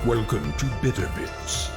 Welcome to Bitter Bits.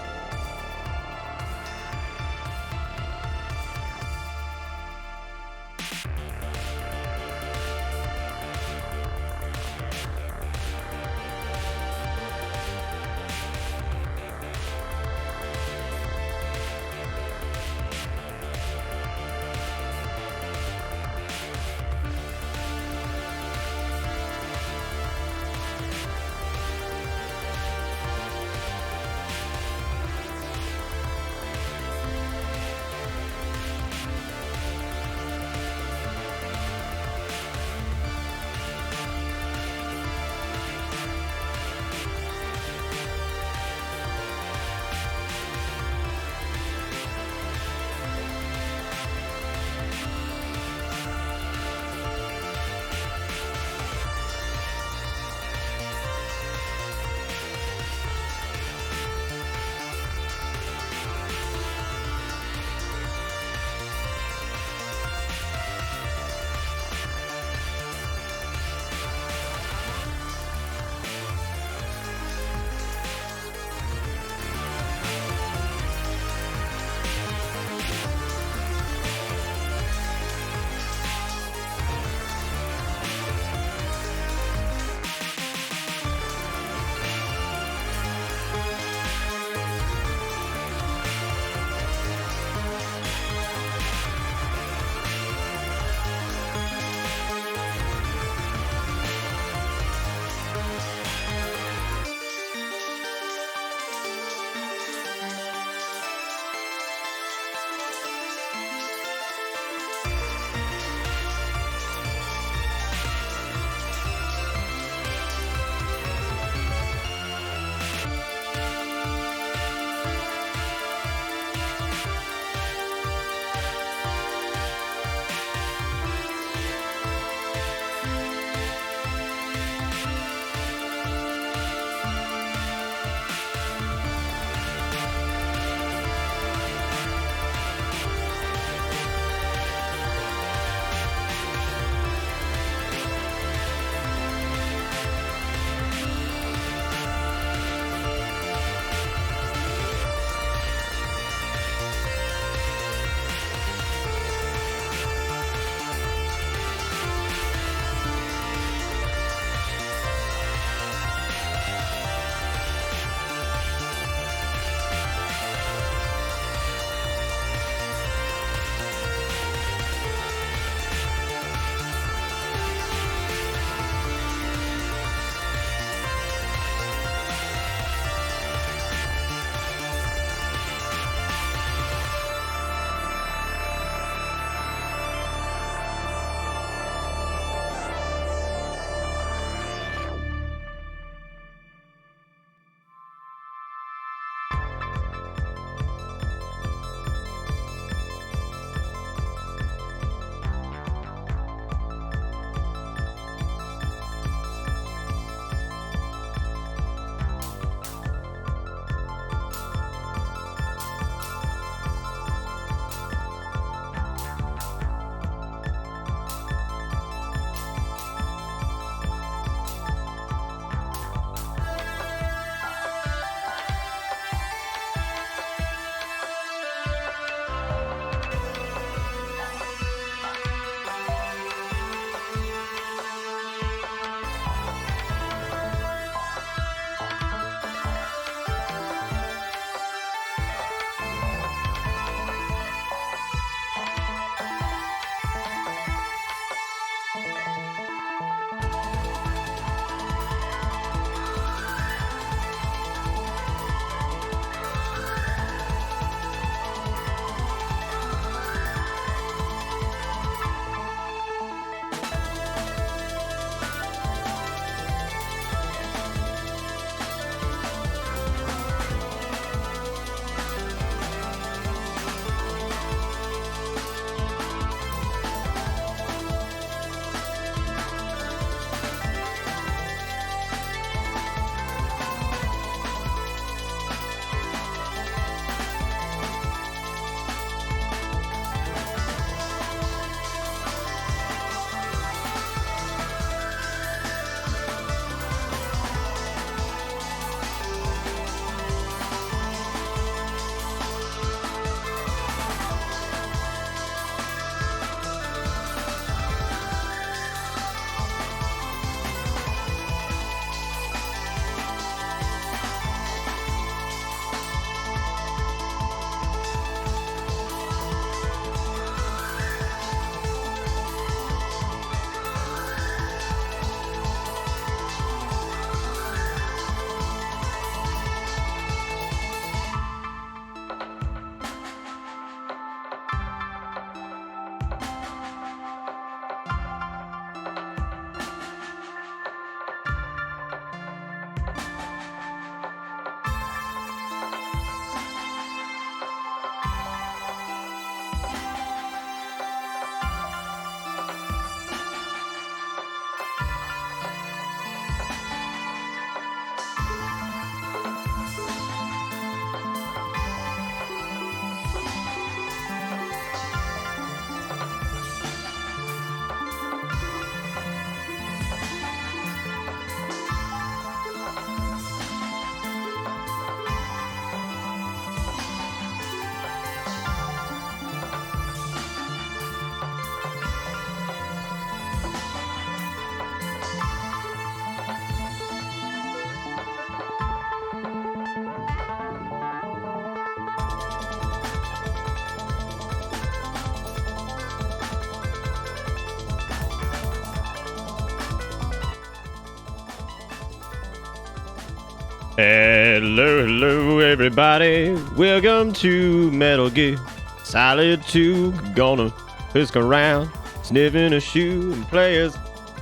Hello, everybody. Welcome to Metal Gear Solid 2. Gonna whisk around, sniffing a shoe, and play as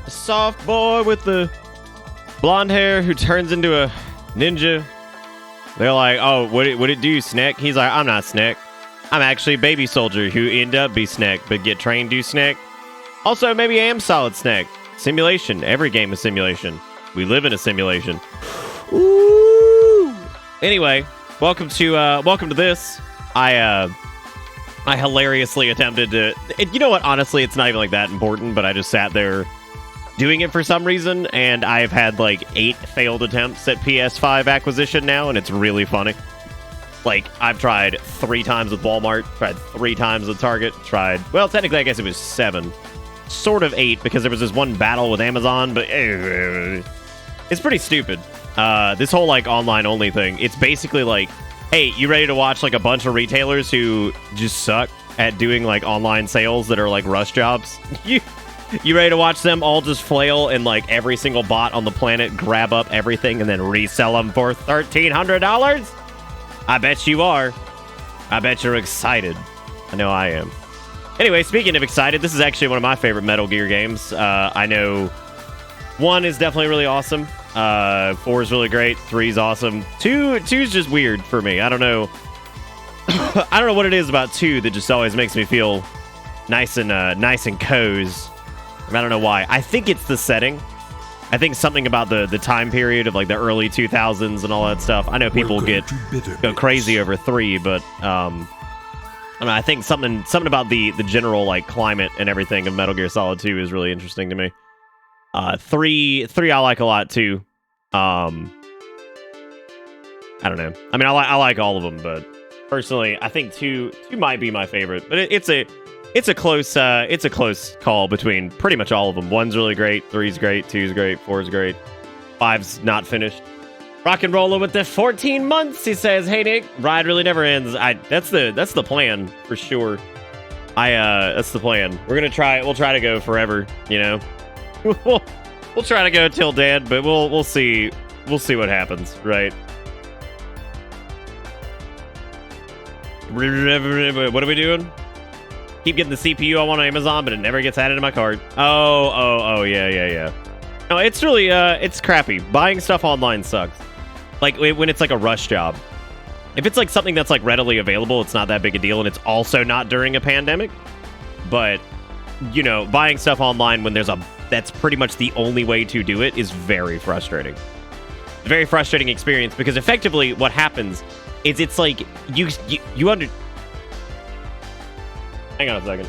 a soft boy with the blonde hair who turns into a ninja. They're like, oh, what it do, Snack? He's like, I'm not Snack. I'm actually a baby soldier who end up be Snack, but get trained to Snack. Also, maybe I am Solid Snack. Simulation. Every game is simulation. We live in a simulation. Ooh. Anyway, welcome to this. I hilariously attempted to. You know what? Honestly, it's not even like that important. But I just sat there doing it for some reason, and I've had like 8 failed attempts at PS5 acquisition now, and it's really funny. Like, I've tried 3 times with Walmart, tried 3 times with Target, well, technically, I guess it was 7. Sort of 8, because there was this one battle with Amazon, but it's pretty stupid. This whole, like, online-only thing, it's basically like, hey, you ready to watch, like, a bunch of retailers who just suck at doing, like, online sales that are, like, rush jobs? You ready to watch them all just flail and, like, every single bot on the planet grab up everything and then resell them for $1,300? I bet you are. I bet you're excited. I know I am. Anyway, speaking of excited, this is actually one of my favorite Metal Gear games. I know 1 is definitely really awesome. 4 is really great. 3 is awesome. 2 is just weird for me. I don't know. I don't know what it is about 2 that just always makes me feel nice and cozy. I don't know why. I think it's the setting. I think something about the time period of like the early 2000s and all that stuff. I know people go crazy over 3, but I don't know, I think something about the general like climate and everything of Metal Gear Solid 2 is really interesting to me. 3 I like a lot too. I don't know. I mean, I like all of them, but personally, I think 2 might be my favorite. But it's a close call between pretty much all of them. 1's really great, 3's great, 2's great, 4's great, 5's not finished. Rock and rolling with the 14 months, he says. Hey Nick, ride really never ends. That's the plan for sure. That's the plan. We'll try to go forever, you know. we'll try to go till dead, but we'll see what happens, right? What are we doing? Keep getting the CPU I want on Amazon, but it never gets added to my cart. Oh, yeah. No, it's really, it's crappy. Buying stuff online sucks. Like, when it's like a rush job. If it's like something that's like readily available, it's not that big a deal, and it's also not during a pandemic. But, you know, buying stuff online when that's pretty much the only way to do it is very frustrating. A very frustrating experience, because effectively what happens is it's like, Hang on a second.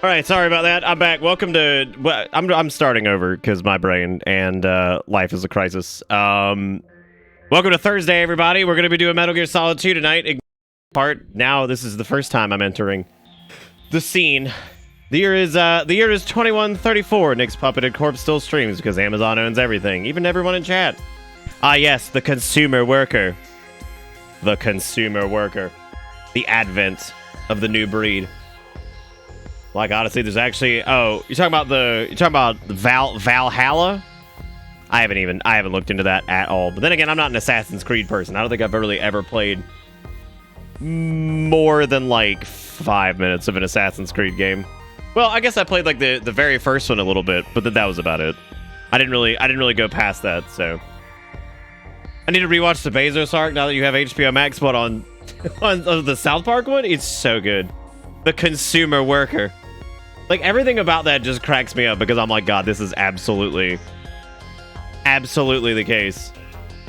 All right, sorry about that. I'm back. Welcome to. Well, I'm starting over because my brain and life is a crisis. Welcome to Thursday, everybody. We're gonna be doing Metal Gear Solid 2 tonight. Now, this is the first time I'm entering the scene. The year is 2134. Nick's puppeted corpse still streams because Amazon owns everything, even everyone in chat. Ah, yes, the consumer worker. The consumer worker. The advent of the new breed. Like, honestly, there's actually... Oh, you're talking about Valhalla? I haven't looked into that at all. But then again, I'm not an Assassin's Creed person. I don't think I've really ever played more than, like, 5 minutes of an Assassin's Creed game. Well, I guess I played, like, the very first one a little bit, but then that was about it. I didn't really go past that, so... I need to rewatch the Bezos arc now that you have HBO Max, but on the South Park one, it's so good. The consumer worker. Like, everything about that just cracks me up because I'm like, God, this is absolutely the case.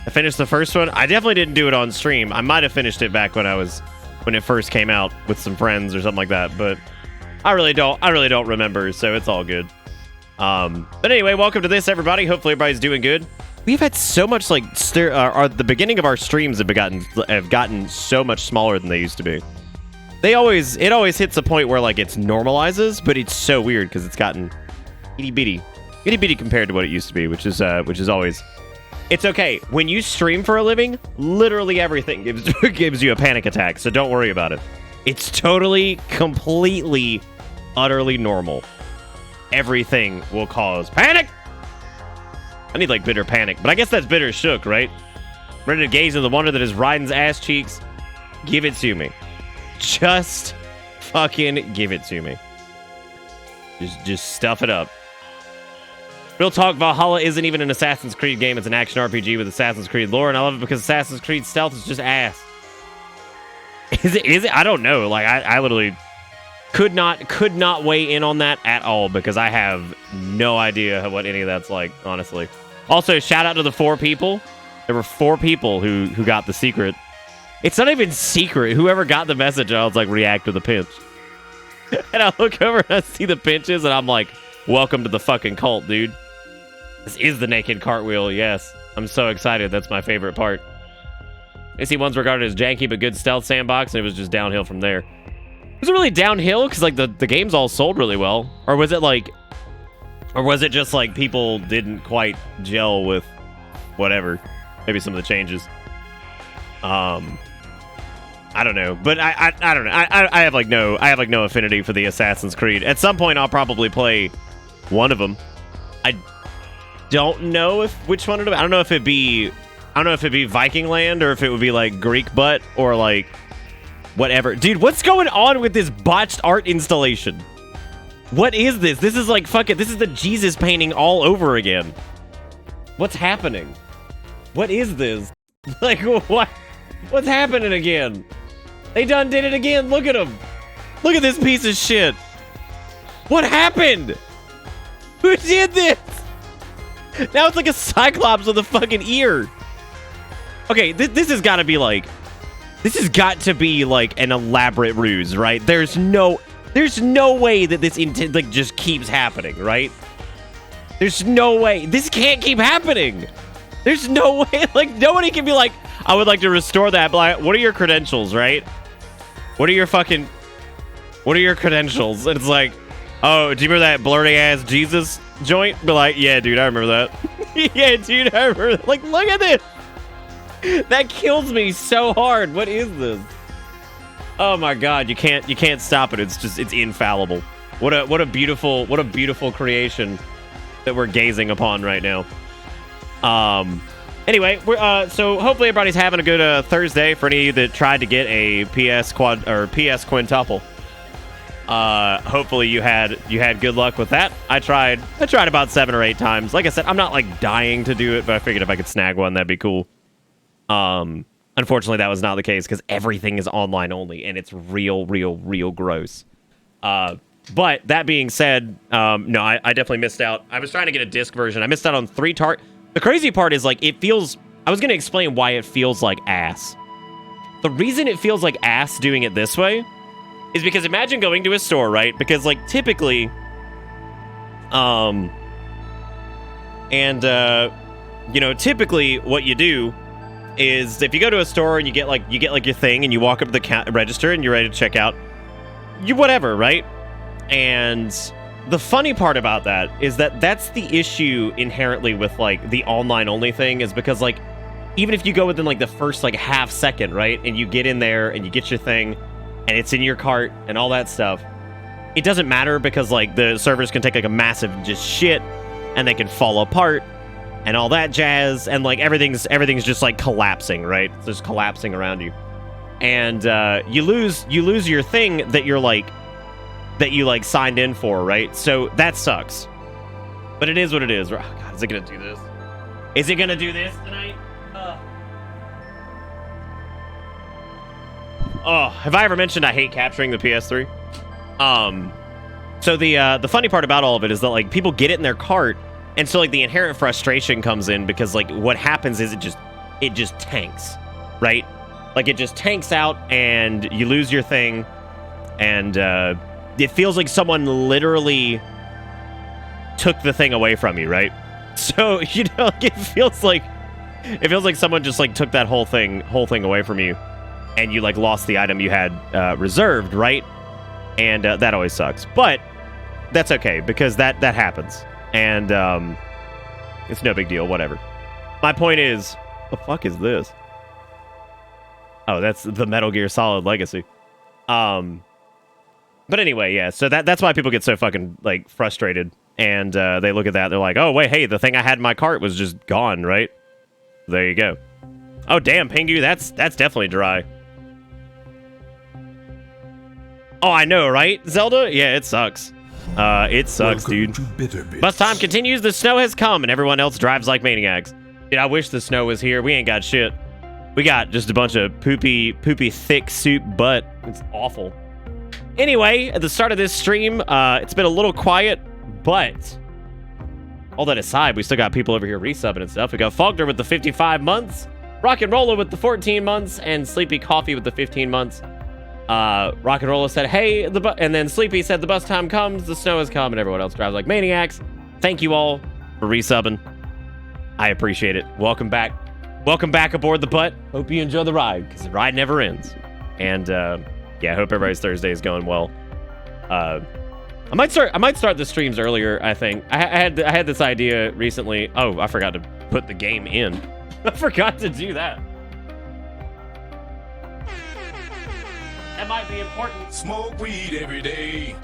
I finished the first one. I definitely didn't do it on stream. I might have finished it back when it first came out with some friends or something like that, but I really don't remember, so it's all good. But anyway, welcome to this, everybody. Hopefully everybody's doing good. We've had so much, like, the beginning of our streams have gotten so much smaller than they used to be. It always hits a point where, like, it normalizes, but it's so weird because it's gotten itty bitty compared to what it used to be, which is always. It's okay when you stream for a living. Literally everything gives you a panic attack, so don't worry about it. It's totally, completely, utterly normal. Everything will cause panic. I need, like, bitter panic, but I guess that's bitter shook, right? Ready to gaze in the wonder that is Raiden's ass cheeks. Give it to me. Just fucking give it to me. Just stuff it up. Real talk, Valhalla isn't even an Assassin's Creed game. It's an action RPG with Assassin's Creed lore, and I love it because Assassin's Creed stealth is just ass. Is it? I don't know. Like, I literally could not weigh in on that at all because I have no idea what any of that's like, honestly. Also, shout out to the 4 people. There were 4 people who got the secret. It's not even secret. Whoever got the message, I was like, react to the pinch. And I look over and I see the pinches, and I'm like, welcome to the fucking cult, dude. This is the naked cartwheel, yes. I'm so excited. That's my favorite part. AC one's regarded as janky but good stealth sandbox, and it was just downhill from there. Was it really downhill? Because, like, the games all sold really well. Or was it just, like, people didn't quite gel with whatever? Maybe some of the changes. I don't know, but I don't know. I have no affinity for the Assassin's Creed. At some point, I'll probably play one of them. I don't know which one it'll be. I don't know if it'd be Viking Land or if it would be like Greek Butt or like whatever. Dude, what's going on with this botched art installation? What is this? This is like fucking. This is the Jesus painting all over again. What's happening? What is this? Like what? What's happening again? They done did it again. Look at him. Look at this piece of shit. What happened? Who did this? Now it's like a Cyclops with a fucking ear. Okay, this has got to be like... This has got to be like an elaborate ruse, right? There's no way that this like just keeps happening, right? There's no way. This can't keep happening. There's no way. Like, nobody can be like, I would like to restore that. But like, what are your credentials, right? What are your credentials? And it's like, oh, do you remember that blurry ass Jesus joint? Be like, yeah, dude, I remember that. Yeah, dude, I remember that. Like, look at this. That kills me so hard. What is this? Oh my God, you can't stop it. It's infallible. What a beautiful creation that we're gazing upon right now. Anyway, so hopefully everybody's having a good Thursday. For any of you that tried to get a PS quintuple, hopefully you had good luck with that. I tried about 7 or 8 times. Like I said, I'm not like dying to do it, but I figured if I could snag one, that'd be cool. Unfortunately, that was not the case because everything is online only, and it's real gross. But that being said, no, I definitely missed out. I was trying to get a disc version. I missed out on 3 The crazy part is, like, it feels... I was going to explain why it feels like ass. The reason it feels like ass doing it this way is because imagine going to a store, right? Because like typically, typically what you do is if you go to a store and you get like your thing and you walk up to the register and you're ready to check out, whatever, right? And the funny part about that is that that's the issue inherently with like the online only thing, is because like even if you go within like the first like half second, right, and you get in there and you get your thing and it's in your cart and all that stuff, it doesn't matter because like the servers can take like a massive just shit and they can fall apart and all that jazz, and like everything's just like collapsing, right? It's just collapsing around you, and you lose your thing that you signed in for, right? So that sucks, but it is what it is. Oh God, is it gonna do this? Is it gonna do this tonight? Oh, have I ever mentioned I hate capturing the PS3? So the funny part about all of it is that like people get it in their cart, and so like the inherent frustration comes in because like what happens is it just tanks, right? Like it just tanks out and you lose your thing, and it feels like someone literally took the thing away from you, right? So like, it feels like someone just like took that whole thing away from you, and you like lost the item you had reserved, right? And that always sucks, but that's okay because that happens, and it's no big deal. Whatever. My point is, the fuck is this? Oh, that's the Metal Gear Solid Legacy. But anyway, yeah. So that's why people get so fucking like frustrated, and they look at that. They're like, oh wait, hey, the thing I had in my cart was just gone, right? There you go. Oh damn, Pingu, that's definitely dry. Oh, I know, right, Zelda? Yeah, it sucks. It sucks, dude. Bus time continues. The snow has come, and everyone else drives like maniacs. Dude, I wish the snow was here. We ain't got shit. We got just a bunch of poopy, thick soup butt. It's awful. Anyway, at the start of this stream, it's been a little quiet, but all that aside, we still got people over here resubbing and stuff. We got Faulkner with the 55 months, Rock and Roller with the 14 months, and Sleepy Coffee with the 15 months. Rock and Roller said, hey, and then Sleepy said, the bus time comes, the snow has come, and everyone else drives like maniacs. Thank you all for resubbing. I appreciate it. Welcome back. Welcome back aboard the butt. Hope you enjoy the ride, because the ride never ends. And, yeah, I hope everybody's Thursday is going well. I might start the streams earlier, I think. I had this idea recently. Oh, I forgot to put the game in. I forgot to do that. That might be important. Smoke weed every day.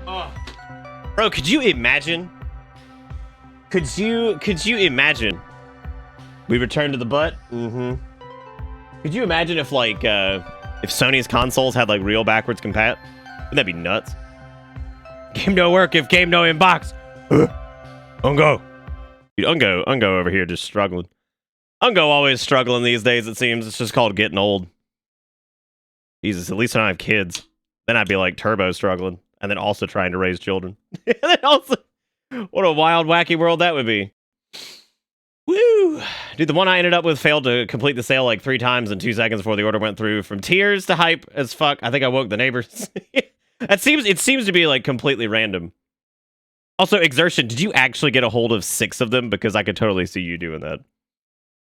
Oh. Bro, could you imagine? Could you imagine? We return to the butt? Mm-hmm. Could you imagine if like if Sony's consoles had like real backwards compat? Wouldn't that be nuts? Game no work if game no inbox. Ungo. Dude, Ungo over here just struggling. Ungo always struggling these days, it seems. It's just called getting old. Jesus, at least I don't have kids. Then I'd be like turbo struggling. And then also trying to raise children. And then also, what a wild, wacky world that would be. Woo! Dude, the one I ended up with failed to complete the sale like 3 times in 2 seconds before the order went through. From tears to hype as fuck. I think I woke the neighbors. It seems to be like completely random. Also, Exertion, did you actually get a hold of 6 of them? Because I could totally see you doing that.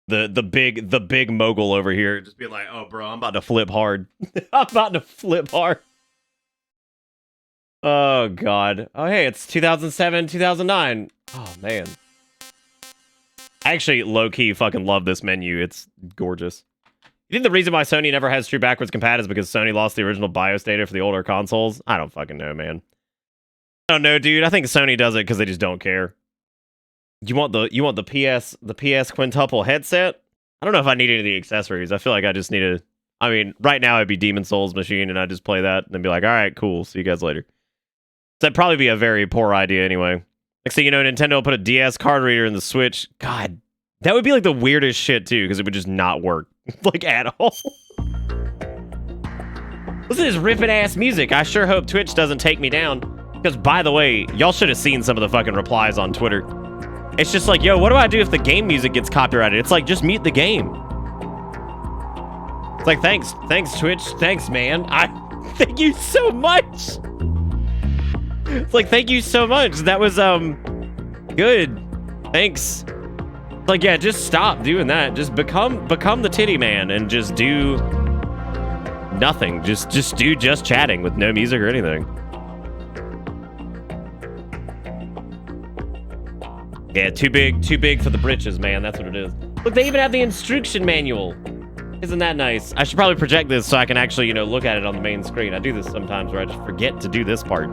The big mogul over here just being like, oh bro, I'm about to flip hard. I'm about to flip hard. Oh god. Oh hey, it's 2007, 2009. Oh man. I actually low-key fucking love this menu. It's gorgeous. You think the reason why Sony never has true backwards compat is because Sony lost the original BIOS data for the older consoles? I don't fucking know, man. I don't know, dude. I think Sony does it because they just don't care. You want the PS quintuple headset? I don't know if I need any of the accessories. I feel like I just need a... I mean, right now it'd be Demon Souls machine, and I just play that and then be like, all right, cool. See you guys later. That'd probably be a very poor idea anyway. Next thing you know, Nintendo will put a DS card reader in the Switch. God, that would be like the weirdest shit too, because it would just not work like at all. Listen to this ripping ass music. I sure hope Twitch doesn't take me down. Because by the way, y'all should have seen some of the fucking replies on Twitter. It's just like, yo, what do I do if the game music gets copyrighted? It's like, just mute the game. It's like, thanks Twitch, thanks man. Thank you so much. It's like, thank you so much. That was good. Thanks. Like, yeah, just stop doing that. Just become the titty man and just do nothing. Just do just chatting with no music or anything. Yeah, too big for the britches, man. That's what it is. Look, they even have the instruction manual. Isn't that nice? I should probably project this so I can actually, you know, look at it on the main screen. I do this sometimes where I just forget to do this part.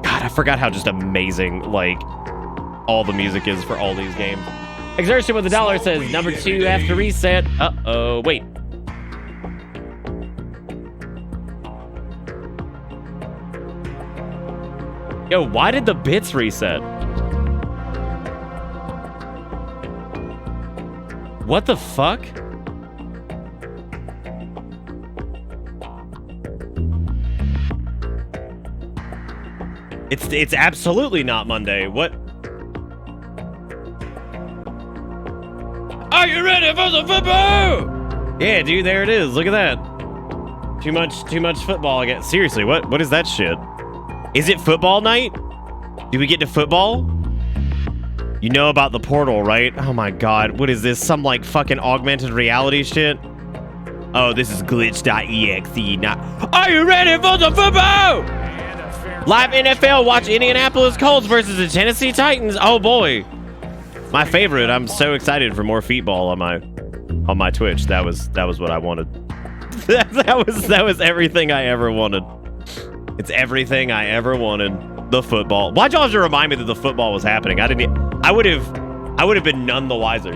God, I forgot how just amazing, like, all the music is for all these games. Exertion with $1 says, number 2 after reset. Uh-oh, wait. Yo, why did the bits reset? What the fuck? It's absolutely not Monday. What? Are you ready for the football? Yeah, dude, there it is. Look at that. Too much football again. Seriously, what is that shit? Is it football night? Do we get to football? You know about the portal, right? Oh my god, what is this? Some like fucking augmented reality shit? Oh, this is glitch.exe. Not. Are you ready for the football? Live NFL, watch Indianapolis Colts versus the Tennessee Titans. Oh boy, my favorite. I'm so excited for more feetball on my Twitch. That was what I wanted. that was everything I ever wanted. It's everything I ever wanted. The football. Why'd y'all have to remind me that the football was happening? I would have been none the wiser.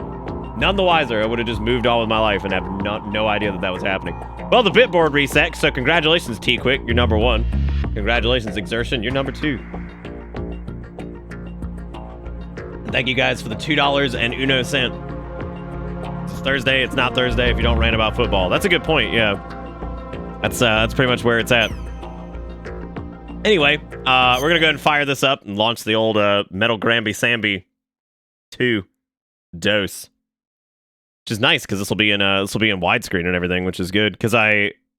None the wiser. I would have just moved on with my life and have no idea that was happening. Well, the bitboard reset, so congratulations, T-Quick. You're number 1. Congratulations, Exertion. You're number 2. And thank you guys for the $2 and uno cent. It's Thursday. It's not Thursday if you don't rant about football. That's a good point, yeah. That's pretty much where it's at. Anyway, we're gonna go ahead and fire this up and launch the old Metal Gramby Samby 2 dose, which is nice because this will be in widescreen and everything, which is good. Because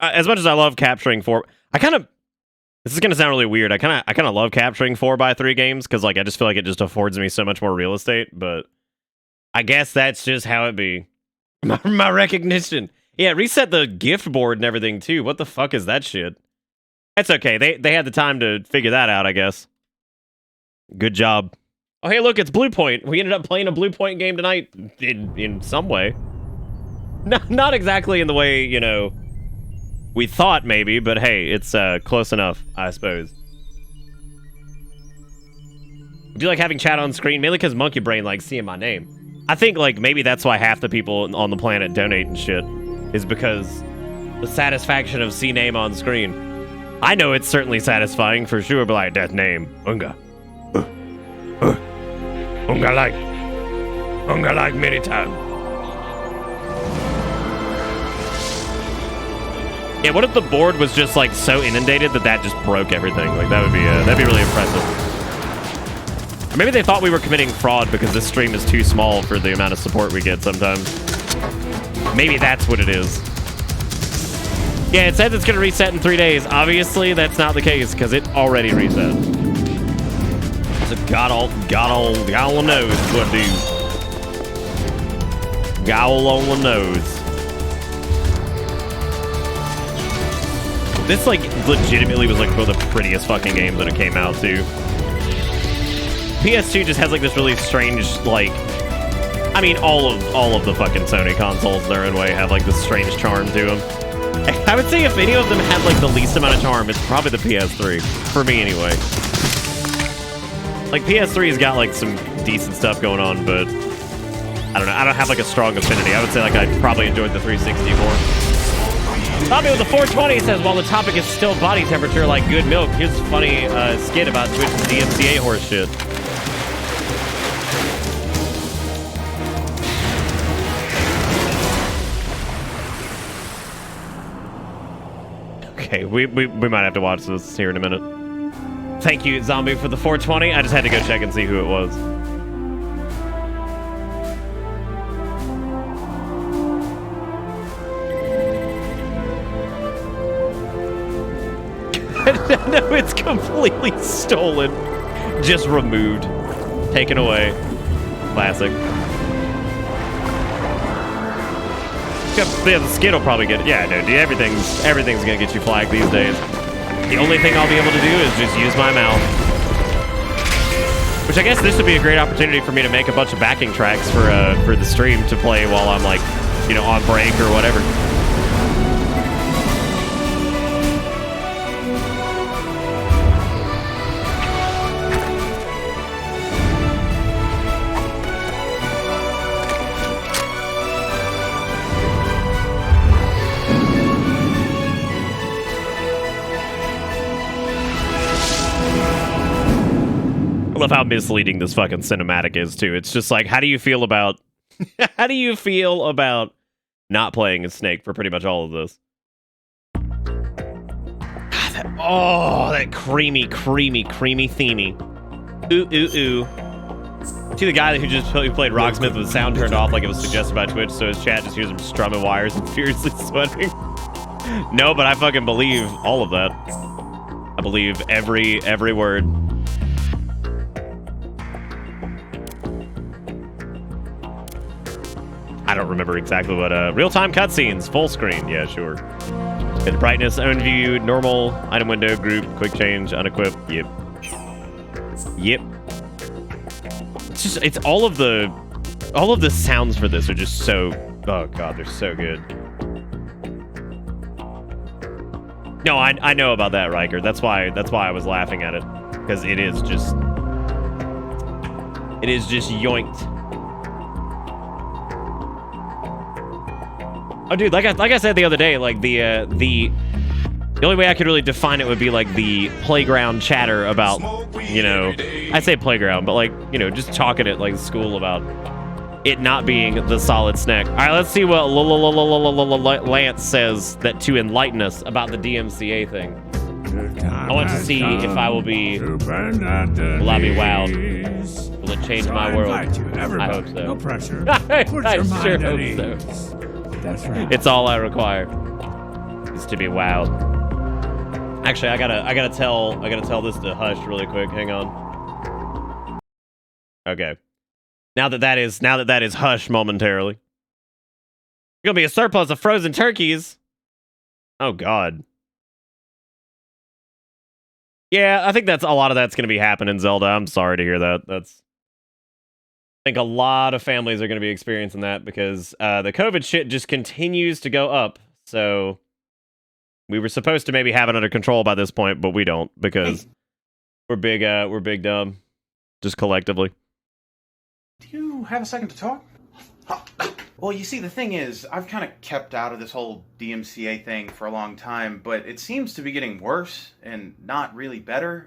as much as I love capturing this is gonna sound really weird. I kind of love capturing 4x3 games because like I just feel like it just affords me so much more real estate. But I guess that's just how it be. My recognition. Yeah, reset the gift board and everything too. What the fuck is that shit? That's okay. They had the time to figure that out, I guess. Good job. Oh, hey, look, it's Blue Point. We ended up playing a Blue Point game tonight in some way. Not exactly in the way, you know, we thought maybe, but hey, it's close enough, I suppose. Do you like having chat on screen? Mainly because Monkey Brain likes seeing my name. I think, like, maybe that's why half the people on the planet donate and shit, is because the satisfaction of see name on screen. I know it's certainly satisfying for sure, but like that name, Unga. Unga like many times. Yeah, what if the board was just like so inundated that just broke everything? Like that'd be really impressive. Or maybe they thought we were committing fraud because this stream is too small for the amount of support we get sometimes. Maybe that's what it is. Yeah, it says it's going to reset in 3 days. Obviously, that's not the case because it already reset. So God all knows what do. God only knows. This like legitimately was like one of the prettiest fucking games when it came out too. PS2 just has like this really strange like. I mean, all of the fucking Sony consoles their own way have like this strange charm to them. I would say if any of them had like the least amount of charm, it's probably the PS3 for me anyway. Like PS3's got like some decent stuff going on, but I don't know. I don't have like a strong affinity. I would say like I probably enjoyed the 360 more. Tommy with the 420 says, while the topic is still body temperature like good milk, here's a funny skit about Twitch's DMCA horse shit. Okay, we might have to watch this here in a minute. Thank you, Zombie, for the 420. I just had to go check and see who it was. No, it's completely stolen. Just removed. Taken away. Classic. Yeah, the skid will probably get it. Yeah, no, dude, everything's gonna get you flagged these days. The only thing I'll be able to do is just use my mouth. Which I guess this would be a great opportunity for me to make a bunch of backing tracks for the stream to play while I'm like, you know, on break or whatever. I love how misleading this fucking cinematic is too. It's just like, how do you feel about not playing as Snake for pretty much all of this? That creamy themey. Ooh. See the guy who just played Rocksmith with the sound turned off like it was suggested by Twitch, so his chat just hears him strumming wires and furiously sweating. No, but I fucking believe all of that. I believe every word. I don't remember exactly what, real-time cutscenes, full screen, yeah, sure. Hit brightness, unview, normal, item window, group, quick change, unequip, yep. It's all of the sounds for this are just so, oh god, they're so good. No, I know about that, Riker, that's why I was laughing at it, because it is just yoinked. Oh, dude, like I said the other day, like the only way I could really define it would be like the playground chatter about, you know, I say playground, but like, you know, just talking at like school about it not being the solid snack. All right, let's see what Lance says that to enlighten us about the DMCA thing. I want to see if I will be, will I be wowed? Will it change my world? I hope so. No pressure. I sure hope so. That's right. It's all I require is to be wowed. Actually, I gotta tell this to Hush really quick. Hang on. Okay. Now that is Hush momentarily. Gonna be a surplus of frozen turkeys. Oh God. Yeah, I think that's a lot of that's gonna be happening, Zelda. I'm sorry to hear that. I think a lot of families are going to be experiencing that because the COVID shit just continues to go up. So we were supposed to maybe have it under control by this point, but we don't because we're big dumb, just collectively. Do you have a second to talk? Well, you see, the thing is, I've kind of kept out of this whole DMCA thing for a long time, but it seems to be getting worse and not really better.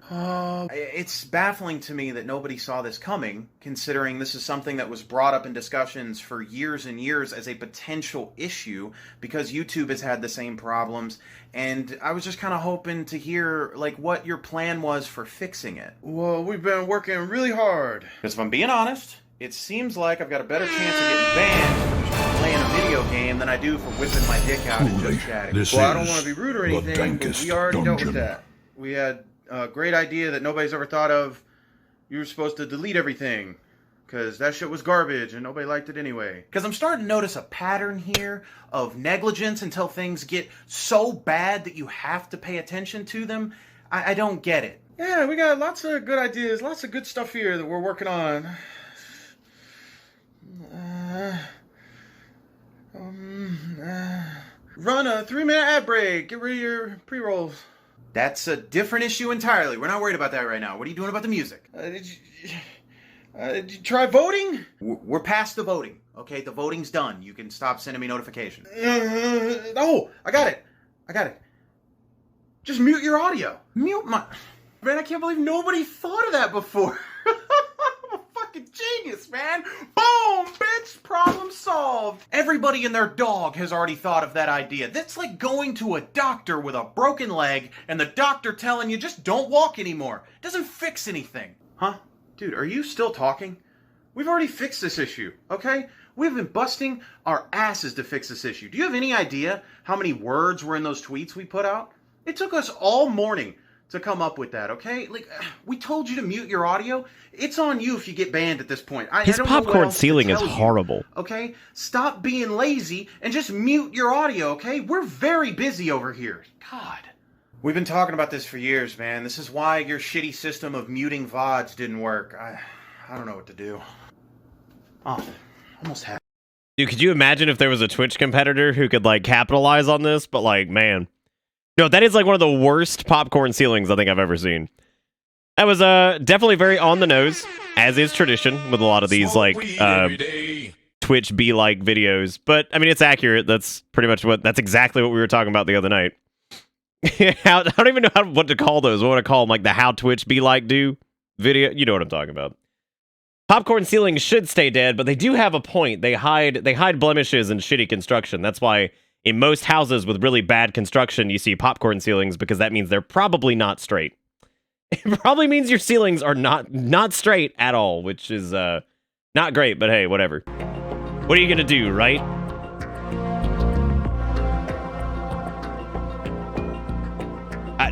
It's baffling to me that nobody saw this coming, considering this is something that was brought up in discussions for years and years as a potential issue, because YouTube has had the same problems, and I was just kind of hoping to hear, like, what your plan was for fixing it. Well, we've been working really hard. Because if I'm being honest, it seems like I've got a better chance of getting banned for playing a video game than I do for whipping my dick out and just chatting. Well, I don't want to be rude or anything, but we already dealt with that. We had a great idea that nobody's ever thought of. You were supposed to delete everything, because that shit was garbage and nobody liked it anyway. Because I'm starting to notice a pattern here of negligence until things get so bad that you have to pay attention to them. I don't get it. Yeah, we got lots of good ideas, lots of good stuff here that we're working on. Run a 3-minute ad break. Get rid of your pre-rolls. That's a different issue entirely. We're not worried about that right now. What are you doing about the music? Did you try voting? We're past the voting. Okay, the voting's done. You can stop sending me notifications. Oh, I got it. Just mute your audio. Mute my... Man, I can't believe nobody thought of that before. I'm a fucking genius, man. Boom, bitch. Problem solved. solved? Everybody and their dog has already thought of that idea. That's like going to a doctor with a broken leg and the doctor telling you just don't walk anymore. It doesn't fix anything. Huh? Dude, are you still talking? We've already fixed this issue, okay? We've been busting our asses to fix this issue. Do you have any idea how many words were in those tweets we put out? It took us all morning to come up with that, okay? Like, we told you to mute your audio. It's on you if you get banned at this point. His popcorn ceiling is horrible. Okay? Stop being lazy and just mute your audio, okay? We're very busy over here. God. We've been talking about this for years, man. This is why your shitty system of muting VODs didn't work. I don't know what to do. Oh, almost had. Dude, could you imagine if there was a Twitch competitor who could, like, capitalize on this? But, like, man. No, that is, like, one of the worst popcorn ceilings I think I've ever seen. That was definitely very on the nose, as is tradition with a lot of these, like, Twitch be-like videos. But, I mean, it's accurate. That's pretty much that's exactly what we were talking about the other night. I don't even know what to call those. What would I call them? Like the how Twitch be-like do video? You know what I'm talking about. Popcorn ceilings should stay dead, but they do have a point. They hide blemishes and shitty construction. That's why in most houses with really bad construction, you see popcorn ceilings, because that means they're probably not straight. It probably means your ceilings are not straight at all, which is not great, but hey, whatever. What are you gonna do, right?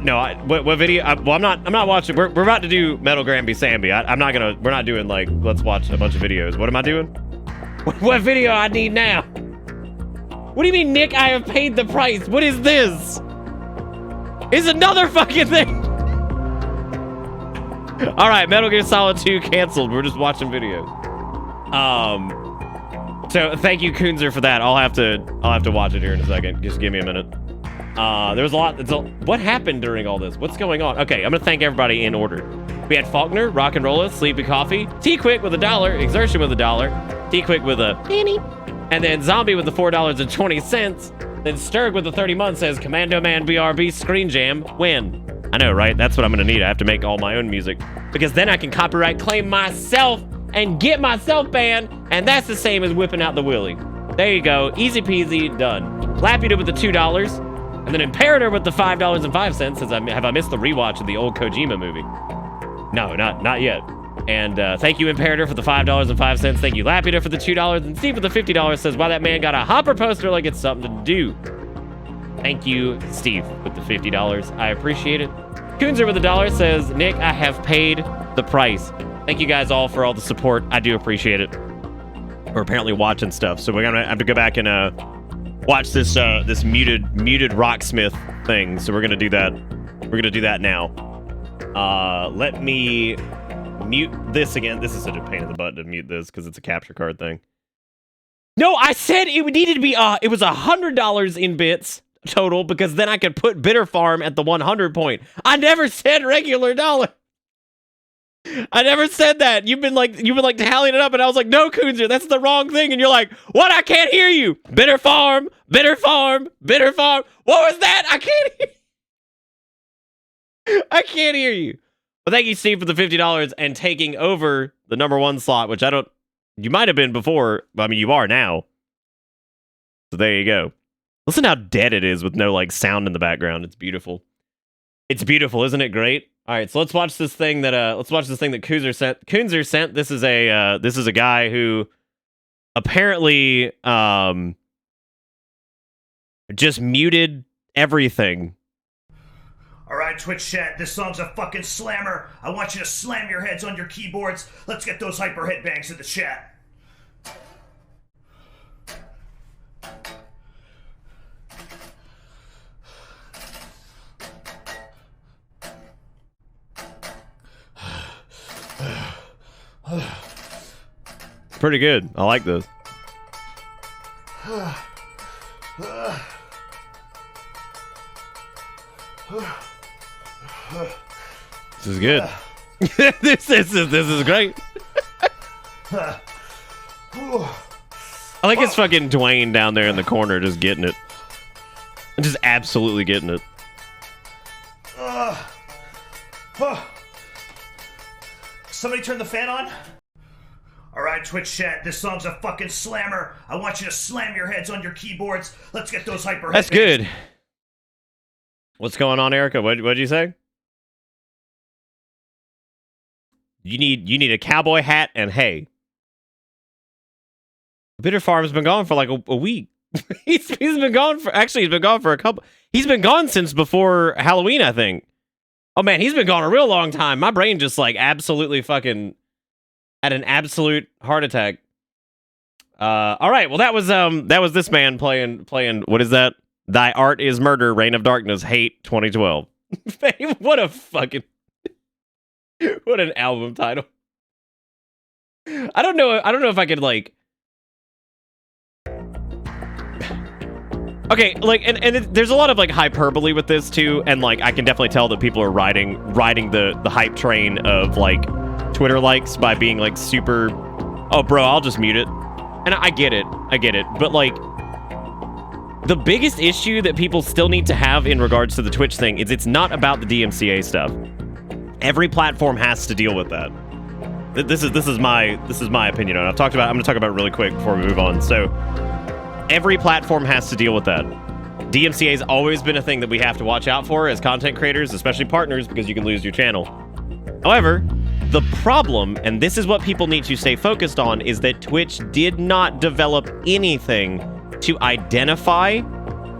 No, what video? Well, I'm not watching. We're about to do Metal Granby Samby. We're not doing, like, let's watch a bunch of videos. What am I doing? What video I need now? What do you mean, Nick? I have paid the price. What is this? It's another fucking thing. All right, Metal Gear Solid 2 canceled. We're just watching videos. So thank you, Kunzer, for that. I'll have to watch it here in a second. Just give me a minute. There was a lot. What happened during all this? What's going on? Okay, I'm gonna thank everybody in order. We had Faulkner, Rock and Rolla, Sleepy Coffee, T-Quick with $1, Exertion with $1, T-Quick with a penny, and then Zombie with the $4.20. Then Sturg with the 30 months says Commando Man BRB Screen Jam win. I know, right? That's what I'm gonna need. I have to make all my own music because then I can copyright claim myself and get myself banned, and that's the same as whipping out the willy. There you go, easy peasy, done. Laputa with the $2. And then Imperator with the $5.05 says, have I missed the rewatch of the old Kojima movie? No, not yet. And thank you, Imperator, for the $5.05. Thank you, Laputa, for the $2. And Steve with the $50 says, wow, that man got a Hopper poster like it's something to do. Thank you, Steve, with the $50. I appreciate it. Kunzer with $1 says, Nick, I have paid the price. Thank you guys all for all the support. I do appreciate it. We're apparently watching stuff, so we're gonna have to go back and watch this this muted Rocksmith thing. So we're gonna do that. We're gonna do that now. Let me mute this again. This is such a pain in the butt to mute this because it's a capture card thing. No, I said it needed to be it was $100 in bits total because then I could put Bitter Farm at the 100 point. I never said regular dollar. I never said that. You've been like tallying it up, and I was like, no, Kunzer, that's the wrong thing. And you're like, what? I can't hear you. Bitter Farm, Bitter Farm, Bitter Farm. What was that? I can't hear. I can't hear you. Well, thank you, Steve, for the $50 and taking over the #1 slot, which you might have been before, but I mean, you are now. So there you go. Listen how dead it is with no, like, sound in the background. It's beautiful. It's beautiful, isn't it great? All right, so let's watch this thing that Kunzer sent. Kunzer sent. This is a guy who apparently just muted everything. All right, Twitch chat, this song's a fucking slammer. I want you to slam your heads on your keyboards. Let's get those hyper headbangs in the chat. Pretty good. I like this. This is good. this is great. I like his fucking Dwayne down there in the corner just getting it. Just absolutely getting it. Somebody turn the fan on. All right, Twitch chat, this song's a fucking slammer. I want you to slam your heads on your keyboards. Let's get those hyper. That's good. What's going on, Erica? What'd you say? You need a cowboy hat and hay. Bitter Farm's been gone for like a week. he's been gone for a couple. He's been gone since before Halloween, I think. Oh man, he's been gone a real long time. My brain just like absolutely fucking had an absolute heart attack. All right, well that was this man playing. What is that? Thy Art is Murder, Reign of Darkness, Hate 2012. What a fucking what an album title. I don't know if I could like. Okay, like, and there's a lot of like hyperbole with this too, and like I can definitely tell that people are riding the hype train of like Twitter likes by being like super, oh bro, I'll just mute it, and I get it, but like the biggest issue that people still need to have in regards to the Twitch thing is it's not about the DMCA stuff. Every platform has to deal with that. This is my opinion on it. I'm going to talk about it really quick before we move on. So every platform has to deal with that. DMCA has always been a thing that we have to watch out for as content creators, especially partners, because you can lose your channel. However, the problem, and this is what people need to stay focused on, is that Twitch did not develop anything to identify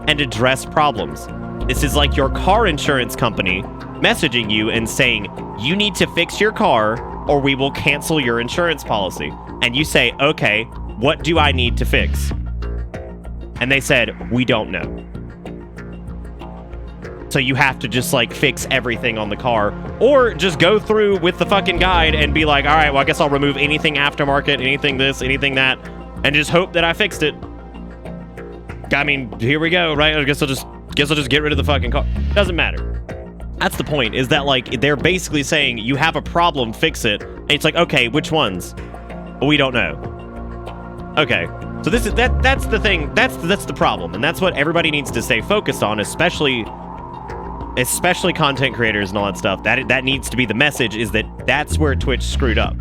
and address problems. This is like your car insurance company messaging you and saying, you need to fix your car or we will cancel your insurance policy. And you say, okay, what do I need to fix? And they said, we don't know. So you have to just like fix everything on the car, or just go through with the fucking guide and be like, all right, well, I guess I'll remove anything aftermarket, anything this, anything that, and just hope that I fixed it. I mean, here we go, right? I guess I'll just get rid of the fucking car. Doesn't matter. That's the point, is that like they're basically saying you have a problem, fix it. And it's like, okay, which ones? Well, we don't know. Okay. So this is that's the thing. That's the problem. And that's what everybody needs to stay focused on, especially content creators and all that stuff. That needs to be the message, is that that's where Twitch screwed up.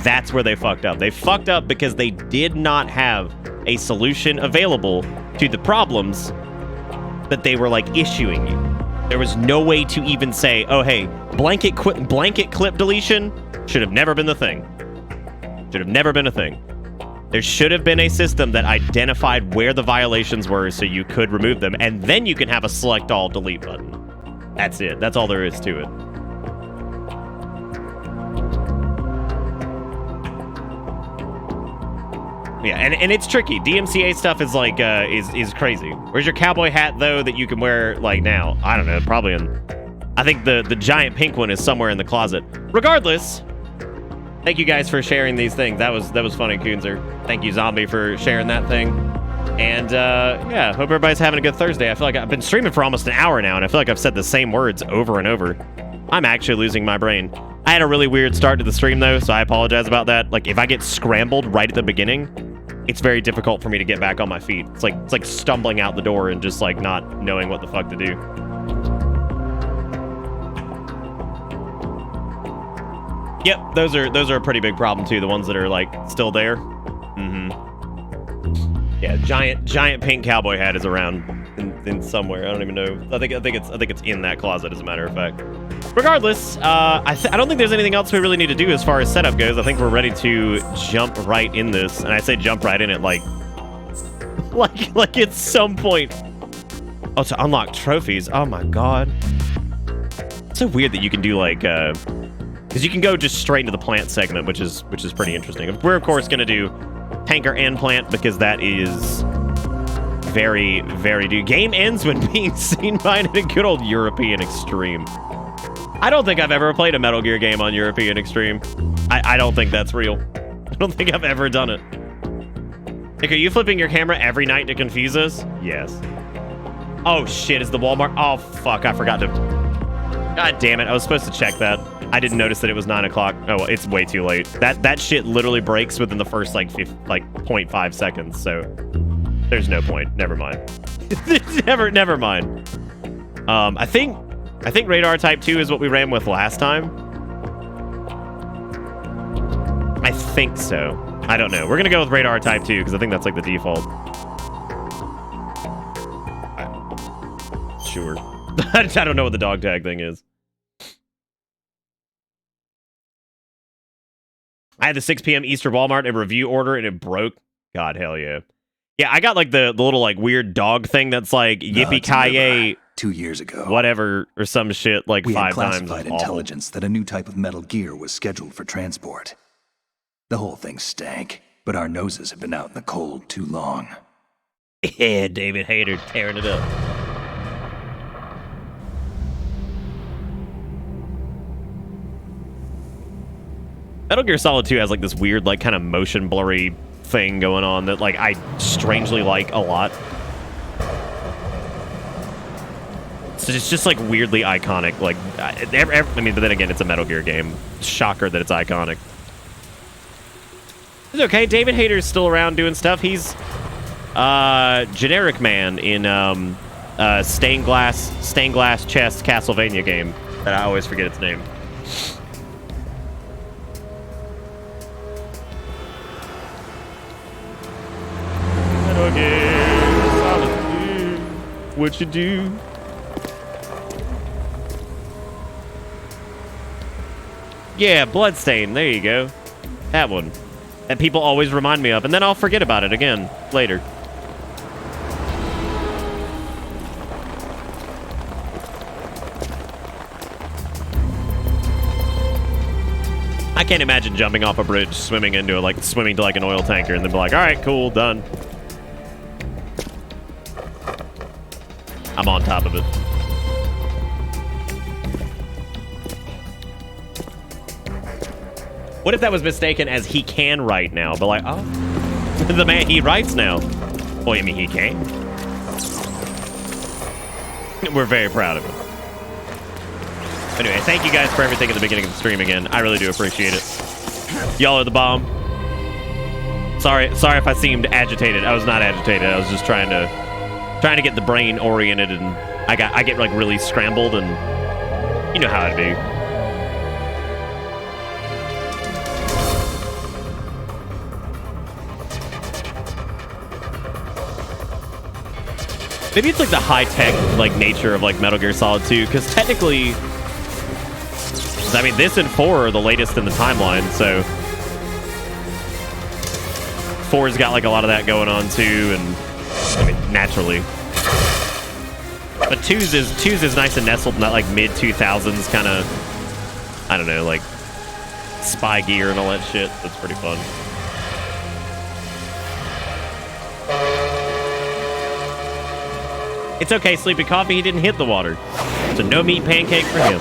That's where they fucked up. They fucked up because they did not have a solution available to the problems that they were like issuing you. There was no way to even say, oh hey, blanket clip deletion should have never been the thing. Should have never been a thing. There should have been a system that identified where the violations were so you could remove them, and then you can have a select all delete button. That's it. That's all there is to it. Yeah, and it's tricky. DMCA stuff is like is crazy. Where's your cowboy hat though that you can wear like now? I don't know. Probably I think the giant pink one is somewhere in the closet. Regardless, thank you guys for sharing these things. That was funny, Coonzer. Thank you, Zombie, for sharing that thing. And yeah, hope everybody's having a good Thursday. I feel like I've been streaming for almost an hour now, and I feel like I've said the same words over and over. I'm actually losing my brain. I had a really weird start to the stream though, so I apologize about that. Like if I get scrambled right at the beginning, it's very difficult for me to get back on my feet. It's like stumbling out the door and just like not knowing what the fuck to do. Yep, those are a pretty big problem too. The ones that are like still there. Yeah, giant pink cowboy hat is around in somewhere. I don't even know. I think it's in that closet, as a matter of fact. Regardless, I don't think there's anything else we really need to do as far as setup goes. I think we're ready to jump right in this, and I say jump right in it like at some point. Oh, to unlock trophies. Oh my god. It's so weird that you can do like because you can go just straight into the plant segment, which is pretty interesting. We're of course gonna do tanker and plant because that is very, very due. Game ends when being seen by a good old European Extreme. I don't think I've ever played a Metal Gear game on European Extreme. I don't think that's real. I don't think I've ever done it. Nick, are you flipping your camera every night to confuse us? Yes. Oh shit, is the Walmart? Oh fuck, I forgot to... God damn it, I was supposed to check that. I didn't notice that it was 9 o'clock. Oh, well, it's way too late. That shit literally breaks within the first like 0.5 seconds, so there's no point. Never mind. never mind. I think radar type 2 is what we ran with last time. I think so. I don't know. We're gonna go with radar type 2 because I think that's like the default. Sure. I don't know what the dog tag thing is. I had the 6 p.m. Easter Walmart and review order and it broke. God, hell yeah. Yeah, I got like the little like weird dog thing that's like yippee-ki-yay 2 years ago. whatever or some shit like We 5 had times. classified Awful. intelligence that a new type of Metal Gear was scheduled for transport. The whole thing stank, but our noses have been out in the cold too long. Yeah, David Hayter tearing it up. Metal Gear Solid 2 has like this weird like kind of motion blurry thing going on that like I strangely like a lot. So it's just like weirdly iconic. Like, I mean, but then again, it's a Metal Gear game. Shocker that it's iconic. It's okay. David Hayter's still around doing stuff. He's generic man in stained glass chest Castlevania game that I always forget its name. Metal Gear Solid 2. What you do? Yeah, Bloodstain. There you go. That one. That people always remind me of, and then I'll forget about it again later. I can't imagine jumping off a bridge, swimming into it, like swimming to like an oil tanker, and then be like, all right, cool, done. I'm on top of it. What if that was mistaken as he can write now? But like, oh, the man, he writes now. Well, I mean, he can. We're very proud of him. Anyway, thank you guys for everything at the beginning of the stream again. I really do appreciate it. Y'all are the bomb. Sorry if I seemed agitated. I was not agitated. I was just trying to get the brain oriented, and I get like really scrambled, and you know how it'd be. Maybe it's like the high-tech like nature of like Metal Gear Solid 2, because technically, I mean, this and 4 are the latest in the timeline, so 4's got like a lot of that going on too, and I mean, naturally. But 2's is nice and nestled in that like mid 2000s kind of, I don't know, like spy gear and all that shit. That's pretty fun. It's okay, Sleepy Coffee, he didn't hit the water. So no meat pancake for him.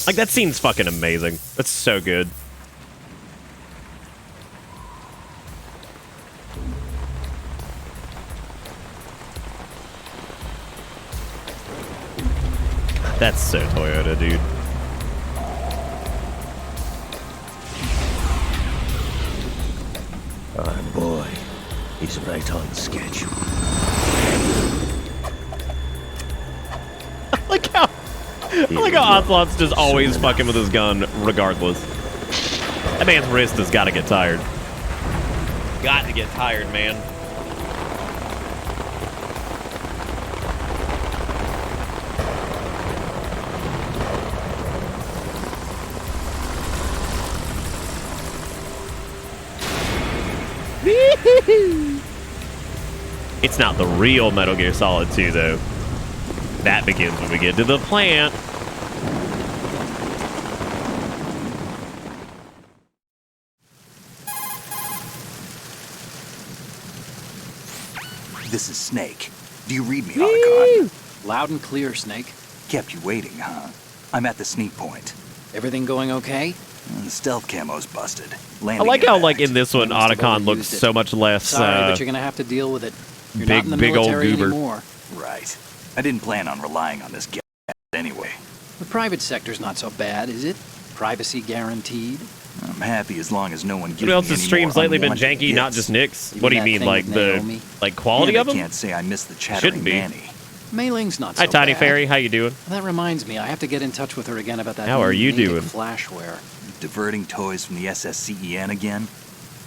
Like, that scene's fucking amazing. That's so good. That's so Toyota, dude. Oh boy, he's right on schedule. I like how Ocelot's just always fucking with his gun, regardless. That man's wrist has got to get tired. Got to get tired, man. It's not the real Metal Gear Solid 2, though. That begins when we get to the plant. This is Snake. Do you read me, Otacon? Loud and clear, Snake. Kept you waiting, huh? I'm at the sneak point. Everything going okay? The stealth camo's busted. I Landing like how, like, impact. in this one, Otacon looks so much less Sorry, but you're gonna have to deal with it. You're not in the big old military goober. anymore. Right. I didn't plan on relying on this anyway. The private sector's not so bad, is it? Privacy guaranteed. I'm happy as long as no one gives Who me else's any streams more lately been unwanted janky, not gifts. just Nick's? You What do you mean mean, that like thing the with Naomi? quality And of I them? can't say I miss the chattering Shouldn't be. nanny. Mei Ling's not so Hi, Tiny bad. Fairy. How you doing? That reminds me, I have to get in touch with her again about that How are you native doing? flashware. Diverting toys from the SSCEN again?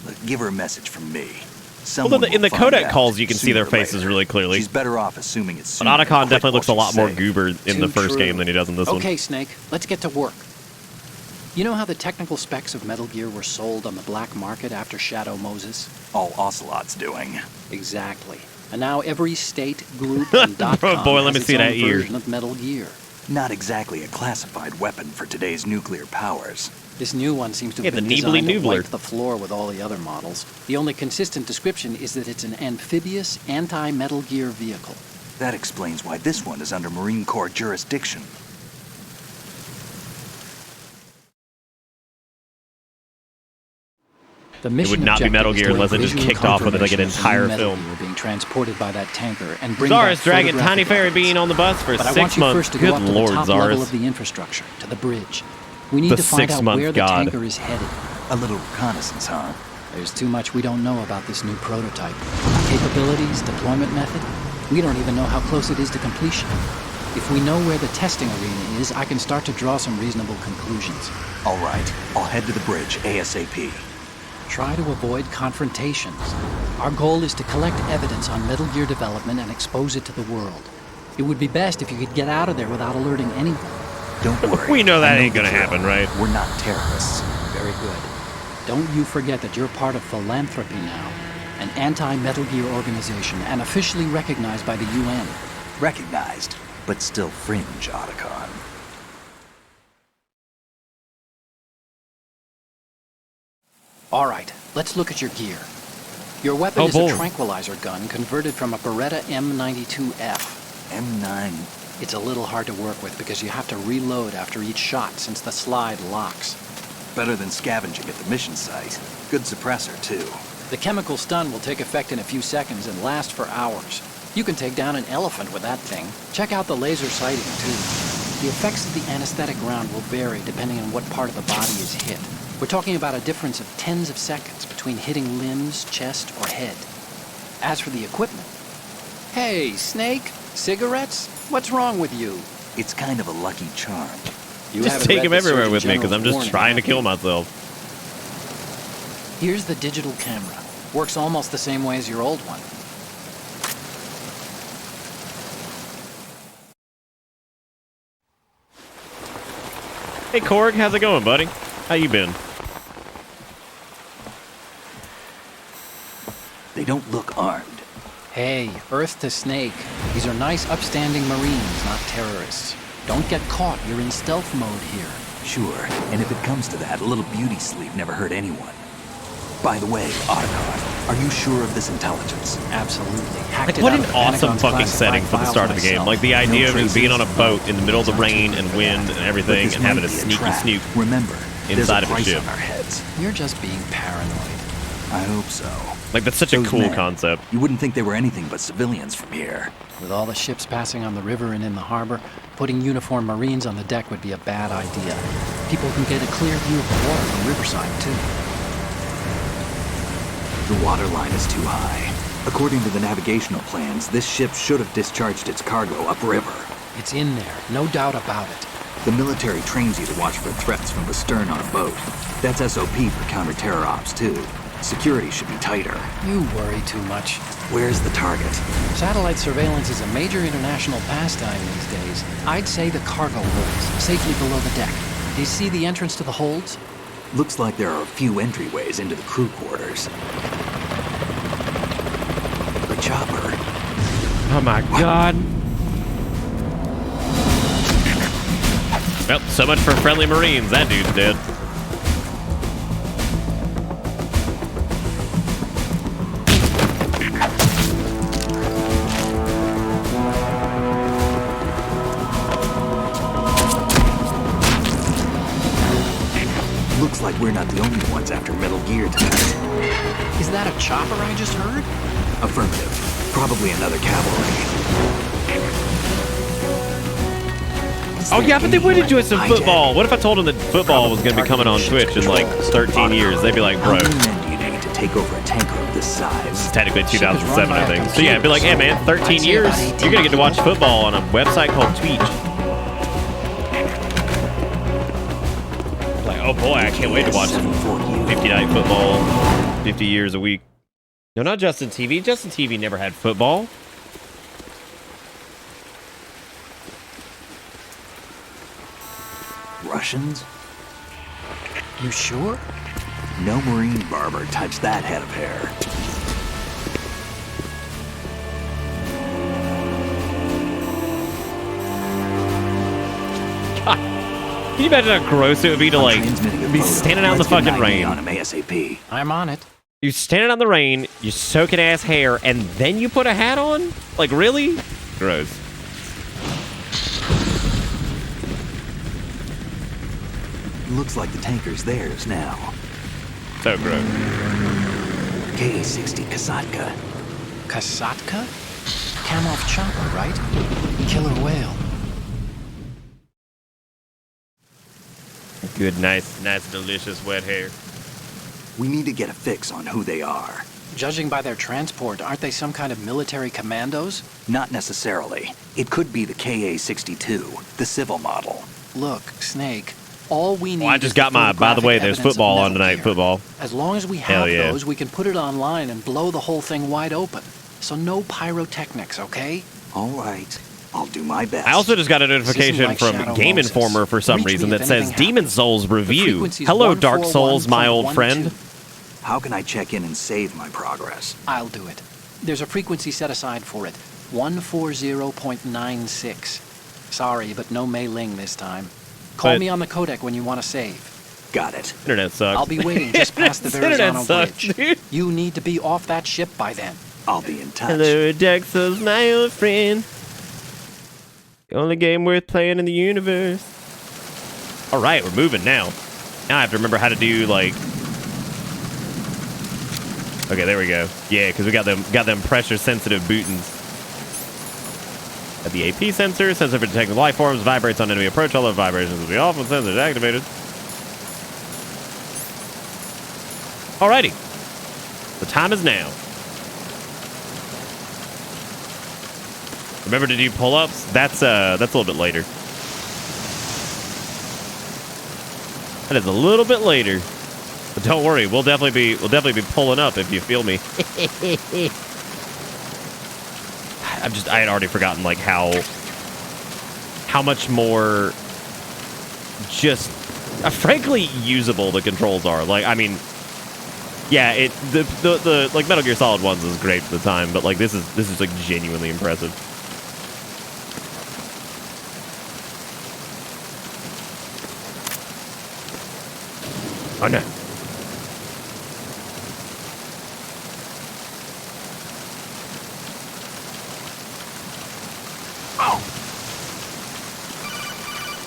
Look, give her a message from me. Well, in the will find codec out calls, you can see their sooner or faces later. really clearly. She's better off assuming it's But sooner Otacon and quit definitely looks a what lot she more say. goober in the Too first true. game than he does in this one. Okay, Snake, let's get to work. You know how the technical specs of Metal Gear were sold on the black market after Shadow Moses? All Ocelot's doing. Exactly. And now every state, group, and .com Boy, let has me its see own that ear. version of Metal Gear. Not exactly a classified weapon for today's nuclear powers. This new one seems to Yeah, have been the designed to Neebly wipe Noobler. the floor with all the other models. The only consistent description is that it's an amphibious, anti-Metal Gear vehicle. That explains why this one is under Marine Corps jurisdiction. The mission would not be objective Metal is Gear to unless it just visual kicked off with it like an confirmation of entire new Metal film. Gear being transported by that tanker and bring Czar back is dragging Tiny photographic Fairy evidence. being on the bus for But I 6 want you months. first to Good go up to lord, the top level Zaris. of the infrastructure, to the bridge. We need The to find out 6-month where the god. tanker is headed. A little reconnaissance, huh? There's too much we don't know about this new prototype. Capabilities, deployment method. We don't even know how close it is to completion. If we know where the testing arena is, I can start to draw some reasonable conclusions. All right, I'll head to the bridge ASAP. Try to avoid confrontations. Our goal is to collect evidence on Metal Gear development and expose it to the world. It would be best if you could get out of there without alerting anyone. Don't worry. We know that I ain't the gonna drill. happen, right? We're not terrorists. Very good. Don't you forget that you're part of Philanthropy now, an anti-Metal Gear organization and officially recognized by the UN. Recognized, but still fringe, Otacon. All right, let's look at your gear. Your weapon Oh, is boy. a tranquilizer gun converted from a Beretta M92F. M9. It's a little hard to work with because you have to reload after each shot since the slide locks. Better than scavenging at the mission site. Good suppressor, too. The chemical stun will take effect in a few seconds and last for hours. You can take down an elephant with that thing. Check out the laser sighting, too. The effects of the anesthetic round will vary depending on what part of the body is hit. We're talking about a difference of tens of seconds between hitting limbs, chest, or head. As for the equipment... Hey, Snake, cigarettes? What's wrong with you? It's kind of a lucky charm. You Just haven't take read him the everywhere Surgeon with me because General's I'm just warning, trying to have you? kill myself. Here's the digital camera. Works almost the same way as your old one. Hey Korg, how's it going, buddy? How you been? They don't look armed. Hey, Earth to Snake. These are nice, upstanding Marines, not terrorists. Don't get caught. You're in stealth mode here. Sure, and if it comes to that, a little beauty sleep never hurt anyone. By the way, Otacon, are you sure of this intelligence? Absolutely. Hacked Like, it what out an of awesome Pentagon's fucking classified setting for the files start of the game. myself. Like the idea of No it being on a traces? boat in the middle of the It's not rain too and good. wind and But everything this and having might a be sneaky trap. snoop Remember, there's inside a of a price ship. on our heads. You're just being paranoid. I hope so. Like, that's such a Those cool men, concept. You wouldn't think they were anything but civilians from here. With all the ships passing on the river and in the harbor, putting uniformed Marines on the deck would be a bad idea. People can get a clear view of the water from Riverside, too. The water line is too high. According to the navigational plans, this ship should have discharged its cargo upriver. It's in there, no doubt about it. The military trains you to watch for threats from the stern on a boat. That's SOP for counter-terror ops, too. Security should be tighter. You worry too much. Where's the target? Satellite surveillance is a major international pastime these days. I'd say the cargo holds, safely below the deck. Do you see the entrance to the holds? Looks like there are a few entryways into the crew quarters. The chopper. Oh my god. Well, so much for friendly Marines. That dude's dead. Looks like we're not the only ones after Metal Gear tonight. Is that a chopper I just heard? Affirmative. Probably another cavalry. Oh yeah, but they would enjoy some football. What if I told them that football was going to be coming on Twitch in like 13 years? They'd be like, How bro. many men do you need to take over a tanker of this size. Technically Ship is run 2007, by I a think. So yeah, I'd be like, hey man, 13 years, you're gonna get to watch football on a website called Twitch. Like, oh boy, I can't wait to watch some 50 night football, 50 years a week. No, not Justin TV. Justin TV never had football. Russians? You sure? No Marine barber touched that head of hair. Can you imagine how gross it would be to like be standing out in the fucking rain? On him ASAP. I'm on it. You're standing out in the rain, you're soaking ass hair, and then you put a hat on? Like really? Gross. Looks like the tanker's theirs now. So gross. Ka-60 Kasatka. Kasatka? Kamov chopper, right? Killer whale. Good, nice, delicious wet hair. We need to get a fix on who they are. Judging by their transport, aren't they some kind of military commandos? Not necessarily. It could be the Ka-62, the civil model. Look, Snake, all we need Well, I just got my, by the way, there's football on tonight, football. As long as we Hell have yeah. those, we can put it online and blow the whole thing wide open. So no pyrotechnics, okay? All right. I'll do my best. I also just got a notification like from Shadow Game Moses. Informer for some Reach me reason if that says anything Demon happens. Souls The review. frequency's Hello, Dark Souls, my old 141.12. friend. How can I check in and save my progress? I'll do it. There's a frequency set aside for it. 140.96. Sorry, but no Mei Ling this time. Call But- me on the codec when you want to save. Got it. Internet sucks. I'll be waiting just past the Internet Verrazano sucks, Bridge. dude. You need to be off that ship by then. I'll be in touch. Hello, Dark Souls, my old friend. The only game worth playing in the universe. All right, we're moving now. Now I have to remember how to do like. Okay, there we go. Yeah, because we got them pressure sensitive bootins. At the AP sensor for detecting life forms, vibrates on enemy approach. All the vibrations will be off when sensor is activated. Alrighty, the time is now. Remember to do pull-ups. That's a little bit later. That is a little bit later. But don't worry, we'll definitely be pulling up if you feel me. I had already forgotten like how much more just frankly usable the controls are. Like I mean, yeah, the like Metal Gear Solid 1s is great at the time, but like this is like genuinely impressive. Oh no.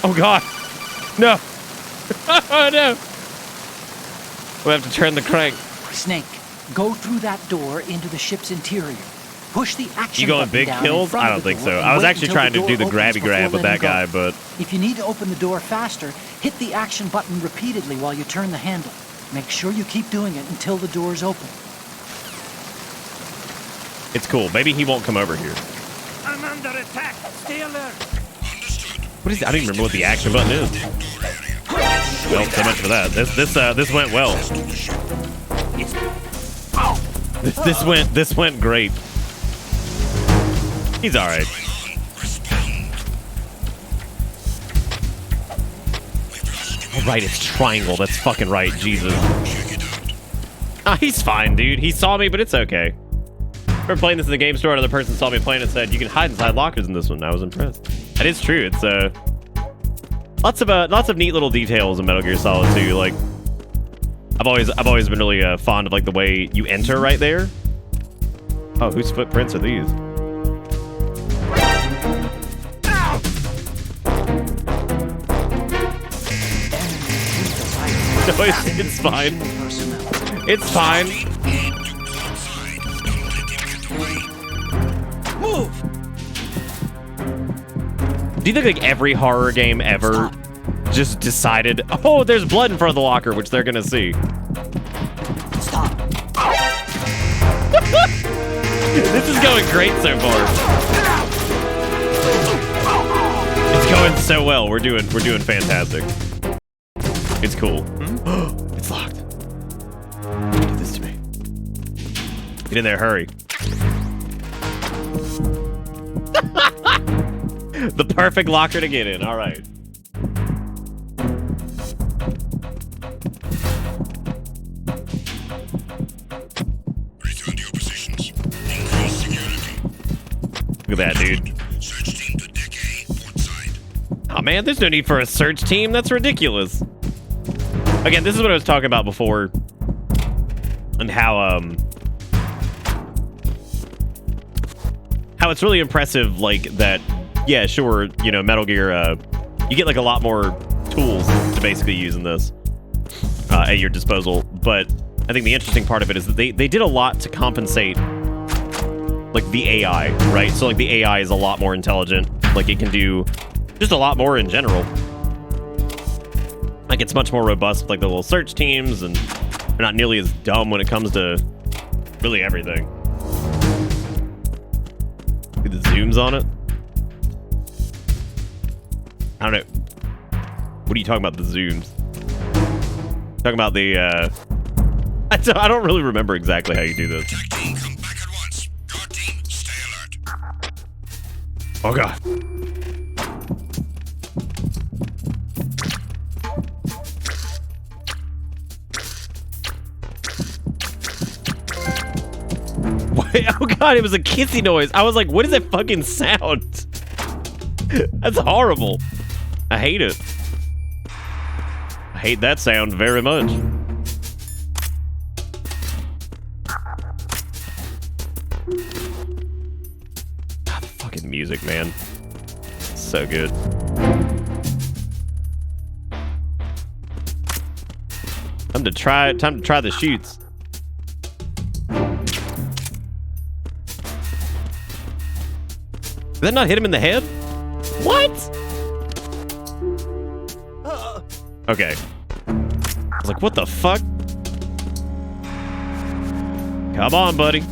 Oh god. No. Oh no. We have to turn the crank. Snake, go through that door into the ship's interior. Push the action You going button big down in kills? front I of don't the think door so. and I was wait actually until trying to door do the opens grabby before grab with letting that guy, go. but If you need to open the door faster, hit the action button repeatedly while you turn the handle. Make sure you keep doing it until the door's open. it's cool. Maybe he won't come over here. I'm under attack. Stay alert. What is? I don't even remember what the action button is. Well, so much for that. This went well. This went great. He's all right. Oh, right, it's triangle. That's fucking right. Jesus. Ah, he's fine, dude. He saw me, but it's okay. I remember playing this in the game store. Another person saw me playing and said, "You can hide inside lockers in this one." I was impressed. That is true. It's lots of neat little details in Metal Gear Solid 2. Like, I've always been really fond of like the way you enter right there. Oh, whose footprints are these? No, it's fine. It's fine. Move! Do you think like every horror game ever just decided, oh, there's blood in front of the locker, which they're gonna see? Stop. This is going great so far. It's going so well. We're doing fantastic. It's cool. It's locked. Do this to me. Get in there, hurry. The perfect locker to get in. All right. Return to your positions. Increase security. Look at that, dude. Search team to deck A, port side. Oh man, there's no need for a search team. That's ridiculous. Again, this is what I was talking about before, and how it's really impressive, like that. Yeah, sure, you know, Metal Gear, you get like a lot more tools to basically use in this at your disposal. But I think the interesting part of it is that they did a lot to compensate like the AI, right? So like the AI is a lot more intelligent. Like it can do just a lot more in general. Like it's much more robust with like the little search teams, and they're not nearly as dumb when it comes to really everything. Look at the zooms on it. I don't know. What are you talking about, the zooms? Talking about the, I don't really remember exactly how you do this. Attack team, come back at once. Guard team, stay alert. Oh, God. Wait, oh, God, it was a kissy noise. I was like, what is that fucking sound? That's horrible. I hate it. I hate that sound very much. God, the fucking music, man. So good. Time to try the shoots. Did that not hit him in the head? What? Okay. I was like, what the fuck? Come on, buddy.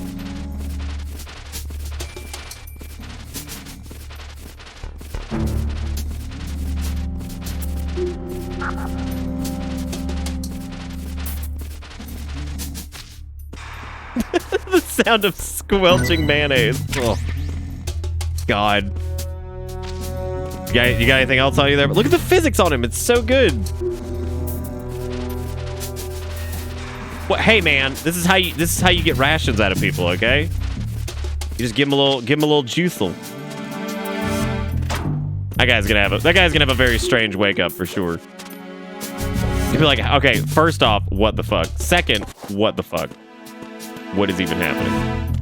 The sound of squelching mayonnaise. Oh. God. You got anything else on you there? Look at the physics on him. It's so good. What? Hey, man. This is how you get rations out of people. Okay. You just give him a little juiceal. That guy's gonna have a very strange wake up for sure. You'd be like, okay, first off, what the fuck? Second, what the fuck? What is even happening?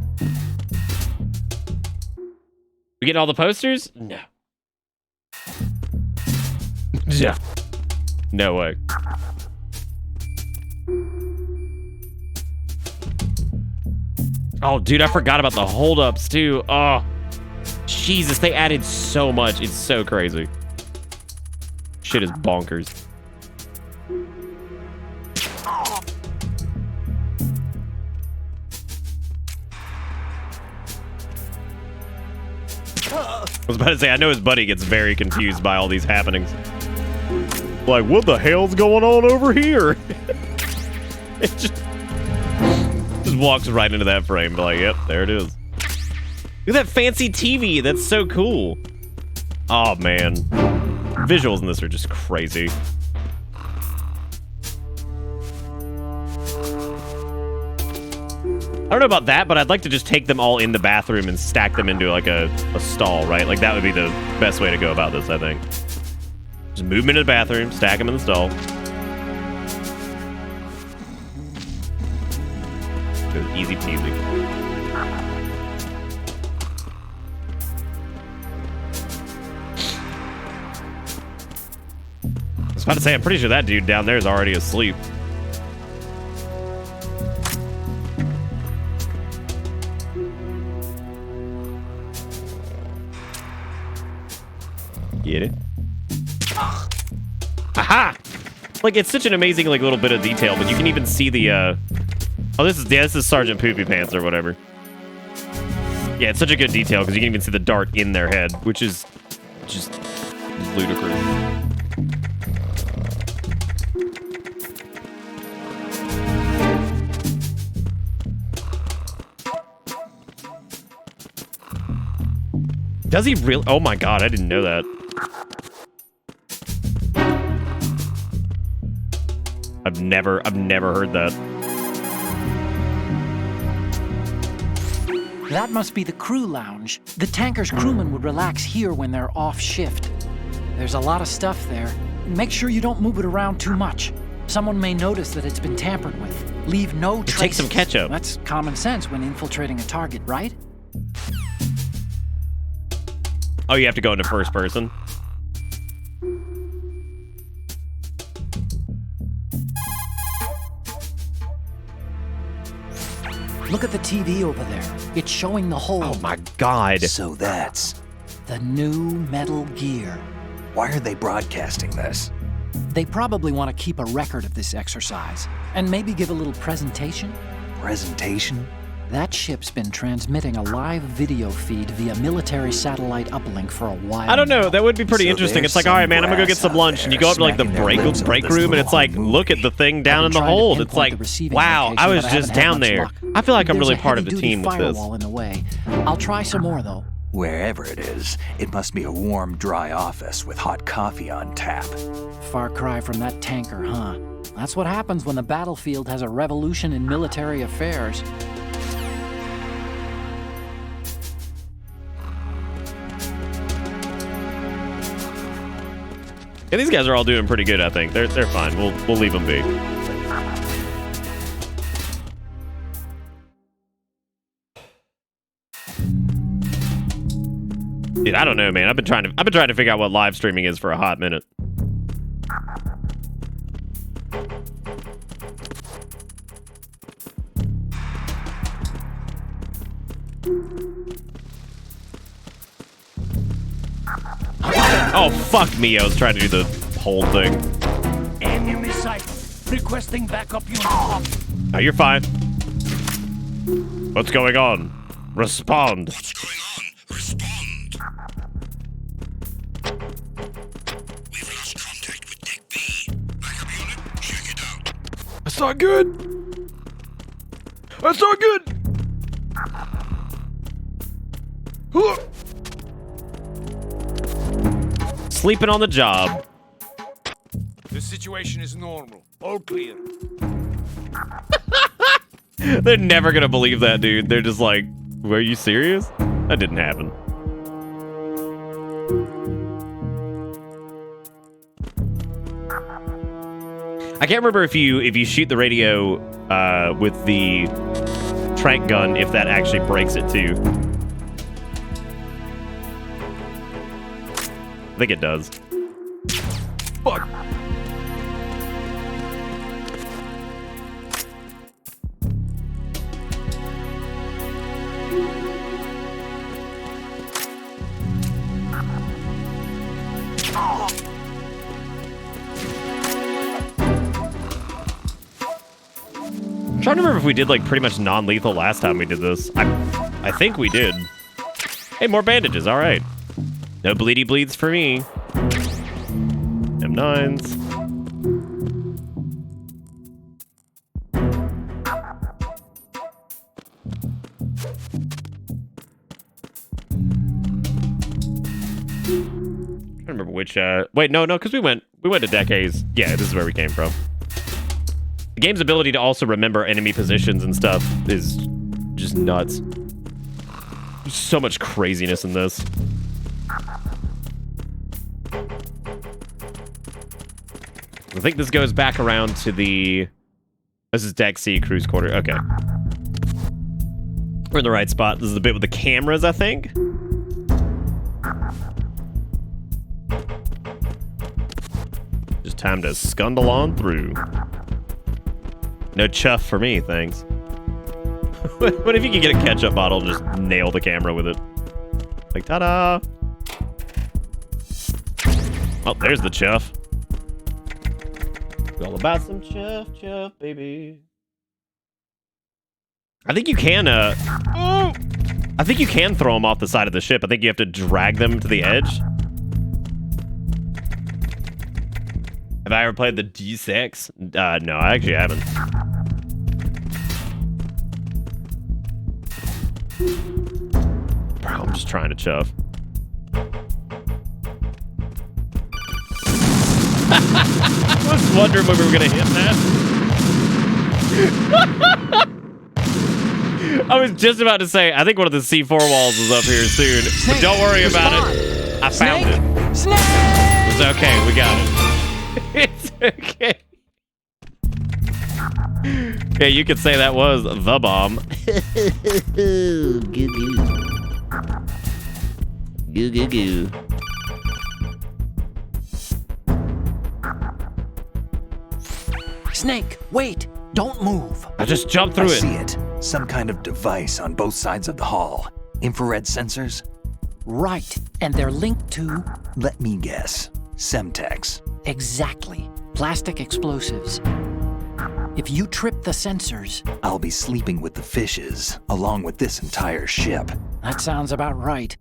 We getting all the posters? No. Yeah. No way. Oh, dude, I forgot about the holdups too. Oh, Jesus, they added so much. It's so crazy. Shit is bonkers. I was about to say, I know his buddy gets very confused by all these happenings. Like, what the hell's going on over here? It just walks right into that frame. But like, yep, there it is. Look at that fancy TV. That's so cool. Oh, man. Visuals in this are just crazy. I don't know about that, but I'd like to just take them all in the bathroom and stack them into like a stall, right? Like that would be the best way to go about this, I think. Just move them into the bathroom, stack them in the stall. Easy peasy. I was about to say, I'm pretty sure that dude down there is already asleep. Get it? Aha! Like, it's such an amazing, like, little bit of detail, but you can even see the Oh, this is Sergeant Poopy Pants or whatever. Yeah, it's such a good detail because you can even see the dart in their head, which is just ludicrous. Does he really? Oh my god, I didn't know that. I've never heard that. That must be the crew lounge. The tanker's crewmen would relax here when they're off shift. There's a lot of stuff there. Make sure you don't move it around too much. Someone may notice that it's been tampered with. Leave no traces. Take some ketchup. That's common sense when infiltrating a target, right? Oh, you have to go into first person? Look at the TV over there. It's showing the whole. Oh my god. So that's the new Metal Gear. Why are they broadcasting this? They probably want to keep a record of this exercise and maybe give a little presentation. Presentation? That ship's been transmitting a live video feed via military satellite uplink for a while. I don't know. That would be pretty interesting. It's like, all right, man, I'm gonna go get some lunch, and you go up to like the break room, and it's like, look at the thing down in the hold. It's like, wow, I was just down there. I feel like I'm really part of the team with this. In the way. I'll try some more though. Wherever it is, it must be a warm, dry office with hot coffee on tap. Far cry from that tanker, huh? That's what happens when the battlefield has a revolution in military affairs. Yeah, these guys are all doing pretty good, I think. They're fine. We'll leave them be. Dude, I don't know, man. I've been trying to figure out what live streaming is for a hot minute. Oh, fuck me. I was trying to do the whole thing. Enemy sight. Requesting backup unit. Oh, you're fine. What's going on? Respond. What's going on? Respond. We've lost contact with Deck B. Backup unit, check it out. That's not good. That's not good. Sleeping on the job. The situation is normal. All clear. They're never gonna believe that, dude. They're just like, were you serious? That didn't happen. I can't remember if you shoot the radio with the trank gun, if that actually breaks it too. I think it does. Fuck. I'm trying to remember if we did like pretty much non-lethal last time we did this. I think we did. Hey, more bandages. All right. No bleedy bleeds for me. M9s. I don't remember which. Wait, no, because we went to decades. Yeah, this is where we came from. The game's ability to also remember enemy positions and stuff is just nuts. There's so much craziness in this. I think this goes back around to the... This is Deck C, Cruise Quarter. Okay. We're in the right spot. This is the bit with the cameras, I think. Just time to scundle on through. No chuff for me, thanks. What if you could get a ketchup bottle and just nail the camera with it? Like, ta-da! Oh, there's the chuff. All about some chuff, chuff, baby. I think you can, I think you can throw them off the side of the ship. I think you have to drag them to the edge. Have I ever played the D6? No, I actually haven't. Bro, I'm just trying to chuff. I was wondering when we were gonna hit that. I was just about to say, I think one of the C4 walls is up here soon. But don't worry about it. I found it. Snake! It's okay, we got it. It's okay. Yeah, you could say that was the bomb. Goo goo. Goo goo goo. Snake, wait! Don't move! I just jumped through I it. see it. Some kind of device on both sides of the hall. Infrared sensors? Right, and they're linked to... Let me guess. Semtex. Exactly. Plastic explosives. If you trip the sensors... I'll be sleeping with the fishes, along with this entire ship. That sounds about right.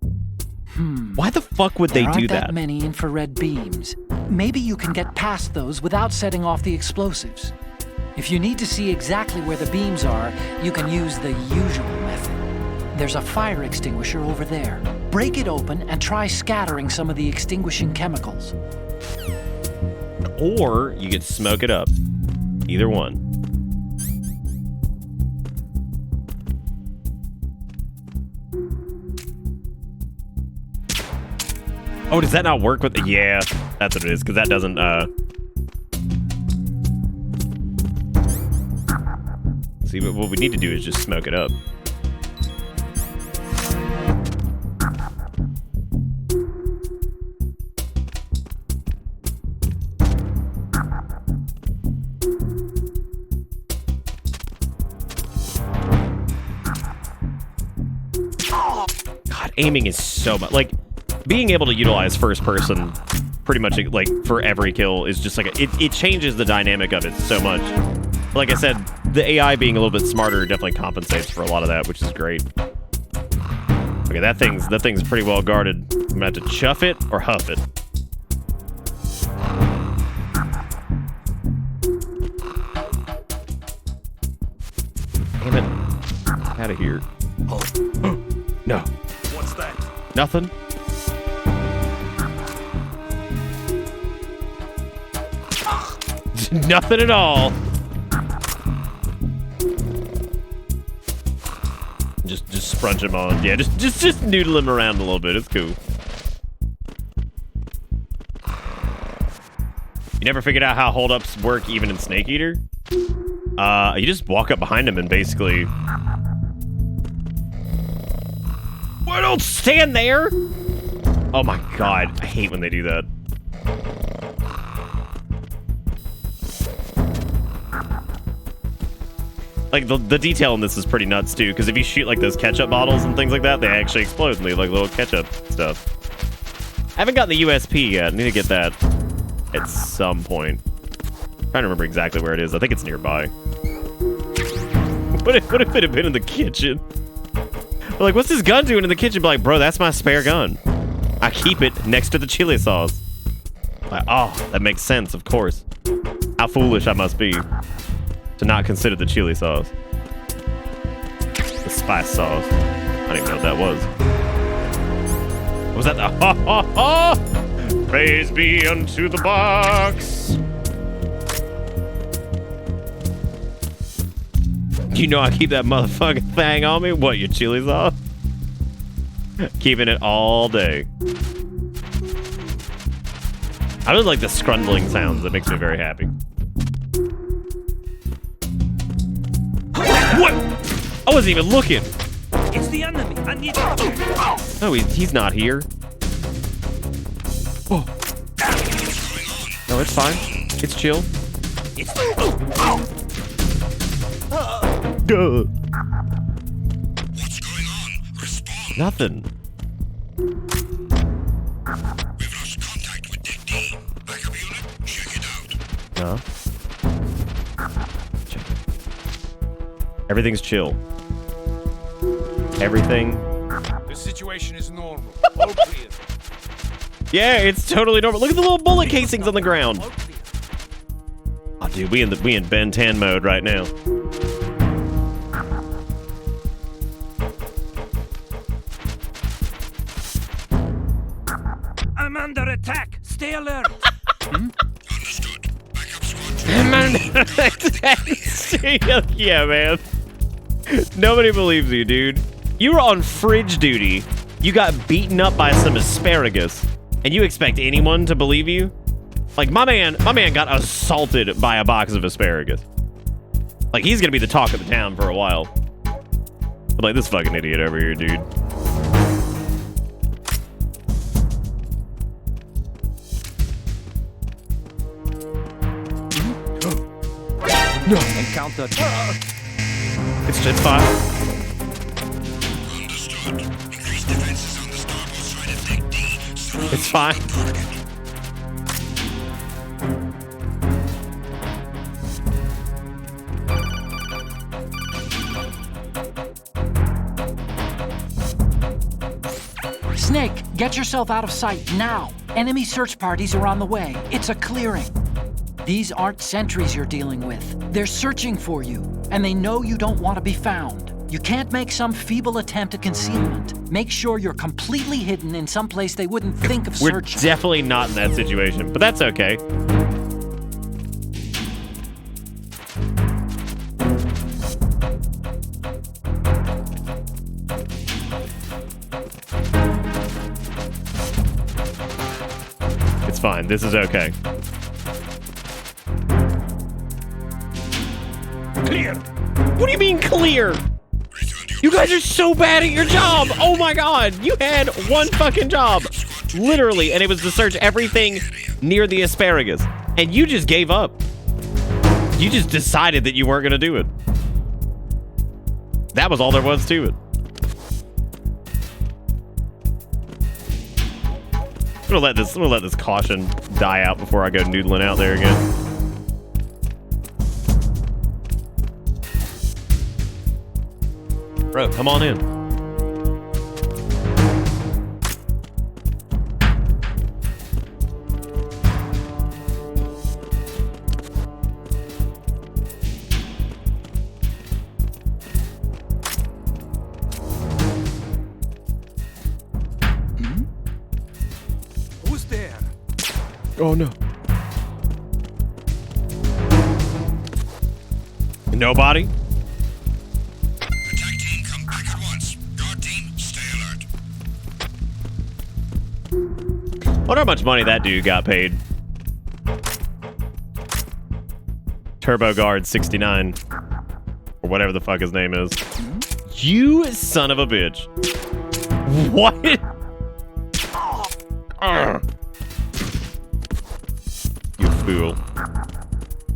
Why the fuck would they There do aren't that? many infrared beams. Maybe you can get past those without setting off the explosives. If you need to see exactly where the beams are, you can use the usual method. There's a fire extinguisher over there. Break it open and try scattering some of the extinguishing chemicals. Or you could smoke it up. Either one. Oh, does that not work with... Yeah, that's what it is, because that doesn't, See, but what we need to do is just smoke it up. God, aiming is so much... Like, being able to utilize first person pretty much, like, for every kill is just like... It changes the dynamic of it so much. Like I said, the AI being a little bit smarter definitely compensates for a lot of that, which is great. Okay, that thing's pretty well guarded. I'm gonna have to chuff it or huff it. Damn it. Out of here. No. What's that? Nothing. Nothing at all. Just sprunch him on. Yeah, just noodle him around a little bit. It's cool. You never figured out how holdups work even in Snake Eater? You just walk up behind him and basically... Well, don't stand there! Oh my god, I hate when they do that. Like, the detail in this is pretty nuts, too, because if you shoot, like, those ketchup bottles and things like that, they actually explode and leave, like, little ketchup stuff. I haven't gotten the USP yet. I need to get that at some point. I'm trying to remember exactly where it is. I think it's nearby. What if it had been in the kitchen? We're like, what's this gun doing in the kitchen? Be like, bro, that's my spare gun. I keep it next to the chili sauce. Like, oh, that makes sense, of course. How foolish I must be to not consider the chili sauce. The spice sauce. I don't even know what that was. What was that? The ha ha ha! Praise be unto the box. You know I keep that motherfucking thing on me? What, your chili sauce? Keeping it all day. I really like the scrundling sounds. That makes me very happy. What? I wasn't even looking. It's the enemy. I need. No, he's not here. Oh. No, it's fine. It's chill. It's. Duh. What's going on? Respond. Nothing. We've lost contact with Deck D. Backup unit, check it out. No. Check. Everything's chill. everything. The situation is normal. All clear. Yeah, it's totally normal. Look at the little bullet casings on the ground. Oh, dude, we in Ben 10 mode right now. I'm under attack. Stay alert. Understood. Backup squad. Yeah, man. Nobody believes you, dude. You were on fridge duty. You got beaten up by some asparagus, and you expect anyone to believe you? Like, my man got assaulted by a box of asparagus. Like, he's gonna be the talk of the town for a while. But like, this fucking idiot over here, dude. No. Encounter. It's fine. Understood. Increase defenses on the starboard side of Deck D. It's fine. Snake, get yourself out of sight now. Enemy search parties are on the way. It's a clearing. These aren't sentries you're dealing with. They're searching for you, and they know you don't want to be found. You can't make some feeble attempt at concealment. Make sure you're completely hidden in some place they wouldn't think of We're searching. definitely not in that situation, but that's okay. It's fine. This is okay. Clear. What do you mean clear? You guys are so bad at your job. Oh my god. You had one fucking job. Literally. And it was to search everything near the asparagus. And you just gave up. You just decided that you weren't going to do it. That was all there was to it. I'm gonna let this caution die out before I go noodling out there again. Bro, come on in. Who's there? Oh no. Nobody? Attack team, come back at once. Guard team, stay alert. Wonder how much money that dude got paid. Turbo Guard 69. Or whatever the fuck his name is. You son of a bitch. What? You fool.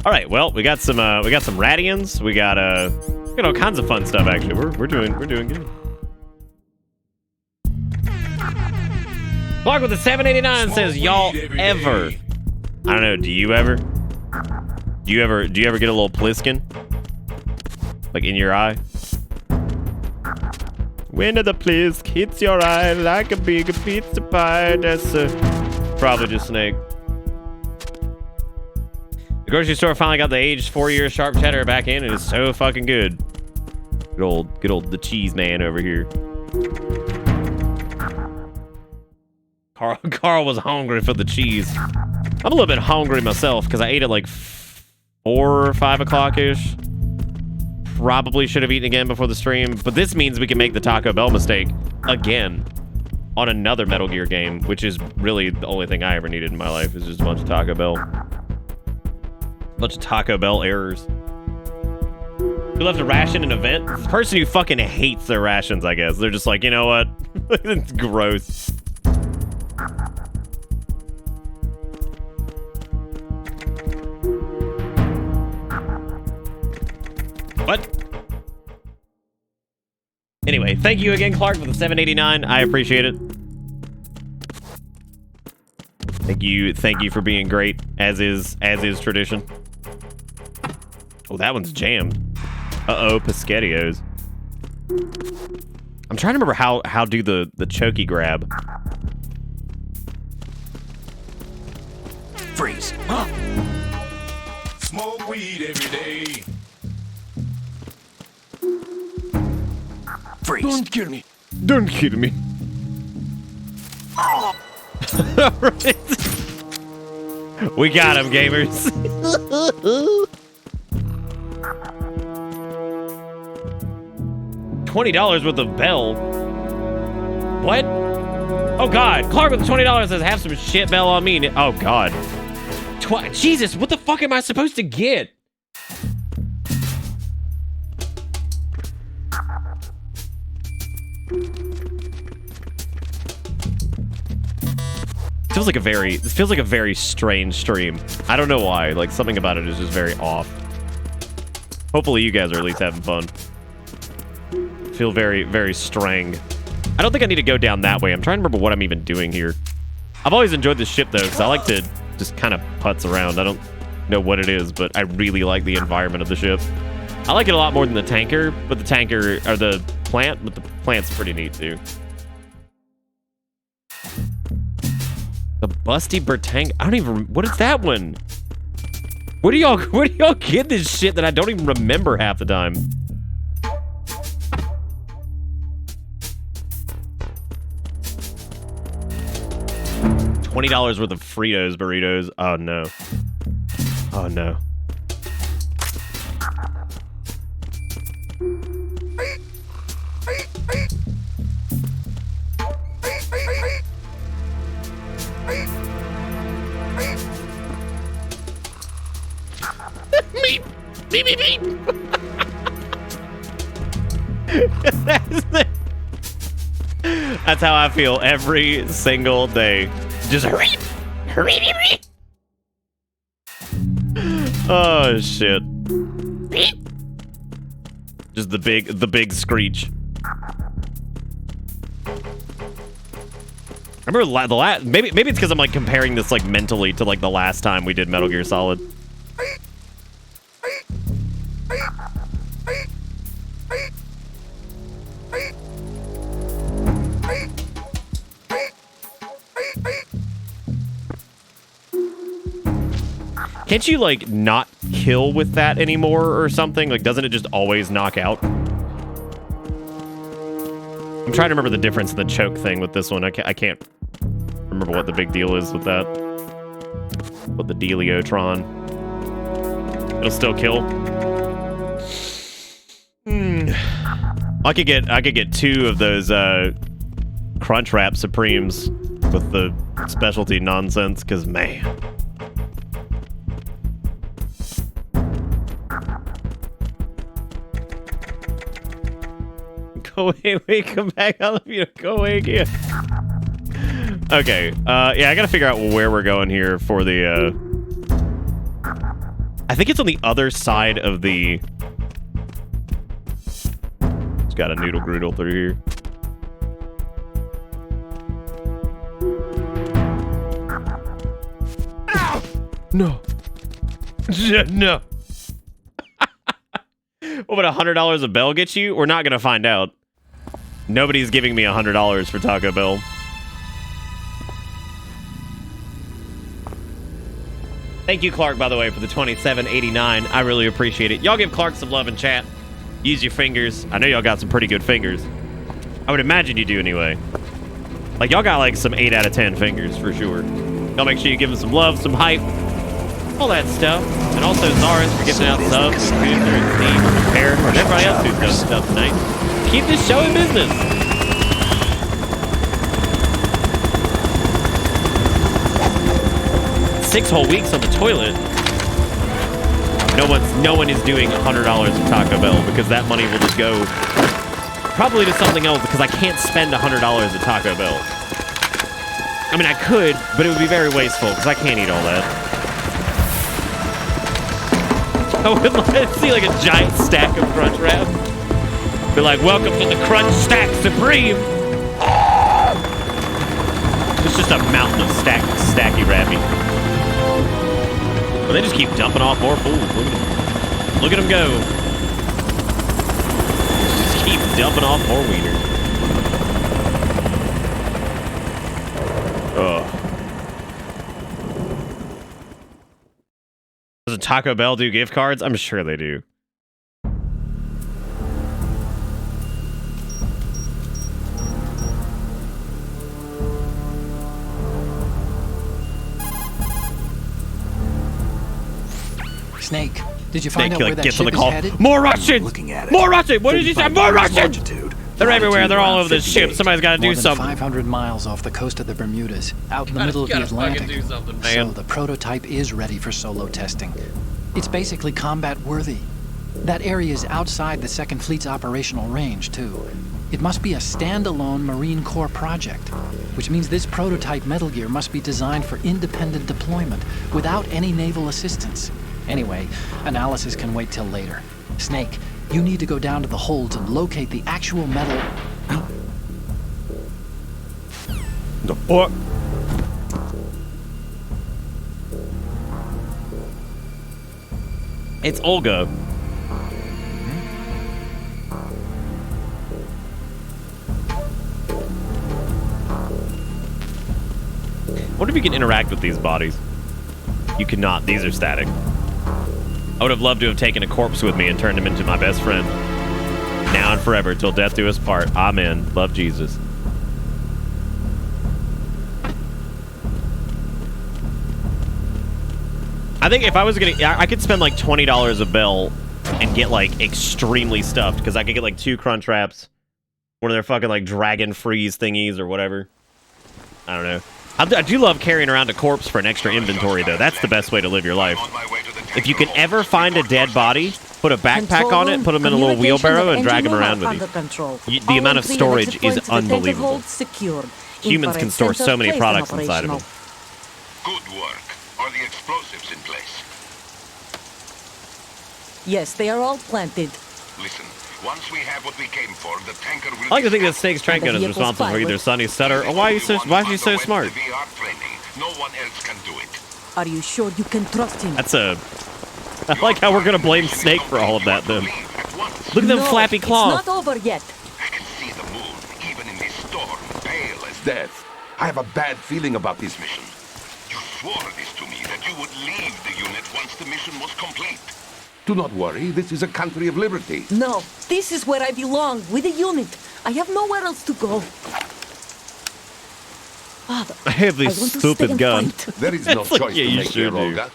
All right, well, we got some radians. We got all kinds of fun stuff actually. We're doing good. Clark with the 789 says, y'all ever. I don't know, do you ever? Do you ever get a little pliskin? Like in your eye? When the plisk hits your eye like a big pizza pie, that's probably just Snake. The grocery store finally got the aged 4-year sharp cheddar back in, and it's so fucking good. Good old the cheese man over here. Carl was hungry for the cheese. I'm a little bit hungry myself because I ate at like 4 or 5 o'clock-ish. Probably should have eaten again before the stream, but this means we can make the Taco Bell mistake again on another Metal Gear game, which is really the only thing I ever needed in my life, is just a bunch of Taco Bell. Bunch of Taco Bell errors. Who left a ration an event? The person who fucking hates their rations, I guess. They're just like, you know what? It's gross. What? Anyway, thank you again, Clark, for the 789. I appreciate it. Thank you for being great, as is tradition. Oh, that one's jammed. Uh-oh, Pescattios. I'm trying to remember how do the chokey grab. Freeze. Smoke weed every day. Freeze. Don't kill me. Don't kill me. Right. We got him, gamers. $20 worth of bell. What? Oh God, Clark with the $20 says have some shit bell on me. Oh God. Jesus, what the fuck am I supposed to get? This feels like a very strange stream. I don't know why. Like, something about it is just very off. Hopefully you guys are at least having fun. Feel very, very strange. I don't think I need to go down that way. I'm trying to remember what I'm even doing here. I've always enjoyed this ship, though, because I like to just kind of putz around. I don't know what it is, but I really like the environment of the ship. I like it a lot more than the tanker, but the tanker, or the plant, but the plant's pretty neat, too. The Busty Bertang. I don't even. What is that one? Where do y'all get this shit that I don't even remember half the time? $20 worth of Fritos burritos. Oh no. Oh no. Meep! Beep, beep, beep! That's how I feel every single day. Just hurry! Hurry, hurry! Oh, shit. Just the big screech. I remember the last... Maybe it's because I'm, like, comparing this, like, mentally to, like, the last time we did Metal Gear Solid. Can't you, like, not kill with that anymore or something? Like, doesn't it just always knock out? I'm trying to remember the difference in the choke thing with this one. I can't remember what the big deal is with that. With the Deliotron. It'll still kill. I could get 2 of those Crunchwrap Supremes with the specialty nonsense, because man. Go away, wait, come back. I love you. Go away again. Okay. Yeah, I gotta figure out where we're going here for the. I think it's on the other side of the. It's got a noodle groodle through here. No. No. What would $100 a bell get you? We're not gonna find out. Nobody's giving me $100 for Taco Bell. Thank you, Clark, by the way, for the $27.89. I really appreciate it. Y'all give Clark some love in chat. Use your fingers. I know y'all got some pretty good fingers. I would imagine you do anyway. Like, y'all got like some 8 out of 10 fingers for sure. Y'all make sure you give them some love, some hype, all that stuff. And also Zaris for giving out subs, and Cruiser, and Steve, and Parrot, and everybody else who's done stuff tonight. Keep this show in business. Six whole weeks on the toilet. No one is doing $100 of Taco Bell because that money will just go probably to something else because I can't spend $100 at Taco Bell. I mean, I could, but it would be very wasteful because I can't eat all that. I would like to see like a giant stack of Crunch Wrap. Be like, welcome to the Crunch Stack Supreme. It's just a mountain of stacky Rappy. But they just keep dumping off more fools. Look at them go. Just keep dumping off more wieners. Does a Taco Bell do gift cards? I'm sure they do. Snake, did you find out where that gets on ship the is call. headed? More Russians! Looking at it. More Russians! What did you say? More Russians! Longitude. They're everywhere. They're all over this 58. ship. Somebody's got to More do than something. 500 miles off the coast of the Bermudas, out in the middle of the Atlantic. Do something, So man. the prototype is ready for solo testing. It's basically combat worthy. That area is outside the Second Fleet's operational range, too. It must be a standalone Marine Corps project, which means this prototype Metal Gear must be designed for independent deployment without any naval assistance. Anyway, analysis can wait till later. Snake, you need to go down to the holds and locate the actual metal. The fuck? It's Olga. What if you can interact with these bodies? You cannot. These are static. I would have loved to have taken a corpse with me and turned him into my best friend. Now and forever, till death do us part. Amen. Love Jesus. I think if I was gonna, I could spend like $20 a bell and get like extremely stuffed, because I could get like 2 crunch wraps, one of their fucking like dragon freeze thingies or whatever. I don't know. I do love carrying around a corpse for an extra inventory, though. That's the best way to live your life. If you can ever find a dead body, put a backpack on it, put them in a little wheelbarrow, and drag them around with you. The amount of storage is unbelievable. Humans can store so many products inside of them. Good work. Are the explosives in place? Yes, they are all planted. Listen, once we have what we came for, the tanker will... I like to think that Snake's trank gun is responsible for either Sonny Sutter or why is she so smart? No one else can do it. Are you sure you can trust him? That's a... I like how we're gonna blame Snake for all of that, then. Look at them flappy claws. It's not over yet. I can see the moon, even in this storm, pale as death. I have a bad feeling about this mission. You swore this to me, that you would leave the unit once the mission was complete. Do not worry, this is a country of liberty. No, this is where I belong, with the unit. I have nowhere else to go. Father, I have this stupid gun. There is no It's like, choice yeah, to you make here, sure do. Olga.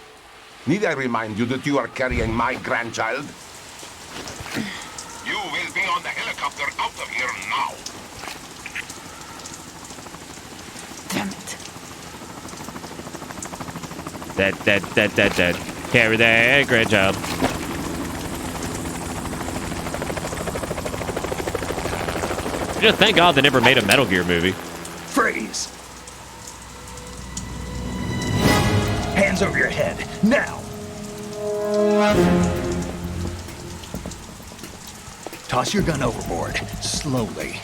Need I remind you that you are carrying my grandchild? You will be on the helicopter out of here now. Damn it. That. Carry that grandchild. Just thank God they never made a Metal Gear movie. Freeze! Hands over your head, now! Toss your gun overboard, slowly.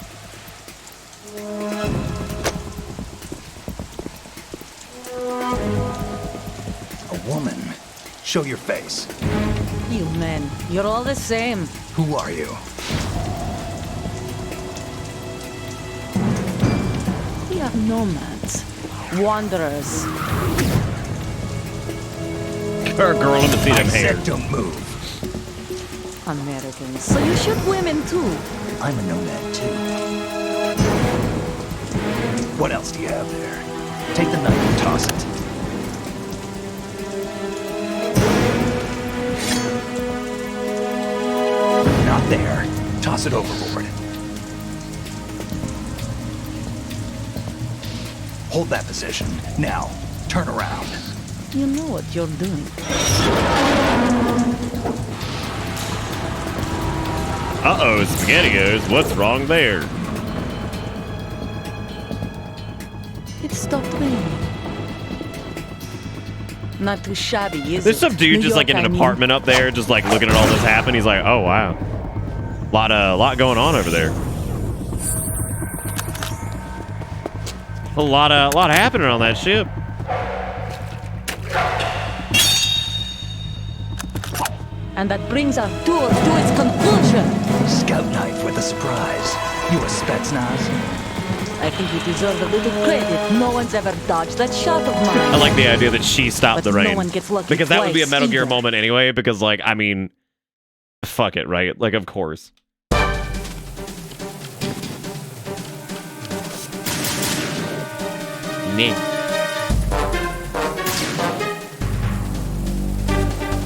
A woman. Show your face. You men, you're all the same. Who are you? We are nomads, wanderers. Girl, let me see them hair. Said don't move. Americans. So you shoot women too. I'm a nomad too. What else do you have there? Take the knife and toss it. Not there. Toss it overboard. Hold that position. Now, turn around. You know what you're doing. Uh-oh, SpaghettiOs. What's wrong there? It stopped raining. Not too shabby, is There's it? some dude New just like in York, an I mean. apartment up there, just like looking at all this happen. He's like, oh wow, lot going on over there. A lot happening on that ship. And that brings our tour to its conclusion. Scout knife with a surprise. You a Spetsnaz? I think you deserve a little credit. No one's ever dodged that shot of mine. I like the idea that she stopped But the rain. no one gets lucky Because that would be a twice Metal Gear either. moment anyway, because, like, I mean, fuck it, right? Like, of course. Nah.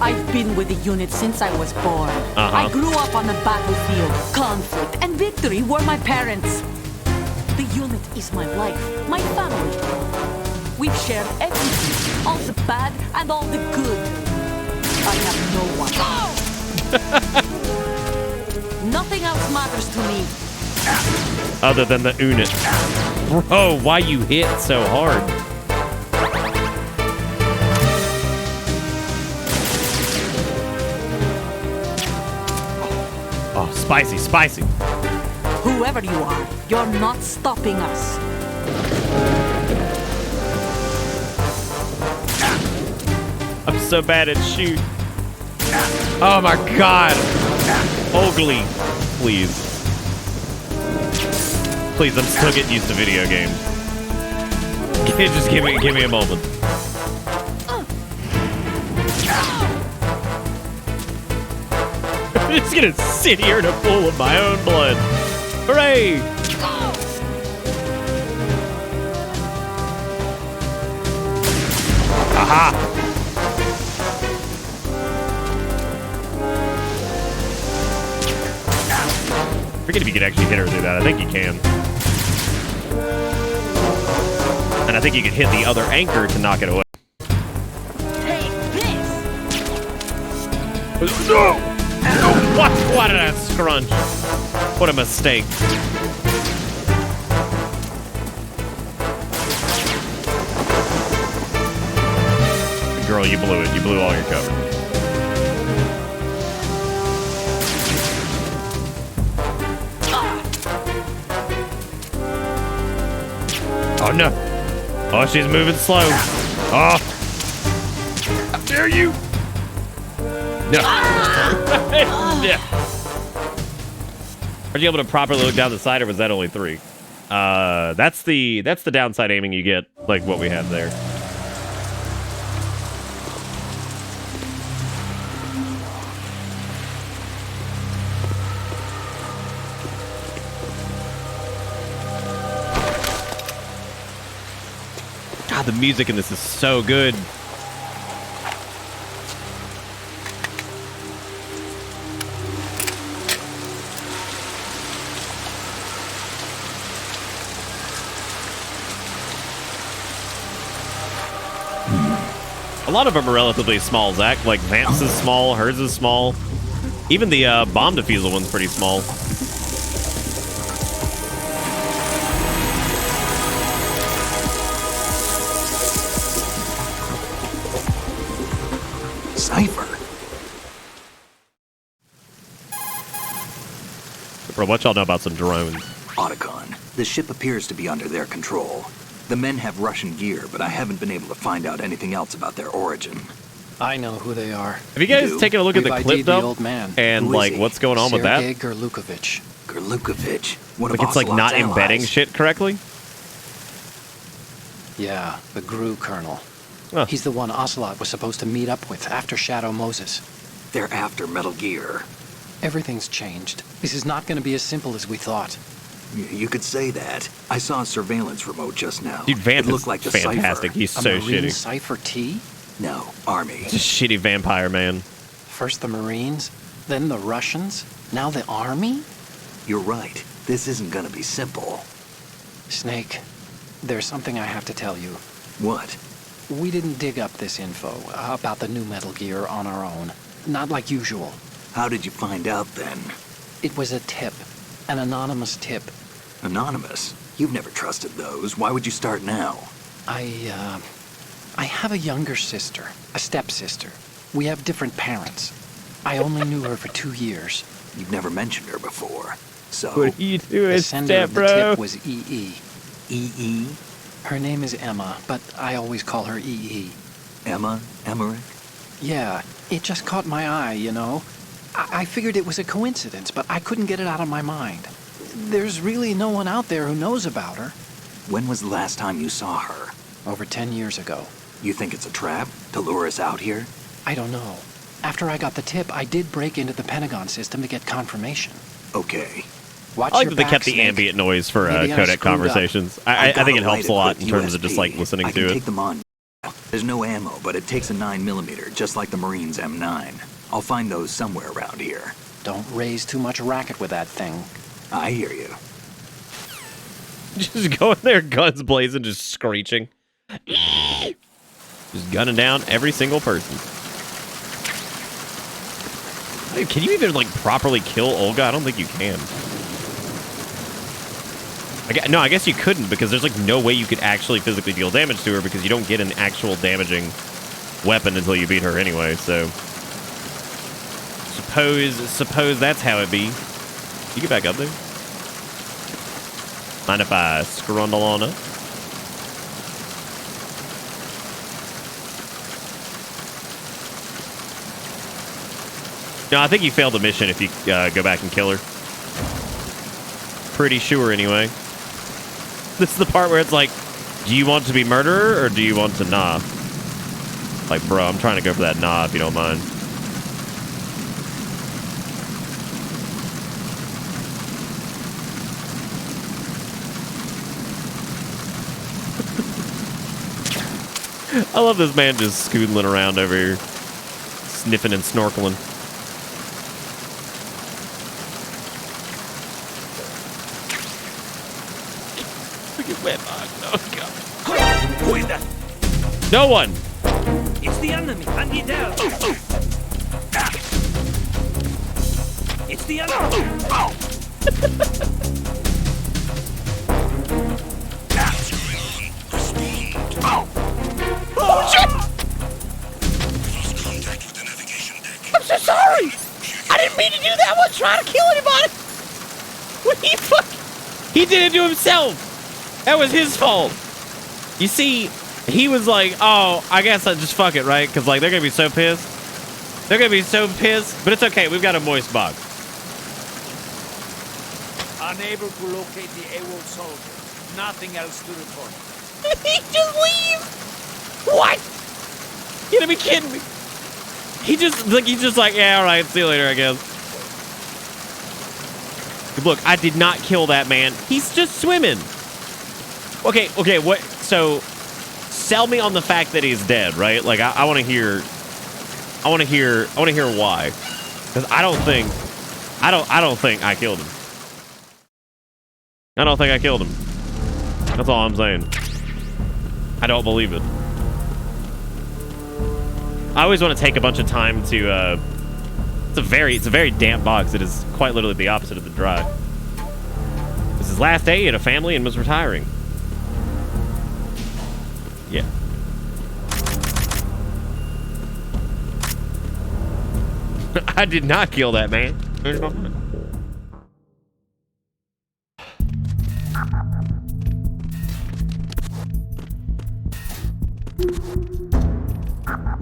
I've been with the unit since I was born. Uh-huh. I grew up on the battlefield. Conflict and victory were my parents. The unit is my life, my family. We've shared everything, all the bad and all the good. I have no one. Nothing else matters to me. Other than the unit. Bro, why you hit so hard? Oh, spicy, spicy. Whoever you are, you're not stopping us. I'm so bad at shoot. Oh my god. Ugly. Please. Please, I'm still getting used to video games. Just give me a moment. I'm just gonna sit here in a pool of my own blood. Hooray! Aha! I forget if you can actually hit her through that. I think you can. And I think you can hit the other anchor to knock it away. Take this! No! What did I scrunch? What a mistake. Girl, you blew it. You blew all your cover. Oh no. Oh, she's moving slow. Oh. How dare you? No. Yeah. Are you able to properly look down the side, or was that only 3? That's the downside aiming you get, like what we have there. God, the music in this is so good. A lot of them are relatively small, Zach. Like, Vamps is small, hers is small. Even the bomb defusal one's pretty small. Cypher. Bro, what y'all know about some drones? Otacon. The ship appears to be under their control. The men have Russian gear, but I haven't been able to find out anything else about their origin. I know who they are. Have you guys taken a look at the We've clip, ID'd the though? old man. And, like, what's going on with that? Sergei Gerlukovich. Gerlukovich. One Like, of it's, like, not Ocelot's embedding allies. shit correctly? Yeah, the GRU colonel. Huh. He's the one Ocelot was supposed to meet up with after Shadow Moses. They're after Metal Gear. Everything's changed. This is not going to be as simple as we thought. You could say that. I saw a surveillance remote just now. Dude, Vamp it is looked like the fantastic. Cypher. He's A so Marine shitty. Cypher T? No, Army. He's a shitty vampire, man. First the Marines, then the Russians, now the Army? You're right. This isn't gonna be simple. Snake, there's something I have to tell you. What? We didn't dig up this info about the new Metal Gear on our own. Not like usual. How did you find out then? It was a tip. An anonymous tip. Anonymous? You've never trusted those. Why would you start now? I have a younger sister, a stepsister. We have different parents. I only knew her for 2 years. You've never mentioned her before. So, What are you doing, The sender step of the bro? tip was EE. EE? Her name is Emma, but I always call her EE. Emma? Emmerich? Yeah, it just caught my eye, you know? I figured it was a coincidence, but I couldn't get it out of my mind. There's really no one out there who knows about her. When was the last time you saw her? Over 10 years ago. You think it's a trap to lure us out here? I don't know. After I got the tip, I did break into the Pentagon system to get confirmation. Okay. Watch I like your that they back, kept the Snake. ambient noise for Maybe I codec screwed conversations. I think it helps a lot in terms of just like listening I can to take it. them on. There's no ammo, but it takes a 9mm, just like the Marines' M9. I'll find those somewhere around here. Don't raise too much racket with that thing. I hear you. Just going there, guns blazing, just screeching. Just gunning down every single person. Dude, can you even like properly kill Olga? I don't think you can. No, I guess you couldn't because there's like no way you could actually physically deal damage to her because you don't get an actual damaging weapon until you beat her anyway. So suppose that's how it be. You get back up there. Mind if I scrundle on up? No, I think you failed the mission if you go back and kill her. Pretty sure, anyway. This is the part where it's like, do you want to be murderer or do you want to nah? Like, bro, I'm trying to go for that nah if you don't mind. I love this man just scoodling around over here, sniffing and snorkeling. Look at wet bog. Oh god. Who is that? No one. It's the enemy. Hand it down. It's the enemy. Oh shit! I'm so sorry. I didn't mean to do that. I wasn't trying to kill anybody. What he fuck? He did it to himself. That was his fault. You see, he was like, "Oh, I guess I just fuck it, right?" Because like they're gonna be so pissed. They're gonna be so pissed. But it's okay. We've got a moist bog. Unable to locate the AWOL soldier. Nothing else to report. He just leaves. What? You gotta be kidding me. He's just like, yeah, all right, see you later, I guess. Look, I did not kill that man. He's just swimming. Okay, what? So, sell me on the fact that he's dead, right? Like, I want to hear why. Because I don't think I killed him. I don't think I killed him. That's all I'm saying. I don't believe it. I always want to take a bunch of time to, it's a very damp box. It is quite literally the opposite of the dry. This is his last day. He had a family and was retiring. Yeah. I did not kill that man.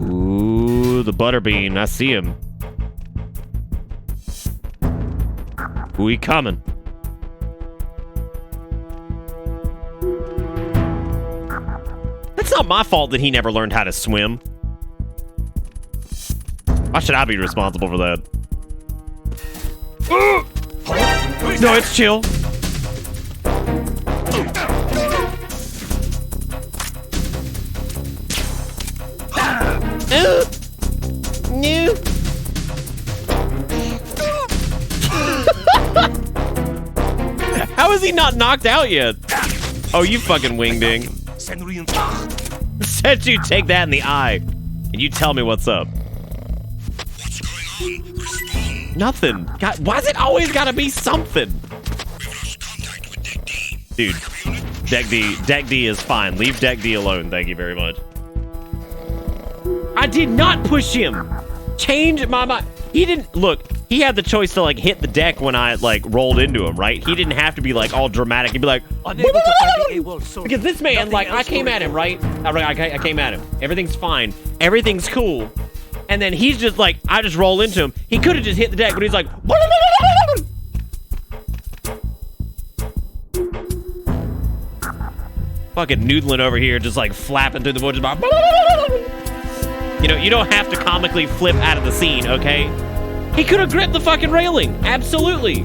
Ooh, the butterbean. I see him. Ooh, he coming. It's not my fault that he never learned how to swim. Why should I be responsible for that? No, it's chill. No. How is he not knocked out yet? Oh, you fucking wingding. Said you take that in the eye, and you tell me what's up. What's going on? Nothing. God, why's it always gotta be something? We've lost contact with Deck D. Dude, Deck D is fine. Leave Deck D alone. Thank you very much. I did not push him. Change my mind. He didn't look. He had the choice to like hit the deck when I like rolled into him, right? He didn't have to be like all dramatic. He'd be like, because this man, like, I came at him, right? I came at him. Everything's fine. Everything's cool. And then he's just like, I just roll into him. He could have just hit the deck, but he's like, Fucking noodling over here, just like flapping through the bushes. You know, you don't have to comically flip out of the scene, okay? He could have gripped the fucking railing. Absolutely.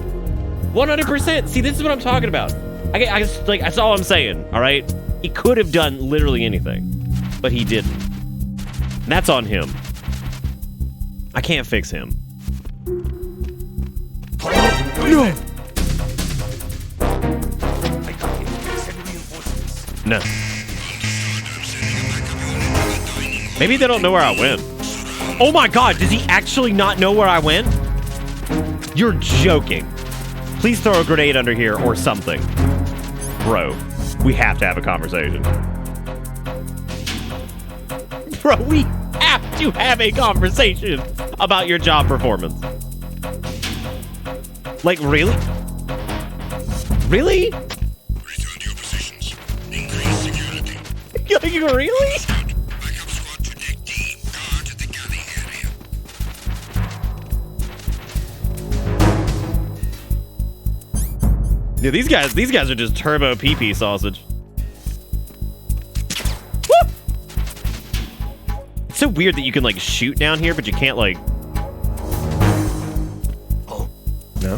100%. See, this is what I'm talking about. Like, that's all I'm saying, all right? He could have done literally anything, but he didn't. And that's on him. I can't fix him. No. No. Maybe they don't know where I went. Oh my god, does he actually not know where I went? You're joking. Please throw a grenade under here or something. Bro, we have to have a conversation. Bro, we have to have a conversation about your job performance. Like, really? Really? Return to your positions. Increase security. Like, really? Backup squad to deck D. Guard the gunning area. Yeah, these guys are just turbo PP sausage. Woo! It's so weird that you can like shoot down here, but you can't like. Oh. No.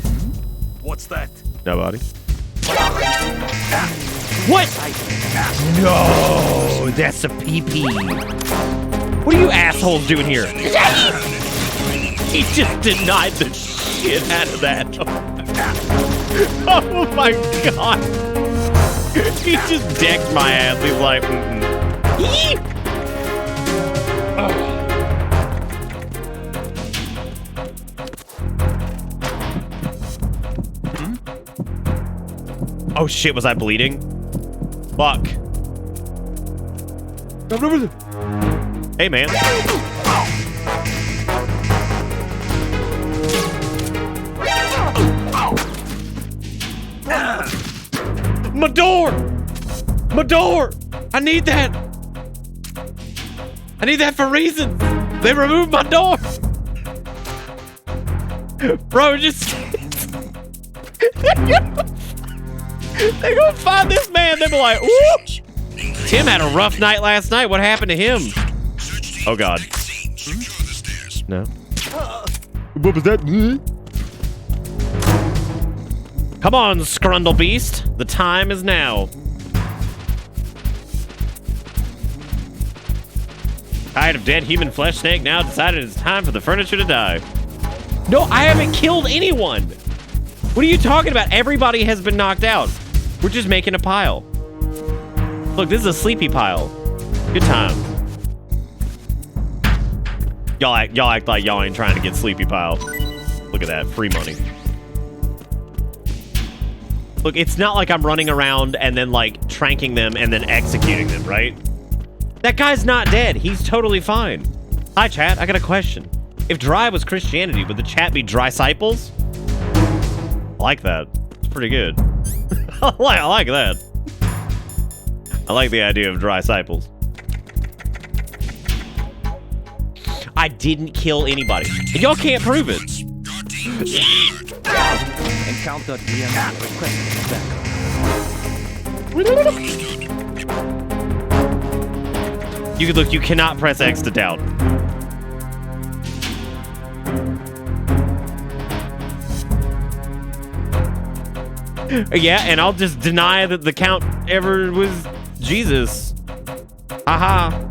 What's that? Nobody. What? No, that's a PP. What are you assholes doing here? He just denied the shit out of that. Oh my god. He just decked my ass. He's like, Oh shit, was I bleeding? Fuck. Hey, man. My door! My door! I need that! I need that for reasons! They removed my door! Bro, just... They're gonna find this man. They'll be like, ooh! Tim had a rough night last night. What happened to him? Oh, God. No. What was that? Come on, Scrundle Beast. The time is now. Tired of dead human flesh snake, now decided it's time for the furniture to die. No, I haven't killed anyone. What are you talking about? Everybody has been knocked out. We're just making a pile. Look, this is a sleepy pile. Good time. Y'all act like y'all ain't trying to get sleepy pile. Look at that, free money. Look, it's not like I'm running around and then like tranking them and then executing them, right? That guy's not dead. He's totally fine. Hi, chat. I got a question. If dry was Christianity, would the chat be dry disciples? I like that. It's pretty good. I like that. I like the idea of dry disciples. I didn't kill anybody. And y'all can't prove it. Encounter DM requesting backup. You cannot press X to doubt. Yeah, and I'll just deny that the count ever was Jesus. Aha.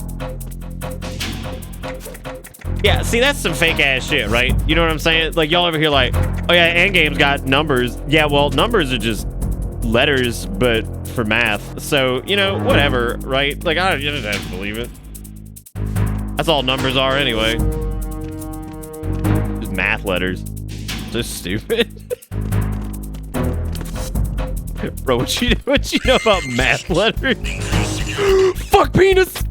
Yeah, see, that's some fake ass shit, right? You know what I'm saying? Like, y'all over here like, oh yeah, Endgame's got numbers. Yeah, well, numbers are just letters, but for math. So, you know, whatever, right? Like, you just have to believe it. That's all numbers are anyway. Just math letters. Just stupid. Bro, what you know about math letters? Fuck penis!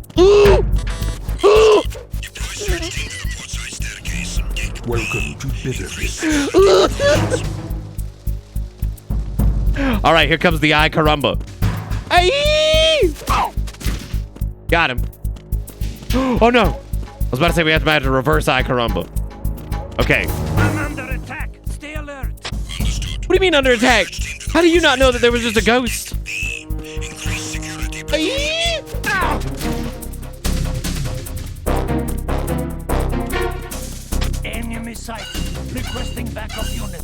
Welcome to Bitterness. All right, here comes the eye caramba. Aye! Got him. Oh no! I was about to say we have to reverse eye caramba. Okay. I'm under attack. Stay alert. What do you mean under attack? How do you not know that there was just a ghost? Increase security. Aye! backup unit.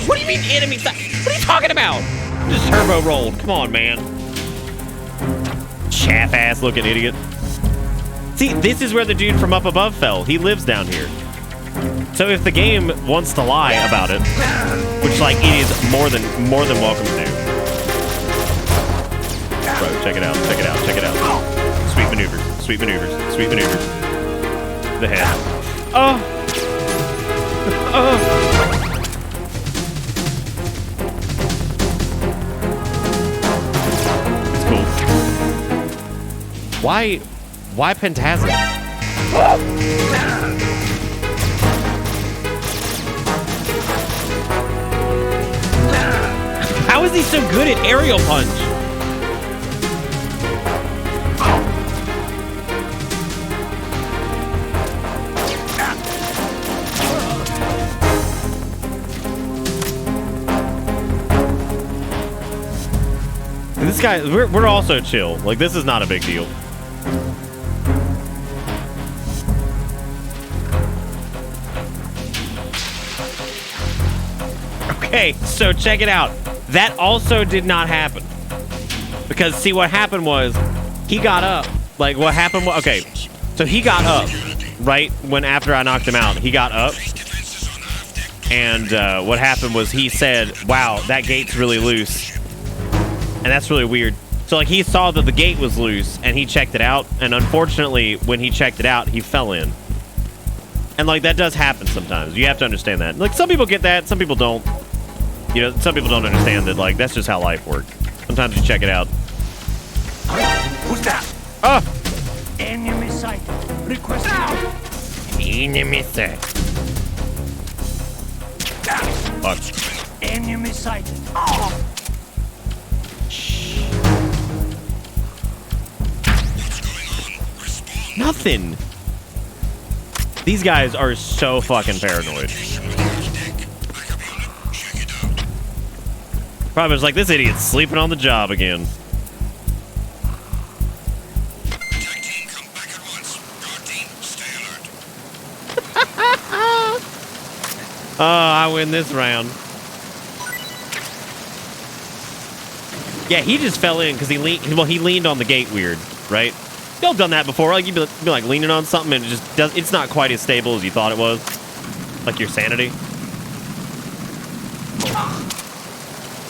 What do you mean enemy side? What are you talking about? Just turbo rolled. Come on, man. Chaff-ass looking idiot. See, this is where the dude from up above fell. He lives down here. So if the game wants to lie about it, which like it is more than welcome to. Bro, check it out, check it out, check it out. Sweet maneuvers, sweet maneuvers, sweet maneuvers. The head. Oh! Oh! It's cool. Why Pentazim? How is he so good at aerial punch? This guy, we're also chill. Like, this is not a big deal. Okay, so check it out. That also did not happen. Because, see, what happened was, he got up. Like, what happened was, okay, so he got up, right? When after I knocked him out, he got up. And what happened was he said, wow, that gate's really loose. And that's really weird. So, like, he saw that the gate was loose, and he checked it out. And unfortunately, when he checked it out, he fell in. And, like, that does happen sometimes. You have to understand that. Like, some people get that, some people don't. You know, some people don't understand that, like, that's just how life works. Sometimes you check it out. Who's that? Oh! Enemy sight. Request out. Enemy sight. Fuck. Enemy sight. Oh. Nothing. These guys are so fucking paranoid. Probably was like, this idiot's sleeping on the job again. Oh, I win this round. Yeah, he just fell in because he leaned on the gate weird, right? Y'all done that before? Like, you'd be like leaning on something and it just does. It's not quite as stable as you thought it was. Like your sanity.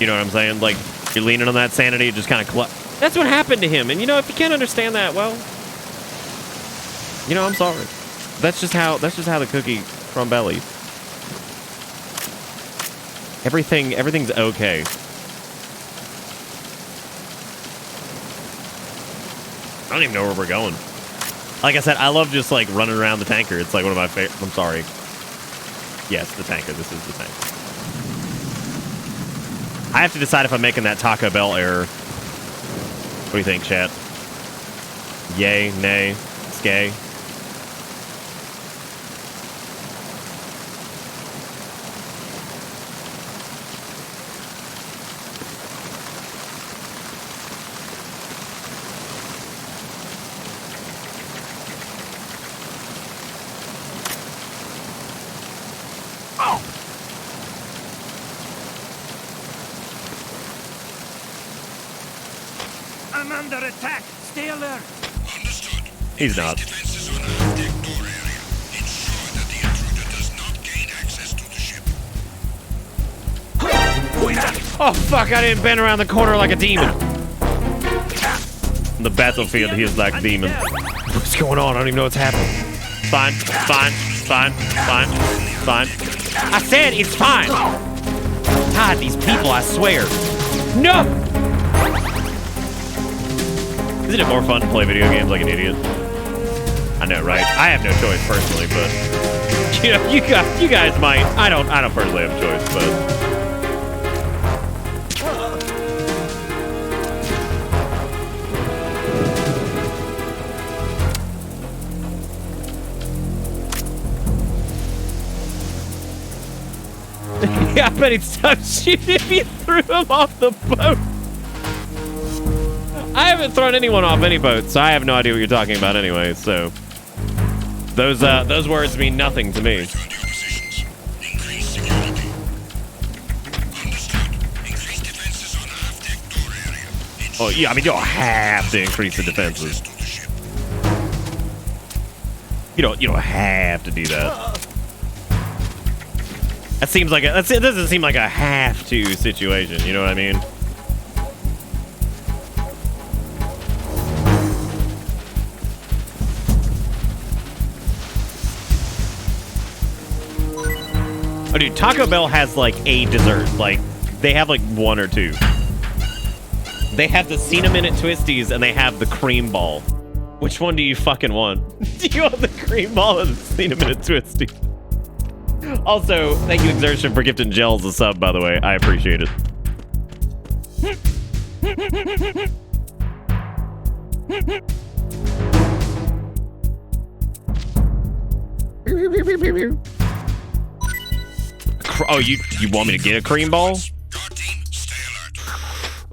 You know what I'm saying? Like, you're leaning on that sanity, it just kind of that's what happened to him. And you know, if you can't understand that, well, you know, I'm sorry. That's just how the cookie crumbles. Everything's okay. I don't even know where we're going. Like I said, I love just like running around the tanker. It's like one of my favorite. I'm sorry. Yes, the tanker. This is the tanker. I have to decide if I'm making that Taco Bell error. What do you think, chat? Yay, nay, skay? I'm under attack. Stay alert. Understood. He's not. Defenses on Arctic door area. Ensure that the intruder does not gain access to the ship. Oh fuck! I didn't bend around the corner like a demon. In the battlefield, he is like a demon. What's going on? I don't even know what's happening. Fine, fine, fine, fine, fine. I said it's fine. God, these people! I swear. No. Isn't it more fun to play video games like an idiot? I know, right? I have no choice personally, but you know, you guys might. I don't personally have a choice, but yeah, I bet he'd stop shooting if you threw him off the boat. I haven't thrown anyone off any boat, so I have no idea what you're talking about anyway, so those words mean nothing to me. Oh, yeah, I mean, you don't have to increase the defenses. You don't have to do that. That seems like it doesn't seem like a have to situation, you know what I mean? Oh, dude, Taco Bell has, like, a dessert. Like, they have, like, one or two. They have the Cinnamon Twisties, and they have the cream ball. Which one do you fucking want? Do you want the cream ball or the Cinnamon Twisty? Also, thank you, Exertion, for gifting Gels a sub, by the way. I appreciate it. Oh, you want me to get a cream ball?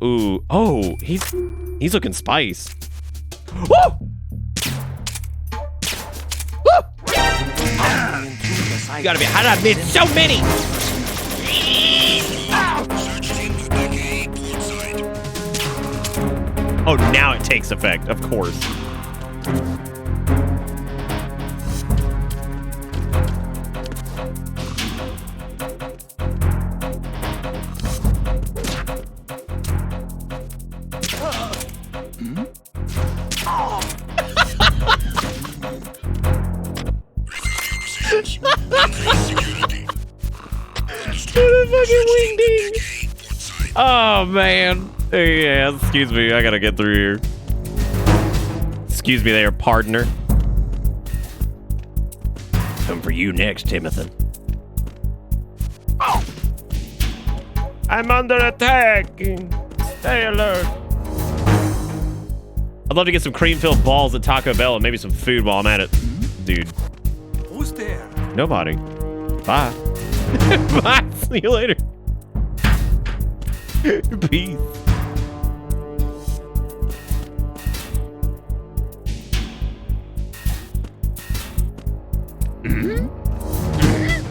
Ooh, oh, he's looking spice. Woo! Woo! You gotta be. How did I miss so many? Oh, now it takes effect, of course. Oh, man. Yeah, excuse me. I gotta get through here. Excuse me there, partner. Come for you next, Timothy. Oh. I'm under attack. Stay alert. I'd love to get some cream-filled balls at Taco Bell and maybe some food while I'm at it. Dude. Who's there? Nobody. Bye. Bye. See you later. Peace.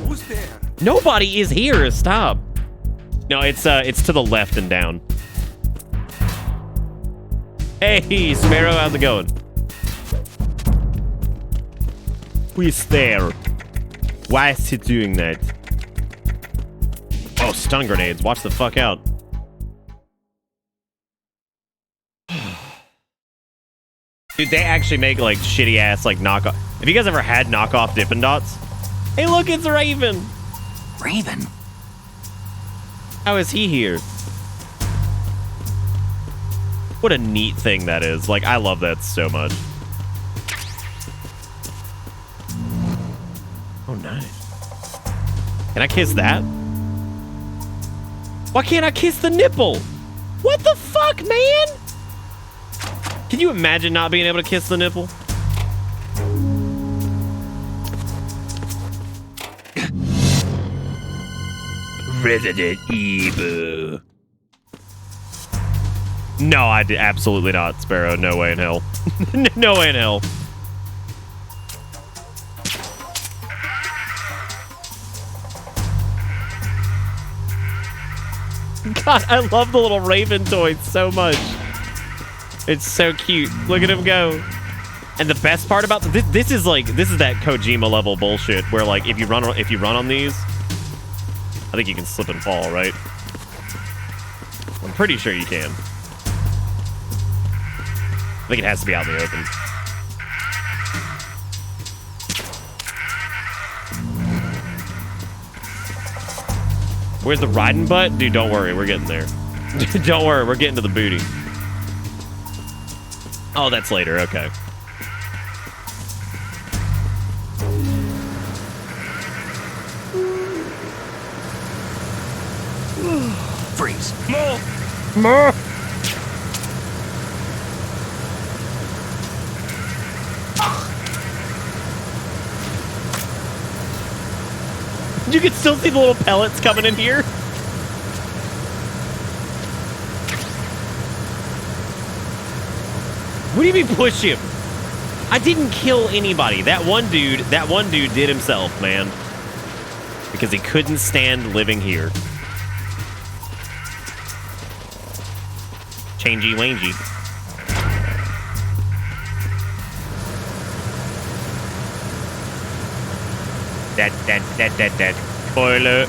Who's there? Nobody is here. Stop. No, it's to the left and down. Hey, Sparrow, how's it going? Who is there? Why is he doing that? Oh, stun grenades. Watch the fuck out. Dude, they actually make, like, shitty-ass, like, knockoff... Have you guys ever had knockoff Dippin' Dots? Hey, look, it's Raven! Raven? How is he here? What a neat thing that is. Like, I love that so much. Oh, nice. Can I kiss that? Why can't I kiss the nipple? What the fuck, man? Can you imagine not being able to kiss the nipple? Resident Evil. No, I did absolutely not, Sparrow. No way in hell. No way in hell. God, I love the little Raven toy so much. It's so cute. Look at him go. And the best part about this is that Kojima level bullshit where, like, if you run on these, I think you can slip and fall, right? I'm pretty sure you can. I think it has to be out in the open. Where's the riding butt? Dude, don't worry, we're getting there. Don't worry, we're getting to the booty. Oh, that's later, okay. Freeze. More. You can still see the little pellets coming in here. What do you mean push him? I didn't kill anybody. That one dude did himself, man. Because he couldn't stand living here. Changey wangy. That. Spoiler.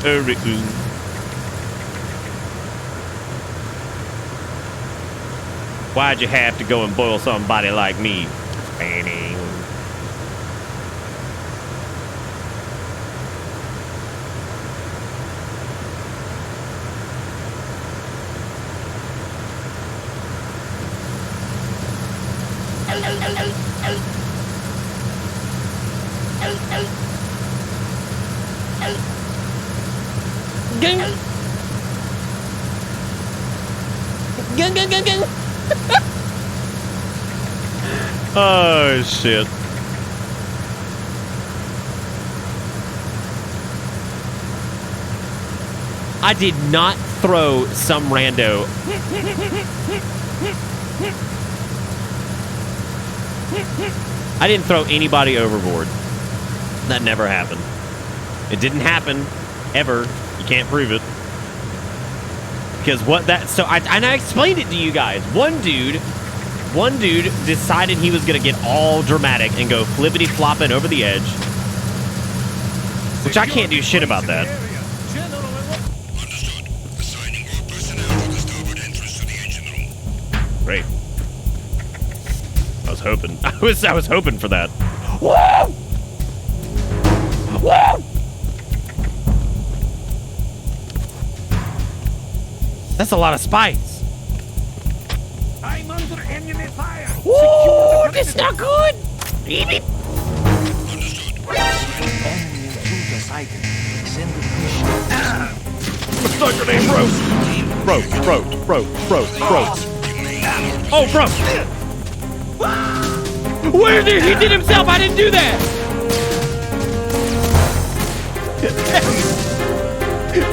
Why'd you have to go and boil somebody like me? Painting. Gang. Oh, shit. I did not throw some rando. I didn't throw anybody overboard. That never happened. It didn't happen ever. You can't prove it. Because what that... So I explained it to you guys. One dude decided he was going to get all dramatic and go flippity-flopping over the edge. Which I can't do shit about that. Great. I was hoping. I was hoping for that. Woo! Woo! That's a lot of spice. I'm under enemy fire. Woo! This is not good. Eat it. What's like your name, bro? Bro. Oh, bro. Where did he did himself? I didn't do that.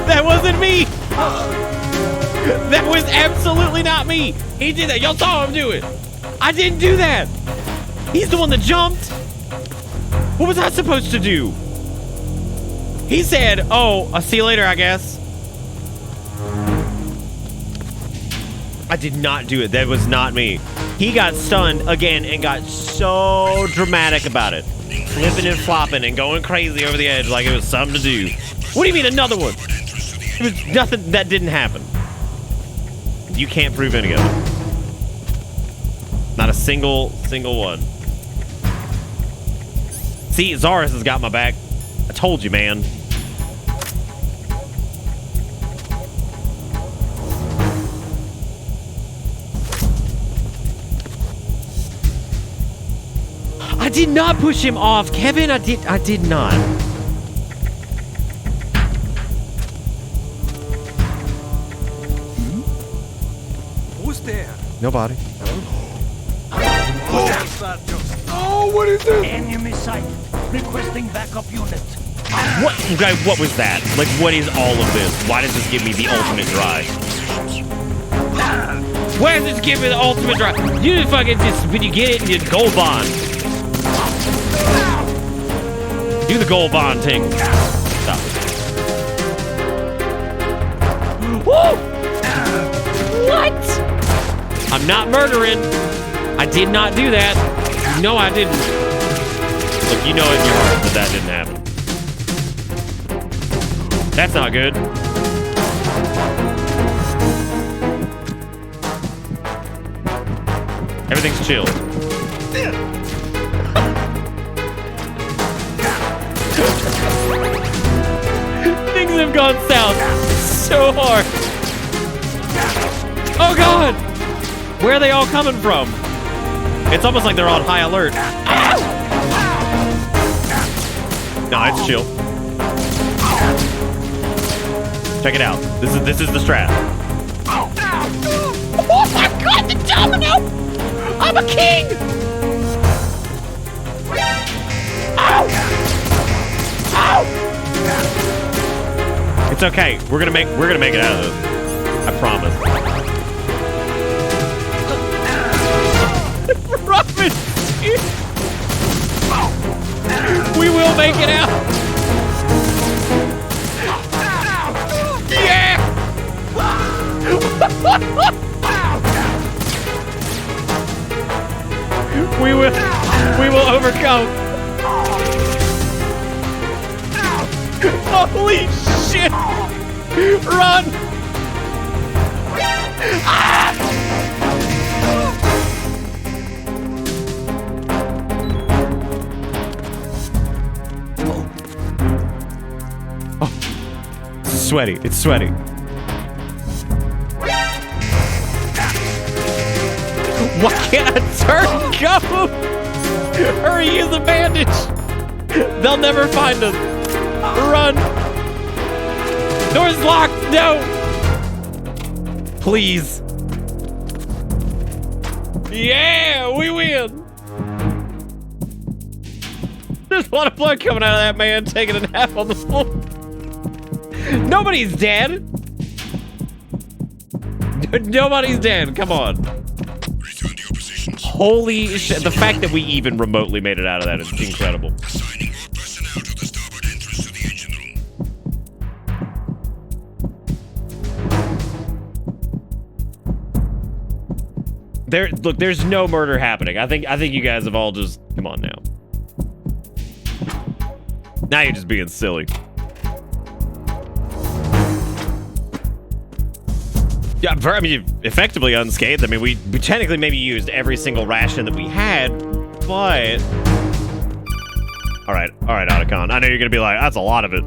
That wasn't me. That was absolutely not me. He did that. Y'all saw him do it. I didn't do that. He's the one that jumped. What was I supposed to do? He said, oh, I'll see you later, I guess. I did not do it. That was not me. He got stunned again and got so dramatic about it. Flipping and flopping and going crazy over the edge like it was something to do. What do you mean another one? It was nothing. That didn't happen. You can't prove any of it. Not a single one. See, Zaris has got my back. I told you, man. I did not push him off, Kevin. I did not. Who's there? Nobody. Oh, what is this? Enemy sight. Requesting backup unit. What was that? Like, what is all of this? Why does this give me the ultimate drive? Why does this give me the ultimate drive? You just fucking when you get it, you gold bond. Do the gold bond thing. Stop. Woo! What? I'm not murdering. I did not do that. No, I didn't. Look, you know in your heart that that didn't happen. That's not good. Everything's chilled. Things have gone south so hard. Oh God! Where are they all coming from? It's almost like they're on high alert. Ow! No, it's chill. Check it out. This is the strat. Oh my God, the domino! I'm a king! Ow! Ow! It's okay. We're gonna make it out of this. I promise. Robin! We will make it out! Yeah! We will overcome. Holy shit! Run! Ah! Oh. It's sweaty. It's sweaty. Why can't I turn? Go! Hurry, use the bandage! They'll never find us. Run! Door's locked! No! Please. Yeah! We win! There's a lot of blood coming out of that man taking a nap on the floor. Nobody's dead! Nobody's dead. Come on. Holy shit. The fact that we even remotely made it out of that is incredible. Look, there's no murder happening. I think you guys have all just come on now. Now you're just being silly. Yeah, I mean, effectively unscathed. I mean, we technically maybe used every single ration that we had, but... All right, Otacon. I know you're gonna be like, that's a lot of it.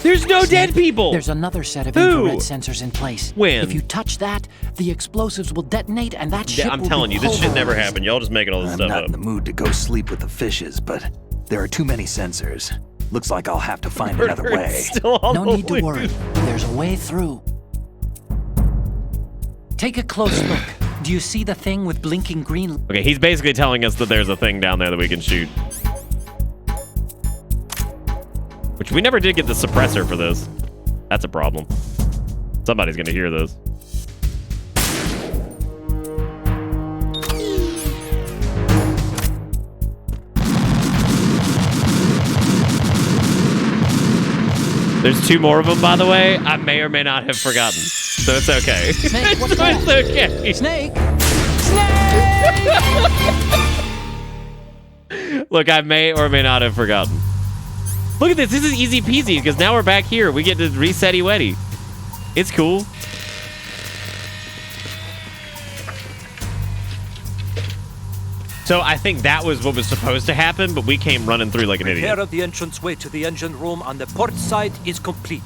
There's no dead people! There's another set of infrared sensors in place. When? If you touch that, the explosives will detonate and that ship I'm telling you, this shit never happened. Y'all just making all this stuff I'm not up. in the mood to go sleep with the fishes, but there are too many sensors. Looks like I'll have to find another way. No need to worry. There's a way through. Take a close look. Do you see the thing with blinking green? Okay, he's basically telling us that there's a thing down there that we can shoot. Which we never did get the suppressor for this. That's a problem. Somebody's gonna hear this. There's 2 more of them, by the way. I may or may not have forgotten. So it's okay. Snake, what's that? It's okay. Snake! Snake! Look, I may or may not have forgotten. Look at this. This is easy peasy because now we're back here. We get to reset Weddy. It's cool. So I think that was what was supposed to happen, but we came running through like an idiot. Repair of the entranceway to the engine room on the port side is complete.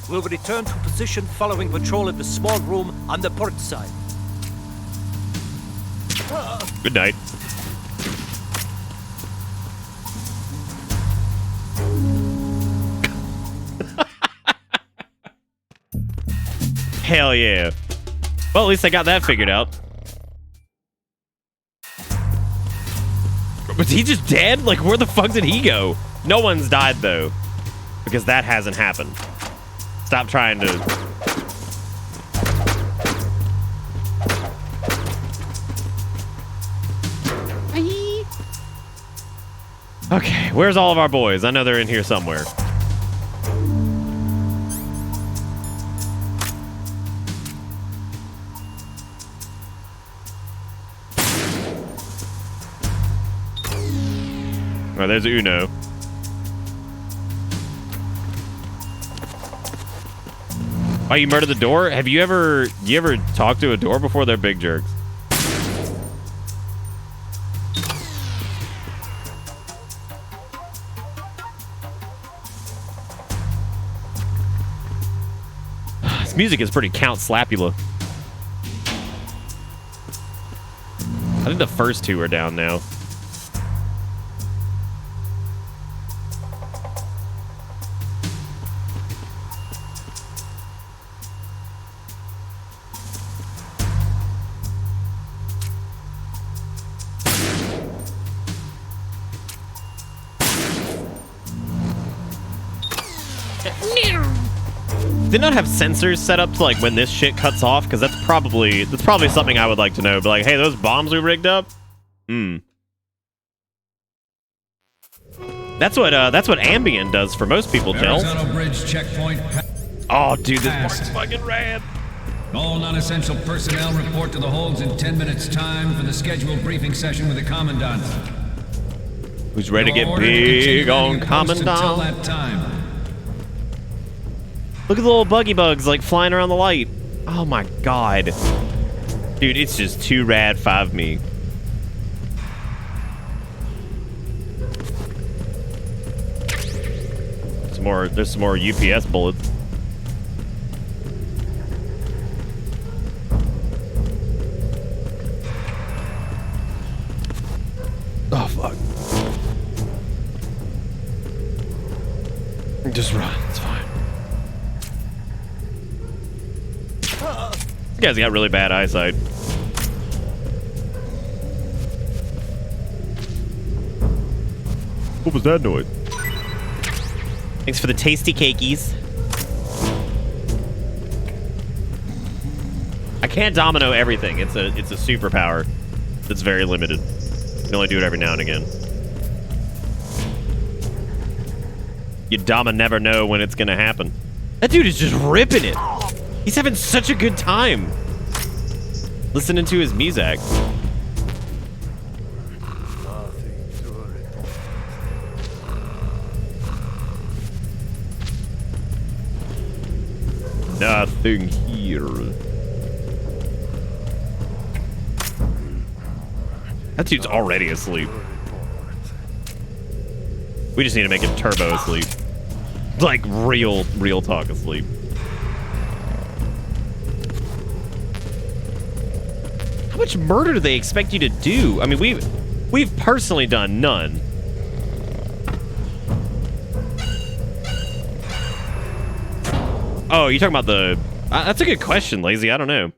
We'll return to position following patrol of the small room on the port side. Good night. Hell yeah. Well, at least I got that figured out. Was he just dead? Like, where the fuck did he go? No one's died, though. Because that hasn't happened. Stop trying to... Okay, where's all of our boys? I know they're in here somewhere. Oh, there's Uno. Oh, you murdered the door? Have you ever talked to a door before? They're big jerks. This music is pretty Count Slapula. I think the first 2 are down now. Did not have sensors set up to like when this shit cuts off, because that's probably something I would like to know. But like, hey, those bombs we rigged up. That's what Ambien does for most people, Gel. Bridge checkpoint. Oh, dude, this is fucking rad. All non-essential personnel report to the holds in 10 minutes' time for the scheduled briefing session with the Commandant. Who's ready to get big on Commandant? Until that time. Look at the little buggy bugs like flying around the light. Oh my god. Dude, it's just too rad 5 me. There's some more UPS bullets. Oh fuck. Just run, it's fine. You guys got really bad eyesight. What was that noise? Thanks for the tasty cakeys. I can't domino everything. It's a superpower that's very limited. You can only do it every now and again. You never know when it's gonna happen. That dude is just ripping it. He's having such a good time listening to his music. Nothing here. That dude's already asleep. We just need to make him turbo asleep. Like real talk asleep. How much murder do they expect you to do? I mean, we've personally done none. Oh, you're talking about the... that's a good question, Lazy. I don't know.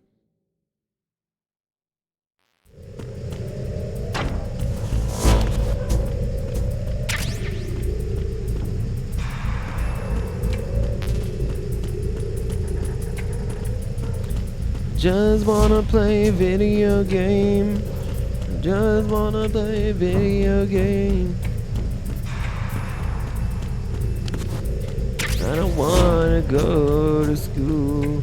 Just wanna play video game. Just wanna play video game. I don't wanna go to school.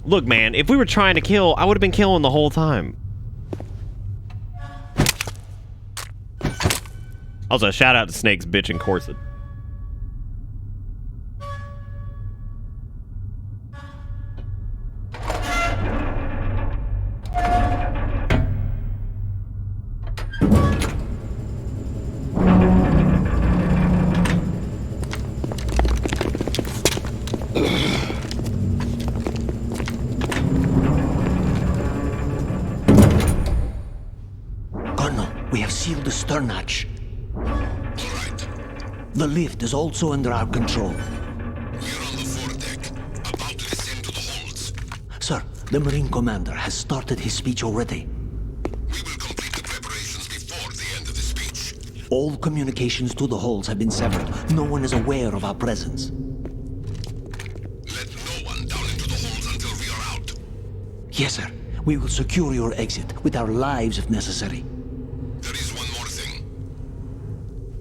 Look, man, if we were trying to kill, I would have been killing the whole time. Also, shout out to Snake's bitch and corset. Colonel, we have sealed the stern hatch. The lift is also under our control. We're on the foredeck, about to descend to the holds. Sir, the Marine Commander has started his speech already. We will complete the preparations before the end of the speech. All communications to the holds have been severed. No one is aware of our presence. Let no one down into the holds until we are out. Yes, sir. We will secure your exit with our lives if necessary. There is one more thing.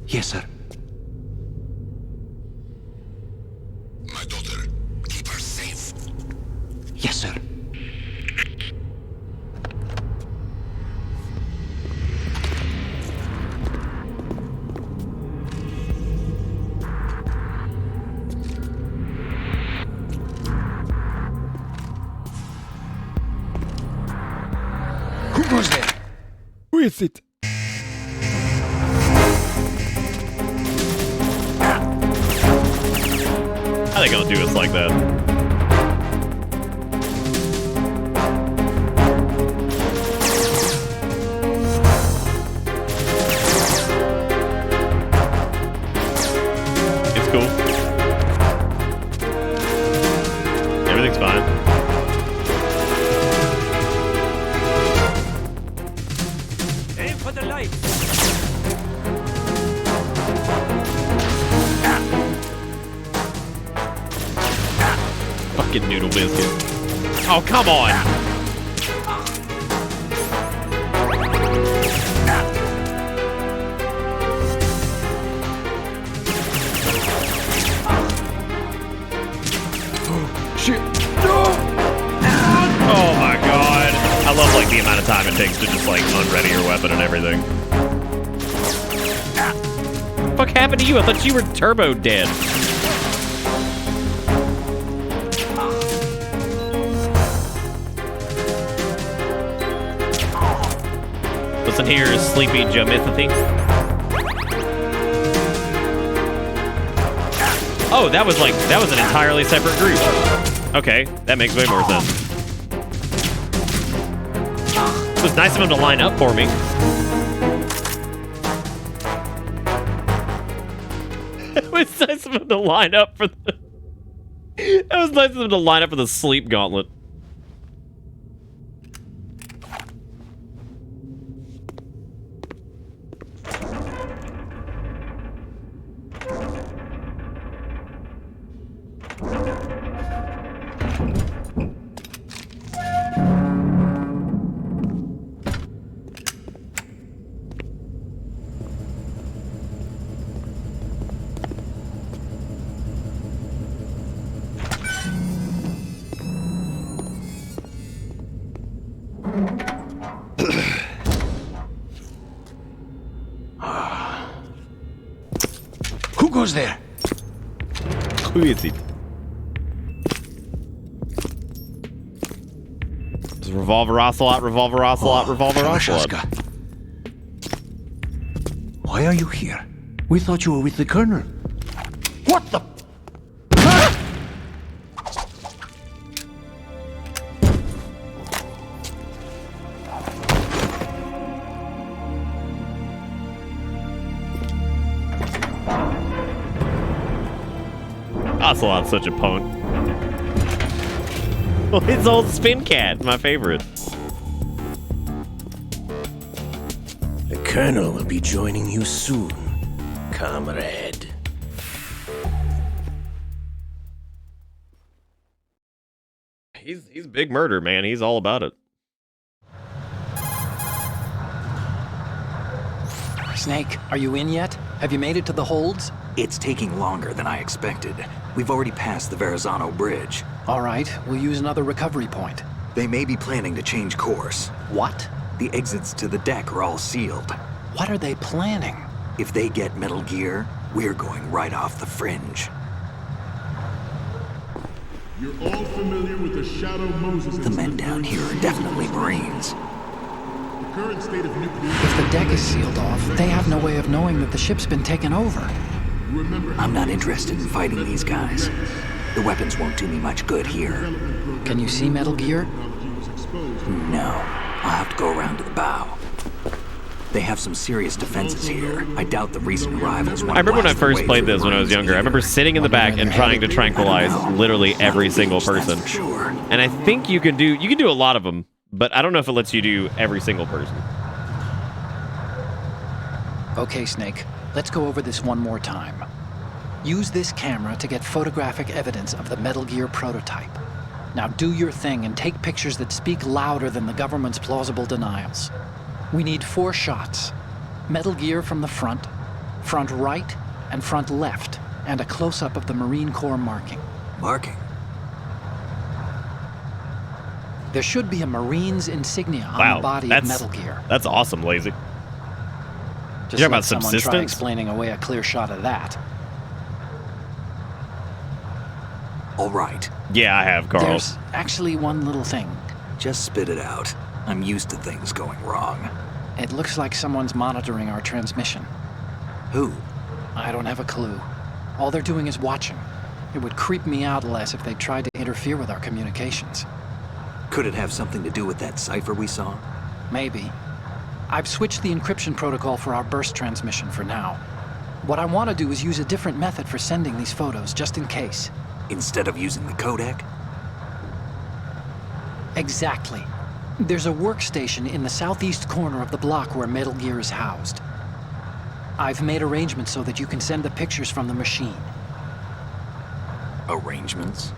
Yes, sir. My daughter, keep her safe. Yes, sir. Who goes there? Who is it? How are they gonna do us like that? It's cool. Everything's fine. Aim for the light. Fucking noodle biscuit. Oh, come on! like unready your weapon and everything. What the fuck happened to you? I thought you were turbo dead. Listen here, sleepy Jomithy. Oh, that was an entirely separate group. Okay, that makes way more sense. It was nice of him to line up for me. It was nice of him to line up for the... It was nice of him to line up for the sleep gauntlet. Who goes there? Who is it? It's Revolver Ocelot, Revolver Ocelot, Revolver Ocelot. Why are you here? We thought you were with the Colonel. What the? Ocelot's such a punk. Well, his old spin cat, my favorite. The Colonel will be joining you soon, comrade. He's big murder, man. He's all about it. Snake, are you in yet? Have you made it to the holds? It's taking longer than I expected. We've already passed the Verrazano Bridge. All right, we'll use another recovery point. They may be planning to change course. What? The exits to the deck are all sealed. What are they planning? If they get Metal Gear, we're going right off the fringe. You're all familiar with the Shadow Moses. The men down here are definitely Marines. The current state of nuclear... If the deck is sealed off, they have no way of knowing that the ship's been taken over. I'm not interested in fighting these guys. The weapons won't do me much good here. Can you see Metal Gear? No. I'll have to go around to the bow. They have some serious defenses here. I doubt the recent arrivals. I remember when I first played this when I was younger. I remember sitting in the back and trying to tranquilize literally every single person. And I think you can do a lot of them, but I don't know if it lets you do every single person. Okay, Snake. Let's go over this one more time. Use this camera to get photographic evidence of the Metal Gear prototype. Now do your thing and take pictures that speak louder than the government's plausible denials. We need 4 shots. Metal Gear from the front right, and front left, and a close-up of the Marine Corps marking. Marking? There should be a Marine's insignia on the body of Metal Gear. That's awesome, Lazy. Just You're talking let about someone subsistence? try explaining away a clear shot of that. All right. Yeah, I have, Carl. There's actually one little thing. Just spit it out. I'm used to things going wrong. It looks like someone's monitoring our transmission. Who? I don't have a clue. All they're doing is watching. It would creep me out less if they tried to interfere with our communications. Could it have something to do with that cipher we saw? Maybe. I've switched the encryption protocol for our burst transmission for now. What I want to do is use a different method for sending these photos, just in case. Instead of using the codec? Exactly. There's a workstation in the southeast corner of the block where Metal Gear is housed. I've made arrangements so that you can send the pictures from the machine. Arrangements?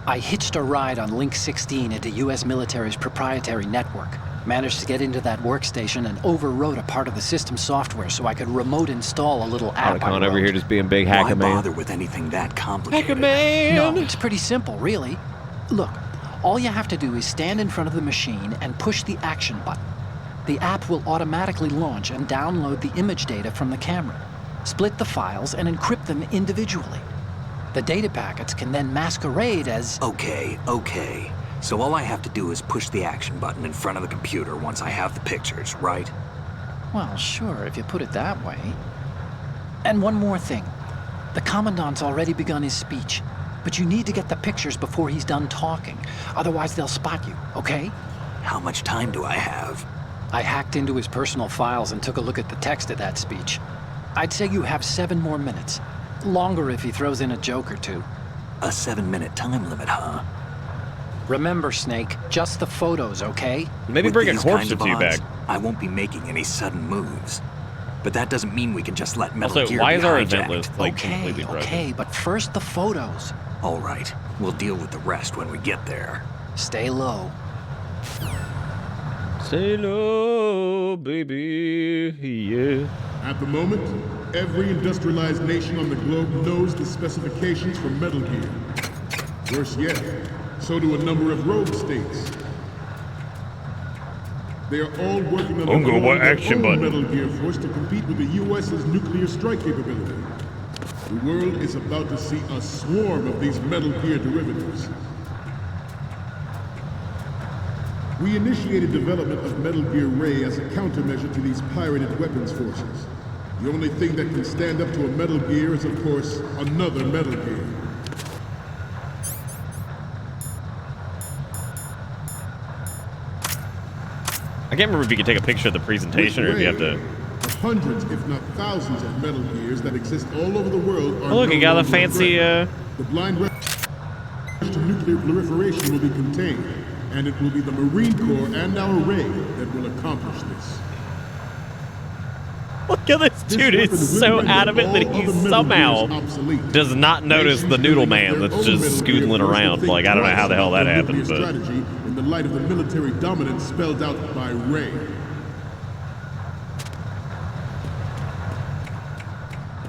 I hitched a ride on Link 16 into U.S. military's proprietary network. Managed to get into that workstation and overwrote a part of the system software so I could remote install a little app. Otacon over here just being big hacker man. Why bother with anything that complicated? Hacker man! No, it's pretty simple, really. Look, all you have to do is stand in front of the machine and push the action button. The app will automatically launch and download the image data from the camera, split the files, and encrypt them individually. The data packets can then masquerade as... Okay. So all I have to do is push the action button in front of the computer once I have the pictures, right? Well, sure, if you put it that way. And one more thing. The Commandant's already begun his speech, but you need to get the pictures before he's done talking. Otherwise, they'll spot you, okay? How much time do I have? I hacked into his personal files and took a look at the text of that speech. I'd say you have 7 more minutes. Longer if he throws in a joke or two. A 7-minute time limit, huh? Remember, Snake, just the photos, okay? Maybe bring a corpse or two back. I won't be making any sudden moves. But that doesn't mean we can just let Metal Also, Gear why be is our hijacked. event list like completely broken? Okay, but first the photos. All right, we'll deal with the rest when we get there. Stay low. Stay low, baby, yeah. At the moment, every industrialized nation on the globe knows the specifications for Metal Gear. Worse yet, so do a number of rogue states. They are all working on action button. Metal Gear Force to compete with the U.S.'s nuclear strike capability. The world is about to see a swarm of these Metal Gear derivatives. We initiated development of Metal Gear Ray as a countermeasure to these pirated weapons forces. The only thing that can stand up to a Metal Gear is, of course, another Metal Gear. I can't remember if you could take a picture of the presentation or if you have to... Hundreds, if not thousands, of Metal Gears that exist all over the world are... Oh, look, you got a fancy... The blind rush to nuclear proliferation will be contained, and it will be the Marine Corps and our Ray that will accomplish this. Look at this dude, he's so adamant that he somehow does not notice the noodle man that's just scootling around. Like, I don't know how the hell that happened, but... strategy in the light of the military dominance spelled out by Ray.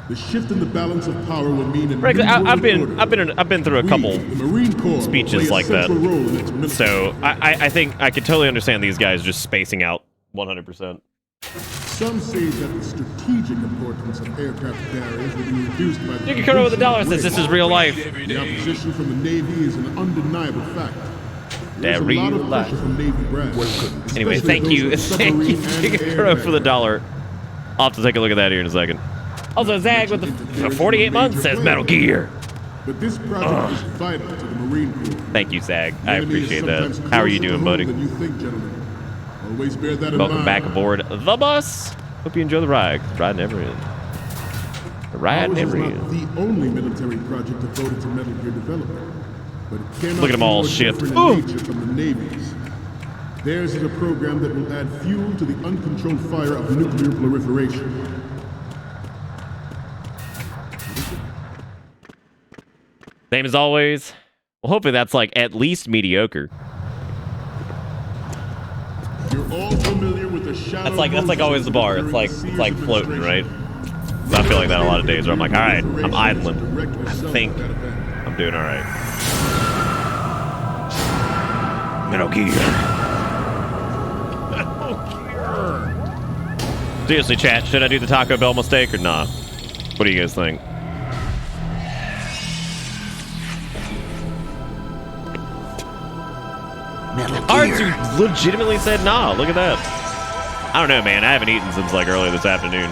The shift in the balance of power will mean I've been through a couple speeches like that, so I think I could totally understand these guys just spacing out 100%. Some say that the strategic importance of aircraft carriers will be reduced by the... You can come over the dollar since this is real life. The opposition from the Navy is an undeniable fact. There's a lot of pressure from Navy brass. Anyway, thank you. Thank you, Crow, for the dollar. I'll have to take a look at that here in a second. Also, Zag with the 48 months says Metal Gear. But this project is vital to the Marine Corps. Thank you, Zag. I appreciate that. How are you doing, buddy? Always bear that in Welcome mind. back aboard the bus. Hope you enjoy the ride. Ride never ends. The ride never ends. Ours is not the only military project devoted to Metal Gear development, but it cannot Look at them be all more shift. different in nature from the Navy's. Theirs is a program that will add fuel to the uncontrolled fire of nuclear proliferation. Same as always. Well, hopefully that's like at least mediocre. You're all familiar with the shadow. That's like always the bar. It's like floating, right? So I feel like that a lot of days where I'm like, all right, I'm idling. I think I'm doing all right. Metal Gear. Seriously, chat, should I do the Taco Bell mistake or not? What do you guys think? Arthur legitimately said nah. Look at that. I don't know, man. I haven't eaten since like earlier this afternoon.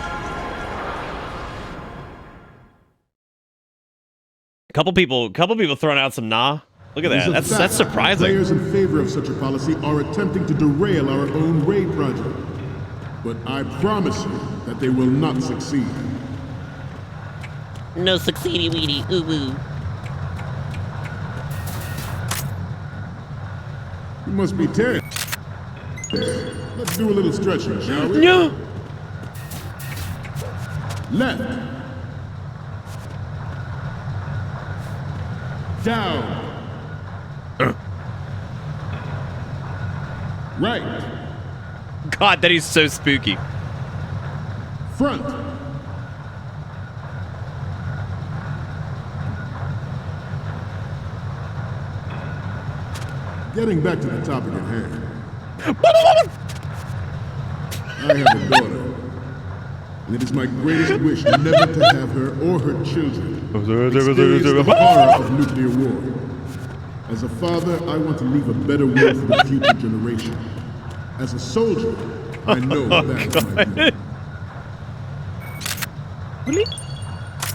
Couple people throwing out some nah. Look at that. That's surprising. Players in favor of such a policy are attempting to derail our own Ray project. But I promise you that they will not succeed. No succeedy weedy ooh. You must be tired. Let's do a little stretching, shall we? No. Left. Down. Right. God, that is so spooky. Front. Getting back to the topic at hand. I have a daughter, and it is my greatest wish never to have her or her children experience the horror of nuclear war. As a father, I want to leave a better world for the future generation. As a soldier, I know that is my duty. Really?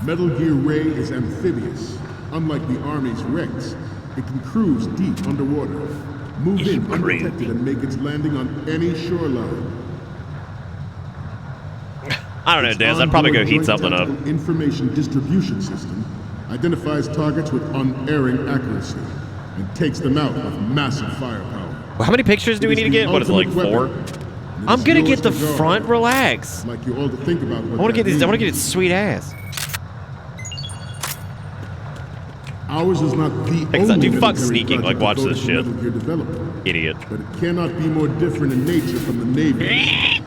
Metal Gear Ray is amphibious. Unlike the Army's Rex, it can cruise deep underwater, move in undetected, and make its landing on any shoreline. I don't know, Daz. I'd probably go heat something up. Information distribution system identifies targets with unerring accuracy and takes them out with massive firepower. Well, how many pictures do we need to get? What is it, like 4? I'm gonna get the front. Relax. Like you all to think about. I want to get these. I want to get its sweet ass. Ours is not the only Dude, fuck sneaking. Like, watch this shit. Idiot. But it cannot be more different in nature from the Navy.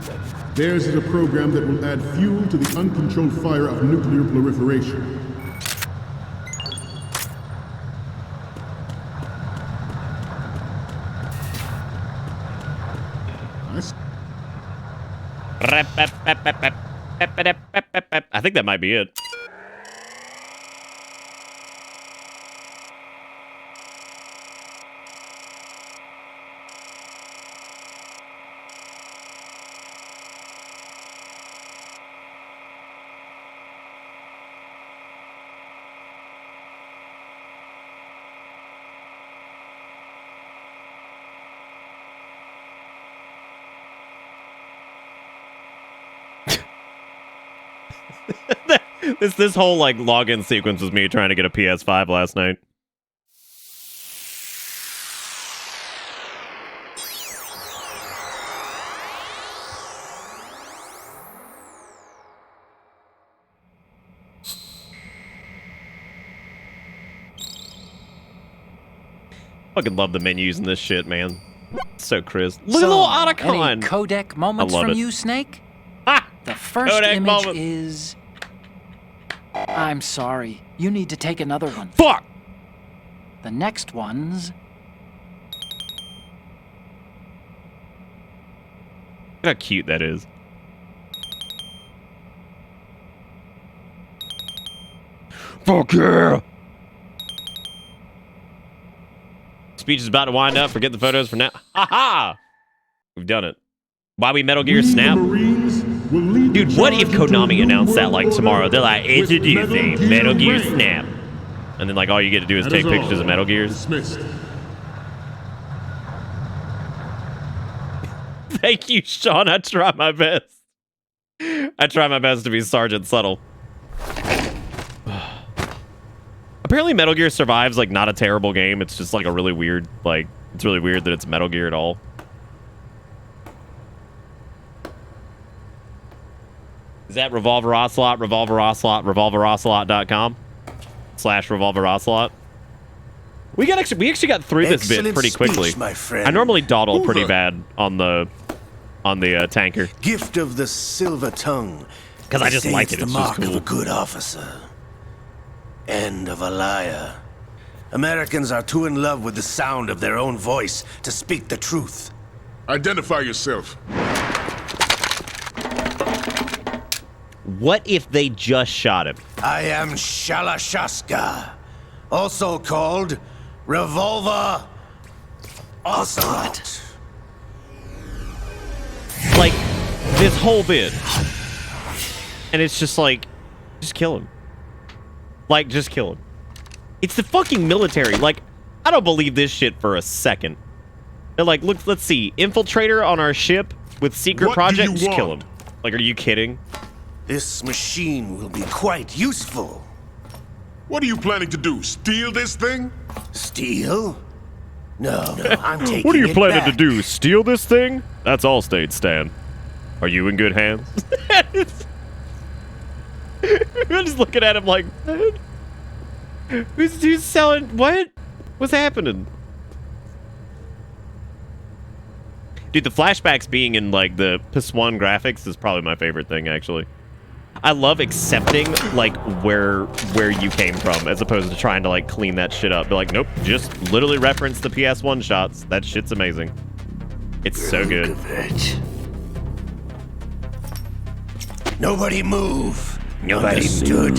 Theirs is a program that will add fuel to the uncontrolled fire of nuclear proliferation. I think that might be it. This whole like login sequence was me trying to get a PS5 last night. Fucking love the menus in this shit, man. So crisp. Look at the little Otacon. Any codec moments from you, Snake? The first Kodak image moment. is... I'm sorry. You need to take another one. Fuck! The next one's... Look how cute that is. Fuck yeah! Speech is about to wind up. Forget the photos for now. Ha ha! We've done it. Why we Metal Gear Snap? Dude, what if Konami announced that like tomorrow? They're like, introducing Metal Gear Snap. And then like all you get to do is take pictures of Metal Gears. Thank you, Sean. I try my best. I try my best to be Sergeant Subtle. Apparently Metal Gear Survive's like not a terrible game. It's just like a really weird, like, it's really weird that it's Metal Gear at all. Is that Revolver Ocelot, Revolver Ocelot, revolverocelot.com/Revolver Ocelot? We actually got through this bit pretty quickly. My friend. I normally dawdle pretty bad on the tanker. Gift of the silver tongue. Because I just like it. It's the It's mark just cool. of a good officer. End of a liar. Americans are too in love with the sound of their own voice to speak the truth. Identify yourself. What if they just shot him? I am Shalashaska, also called Revolver Ocelot. Like, this whole bit. And it's just like, just kill him. Like, just kill him. It's the fucking military. Like, I don't believe this shit for a second. They're like, look, let's see. Infiltrator on our ship with secret project. Just kill him. Like, are you kidding? This machine will be quite useful. What are you planning to do? Steal this thing? Steal? No, I'm taking What are you it planning back. to do? Steal this thing? That's all, State Stan. Are you in good hands? I'm just looking at him like, who's selling what? What's happening? Dude, the flashbacks being in like the PS1 graphics is probably my favorite thing, actually. I love accepting like where you came from as opposed to trying to like clean that shit up. Be like, nope, just literally reference the PS1 shots. That shit's amazing. It's so good. Nobody move. Nobody Understood.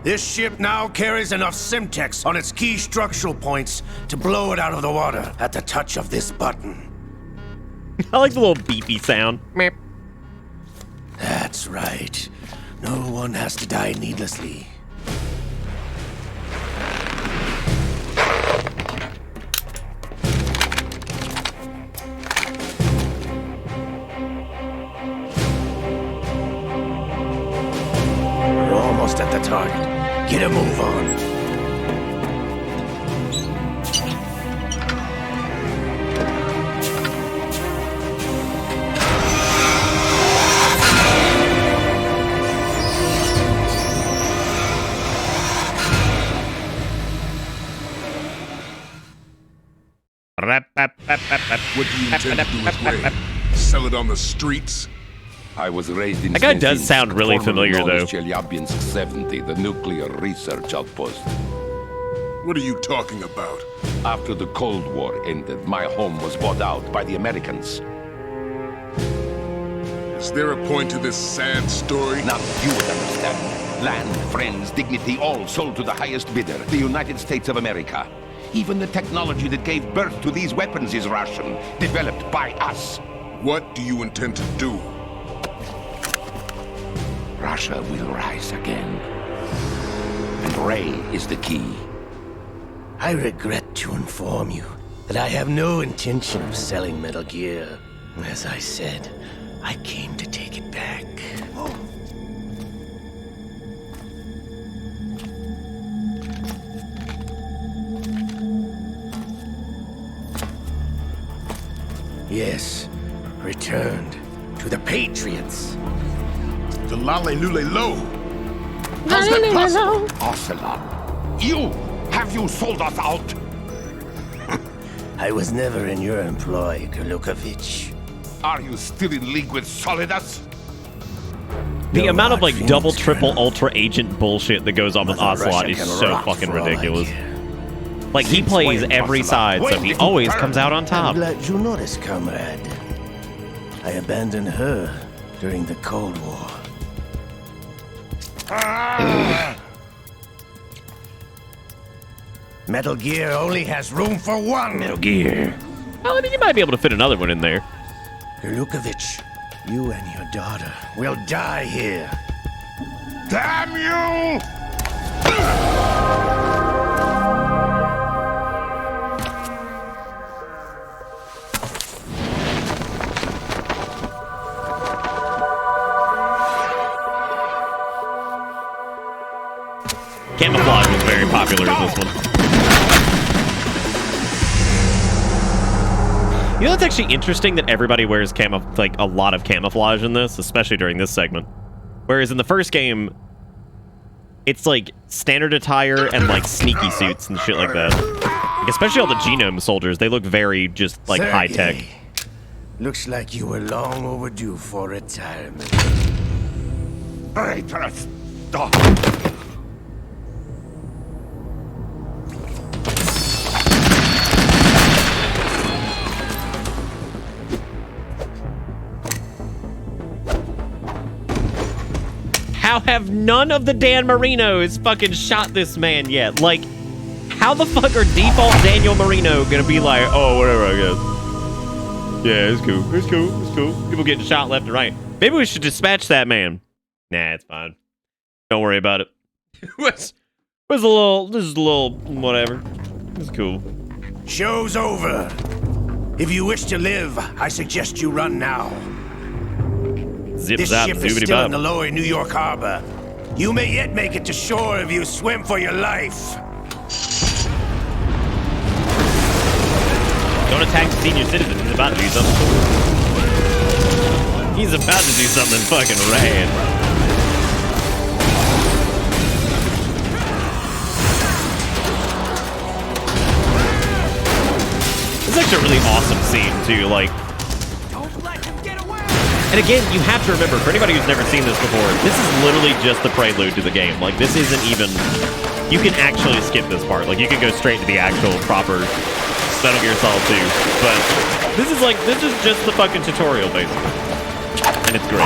This ship now carries enough Simtex on its key structural points to blow it out of the water at the touch of this button. I like the little beepy sound. Meep. That's right. No one has to die needlessly. We're almost at the target. Get a move on. What do you intend to do with Ray? Sell it on the streets? I was raised in That guy does sound really familiar, though. Chelyabinsk 70, the nuclear research outpost. What are you talking about? After the Cold War ended, my home was bought out by the Americans. Is there a point to this sad story? Not you would understand. Land, friends, dignity, all sold to the highest bidder, the United States of America. Even the technology that gave birth to these weapons is Russian, developed by us. What do you intend to do? Russia will rise again. And Ray is the key. I regret to inform you that I have no intention of selling Metal Gear. As I said, I came to take it back. Yes, returned to the Patriots. The Lale Lule Lo. How's that possible? Ocelot, have you sold us out? I was never in your employ, Golukovich. Are you still in league with Solidus? The amount of like double, triple, ultra agent bullshit that goes on with Ocelot is so fucking ridiculous. Like, he plays every side, so he always comes out on top. I'm glad you noticed, comrade. I abandoned her during the Cold War. Metal Gear only has room for one. Metal Gear. Well, I mean, you might be able to fit another one in there. Golukovich, you and your daughter will die here. Damn you! Camouflage was very popular in this one. You know, it's actually interesting that everybody wears like a lot of camouflage in this, especially during this segment. Whereas in the first game, it's like standard attire and like sneaky suits and shit like that. Like, especially all the genome soldiers, they look very just like high tech. Looks like you were long overdue for retirement. Stop. How have none of the Dan Marinos fucking shot this man yet? Like, how the fuck are default Daniel Marino gonna be like, oh, whatever, I guess. Yeah, it's cool. It's cool. It's cool. People getting shot left and right. Maybe we should dispatch that man. Nah, it's fine. Don't worry about it. This is a little, whatever. It's cool. Show's over. If you wish to live, I suggest you run now. Zip this zap, ship is still zoobity-bop. in the lower New York harbor. You may yet make it to shore if you swim for your life. Don't attack the senior citizen. He's about to do something. He's about to do something fucking rad. It's such a really awesome scene too. Like, and again, you have to remember, for anybody who's never seen this before, this is literally just the prelude to the game. Like, this isn't even. You can actually skip this part. Like, you can go straight to the actual proper Metal Gear Solid 2. But this is just the fucking tutorial, basically, and it's great.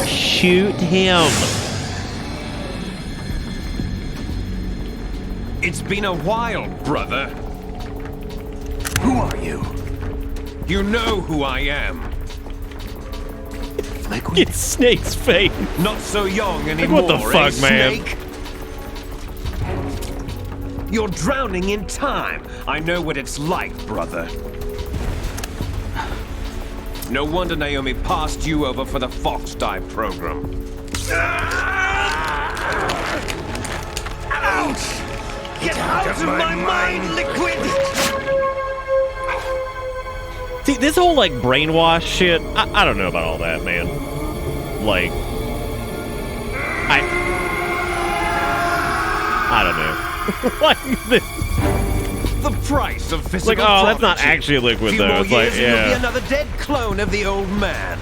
Shoot him. It's been a while, brother. Who are you? You know who I am. It's Snake's face. Not so young anymore. Like, what the fuck, man? Snake? You're drowning in time. I know what it's like, brother. No wonder Naomi passed you over for the Fox Dive program. Ouch! Get out of my mind, Liquid! See, this whole, like, brainwash shit, I don't know about all that, man. Like, I don't know. Like, this. The price of physical Like, oh, that's not property. actually Liquid, Few though. more It's like, years and you'll be yeah. another dead clone of the old man.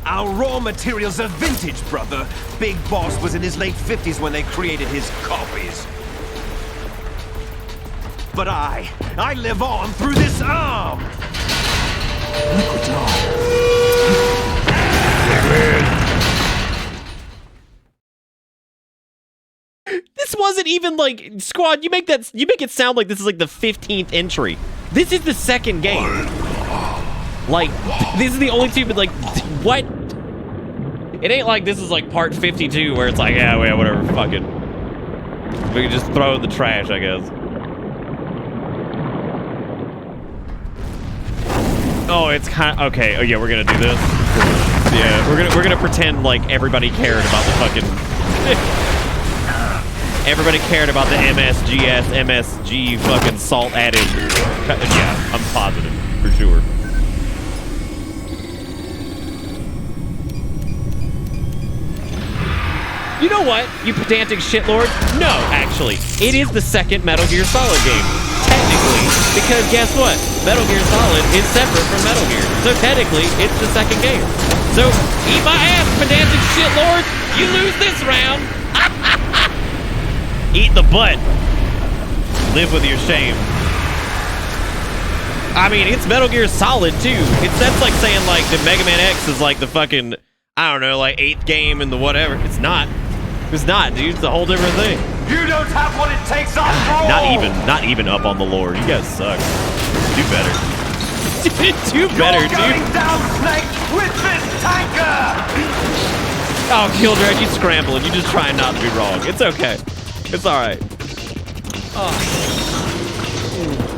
Our raw materials are vintage, brother. Big Boss was in his late 50s when they created his copies. But I live on through this arm. Liquid's on. This wasn't even like, Squad, you make it sound like this is like the 15th entry. This is the second game. Like, this is the only two, but like, what? It ain't like this is like part 52 where it's like, yeah, well, whatever, fuck it. We can just throw it in the trash, I guess. Oh, it's kind of, okay, oh yeah, we're gonna do this. Yeah, we're gonna pretend like everybody cared about the fucking... Everybody cared about the MSGS, MSG fucking salt added. Yeah, I'm positive, for sure. You know what, you pedantic shitlord? No, actually, it is the second Metal Gear Solid game. Technically, because guess what? Metal Gear Solid is separate from Metal Gear. So technically, it's the second game. So, eat my ass, pedantic shitlord! You lose this round! Eat the butt. Live with your shame. I mean, it's Metal Gear Solid, too. That's like saying, like, the Mega Man X is like the fucking, I don't know, like, 8th game in the whatever. It's not. It's not, dude. It's a whole different thing. You don't have what it takes after all. Not even up on the lore. You guys suck. Do better. Do better, You're going dude. down, Snake, with this tanker. Oh, Kildred, you scrambling. You just trying not to be wrong. It's okay. It's all right.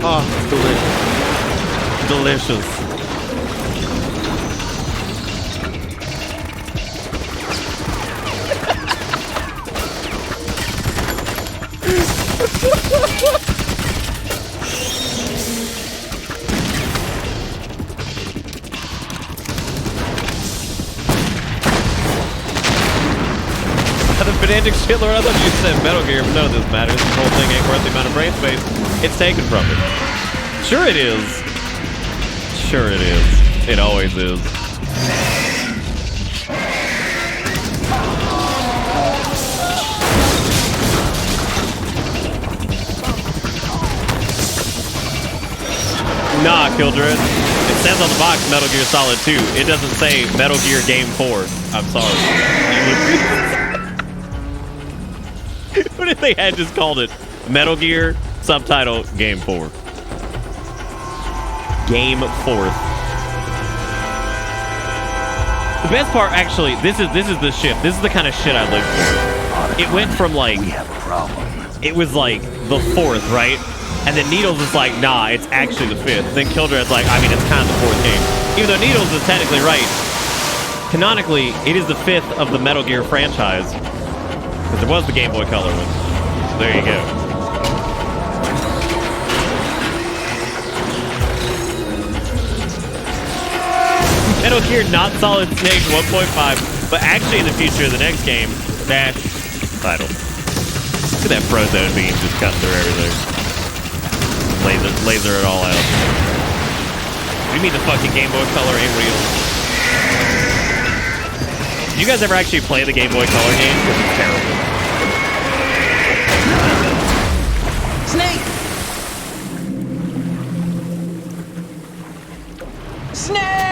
Oh, it's delicious. Delicious. The pedantic shitlord, I thought you said Metal Gear, but none of this matters. This whole thing ain't worth the amount of brain space it's taken from it. Sure it is. Sure it is. It always is. Nah, Kildred. It says on the box Metal Gear Solid 2. It doesn't say Metal Gear Game 4. I'm sorry. What if they had just called it Metal Gear subtitle Game 4? Game 4th. The best part, actually, this is the shift. This is the kind of shit I live for. It went from like, we have a problem. It was like the 4th, right? And then Needles is like, nah, it's actually the 5th. Then Kildred's like, I mean, it's kind of the 4th game. Even though Needles is technically right. Canonically, it is the 5th of the Metal Gear franchise. Because there was the Game Boy Color one. So there you go. Metal Gear Not Solid Snake 1.5, but actually in the future of the next game, dash title. Look at that Frozone beam just cutting through everything. Laser it all out. We mean the fucking Game Boy Color ain't real. Did you guys ever actually play the Game Boy Color game? Because it's terrible. Snake! Snake!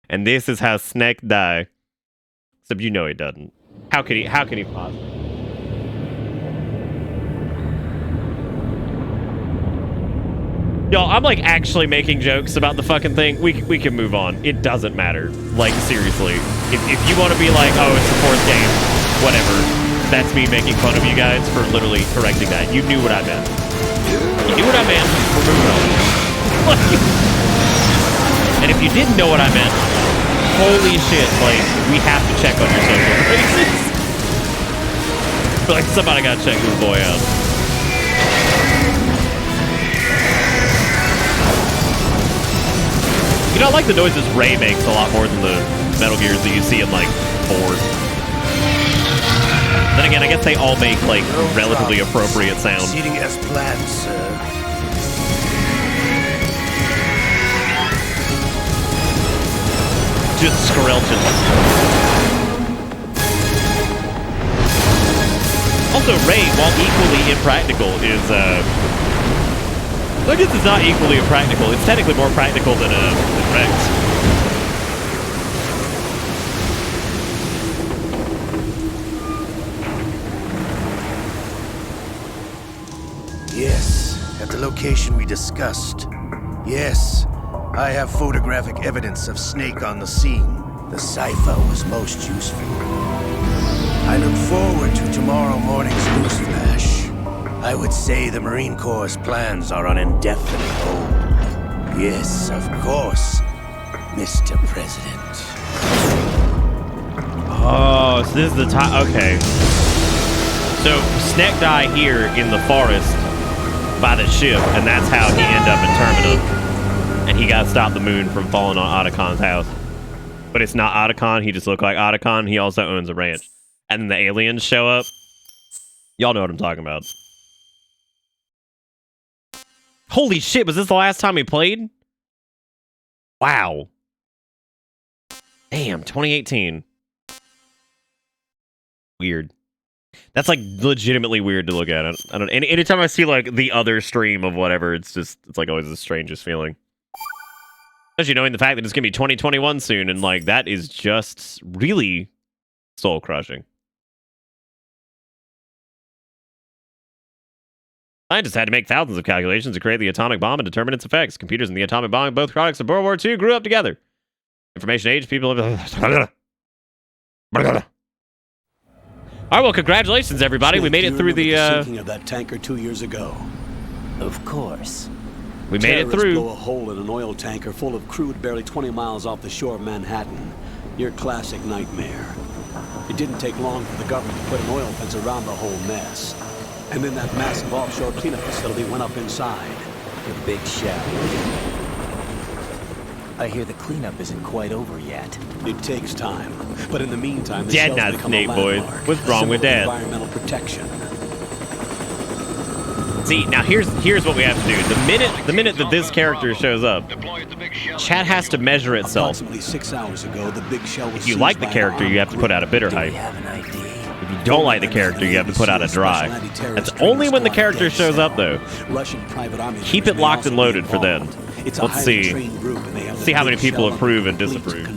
And this is how Snake die. Except you know he doesn't. How can he possibly? Y'all, I'm like actually making jokes about the fucking thing. We can move on. It doesn't matter. Like, seriously. If you want to be like, oh, it's the fourth game, whatever. That's me making fun of you guys for literally correcting that. You knew what I meant. You knew what I meant. We're moving on. And if you didn't know what I meant, holy shit, like, we have to check on your social traces. Like, somebody gotta check this boy out. You know, I like the noises Ray makes a lot more than the Metal Gears that you see in, like, 4. Then again, I guess they all make, like, relatively appropriate sound. Proceeding as planned, sir. Just skrelching. Also, Ray, while equally impractical, is, I guess it's not equally impractical. It's technically more practical than Rex. Yes, at the location we discussed. Yes, I have photographic evidence of Snake on the scene. The cipher was most useful. I look forward to tomorrow morning's newsflash. I would say the Marine Corps' plans are on indefinite hold. Yes, of course, Mr. President. Oh, so this is the time. Okay. So, Snake died here in the forest by the ship, and that's how he ended up in Terminus. And he got to stop the moon from falling on Otacon's house. But it's not Otacon, he just looked like Otacon. He also owns a ranch. And then the aliens show up. Y'all know what I'm talking about. Holy shit, was this the last time he played? Wow. Damn, 2018. Weird. That's like legitimately weird to look at. I don't. Anytime I see like the other stream of whatever, it's like always the strangest feeling. Especially knowing the fact that it's gonna be 2021 soon, and like that is just really soul crushing. Scientists had to make thousands of calculations to create the atomic bomb and determine its effects. Computers and the atomic bomb, both products of World War II, grew up together. Information age, people. All right, well, congratulations, everybody. We made it through the sinking of that tanker 2 years ago. Of course. We made it through. Blow a hole in an oil tanker full of crude barely 20 miles off the shore of Manhattan. Your classic nightmare. It didn't take long for the government to put an oil fence around the whole mess. And then that massive offshore cleanup facility went up inside. The big shell. I hear the cleanup isn't quite over yet. It takes time, but in the meantime, the Dad shell's not become Snake, a boys. landmark, What's wrong with Dad? Environmental protection. See, now here's what we have to do. The minute that this character shows up, chat has to measure itself. Approximately 6 hours ago, the big shell was If you like the character, you have to put out a bitter hype. If you don't like the character, you have to put out a dry. That's only when the character shows up, though. Keep it locked and loaded for then. Let's see. See how many people approve and disapprove.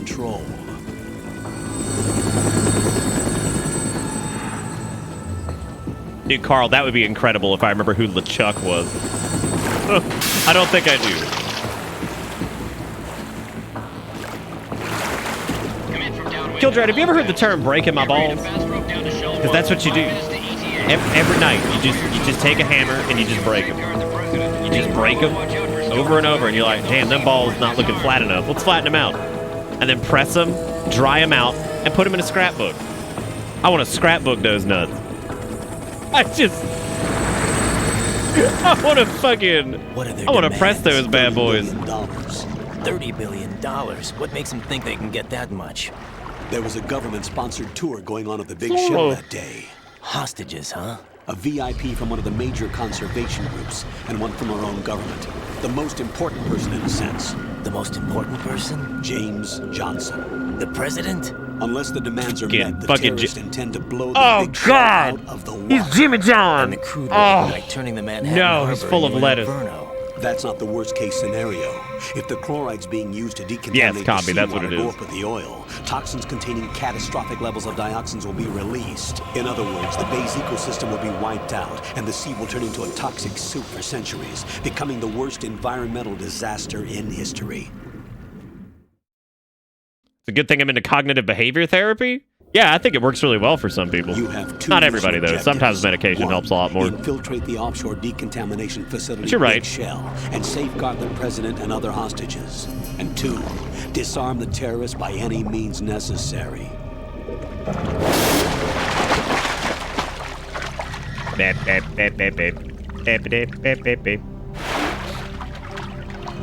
Dude, Carl, that would be incredible if I remember who LeChuck was. I don't think I do. Kildred, have you ever heard the term breaking my balls? Because that's what you do. Every night, you just take a hammer and you just break them. You just break them over and over, and you're like, damn, them balls not looking flat enough. Let's flatten them out. And then press them, dry them out, and put them in a scrapbook. I want to scrapbook those nuts. I want to fucking, I want to press those bad boys. $30 billion. What makes them think they can get that much? There was a government-sponsored tour going on at the big shell that day. Hostages, huh? A VIP from one of the major conservation groups, and one from our own government. The most important person in a sense. The most important person? James Johnson. The president? Unless the demands are met, the terrorists intend to blow the big shell out of the water. He's Jimmy John! And the crude oil, like turning the Manhattan Harbor he's full of into an lettuce. inferno. That's not the worst-case scenario. If the chloride's being used to decontaminate Yes, copy, that's what it go is. up with the oil, toxins containing catastrophic levels of dioxins will be released. In other words, the bay's ecosystem will be wiped out, and the sea will turn into a toxic soup for centuries, becoming the worst environmental disaster in history. It's a good thing I'm into cognitive behavior therapy. Yeah, I think it works really well for some people. You have two Not everybody, though. objectives. Sometimes medication helps a lot more. Infiltrate the offshore decontamination facility But you're right. Big Shell and safeguard the president and other hostages. And 2, disarm the terrorists by any means necessary.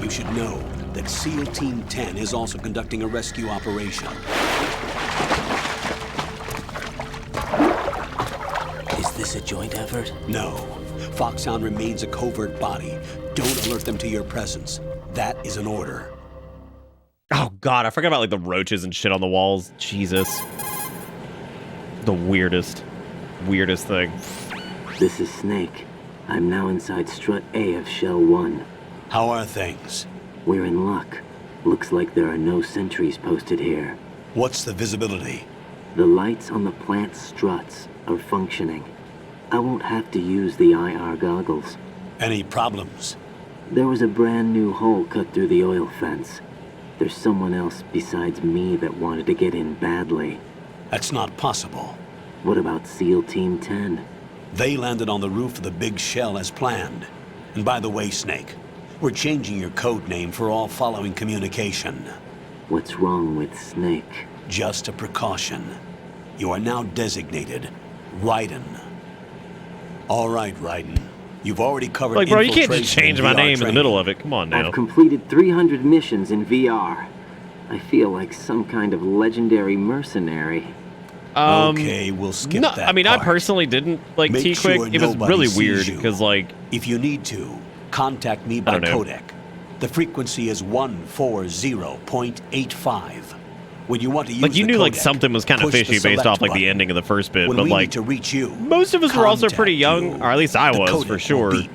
You should know that SEAL Team 10 is also conducting a rescue operation. Is this a joint effort? No. Foxhound remains a covert body. Don't alert them to your presence. That is an order. Oh, God, I forgot about, like, the roaches and shit on the walls. Jesus. The weirdest thing. This is Snake. I'm now inside Strut A of Shell 1. How are things? We're in luck. Looks like there are no sentries posted here. What's the visibility? The lights on the plant struts are functioning. I won't have to use the IR goggles. Any problems? There was a brand new hole cut through the oil fence. There's someone else besides me that wanted to get in badly. That's not possible. What about SEAL Team 10? They landed on the roof of the big shell as planned. And by the way, Snake, we're changing your code name for all following communication. What's wrong with Snake? Just a precaution. You are now designated Raiden. All right, Raiden. You've already covered Like, bro, you can't just infiltration change and my VR name in the training. middle of it. Come on now. I've completed 300 missions in VR. I feel like some kind of legendary mercenary. Okay, we'll skip no, that I mean, part. I personally didn't like Make T-Quick. sure It was nobody really sees weird you. because, like, if you need to, contact me I by don't know. codec. The frequency is 140.85. When you want to use like you the knew like codec, something was kind of push the fishy based select off like button. the ending of the first bit, When but we like need to reach you, most of us were also pretty young, contact or at least I The was codec for will sure. beep.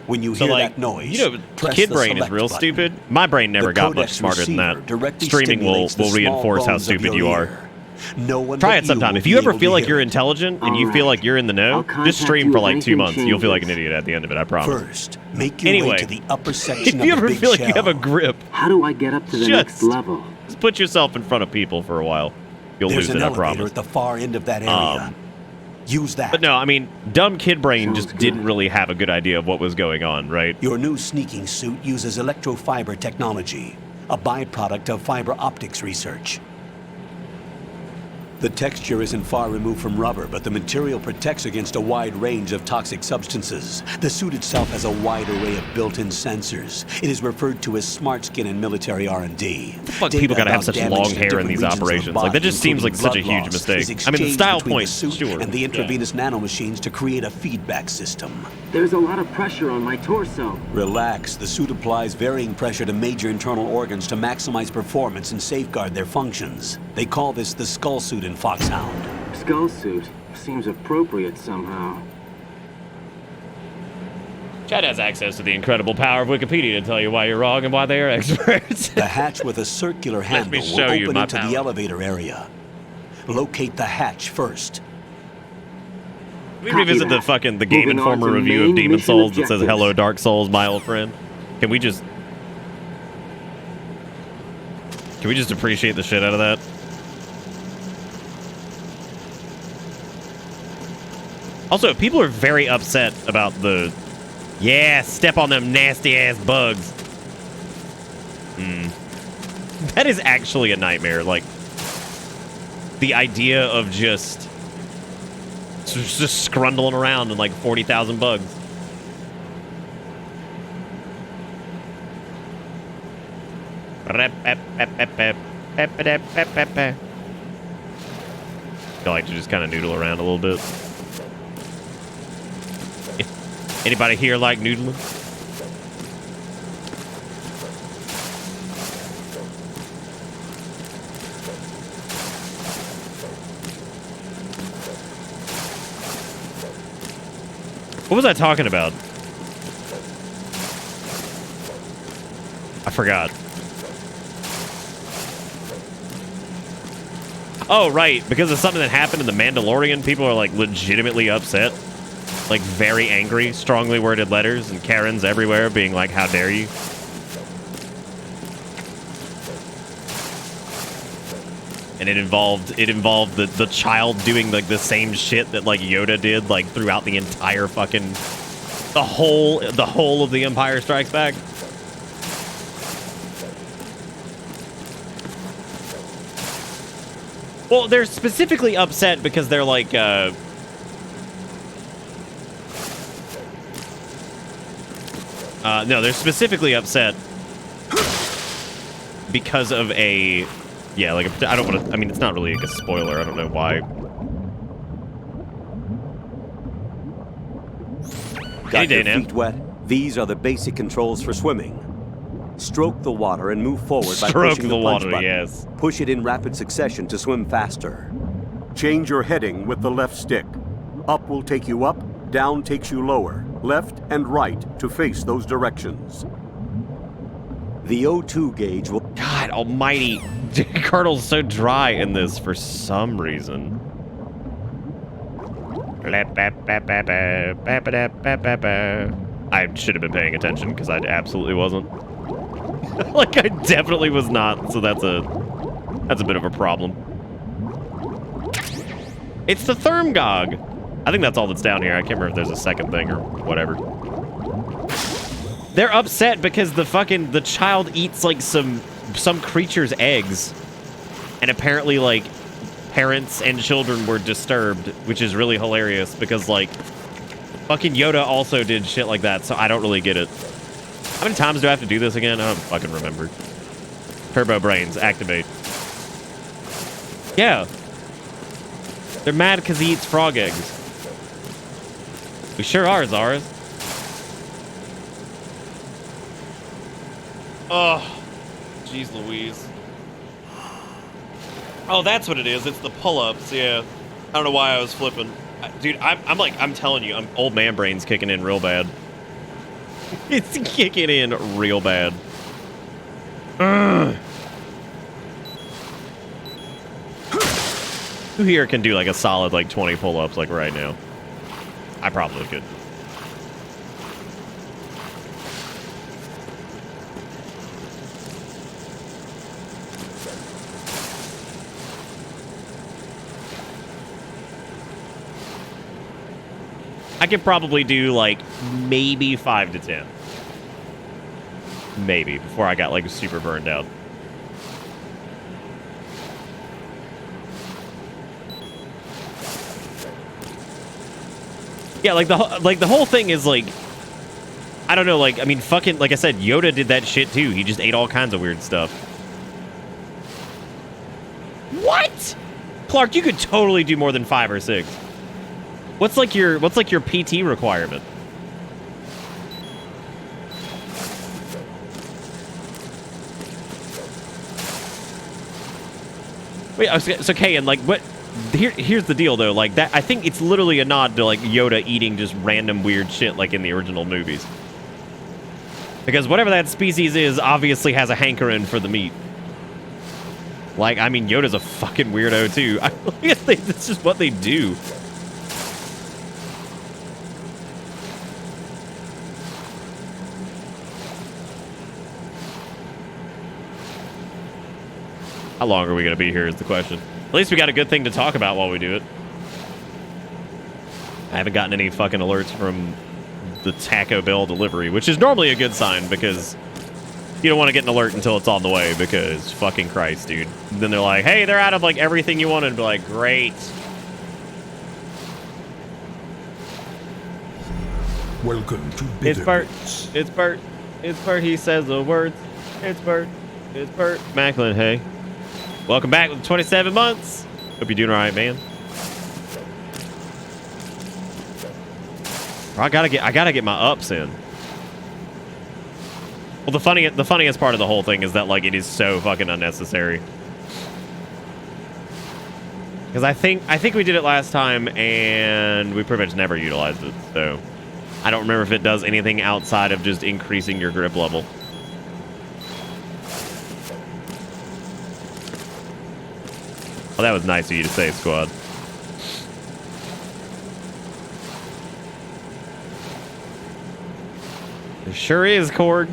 When you So hear like, that noise, you know, press kid the brain is select real button. stupid. My brain never The got much codec's smarter than receiver that. directly Streaming will stimulates the small reinforce how bones of stupid your you are. ear. No one Try but it sometime. you If will you be ever able feel to like hear you're it. intelligent and you Alright. feel like you're in the know, I'll just contact stream you for if like 2 anything months. You'll feel like an changes. idiot at the end of it, I promise. First, make your Anyway, way to the upper if section you of the ever big feel like shell. you have a grip, How do I get up to the next level? just put yourself in front of people for a while. You'll There's lose an it, I elevator promise. at the far end of that area. Use that. But no, I mean, dumb kid brain Sounds just good. didn't really have a good idea of what was going on, right? Your new sneaking suit uses electrofiber technology, a byproduct of fiber optics research. The texture isn't far removed from rubber, but the material protects against a wide range of toxic substances. The suit itself has a wide array of built-in sensors. It is referred to as smart skin in military R&D. Fuck, people gotta have such long hair in these operations. Like, that just seems like such a huge mistake. I mean, the style point, sure. And the intravenous nanomachines to create a feedback system. There's a lot of pressure on my torso. Relax. The suit applies varying pressure to major internal organs to maximize performance and safeguard their functions. They call this the skull suit in Foxhound. Skull suit seems appropriate somehow. Chad has access to the incredible power of Wikipedia to tell you why you're wrong and why they are experts. The hatch with a circular handle will show you open my into power. the elevator area. Locate the hatch first. Can we revisit the Game Moving on Informer to review of main Demon mission Souls that says, objectives. "Hello, Dark Souls, my old friend"? Can we just appreciate the shit out of that? Also, people are very upset about the, step on them nasty ass bugs. That is actually a nightmare. Like, the idea of just scrundling around in like 40,000 bugs. I like to just kind of noodle around a little bit. Anybody here like noodling? What was I talking about? I forgot. Oh, right. Because of something that happened in The Mandalorian, people are, like, legitimately upset. Like, very angry, strongly worded letters, and Karens everywhere being like, how dare you? And it involved the child doing, like, the same shit that, like, Yoda did, like, throughout the entire fucking... The whole of The Empire Strikes Back. Well, they're specifically upset because they're like, no, they're specifically upset because of a, yeah, like, I don't want to, I mean, it's not really like a spoiler. I don't know why. Got your feet wet? These are the basic controls for swimming. Stroke the water and move forward by pushing the punch button. Yes. Push it in rapid succession to swim faster. Change your heading with the left stick. Up will take you up, down takes you lower. Left and right to face those directions. The O2 gauge will... God almighty. Colonel's so dry in this for some reason. I should have been paying attention because I absolutely wasn't. Like, I definitely was not, so that's a bit of a problem. It's the Thermgog. I think that's all that's down here. I can't remember if there's a second thing or whatever. They're upset because the child eats, like, some creature's eggs. And apparently, like, parents and children were disturbed, which is really hilarious because, like, fucking Yoda also did shit like that, so I don't really get it. How many times do I have to do this again? I don't fucking remember. Turbo brains, activate. Yeah. They're mad because he eats frog eggs. We sure are, Zars. Oh, jeez Louise. Oh, that's what it is. It's the pull-ups, yeah. I don't know why I was flipping. Dude, I'm telling you, old man brain's kicking in real bad. It's kicking in real bad. Ugh. Who here can do like a solid like 20 pull-ups like right now? I probably could. I could probably do like maybe 5 to 10. Maybe before I got like super burned out. Yeah, like the whole thing is like, I don't know, like, I mean, fucking, like I said, Yoda did that shit too. He just ate all kinds of weird stuff. What? Clark, you could totally do more than 5 or 6. What's like your PT requirement? Wait, so okay, and like what? Here's the deal though. Like that, I think it's literally a nod to like Yoda eating just random weird shit like in the original movies. Because whatever that species is, obviously has a hankering for the meat. Like, I mean, Yoda's a fucking weirdo too. I guess this is what they do. How long are we going to be here is the question. At least we got a good thing to talk about while we do it. I haven't gotten any fucking alerts from the Taco Bell delivery, which is normally a good sign because you don't want to get an alert until it's on the way because fucking Christ, dude. And then they're like, hey, they're out of like everything you wanted. And be like, great. Welcome to It's Bert. It's Bert. It's Bert. He says the words. It's Bert. It's Bert Macklin. Hey, welcome back with 27 months. Hope you're doing all right, man. I gotta get my ups in. Well, the funniest part of the whole thing is that like it is so fucking unnecessary. Because I think we did it last time and we pretty much never utilized it. So I don't remember if it does anything outside of just increasing your grip level. Well, that was nice of you to say, squad. It sure is, Korg.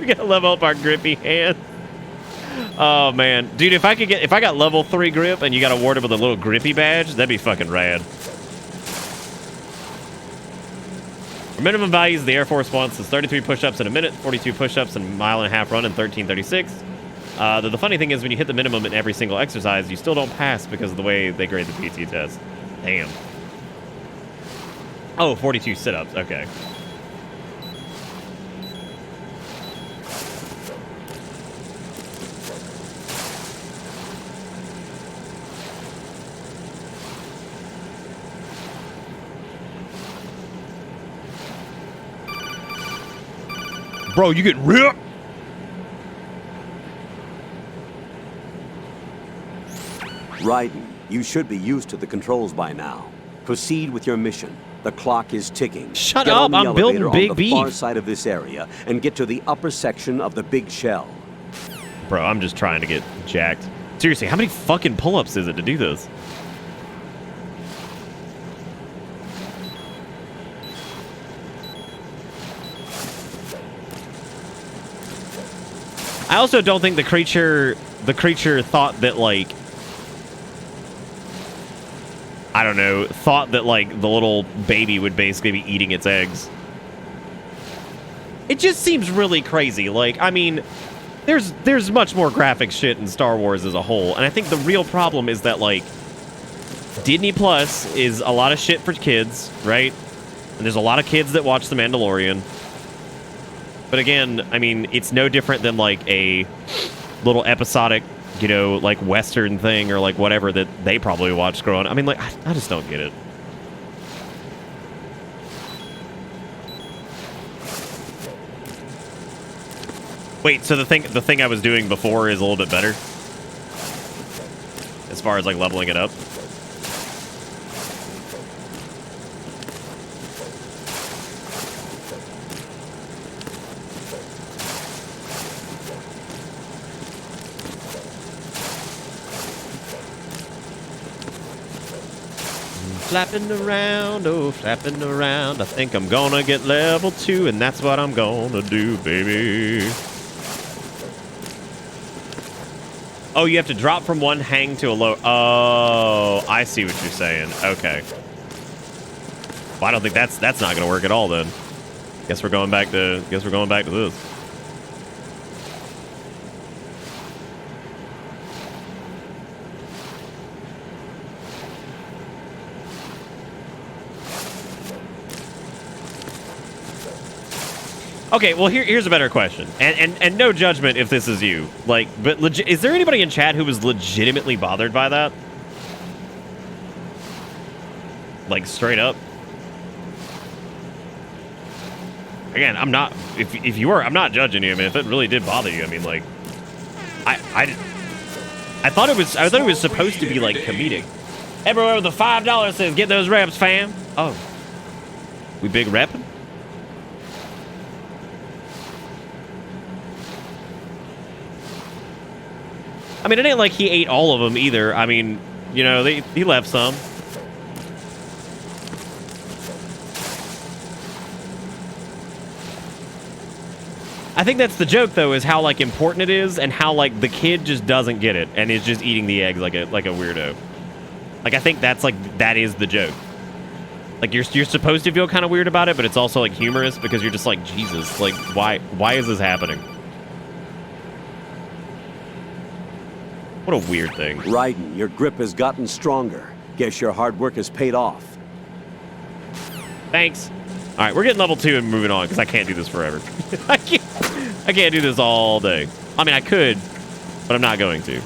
We gotta level up our grippy hand. Oh man, dude, if I got level 3 grip and you got awarded with a little grippy badge, that'd be fucking rad. Our minimum values the Air Force wants is 33 push-ups in a minute, 42 push-ups in a mile-and-a-half run, and 13:36. The funny thing is, when you hit the minimum in every single exercise, you still don't pass because of the way they grade the PT test. Damn. Oh, 42 sit-ups. Okay. Bro, you get ripped. Raiden, you should be used to the controls by now. Proceed with your mission. The clock is ticking. Shut get up, on the I'm building elevator big on the beef. far side of this area and get to the upper section of the big shell. Bro, I'm just trying to get jacked. Seriously, how many fucking pull-ups is it to do this? I also don't think the creature thought that, like, I don't know, thought that, like, the little baby would basically be eating its eggs. It just seems really crazy. Like, I mean, there's much more graphic shit in Star Wars as a whole, and I think the real problem is that, like, Disney Plus is a lot of shit for kids, right? And there's a lot of kids that watch The Mandalorian. But again, I mean, it's no different than, like, a little episodic, you know, like, Western thing or, like, whatever that they probably watched growing up. I mean, like, I just don't get it. Wait, so the thing I was doing before is a little bit better? As far as, like, leveling it up? Flapping around, oh, flapping around. I think I'm gonna get level 2, and that's what I'm gonna do, baby. Oh, you have to drop from one hang to a low. Oh, I see what you're saying. Okay. Well, I don't think that's not gonna work at all then. Guess we're going back to this. Okay, well, here's a better question, and no judgment if this is you. Like, but is there anybody in chat who was legitimately bothered by that? Like, straight up. Again, I'm not. If you were, I'm not judging you. I mean, if it really did bother you, I mean, like, I thought it was supposed to be like comedic. Everywhere with the $5 says, "Get those reps, fam." Oh, we big repping. I mean, it ain't like he ate all of them either. I mean, you know, he left some. I think that's the joke, though, is how, like, important it is and how, like, the kid just doesn't get it and is just eating the eggs like a weirdo. Like, I think that is the joke. Like, you're supposed to feel kind of weird about it, but it's also, like, humorous because you're just like, Jesus, like, why is this happening? What a weird thing. Raiden, your grip has gotten stronger. Guess your hard work has paid off. Thanks. All right, we're getting level 2 and moving on because I can't do this forever. I can't do this all day. I mean, I could, but I'm not going to.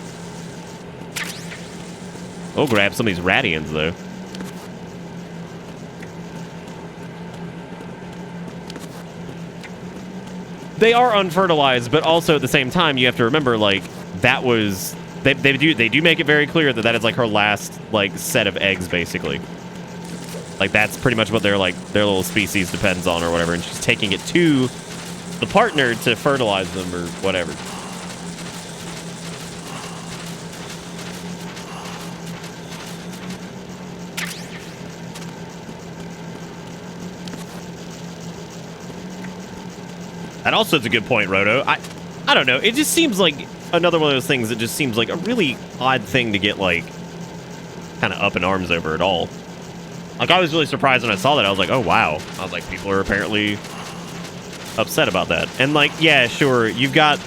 We'll grab some of these Radians, though. They are unfertilized, but also at the same time, you have to remember, like, that was... They do make it very clear that that is, like, her last, like, set of eggs, basically. Like, that's pretty much what their little species depends on or whatever, and she's taking it to the partner to fertilize them or whatever. And also, it's a good point, Roto. I don't know. It just seems like another one of those things that just seems like a really odd thing to get, like, kind of up in arms over at all. Like, I was really surprised when I saw that. I was like, oh, wow. I was like, people are apparently upset about that. And, like, yeah, sure, you've got...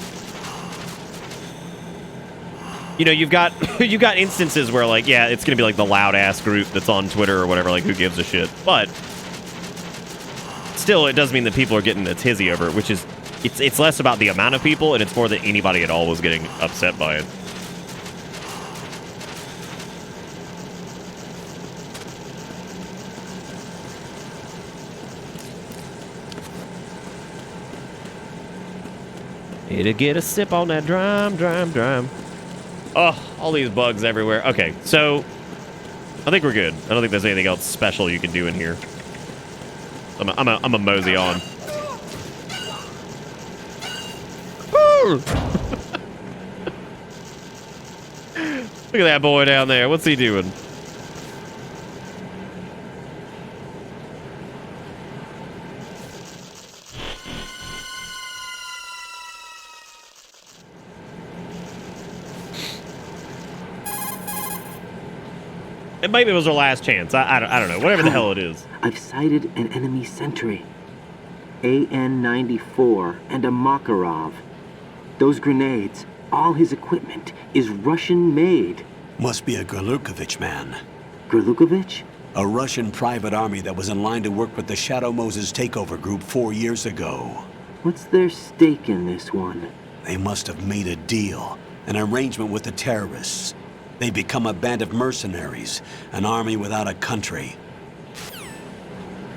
You know, you've got instances where, like, yeah, it's going to be, like, the loud-ass group that's on Twitter or whatever, like, who gives a shit. But still, it does mean that people are getting a tizzy over it, which is... It's less about the amount of people, and it's more that anybody at all was getting upset by it. Need to get a sip on that drum. Oh, all these bugs everywhere. Okay, so I think we're good. I don't think there's anything else special you can do in here. I'm a mosey on. Look at that boy down there. What's he doing? And maybe it was our last chance. I don't know. Whatever the hell it is. I've sighted an enemy sentry. AN-94 and a Makarov. Those grenades, all his equipment, is Russian-made. Must be a Gerlukovich man. Gerlukovich? A Russian private army that was in line to work with the Shadow Moses takeover group 4 years ago. What's their stake in this one? They must have made a deal, an arrangement with the terrorists. They become a band of mercenaries, an army without a country.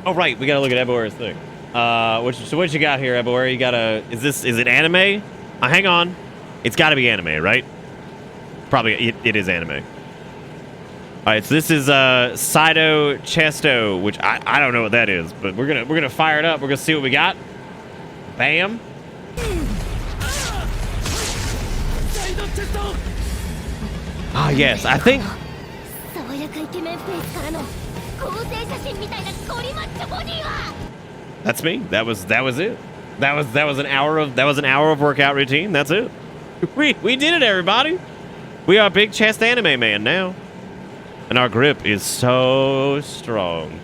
Oh, right. We gotta look at Ebora's thing. So what you got here, Ebora? You got a... Is it anime? Hang on. It's gotta be anime, right? Probably, it is anime. Alright, so this is, Saito Chesto, which I don't know what that is, but we're gonna fire it up. We're gonna see what we got. Bam. Ah, yes, I think... That's me. That was it. That was an hour of workout routine. That's it. We did it, everybody. We are a big chest anime man now. And our grip is so strong.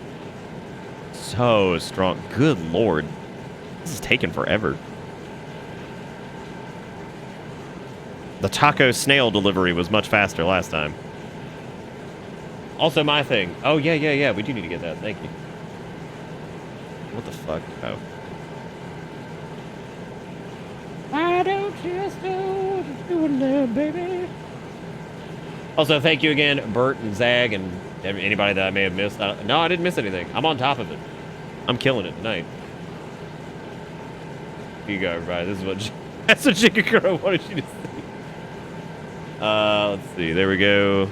So strong. Good lord. This is taking forever. The taco snail delivery was much faster last time. Also my thing. Oh, yeah. We do need to get that. Thank you. What the fuck? Oh. I don't just know what you're doing there, baby. Also, thank you again, Bert and Zag and anybody that I may have missed. No, I didn't miss anything. I'm on top of it. I'm killing it tonight. Here you go, everybody. This is what... That's what Chikakura wanted you to see. Let's see. There we go.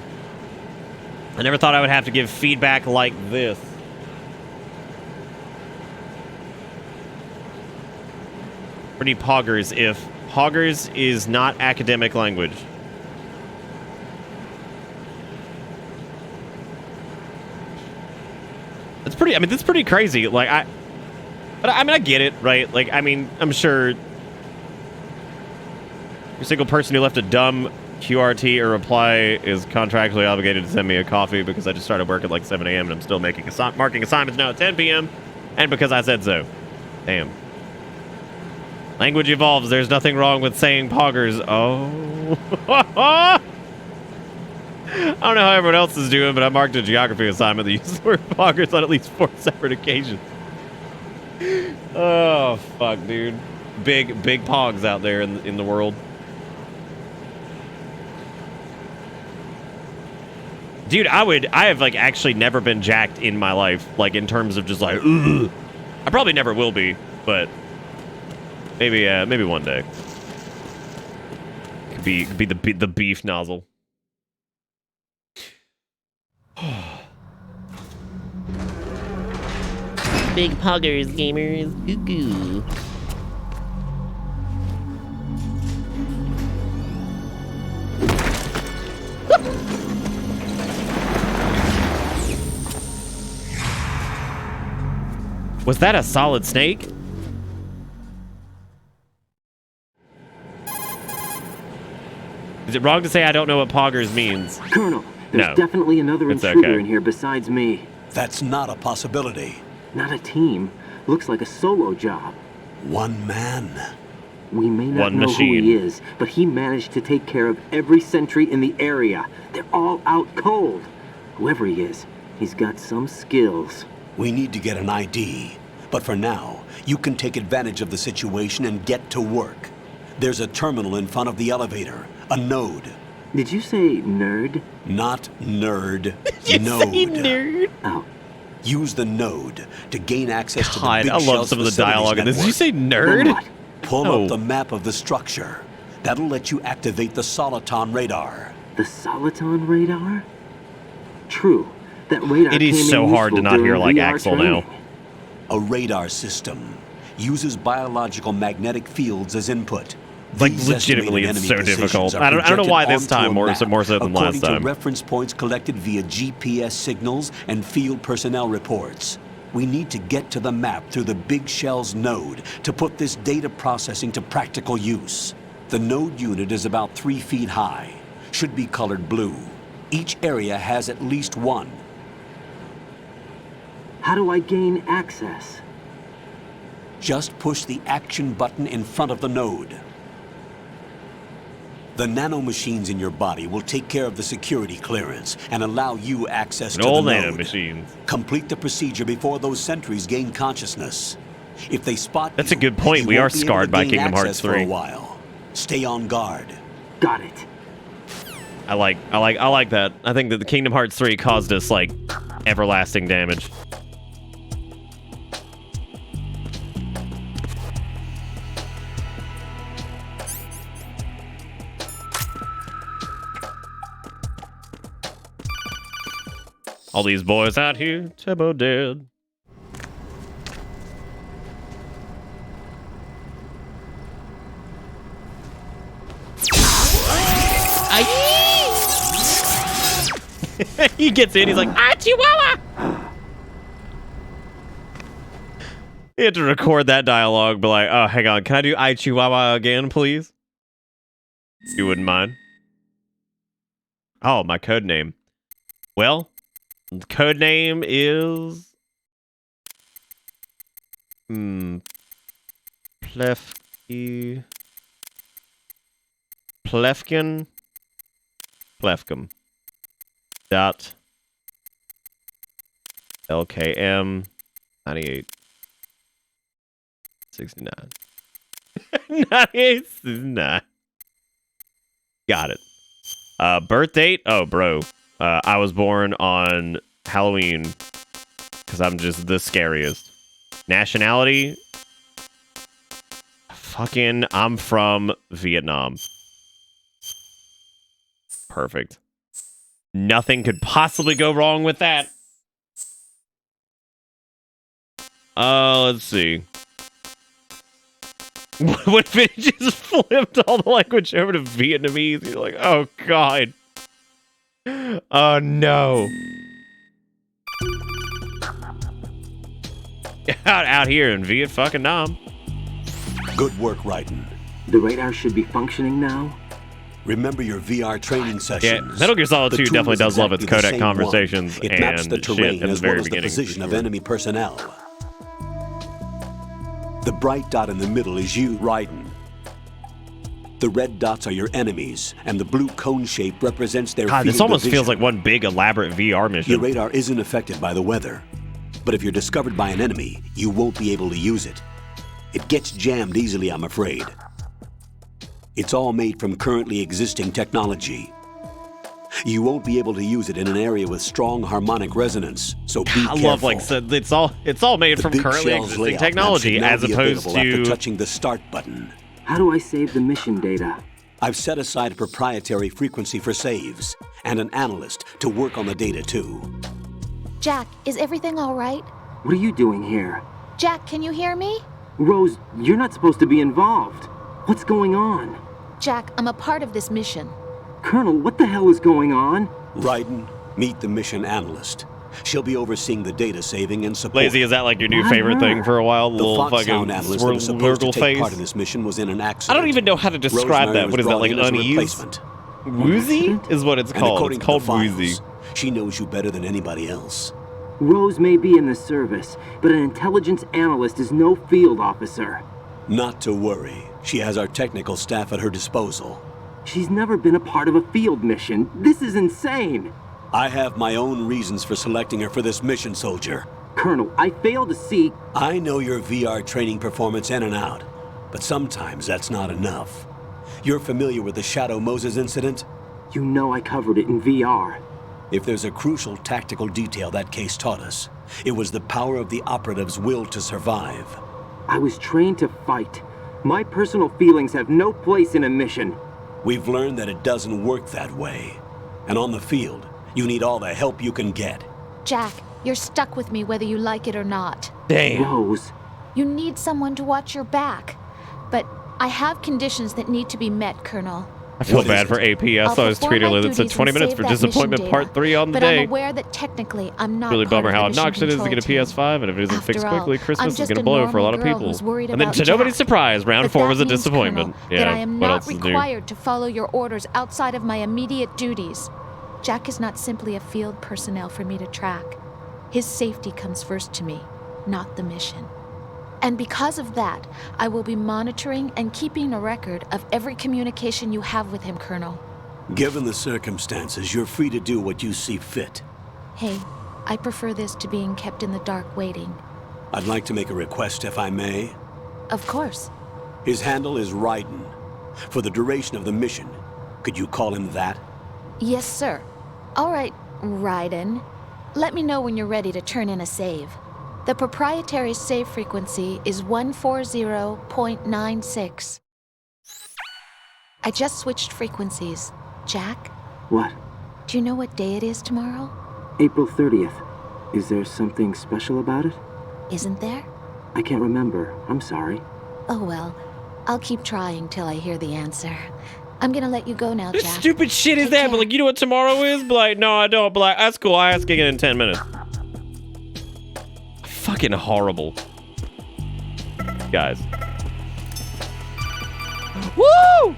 I never thought I would have to give feedback like this. Pretty poggers if poggers is not academic language. It's pretty, I mean, that's pretty crazy. Like, I get it, right? Like, I mean, I'm sure every single person who left a dumb QRT or reply is contractually obligated to send me a coffee because I just started work at like 7 a.m. and I'm still marking assignments now at 10 p.m. and because I said so. Damn. Language evolves. There's nothing wrong with saying poggers. Oh. I don't know how everyone else is doing, but I marked a geography assignment that uses the word poggers on at least 4 separate occasions. Oh fuck, dude. Big pogs out there in the world. Dude, I have like actually never been jacked in my life, like in terms of just like, ugh. I probably never will be, but maybe one day. Could be the beef nozzle. Big poggers, gamers. Goo-goo. Was that a solid snake? Is it wrong to say I don't know what poggers means? Colonel, there's definitely another intruder in here besides me. That's not a possibility. Not a team. Looks like a solo job. One man. We may not know who he is, but he managed to take care of every sentry in the area. They're all out cold. Whoever he is, he's got some skills. We need to get an ID. But for now, you can take advantage of the situation and get to work. There's a terminal in front of the elevator. A node. Did you say nerd? Not nerd. Node. Say nerd? Oh. Use the node to gain access to the big I love some of the dialogue in this. Did you say nerd? Pull up the map of the structure. That'll let you activate the Soliton radar. The Soliton radar? True. That radar it is so hard to not hear like VR Axel training. now. A radar system uses biological magnetic fields as input. Like legitimately, it's so difficult. I don't know why this time more so than last time. To reference points collected via GPS signals and field personnel reports. We need to get to the map through the Big Shell's node to put this data processing to practical use. The node unit is about 3 feet high. Should be colored blue. Each area has at least one. How do I gain access? Just push the action button in front of the node. The nanomachines in your body will take care of the security clearance and allow you access to the node. Nanomachines. Complete the procedure before those sentries gain consciousness. If they spot That's a good point. We are scarred by Kingdom Hearts 3. For a while. Stay on guard. Got it. I like that. I think that the Kingdom Hearts 3 caused us like everlasting damage. All these boys out here, Turbo dead. He gets in, he's like, ah, Chihuahua! You have to record that dialogue, but like, oh, hang on, can I do I Chihuahua again, please? You wouldn't mind? Oh, my code name. Well, the code name is... Plefkin. Dot LKM 98 69 98 69. Got it. Birth date? Oh, bro. I was born on Halloween because I'm just the scariest. Nationality? Fucking, I'm from Vietnam. Perfect. Nothing could possibly go wrong with that. Let's see. What if it just flipped all the language over to Vietnamese? You're like, oh god. Oh no. Out here in Viet fucking Nam. Good work, Raiden. The radar should be functioning now. Remember your VR training sessions. Yeah, Metal Gear Solid 2 definitely does love its codec conversations it maps the terrain shit at as the very well as the beginning. position of enemy personnel. The bright dot in the middle is you, Raiden. The red dots are your enemies, and the blue cone shape represents their God, field this almost of feels vision. like one big elaborate VR mission. Your radar isn't affected by the weather. But if you're discovered by an enemy, you won't be able to use it. It gets jammed easily, I'm afraid. It's all made from currently existing technology. You won't be able to use it in an area with strong harmonic resonance, so be careful. I love, like, so it's all made from currently existing technology, as opposed to touching the start button. How do I save the mission data? I've set aside a proprietary frequency for saves, and an analyst to work on the data too. Jack, is everything all right? What are you doing here? Jack, can you hear me? Rose, you're not supposed to be involved. What's going on? Jack, I'm a part of this mission. Colonel, what the hell is going on? Raiden, meet the mission analyst. She'll be overseeing the data saving and support. Lazy, is that like your new favorite thing for a while? The little Fox fucking analyst that was supposed to swirl take face? part in this mission was in an I accident. don't even know how to describe Rosemary that. What is that, like was brought in as a unease? replacement. Woozy is what it's And called. according It's to the called files, woozy. She knows you better than anybody else. Rose may be in the service, but an intelligence analyst is no field officer. Not to worry. She has our technical staff at her disposal. She's never been a part of a field mission. This is insane. I have my own reasons for selecting her for this mission, soldier. Colonel, I fail to see... I know your VR training performance in and out, but sometimes that's not enough. You're familiar with the Shadow Moses incident? You know I covered it in VR. If there's a crucial tactical detail that case taught us, it was the power of the operative's will to survive. I was trained to fight. My personal feelings have no place in a mission. We've learned that it doesn't work that way. And on the field, you need all the help you can get. Jack, you're stuck with me whether you like it or not. Damn. Rose. You need someone to watch your back. But I have conditions that need to be met, Colonel. I feel bad for AP. I saw his tweet earlier that said 20 minutes for disappointment part 3 on the day. day. I'm aware that technically I'm not Really bummer how part of the obnoxious it is to get a PS5, and if it isn't fixed quickly, Christmas is going to blow for a lot of people. And then to nobody's surprise, round 4 was a disappointment. That I am what not else is new? required to follow your orders outside of my immediate duties. Jack is not simply a field personnel for me to track. His safety comes first to me, not the mission. And because of that, I will be monitoring and keeping a record of every communication you have with him, Colonel. Given the circumstances, you're free to do what you see fit. Hey, I prefer this to being kept in the dark waiting. I'd like to make a request, if I may. Of course. His handle is Raiden. For the duration of the mission, could you call him that? Yes, sir. All right, Raiden. Let me know when you're ready to turn in a save. The proprietary save frequency is 140.96. I just switched frequencies. Jack? What? Do you know what day it is tomorrow? April 30th. Is there something special about it? Isn't there? I can't remember. I'm sorry. Oh well, I'll keep trying till I hear the answer. I'm gonna let you go now, This Jack. stupid shit is that, but like, you know what tomorrow is? But like, no, I don't. But like, that's cool. I ask again in 10 minutes. Fucking horrible. Guys. Woo!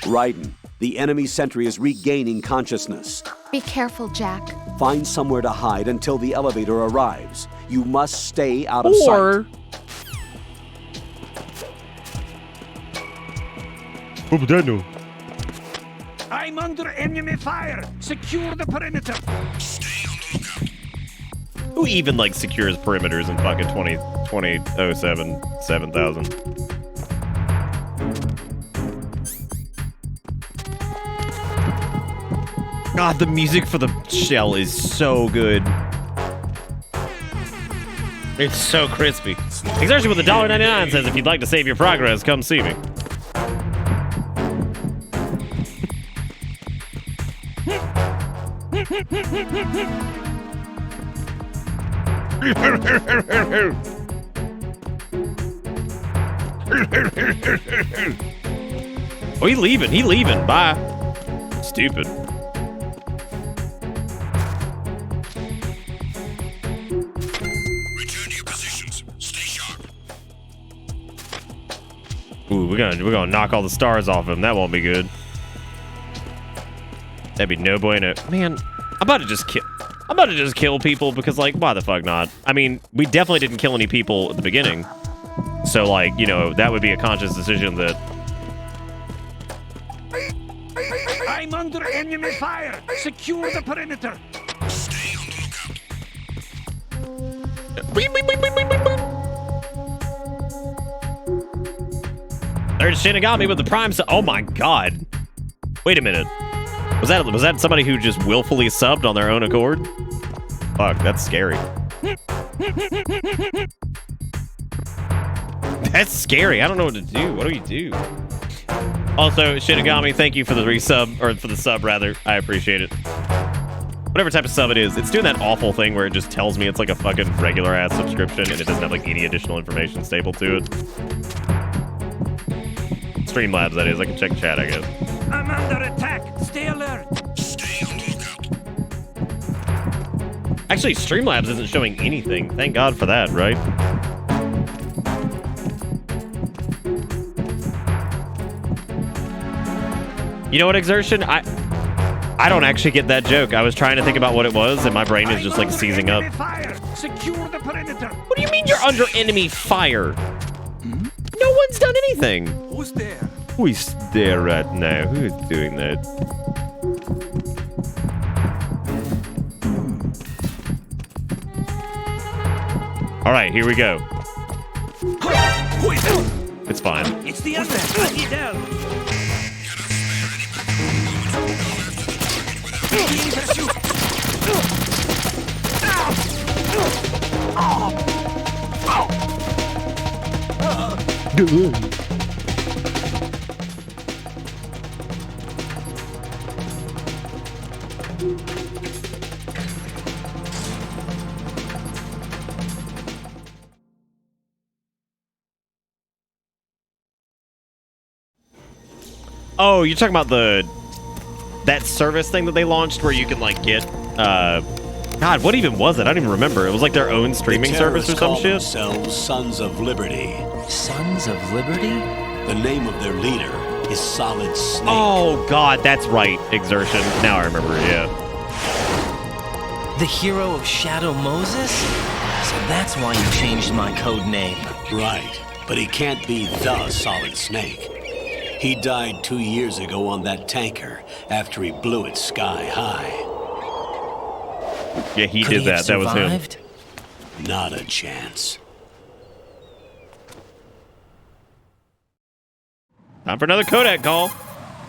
Raiden, the enemy sentry is regaining consciousness. Be careful, Jack. Find somewhere to hide until the elevator arrives. You must stay out of sight. What would that do? I'm under enemy fire. Secure the perimeter. Who even like secures perimeters in fucking 2007 7000? God, the music for the shell is so good. It's so crispy. Especially with $1.99 says if you'd like to save your progress, come see me. Oh, he leaving. He leaving. Bye. Stupid. Return to your positions. Stay sharp. Ooh, we're gonna knock all the stars off him. That won't be good. That'd be no bueno. Man, I'm about to just kill people because, like, why the fuck not? I mean, we definitely didn't kill any people at the beginning. So, like, you know, that would be a conscious decision that... I'm under enemy fire! Secure the perimeter! There's Shinigami with the prime oh my god. Wait a minute. Was that somebody who just willfully subbed on their own accord? Fuck, that's scary. That's scary. I don't know what to do. What do we do? Also, Shinigami, thank you for the resub, or for the sub rather. I appreciate it. Whatever type of sub it is, it's doing that awful thing where it just tells me it's like a fucking regular ass subscription and it doesn't have like any additional information stapled to it. Streamlabs, that is. I can check chat, I guess. I'm under attack! Stay alert! Actually, Streamlabs isn't showing anything. Thank God for that, right? You know what, Exertion? I don't actually get that joke. I was trying to think about what it was, and my brain is just like seizing up. Secure the perimeter! What do you mean you're under enemy fire? No one's done anything. Who's there? Who is there right now? Who is doing that? All right, here we go. It's fine. It's the other. I need help. Oh, you're talking about that service thing that they launched where you can like get God, what even was it? I don't even remember. It was like their own streaming service or some shit. Themselves Sons of Liberty. Sons of Liberty? The name of their leader is Solid Snake. Oh God, that's right, Exertion. Now I remember, yeah. The hero of Shadow Moses? So that's why you changed my code name. Right, but he can't be the Solid Snake. He died 2 years ago on that tanker after he blew it sky high. Yeah, he did that. That was him. Not a chance. Time for another Kodak call.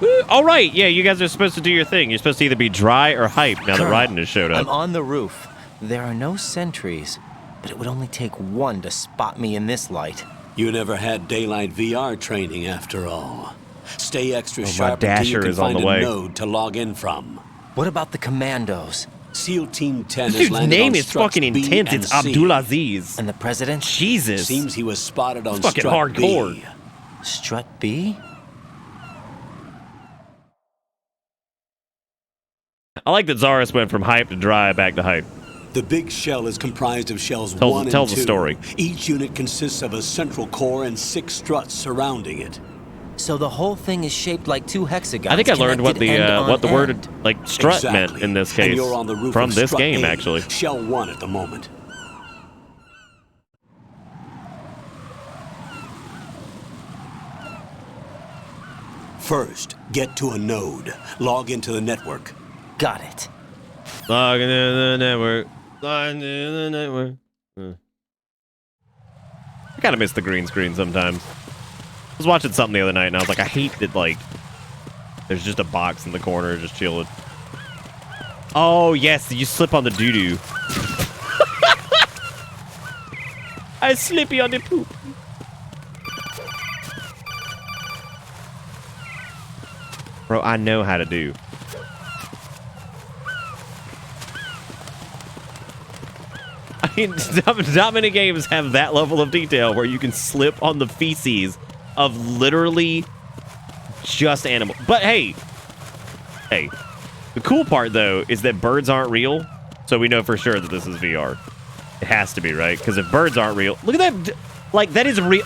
Woo. All right, yeah, you guys are supposed to do your thing. You're supposed to either be dry or hype now that Raiden has showed up. I'm on the roof. There are no sentries, but it would only take one to spot me in this light. You never had daylight VR training after all. Stay extra my sharp until you dasher can is on find the way. a node to log in from. What about the commandos? SEAL Team 10 This has dude's landed name on is struts fucking B intense. and It's C. Abdulaziz. And the president? Jesus. Seems he was spotted on fucking strut hardcore. B. Strut B? I like that Zaris went from hype to dry back to hype. The big shell is comprised of shells Tells 1 and 2. the story. Each unit consists of a central core and 6 struts surrounding it. So the whole thing is shaped like 2 hexagons. I think I learned what the word like strut Exactly. meant in this And case you're on the roof from of this strut game, A, actually. Shell 1 at the moment. First, get to a node. Log into the network. Got it. Log into the network. Log into the network. I kind of miss the green screen sometimes. I was watching something the other night and I was like, I hate that, like, there's just a box in the corner just chilling. Oh, yes, you slip on the doo-doo. I slippy on the poop. Bro, I know how to do. I mean, not many games have that level of detail where you can slip on the feces of literally just animal. But hey, the cool part though is that birds aren't real, so we know for sure that this is VR. It has to be, right? Because if birds aren't real, look at that. Like, that is real.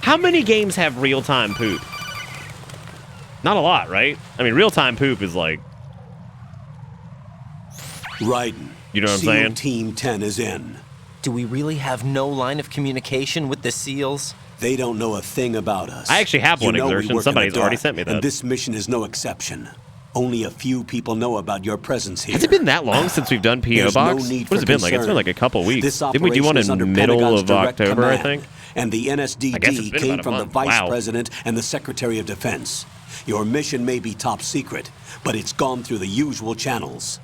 How many games have real-time poop? Not a lot, right? I mean, real-time poop is like... Raiden. You know what I'm SEAL saying? Team 10 is in. Do we really have no line of communication with the SEALs? They don't know a thing about us. I actually have one, You know we Exertion. work in the Somebody's already dark, sent me that. And this mission is no exception. Only a few people know about your presence here. Has it been that long since we've done P.O. There's Box? no need What has it for been like? It's been concern. like a couple weeks. This Didn't we do one operation is under in middle Pentagon's of direct October, I command, think? And the I guess it's NSDD been came about a from the month. Vice Wow. President and the Secretary of Defense. Your mission may be top secret, but it's gone through the usual channels.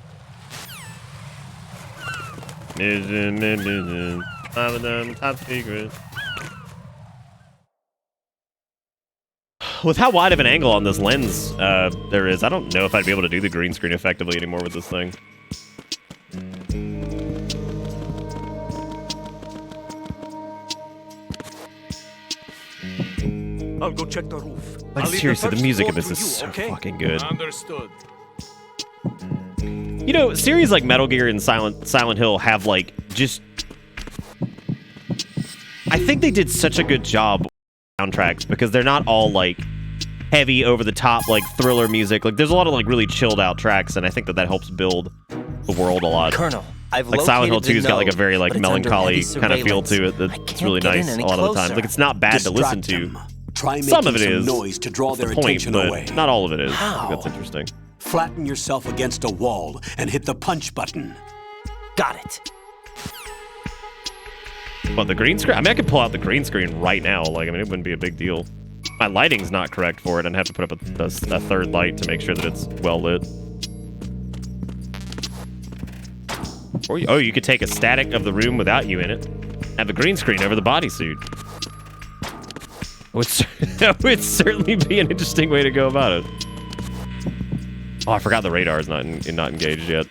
Top secret. With how wide of an angle on this lens there is, I don't know if I'd be able to do the green screen effectively anymore with this thing. I'll go check the roof. Like, I'll leave seriously, the first music of floor this to is you, so okay? fucking good. Understood. You know, series like Metal Gear and Silent Hill have, like, just... I think they did such a good job with soundtracks because they're not all, like, heavy, over-the-top, like, thriller music. Like, there's a lot of, like, really chilled-out tracks, and I think that helps build the world a lot. Colonel, I've like, Silent Hill located 2's the got, like, a node, very, like, but it's under melancholy heavy kind of feel surveillance. to it that's really get in nice a any lot of the closer. time. Like, it's not bad to listen Distract to. them. Try Some of it making is. some noise to draw That's their the point, attention but away. not all of it is. I How? think that's interesting. Flatten yourself against a wall and hit the punch button. Got it. But the green screen? I mean, I could pull out the green screen right now. Like, I mean, it wouldn't be a big deal. My lighting's not correct for it, and I have to put up a third light to make sure that it's well lit. Or you could take a static of the room without you in it. Have a green screen over the bodysuit. That would certainly be an interesting way to go about it. Oh, I forgot the radar is not engaged yet.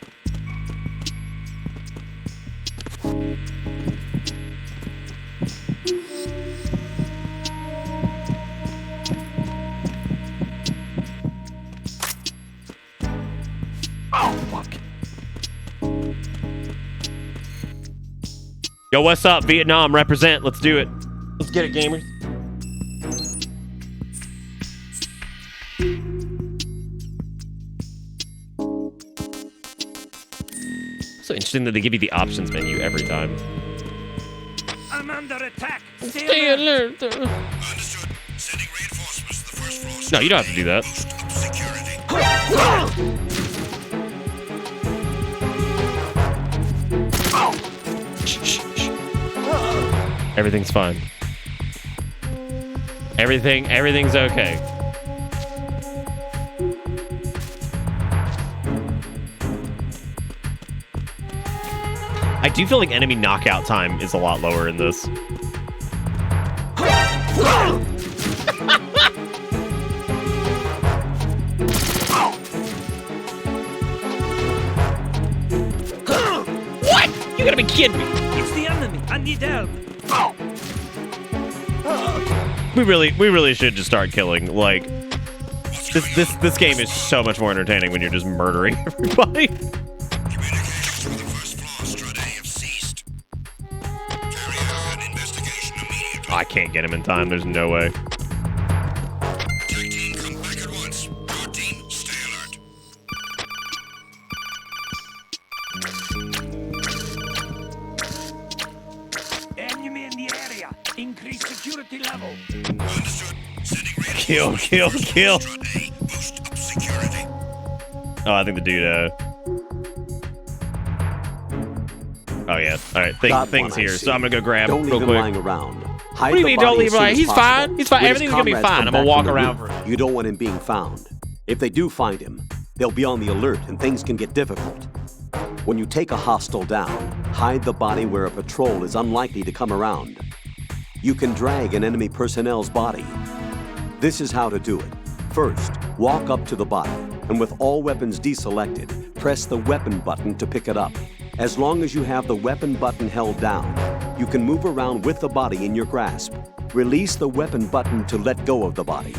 Oh, fuck. Yo, what's up? Vietnam, represent. Let's do it. Let's get it, gamers. So interesting that they give you the options menu every time. I'm under attack. Stay alert. No, you don't have to do that. Everything's fine. Everything's okay. I do feel like enemy knockout time is a lot lower in this. What? You gotta be kidding me. It's the enemy. I need help. We really should just start killing. Like, this game is so much more entertaining when you're just murdering everybody. I can't get him in time. There's no way. Enemy in the area. Increase security level. Kill. Oh, I think the dude, Oh, yeah. All right, things here. So I'm gonna go grab Don't real leave him quick. lying around. What do you mean, don't leave him lying? He's fine. He's fine. Everything's gonna be fine. I'm gonna walk around for him. You don't want him being found. If they do find him, they'll be on the alert and things can get difficult. When you take a hostile down, hide the body where a patrol is unlikely to come around. You can drag an enemy personnel's body. This is how to do it. First, walk up to the body, and with all weapons deselected, press the weapon button to pick it up. As long as you have the weapon button held down, you can move around with the body in your grasp. Release the weapon button to let go of the body.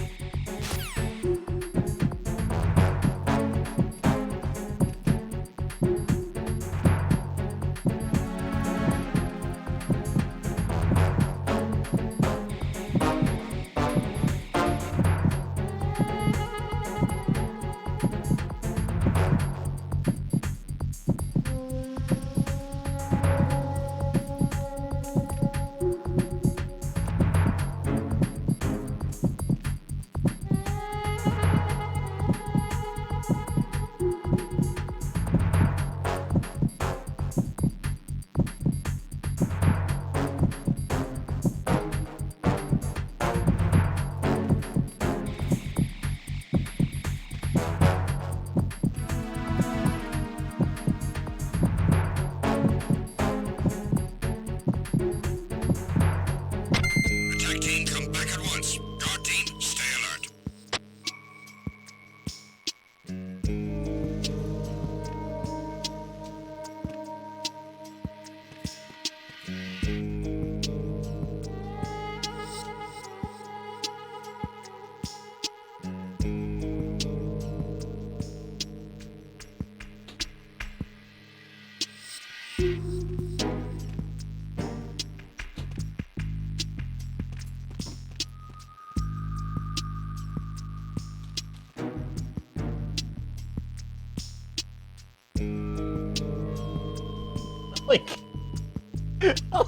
like,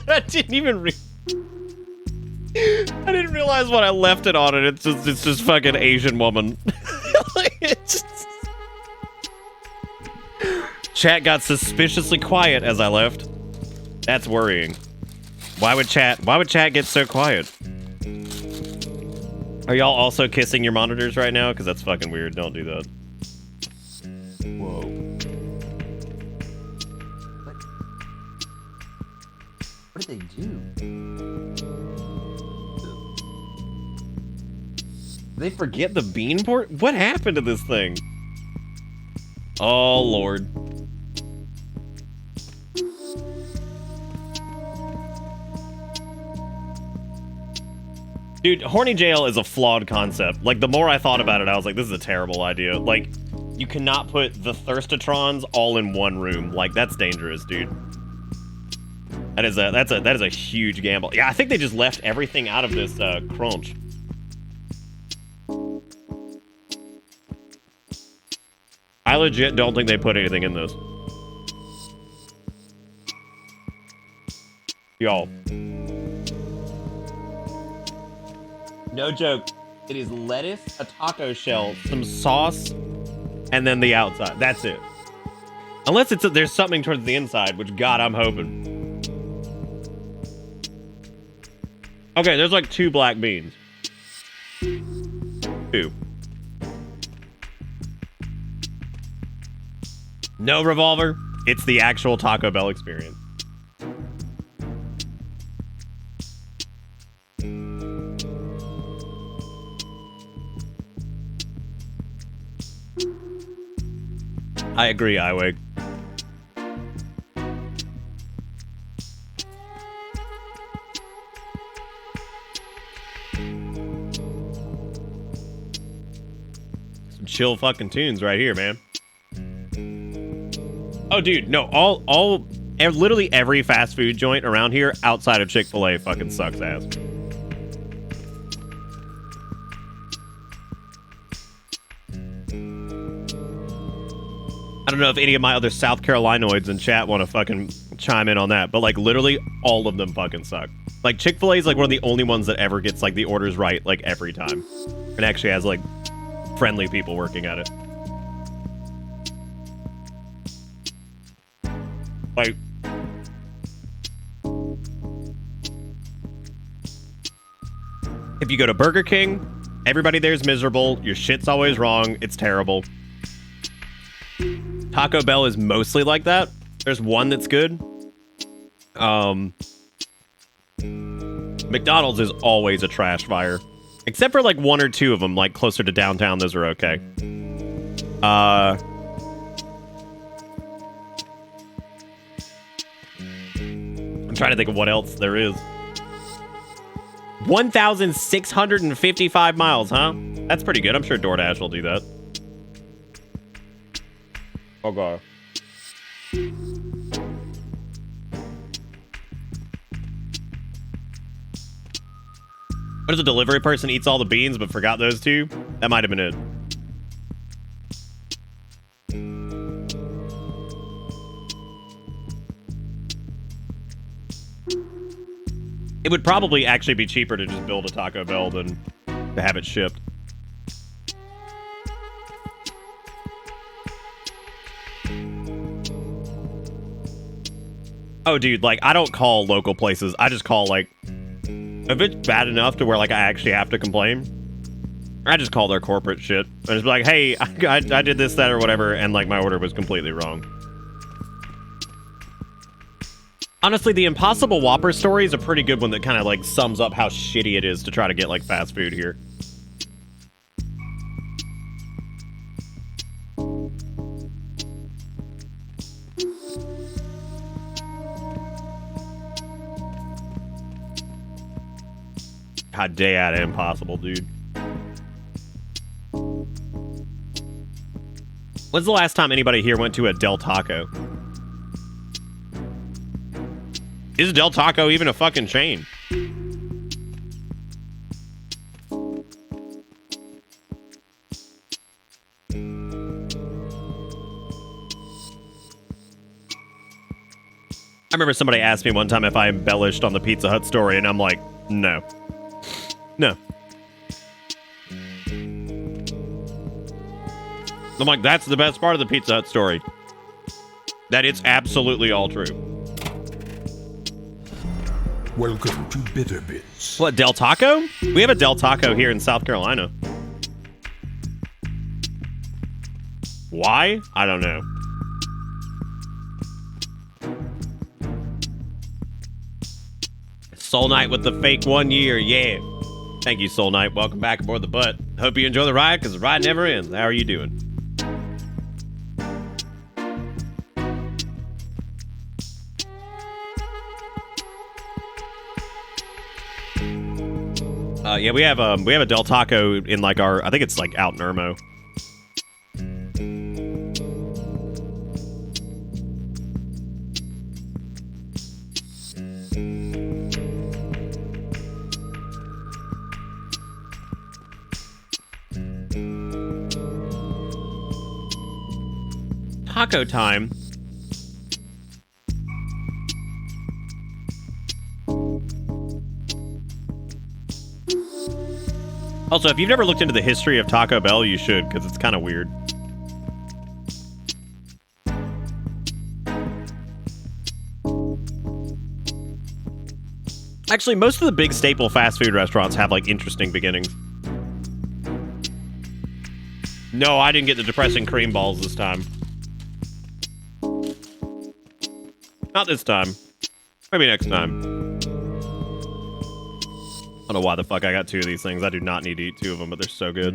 I didn't even I didn't realize when I left it on it. It's just fucking Asian woman. Like, it's just... Chat got suspiciously quiet as I left. That's worrying. Why would chat get so quiet? Are y'all also kissing your monitors right now? Because that's fucking weird. Don't do that. Whoa. What did they do? They forget the bean port? What happened to this thing? Oh, Lord. Dude, horny jail is a flawed concept. Like, the more I thought about it, I was like, this is a terrible idea. Like, you cannot put the thirstatrons all in one room. Like, that's dangerous, dude. That is a huge gamble. Yeah, I think they just left everything out of this crunch. I legit don't think they put anything in this. Y'all. No joke. It is lettuce, a taco shell, some sauce, and then the outside. That's it. Unless there's something towards the inside, which, God, I'm hoping. Okay, there's like 2 black beans. 2. No revolver. It's the actual Taco Bell experience. I agree, Iwig. Some chill fucking tunes right here, man. Oh, dude, no, literally every fast food joint around here outside of Chick-fil-A fucking sucks ass. I don't know if any of my other South Carolinoids in chat want to fucking chime in on that, but like literally all of them fucking suck. Like Chick-fil-A is like one of the only ones that ever gets like the orders right like every time. It actually has like friendly people working at it. Like, if you go to Burger King, everybody there's miserable. Your shit's always wrong. It's terrible. Taco Bell is mostly like that. There's one that's good. McDonald's is always a trash fire. Except for like 1 or 2 of them, like closer to downtown, those are okay. I'm trying to think of what else there is. 1,655 miles, huh? That's pretty good. I'm sure DoorDash will do that. Oh, God. What is a delivery person eats all the beans but forgot those 2? That might have been it. It would probably actually be cheaper to just build a Taco Bell than to have it shipped. Oh, dude, like, I don't call local places. I just call, like, if it's bad enough to where, like, I actually have to complain, I just call their corporate shit. I just be like, hey, I did this, that, or whatever, and, like, my order was completely wrong. Honestly, the Impossible Whopper story is a pretty good one that kind of, like, sums up how shitty it is to try to get, like, fast food here. God damn, impossible, dude. When's the last time anybody here went to a Del Taco? Is Del Taco even a fucking chain? remember somebody asked me one time if I embellished on the Pizza Hut story, and I'm like, no. No. I'm like, that's the best part of the Pizza Hut story. That it's absolutely all true. Welcome to Bitter Bits. What, Del Taco? We have a Del Taco here in South Carolina. Why? I don't know. Soul Knight with the fake 1 year, yeah. Thank you, Soul Knight. Welcome back aboard the butt. Hope you enjoy the ride, because the ride never ends. How are you doing? Yeah, we have a Del Taco in like I think it's like out in Irmo. Taco time. Also, if you've never looked into the history of Taco Bell, you should, because it's kind of weird. Actually, most of the big staple fast food restaurants have, like, interesting beginnings. No, I didn't get the depressing cream balls this time. Not this time. Maybe next time. I don't know why the fuck I got 2 of these things. I do not need to eat 2 of them, but they're so good.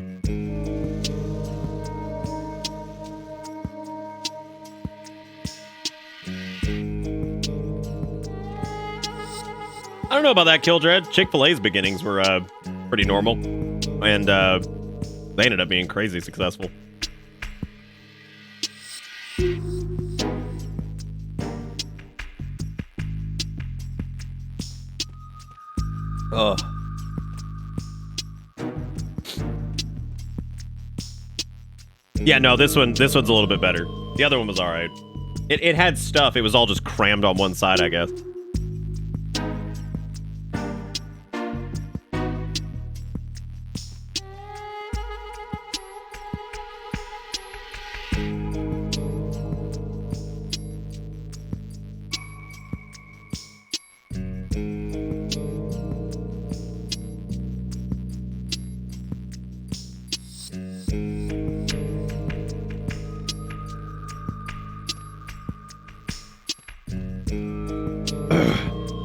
I don't know about that, Kildred. Chick-fil-A's beginnings were pretty normal. And they ended up being crazy successful. Ugh. Yeah, no, this one's a little bit better. The other one was alright. It had stuff, it was all just crammed on one side, I guess.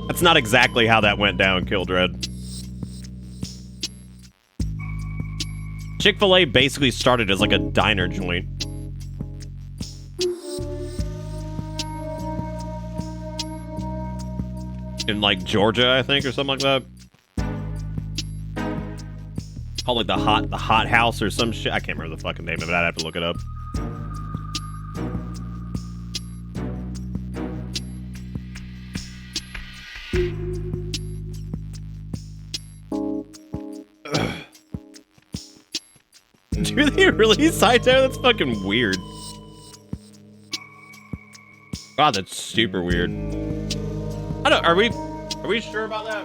That's not exactly how that went down, Kildred. Chick-fil-A basically started as like a diner joint. In like Georgia, I think, or something like that. Called like the hot house or some shit. I can't remember the fucking name of it. I'd have to look it up. Do they release Saito? That's fucking weird. God, that's super weird. I don't. Are we sure about that?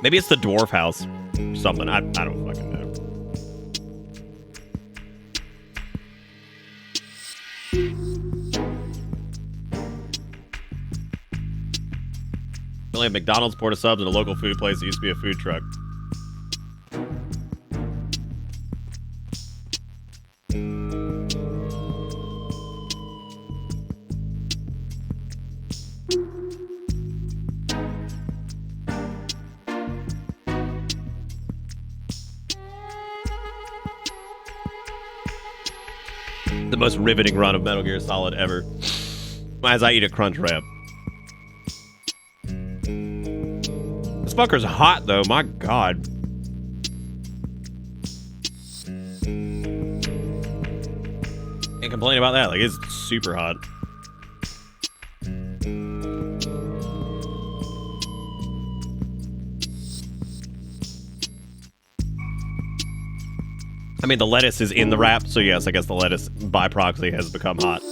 Maybe it's the dwarf house or something. I don't fucking know. We only have McDonald's, Porta Subs, and a local food place that used to be a food truck. The most riveting run of Metal Gear Solid ever. As I eat a crunch wrap. This fucker's hot, though. My God. Can't complain about that. Like, it's super hot. I mean, the lettuce is in the wrap, so yes, I guess the lettuce by proxy has become hot.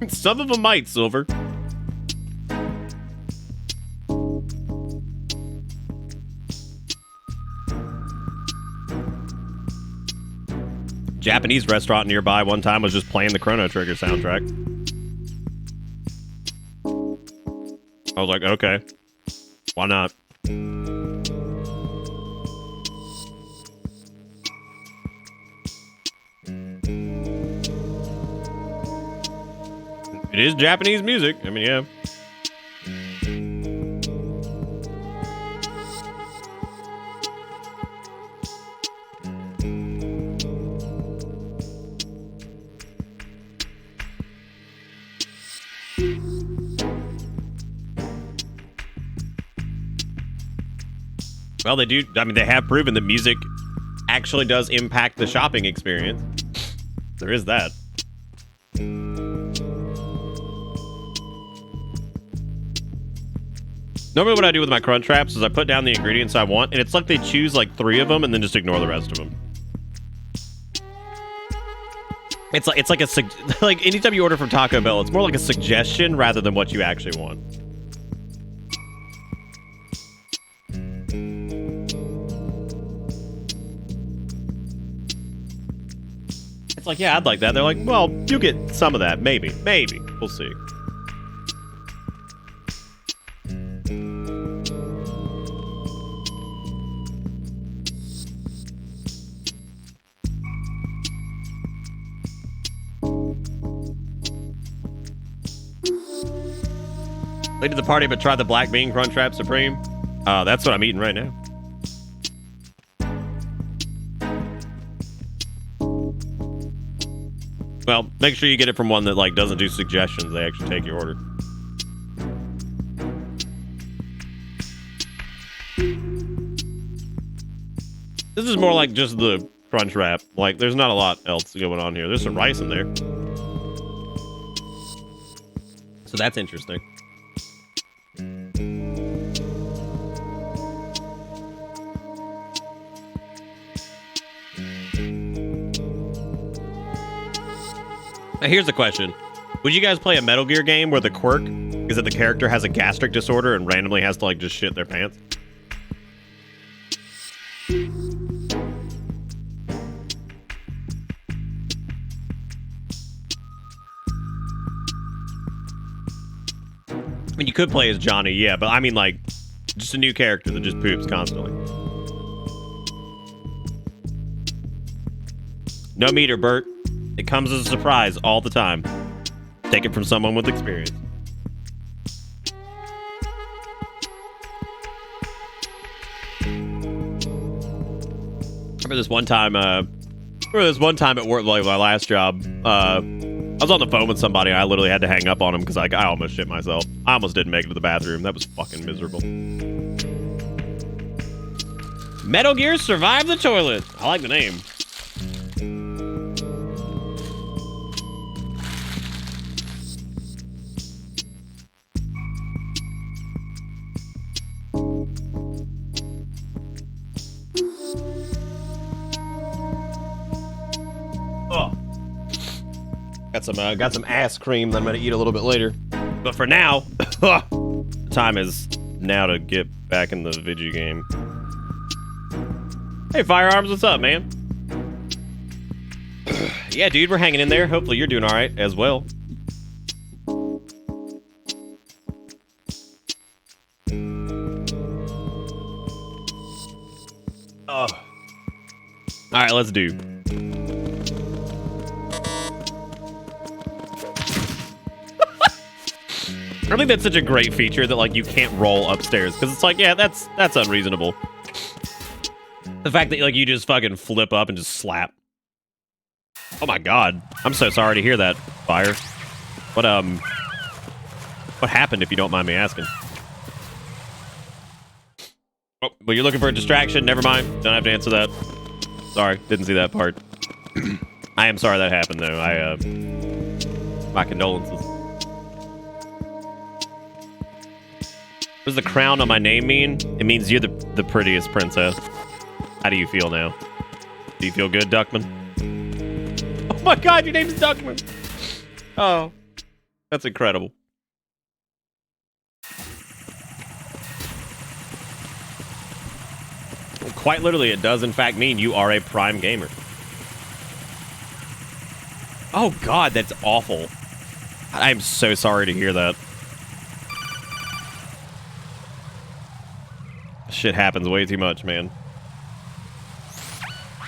Some of them might, Silver. Japanese restaurant nearby one time was just playing the Chrono Trigger soundtrack. I was like, okay, why not? It is Japanese music. I mean, yeah. Well, they do. I mean, they have proven that music actually does impact the shopping experience. There is that. Normally what I do with my crunch wraps is I put down the ingredients I want, and it's like they choose like 3 of them and then just ignore the rest of them. It's like a like anytime you order from Taco Bell, it's more like a suggestion rather than what you actually want. It's like, yeah, I'd like that. They're like, well, you get some of that, maybe, we'll see. Late to the party, but try the Black Bean Crunchwrap Supreme. That's what I'm eating right now. Well, make sure you get it from one that like doesn't do suggestions. They actually take your order. This is more like just the crunch wrap. Like, there's not a lot else going on here. There's some rice in there. So that's interesting. Now, here's the question. Would you guys play a Metal Gear game where the quirk is that the character has a gastric disorder and randomly has to, like, just shit their pants? I mean, you could play as Johnny, yeah, but I mean, like, just a new character that just poops constantly. No meter, Bert. It comes as a surprise all the time. Take it from someone with experience. Remember this one time at work, like my last job, I was on the phone with somebody. I literally had to hang up on him because I almost shit myself. I almost didn't make it to the bathroom. That was fucking miserable. Metal Gear Survive the Toilet. I like the name. Got some ass cream that I'm gonna eat a little bit later. But for now, the time is now to get back in the video game. Hey, Firearms, what's up, man? Yeah, dude, we're hanging in there. Hopefully you're doing all right as well. Oh. All right, let's do. I think that's such a great feature that, like, you can't roll upstairs because it's like, yeah, that's unreasonable. The fact that, like, you just fucking flip up and just slap. Oh my god, I'm so sorry to hear that, Fire. What happened, if you don't mind me asking? Oh, well, you're looking for a distraction. Never mind. Don't have to answer that. Sorry, didn't see that part. I am sorry that happened, though. My condolences. does the crown on my name mean? It means you're the prettiest princess. How do you feel now? Do you feel good, Duckman? Oh my god, your name's Duckman! Oh, that's incredible. Well, quite literally, it does in fact mean you are a prime gamer. Oh god, that's awful. I'm so sorry to hear that. Shit happens way too much, man.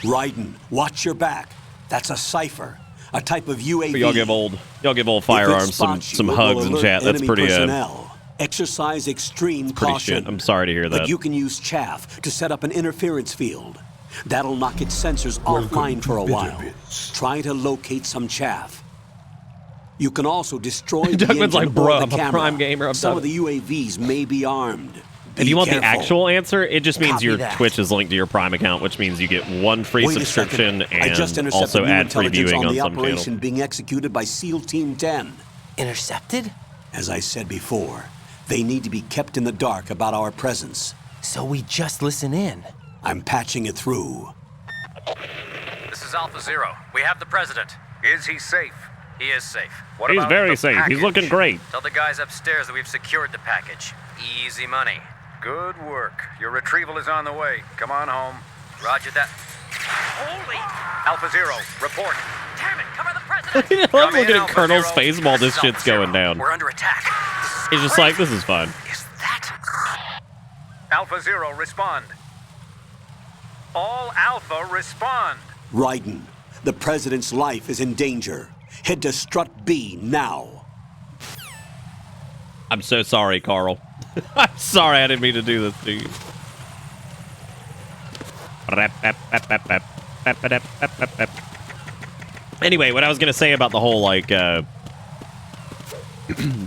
Raiden, watch your back. That's a cipher, a type of UAV. Y'all give old firearms some hugs in chat. That's pretty Exercise extreme caution. Shit. I'm sorry to hear that. But you can use chaff to set up an interference field. That'll knock its sensors offline for a while. Try to locate some chaff. You can also destroy the engine like, or bro, the I'm camera. a prime gamer. Some of the UAVs may be armed. If you want careful. the actual answer, it just means Copy your that. Twitch is linked to your Prime account, which means you get one free Wait a subscription second. I just and intercepted also new ad-free intelligence viewing on the some operation channel. being executed by SEAL Team 10. Intercepted? As I said before, they need to be kept in the dark about our presence. So we just listen in. I'm patching it through. This is Alpha Zero. We have the president. Is he safe? He is safe. What He's about very the safe. package? He's looking great. Tell the guys upstairs that we've secured the package. Easy money. Good work. Your retrieval is on the way. Come on home. Roger that. Holy! Alpha Zero, report. Damn it, cover the president! I love looking at Colonel's face while this shit's going down. We're under attack. He's just like, this is fun. Alpha Zero, respond. All Alpha, respond. Raiden, the president's life is in danger. Head to Strut B now. I'm so sorry, Carl. I'm sorry I didn't mean to do this to you. Anyway, what I was gonna say about the whole like the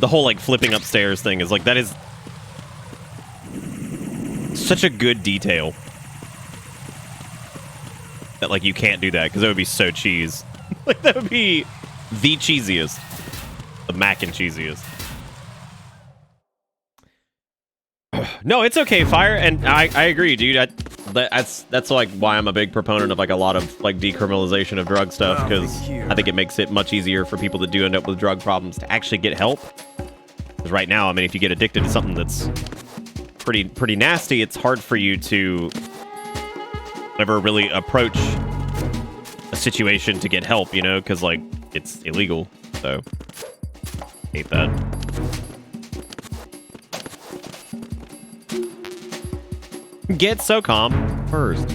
whole like flipping upstairs thing is like that is such a good detail that like you can't do that because that would be so cheese. Like that would be the cheesiest, the mac and cheesiest. No, it's okay, Fire, and I agree, dude. That's like why I'm a big proponent of like a lot of like decriminalization of drug stuff, because I think it makes it much easier for people that do end up with drug problems to actually get help. Because right now, I mean, if you get addicted to something that's pretty nasty, it's hard for you to ever really approach a situation to get help, you know, because like it's illegal. So hate that. Get so calm first.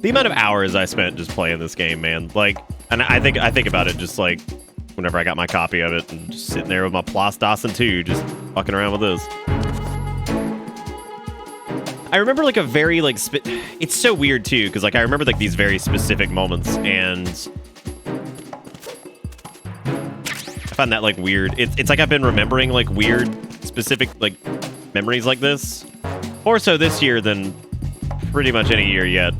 The amount of hours I spent just playing this game, man. Like, and I think about it just like whenever I got my copy of it and just sitting there with my Plas Dawson 2, just fucking around with this. I remember like a very like it's so weird too, because like I remember like these very specific moments, and I find that like weird. It's like I've been remembering like weird specific like memories like this more so this year than pretty much any year yet.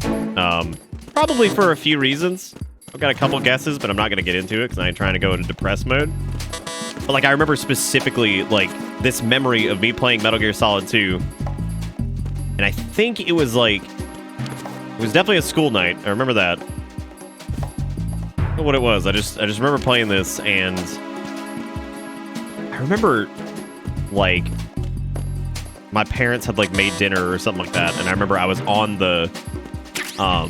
Probably for a few reasons. I've got a couple guesses, but I'm not gonna get into it because I ain't trying to go into depressed mode. But like I remember specifically like this memory of me playing Metal Gear Solid 2, and I think it was definitely a school night. I remember that. I don't know what it was. I just remember playing this, and I remember like my parents had like made dinner or something like that, and I remember I was on the I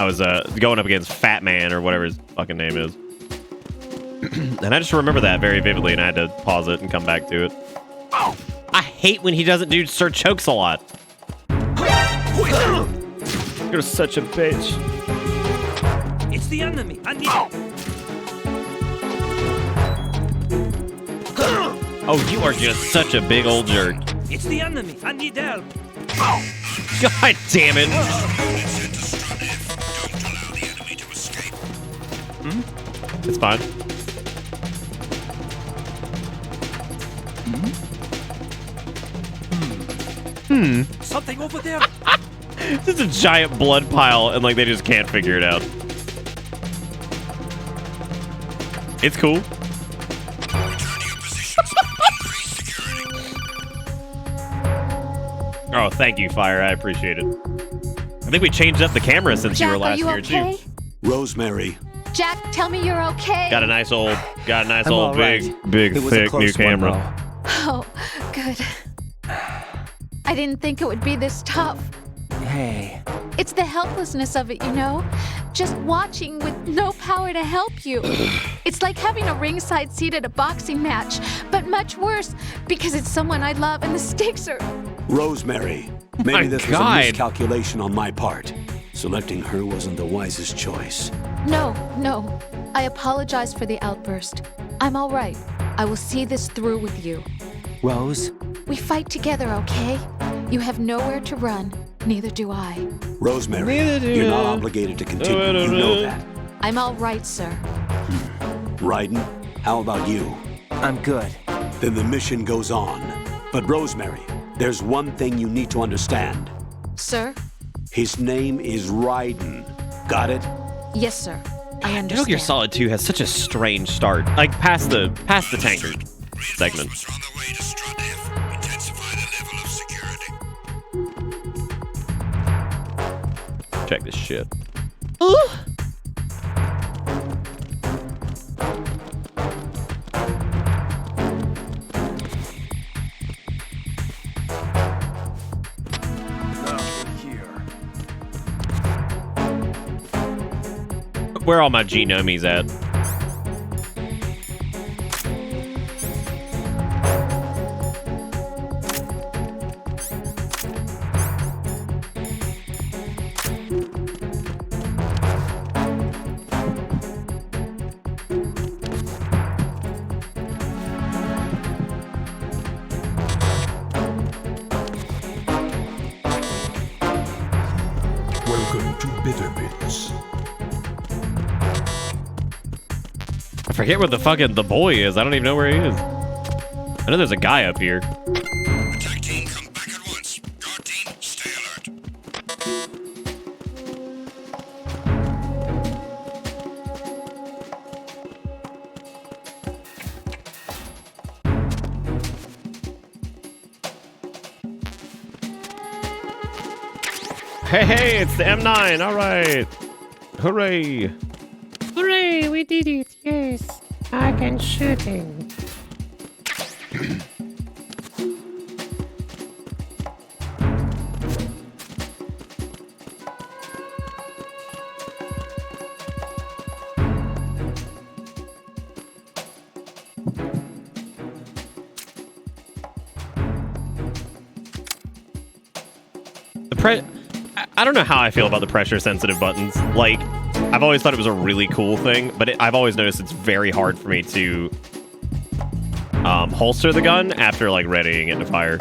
was going up against Fat Man or whatever his fucking name is. And I just remember that very vividly, and I had to pause it and come back to it. I hate when he doesn't do Sir Chokes a lot. You're such a bitch. It's the enemy. I need Oh, you are just such a big old jerk. It's the enemy. I need help. God damn it. It's fine. Something over there. It's just a giant blood pile, and like they just can't figure it out. It's cool. Oh, thank you, Fire. I appreciate it. I think we changed up the camera since Jack, you were last are you here okay? too. Rosemary. Jack, tell me you're okay. Got a nice old, I'm big, all right. big, It was a thick new close one, camera. Oh, good. I didn't think it would be this tough. Hey. It's the helplessness of it, you know? Just watching with no power to help you. It's like having a ringside seat at a boxing match, but much worse because it's someone I love and the stakes are... Rosemary. Maybe this was a miscalculation on my part. Selecting her wasn't the wisest choice. No. I apologize for the outburst. I'm all right. I will see this through with you. Rose? We fight together, okay? You have nowhere to run. Neither do I. Rosemary, you're not obligated to continue. You know that. I'm all right, sir. Raiden, how about you? I'm good. Then the mission goes on. But Rosemary, there's one thing you need to understand. Sir? His name is Raiden. Got it? Yes, sir. I understand. Metal Gear Solid 2 has such a strange start. Like past the tanker segment. Check this shit. Where are all my genomies at? Welcome to Bitter Bits. I forget where the fucking the boy is. I don't even know where he is. I know there's a guy up here. Attack team, come back at once. Guard team, stay alert. Hey, it's the M9. All right. Hooray. Hooray, we did it, yes. I can shooting. I don't know how I feel about the pressure-sensitive buttons. Like, I've always thought it was a really cool thing, but I've always noticed it's very hard for me to holster the gun after, like, readying it to fire.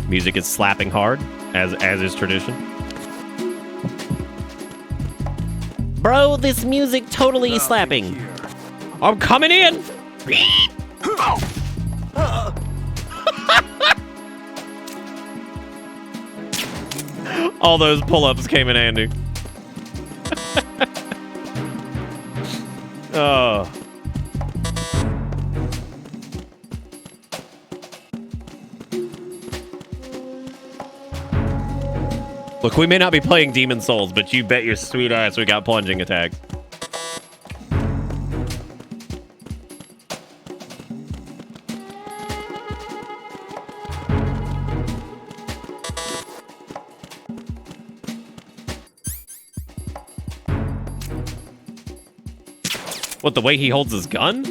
Music is slapping hard, as is tradition. Bro, this music totally slapping. I'm coming in! All those pull-ups came in handy. Oh. Look, we may not be playing Demon Souls, but you bet your sweet ass we got plunging attacks. What, the way he holds his gun?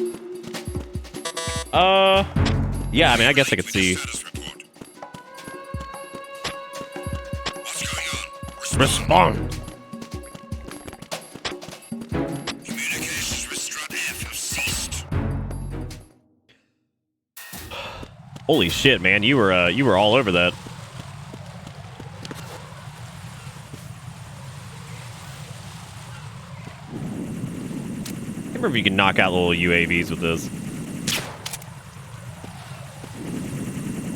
Yeah, I mean, I guess I could see. Respond. Communications with Strut F have ceased. Holy shit, man! You were all over that. remember if you can knock out little UAVs with this.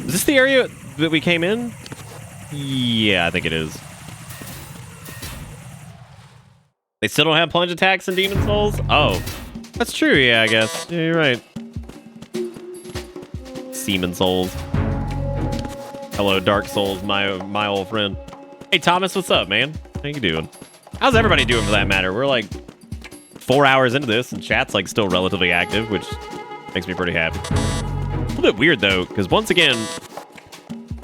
Is this the area that we came in? Yeah, I think it is. They still don't have plunge attacks in Demon Souls? Oh, that's true. Yeah, I guess. Yeah, you're right. Demon Souls. Hello, Dark Souls, my old friend. Hey, Thomas, what's up, man? How you doing? How's everybody doing, for that matter? We're like 4 hours into this, and chat's like still relatively active, which makes me pretty happy. A little bit weird though, because once again,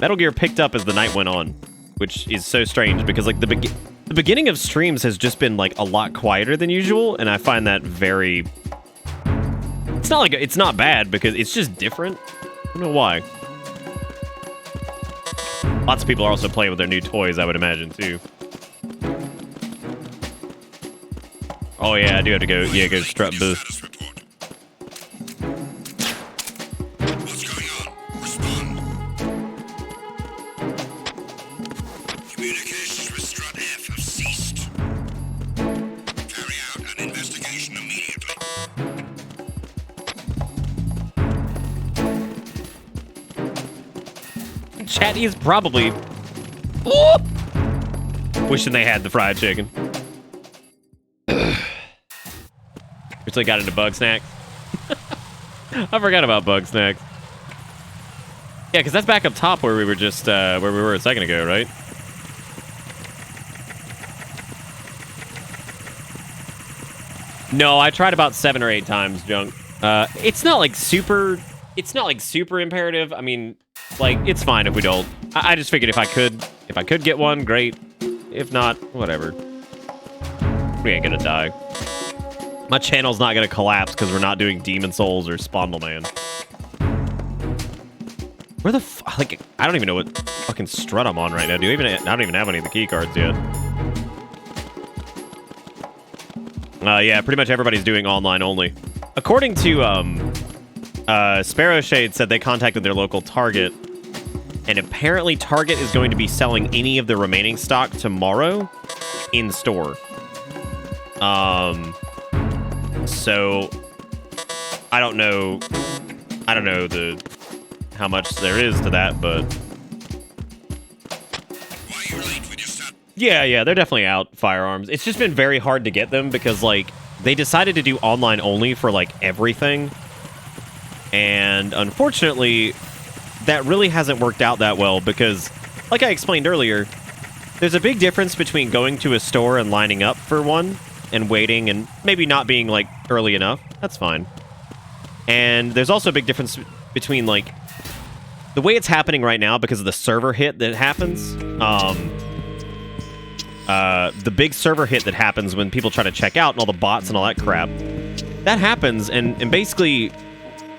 Metal Gear picked up as the night went on, which is so strange because like the beginning of streams has just been like a lot quieter than usual, and I find that very. It's not like it's not bad because it's just different. I don't know why. Lots of people are also playing with their new toys, I would imagine too. Oh yeah, I do have to go. Yeah, go strut booth. What's going on? Respond. Communications with Strut F have ceased. Carry out an investigation immediately. Chat is probably wishing they had the fried chicken. They got into Bug Snacks. I forgot about Bug Snacks. Yeah, because that's back up top where we were just where we were a second ago, right? No, I tried about 7 or 8 times, Junk. It's not like super. It's not like super imperative. I mean, like it's fine if we don't. I just figured if I could get one, great. If not, whatever. We ain't gonna die. My channel's not gonna collapse because we're not doing Demon Souls or Spondleman. Where the like? I don't even know what fucking strut I'm on right now. I don't even have any of the key cards yet. Yeah, pretty much everybody's doing online only. According to Sparrow Shade said they contacted their local Target, and apparently Target is going to be selling any of the remaining stock tomorrow in store. So I don't know how much there is to that, but yeah, they're definitely out firearms. It's just been very hard to get them because like they decided to do online only for like everything, and unfortunately that really hasn't worked out that well because like I explained earlier, there's a big difference between going to a store and lining up for one and waiting and maybe not being like early enough. That's fine. And there's also a big difference between like the way it's happening right now because of the server hit that happens. The big server hit that happens when people try to check out and all the bots and all that crap. That happens and basically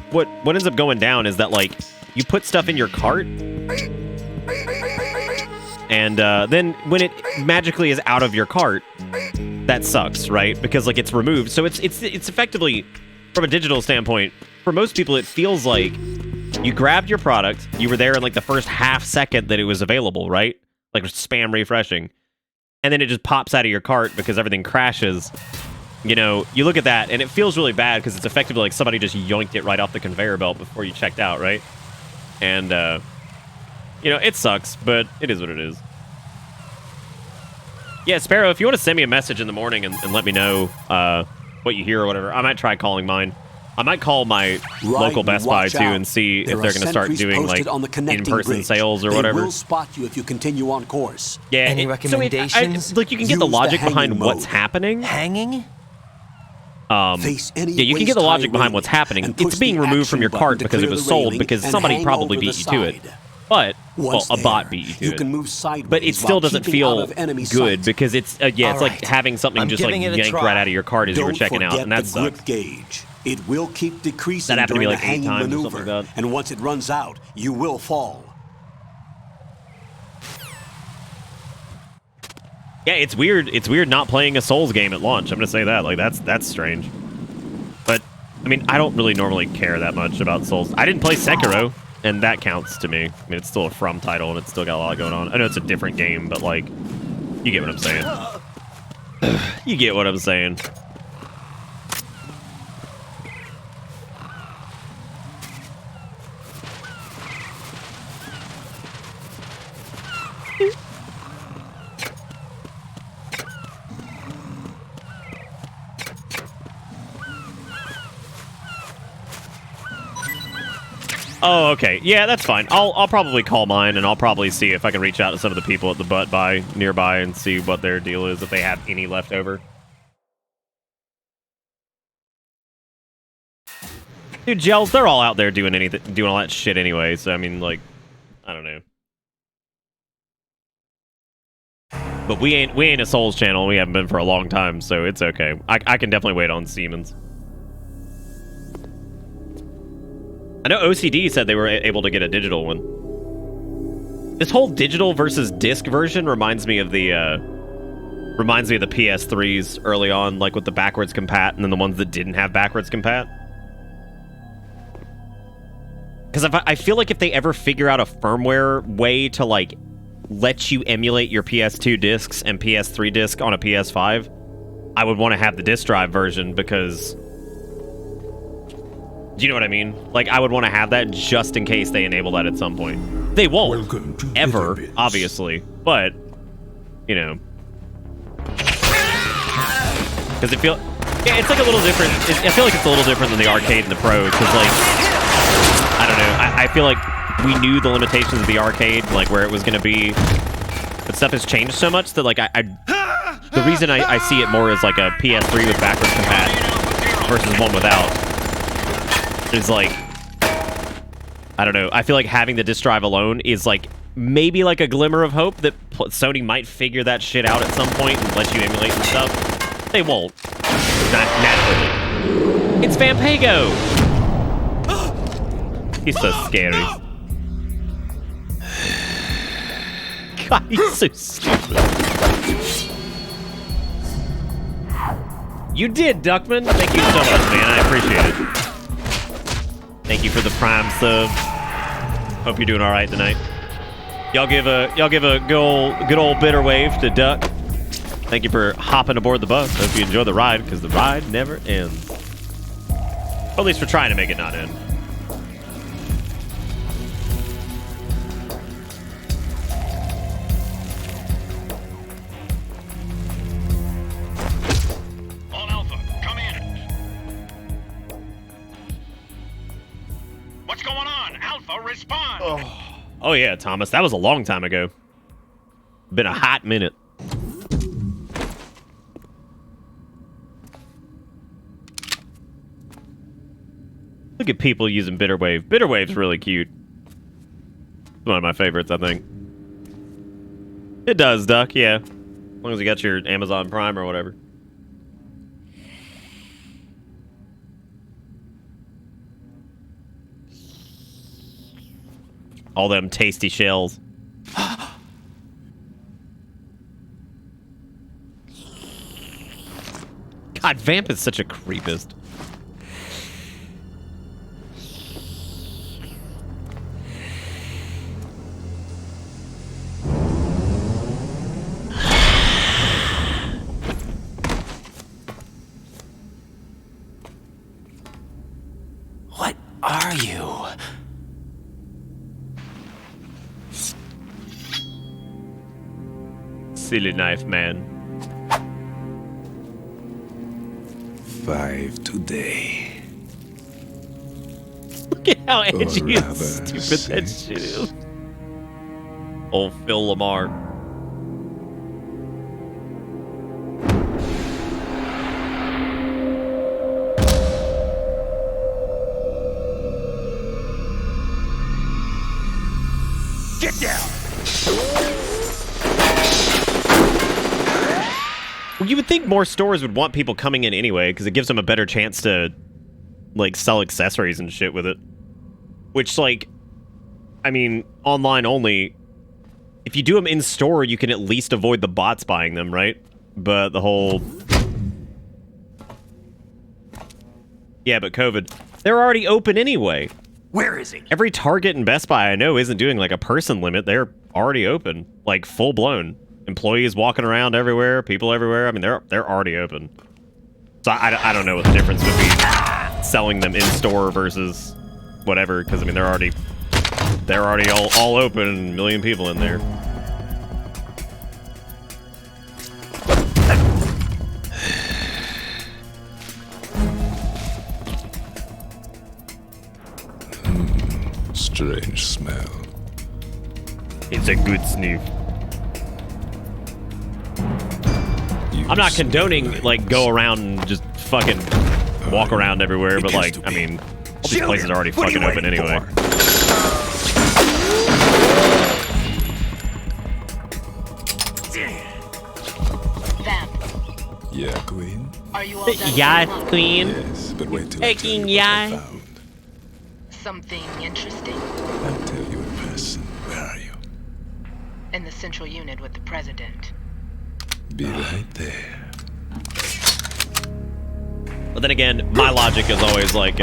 what ends up going down is that like you put stuff in your cart and then when it magically is out of your cart, that sucks, right? Because like it's removed. So it's effectively, from a digital standpoint, for most people it feels like you grabbed your product, you were there in like the first half second that it was available, right? Like spam refreshing. And then it just pops out of your cart because everything crashes. You know, you look at that and it feels really bad because it's effectively like somebody just yoinked it right off the conveyor belt before you checked out, right? And you know, it sucks, but it is what it is. Yeah, Sparrow, if you want to send me a message in the morning and let me know what you hear or whatever, I might try calling mine. I might call my local Best Buy too and see if they're going to start doing like in-person sales or whatever. They will spot you if you continue on course. Yeah. Any recommendations? Like you can get the logic behind what's happening. Hanging? Yeah, you can get the logic behind what's happening. It's being removed from your cart because it was sold because somebody probably beat you to it. But, well, a bot beat you to it. But it still doesn't feel good because it's, yeah, it's like having something just like yanked right out of your cart as you were checking out, and that sucks. Gauge. It will keep decreasing that happened to me during like the 8 hanging times maneuver, or something like that. and once it runs out, you will fall. Yeah, it's weird. It's weird not playing a Souls game at launch. I'm gonna say that. Like that's strange. But I mean, I don't really normally care that much about Souls. I didn't play Sekiro, and that counts to me. I mean, it's still a From title, and it's still got a lot going on. I know it's a different game, but like, you get what I'm saying. You get what I'm saying. Oh, okay. Yeah, that's fine. I'll probably call mine, and I'll probably see if I can reach out to some of the people at the butt by nearby and see what their deal is, if they have any left over. Dude, gels, they're all out there doing all that shit anyway, so I mean, like, I don't know. But we ain't a Souls channel, we haven't been for a long time, so it's okay. I can definitely wait on Siemens. I know OCD said they were able to get a digital one. This whole digital versus disc version reminds me of the PS3s early on, like with the backwards compat, and then the ones that didn't have backwards compat. Because I feel like if they ever figure out a firmware way to like let you emulate your PS2 discs and PS3 disc on a PS5, I would want to have the disc drive version because. Do you know what I mean? Like, I would want to have that just in case they enable that at some point. They won't, ever, obviously. But, you know. Because it feels... Yeah, it's like a little different. I feel like it's a little different than the arcade and the pro. Because, like, I don't know. I feel like we knew the limitations of the arcade, like, where it was going to be. But stuff has changed so much that, like, the reason I see it more as, like, a PS3 with backwards compat versus one without. Is like, I don't know. I feel like having the disc drive alone is like maybe like a glimmer of hope that Sony might figure that shit out at some point and let you emulate and stuff. They won't. Not naturally. It's Vampego! He's so scary. God, he's so stupid. You did, Duckman. Thank you so much, man. I appreciate it. Thank you for the Prime sub. Hope you're doing all right tonight. Y'all give a good old bitter wave to Duck. Thank you for hopping aboard the bus. Hope you enjoy the ride because the ride never ends. Or at least we're trying to make it not end. Oh yeah, Thomas. That was a long time ago. Been a hot minute. Look at people using Bitterwave. Bitterwave's really cute. It's one of my favorites, I think. It does, Duck, yeah. As long as you got your Amazon Prime or whatever. All them tasty shells. God, Vamp is such a creepist. What are you? Silly knife, man. 5 today. Look at how edgy and stupid that shit is. Old Phil Lamar. Get down! You would think more stores would want people coming in anyway, because it gives them a better chance to, like, sell accessories and shit with it. Which, like, I mean, online only, if you do them in store, you can at least avoid the bots buying them, right? But the whole... Yeah, but COVID. They're already open anyway. Where is he? Every Target and Best Buy I know isn't doing, like, a person limit. They're already open. Like, full-blown. Employees walking around everywhere, people everywhere. I mean, they're already open. So I don't know what the difference would be selling them in store versus whatever. Because I mean, they're already all open and a million people in there. strange smell. It's a good sniff. I'm not condoning, like, go around and just fucking walk around everywhere, but, like, I mean, all these places are already fucking open anyway. Yeah, Queen? Are you all done? Yeah, Queen. Yes, but wait till I tell Taking you what I ya. found. Something interesting? I'll tell you in person. Where are you? In the central unit with the president. Be right there. But then again, my logic is always like,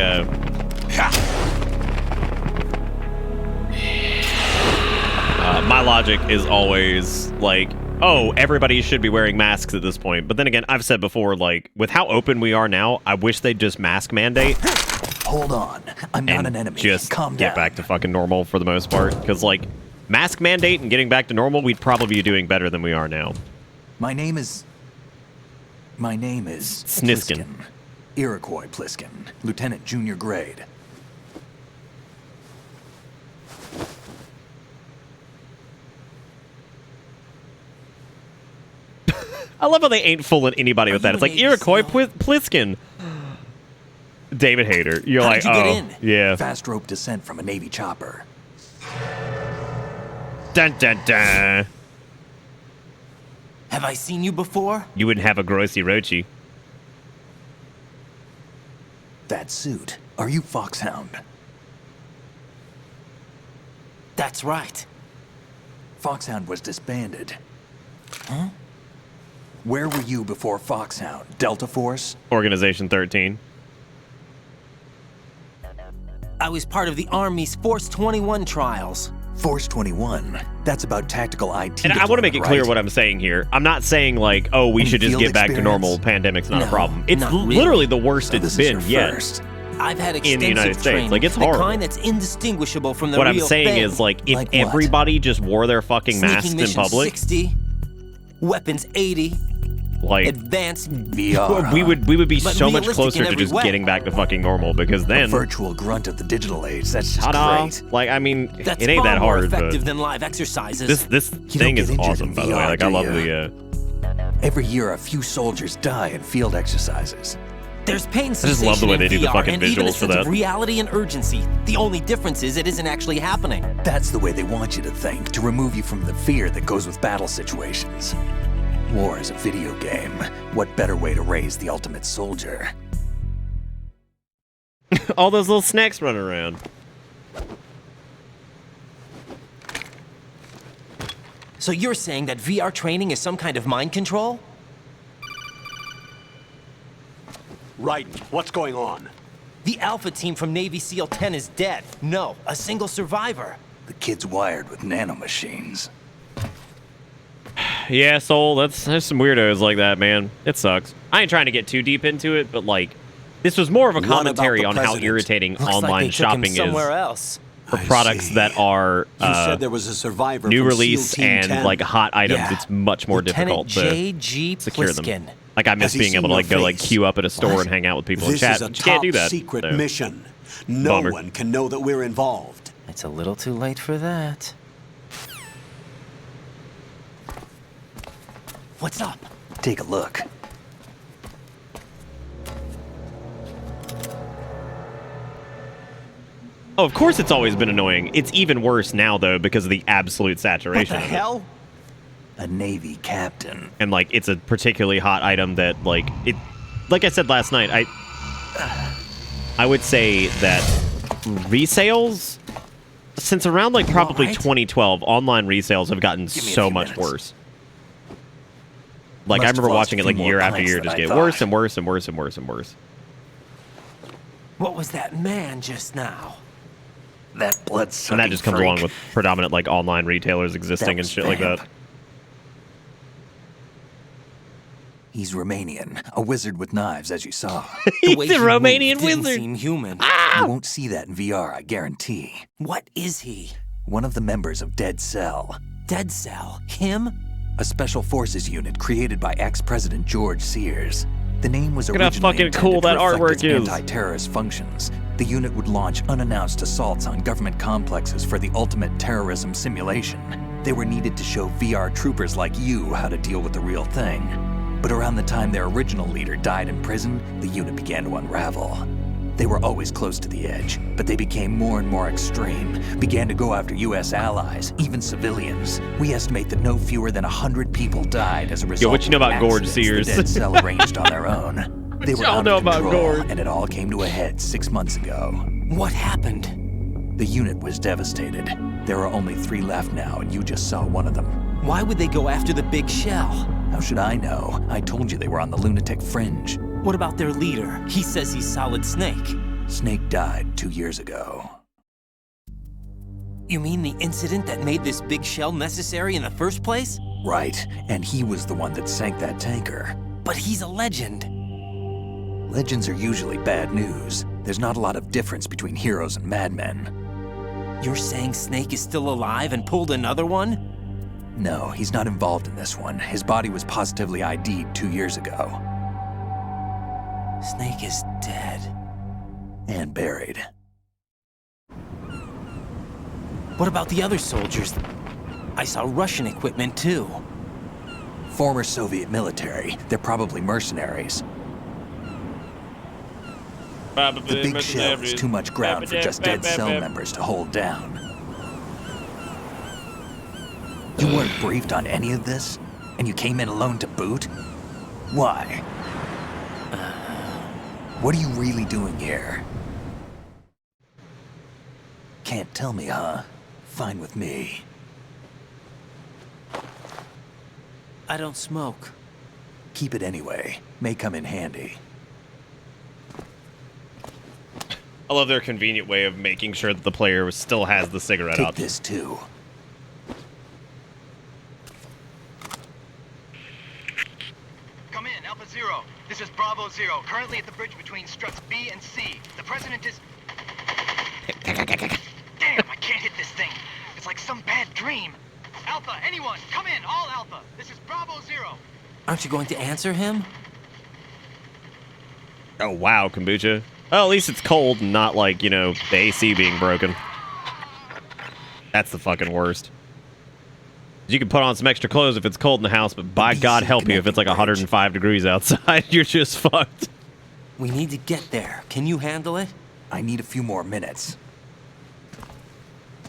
my logic is always like, oh, everybody should be wearing masks at this point. But then again, I've said before, like, with how open we are now, I wish they'd just mask mandate. Hold on. I'm not an enemy. Just Calm get down. back to fucking normal for the most part. Because, like, mask mandate and getting back to normal, we'd probably be doing better than we are now. My name is Sniskin. Pliskin. Iroquois Pliskin, Lieutenant Junior Grade. I love how they ain't fooling anybody with that. It's like Iroquois Pliskin. David Hayter. You're How like, did you get oh, in? yeah. Fast rope descent from a Navy chopper. Dun dun dun. Have I seen you before? You wouldn't have a grossy roachy. That suit. Are you Foxhound? That's right. Foxhound was disbanded. Huh? Where were you before Foxhound? Delta Force? Organization 13. I was part of the Army's Force 21 trials. Force 21? That's about tactical IT. And I want to make it clear right? what I'm saying here. I'm not saying like, oh, we should just field get back to experience? normal. Pandemic's not a problem. It's not really. literally the worst So it's this is been your yet. first. I've had In the extensive United States. training, Like, it's the horrible. kind that's indistinguishable from the What real I'm saying thing. is, like, if Like what? everybody just wore their fucking Sneaking masks in mission public, 60, weapons 80, like, advanced VR. we would be But so much realistic closer in to every just way. getting back to fucking normal, because A then, virtual grunt of the digital age. That's just ta-da. great. Like, I mean, That's it ain't far that more hard, effective but than live exercises. this don't thing get is injured awesome, in by the way. VR, Like, I do love you? the, Every year, a few soldiers die in field exercises. There's pain I just love the way they do the VR, fucking and even a visuals for sense of that. reality and urgency. The only difference is it isn't actually happening. That's the way they want you to think, to remove you from the fear that goes with battle situations. War is a video game. What better way to raise the ultimate soldier? all those little snacks running around. So you're saying that VR training is some kind of mind control? Right. What's going on? The Alpha team from Navy SEAL 10 is dead. No, a single survivor. The kid's wired with nanomachines. Yeah, Soul, there's some weirdos like that, man. It sucks. I ain't trying to get too deep into it, but, like, this was more of a What about commentary the on how president? irritating Looks like online they took him shopping somewhere is else. for products that are You said there was a survivor new from release SEAL Team and 10. like hot items. Yeah. It's much more Lieutenant difficult J.G. to secure them. Pliskin. Like, I miss Has he being able to seen like your go like face? queue up at a store What? and hang out with people in This chat. is a But you can't do top that. secret so. mission. No Bummer. one can know that we're involved. It's a little too late for that. What's up? Take a look. Oh, of course it's always been annoying. It's even worse now, though, because of the absolute saturation What the of it. hell? A Navy captain. And, like, it's a particularly hot item that, like, it... Like I said last night, I would say that resales, since around, like, probably 2012, online resales have gotten so much worse. Like, I Must have remember lost watching a it, like, few year more after pints year than just I get thought. worse and worse and worse and worse and worse. What was that man just now? That blood-sucking And that just comes freak. along with predominant, like, online retailers existing and was shit like that. Vamp. He's Romanian, a wizard with knives, as you saw. The way He's a he moved Romanian didn't wizard. seem human. You won't see that in VR, I guarantee. What is he? One of the members of Dead Cell, Dead Cell? Him? a special forces unit created by ex-President George Sears. The name was Look at how originally fucking intended cool to that reflect artwork its is. anti-terrorist functions. The unit would launch unannounced assaults on government complexes for the ultimate terrorism simulation. They were needed to show VR troopers like you how to deal with the real thing. But around the time their original leader died in prison, the unit began to unravel. They were always close to the edge, but they became more and more extreme, began to go after US allies, even civilians. We estimate that no fewer than 100 people died as a result what you know of about Gorge, accidents Sears? the Dead Cell arranged on their own. They were out of control, and it all came to a head 6 months ago. What happened? The unit was devastated. There are only 3 left now, and you just saw one of them. Why would they go after the big shell? How should I know? I told you they were on the lunatic fringe. What about their leader? He says he's Solid Snake. Snake died 2 years ago. You mean the incident that made this big shell necessary in the first place? Right, and he was the one that sank that tanker. But he's a legend. Legends are usually bad news. There's not a lot of difference between heroes and madmen. You're saying Snake is still alive and pulled another one? No, he's not involved in this one. His body was positively ID'd 2 years ago. Snake is dead. And buried. What about the other soldiers? I saw Russian equipment too. Former Soviet military. They're probably mercenaries. The big shell is too much ground for just Dead Cell members to hold down. You weren't briefed on any of this? And you came in alone to boot? Why? What are you really doing here? Can't tell me, huh? Fine with me. I don't smoke. Keep it anyway. May come in handy. I love their convenient way of making sure that the player still has the cigarette Take option. this too. Come in, Alpha Zero. This is Bravo Zero, currently at the bridge between struts B and C. The president is... Damn, I can't hit this thing. It's like some bad dream. Alpha, anyone, come in, all Alpha. This is Bravo Zero. Aren't you going to answer him? Oh, wow, kombucha. Well, at least it's cold and not like, you know, the AC being broken. That's the fucking worst. You can put on some extra clothes if it's cold in the house, but by God help you if it's like 105 degrees outside, you're just fucked. We need to get there. Can you handle it? I need a few more minutes.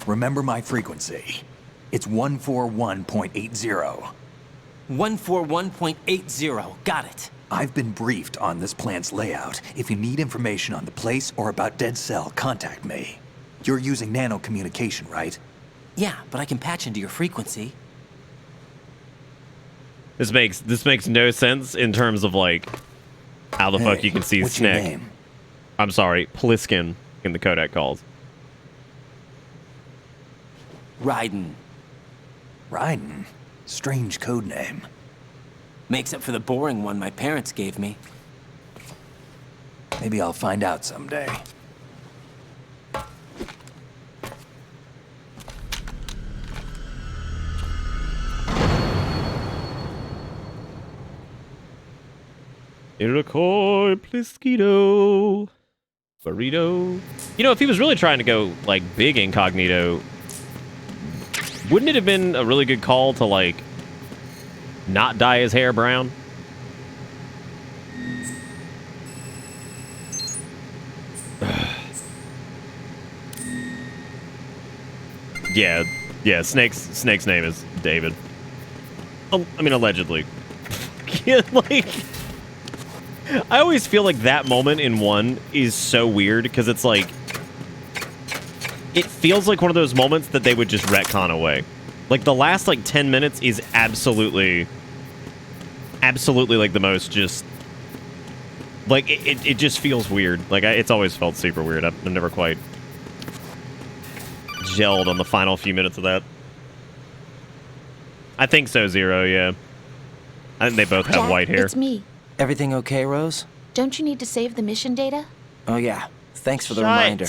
Remember my frequency. It's 141.80. 141.80. Got it. I've been briefed on this plant's layout. If you need information on the place or about Dead Cell, contact me. You're using nano communication, right? Yeah, but I can patch into your frequency. This makes no sense in terms of like how the fuck you can see what's your Snick. name? I'm sorry, Pliskin in the codec calls. Raiden. Raiden? Strange code name. Makes up for the boring one my parents gave me. Maybe I'll find out someday. Iroquois Pliskido. Burrito. You know, if he was really trying to go, like, big incognito, wouldn't it have been a really good call to, like, not dye his hair brown? Yeah, Snake's name is David. I mean, allegedly. Like, I always feel like that moment in 1 is so weird, because it's like, it feels like one of those moments that they would just retcon away. Like, the last, like, 10 minutes is absolutely like the most just, like, it just feels weird. Like, it's always felt super weird. I've never quite gelled on the final few minutes of that. I think so, Zero, yeah. I think they both have Jack, white hair. It's me. Everything okay, Rose? Don't you need to save the mission data? Oh yeah. Thanks for the Shite. reminder.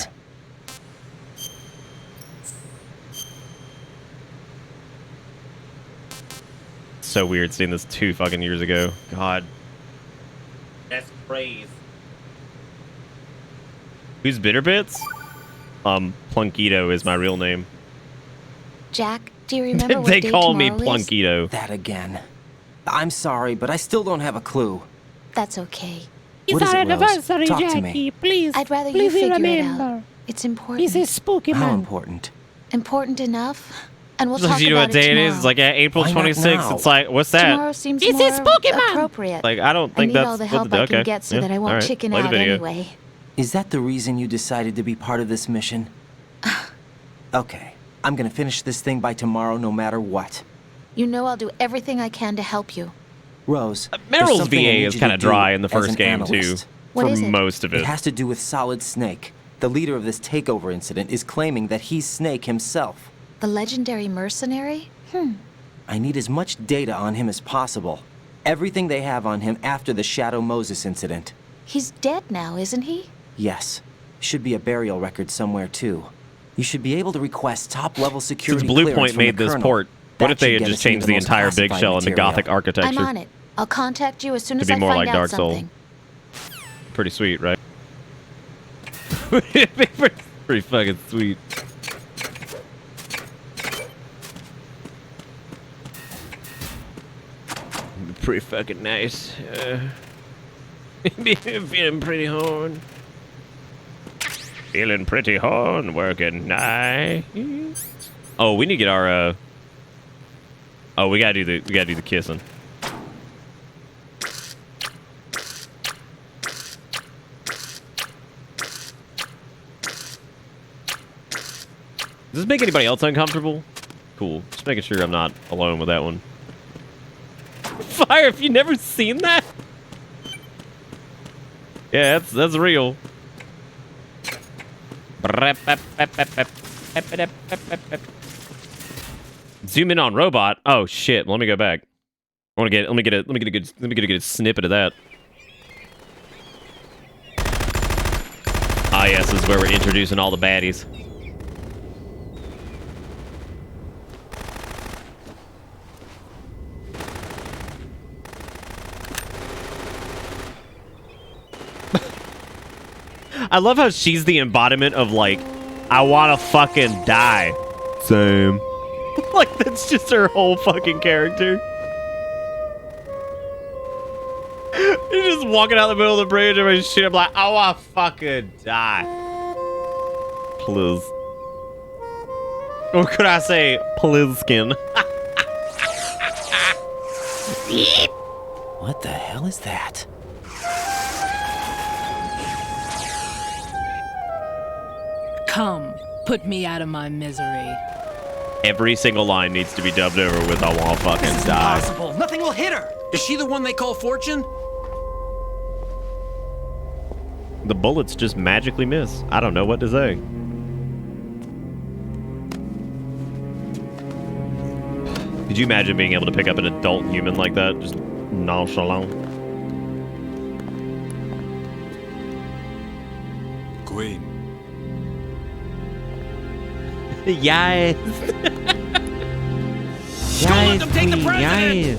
So weird seeing this 2 fucking years ago. God. That's crazy. Who's Bitterbits? Plunkito is my real name. Jack, do you remember what They day call me tomorrow is? Plunkito. That again. I'm sorry, but I still don't have a clue. That's okay. It's What is our it, Rose? anniversary, Talk to Jackie. me. Please. I'd rather you please figure remember. it out. It's important. He's a spooky How man. important? Important enough? And we'll So talk you know about what day it it tomorrow. is? It's like April Why not 26th. now? It's like, what's that? Tomorrow seems He's more a spooky man. appropriate. Like, I don't I think need that's all the what help I can okay. get so Yeah, that I won't all right. chicken Play the out video. anyway. Is that the reason you decided to be part of this mission? Okay. I'm gonna finish this thing by tomorrow no matter what. You know I'll do everything I can to help you. Rose, there's Meryl's something I VA need is you kind to of dry do in the as first an game, too. analyst. What For is it? most of It it. has to do with Solid Snake. The leader of this takeover incident is claiming that he's Snake himself. The legendary mercenary? I need as much data on him as possible. Everything they have on him after the Shadow Moses incident. He's dead now, isn't he? Yes. Should be a burial record somewhere, too. You should be able to request top-level security Since Blue clearance Point from made the this Colonel. port, That what if they should had get just us into changed the the most entire big classified shell into material. Gothic architecture? I'm on it. I'll contact you as soon To as be I more find like out Dark Soul. something. Pretty sweet, right? Pretty fucking sweet. Pretty fucking nice. Feeling pretty horn. Feeling pretty horn, working nice. Oh, we need to get our oh, we gotta do the kissing. Does this make anybody else uncomfortable? Cool. Just making sure I'm not alone with that one. Fire, have you never seen that? Yeah, that's real. Zoom in on robot. Oh shit, let me go back. Let me get a good snippet of that. Ah yes, this is where we're introducing all the baddies. I love how she's the embodiment of, like, I want to fucking die. Same. Like, that's just her whole fucking character. You're just walking out the middle of the bridge and shit. I'm like, I want to fucking die. Please. Or could I say, please skin? What the hell is that? Come, put me out of my misery. Every single line needs to be dubbed over with I want to fucking die. Impossible. Nothing will hit her. Is she the one they call Fortune? The bullets just magically miss. I don't know what to say. Could you imagine being able to pick up an adult human like that? Just nonchalant. Queen. Yes. Don't let them take the president. Yes.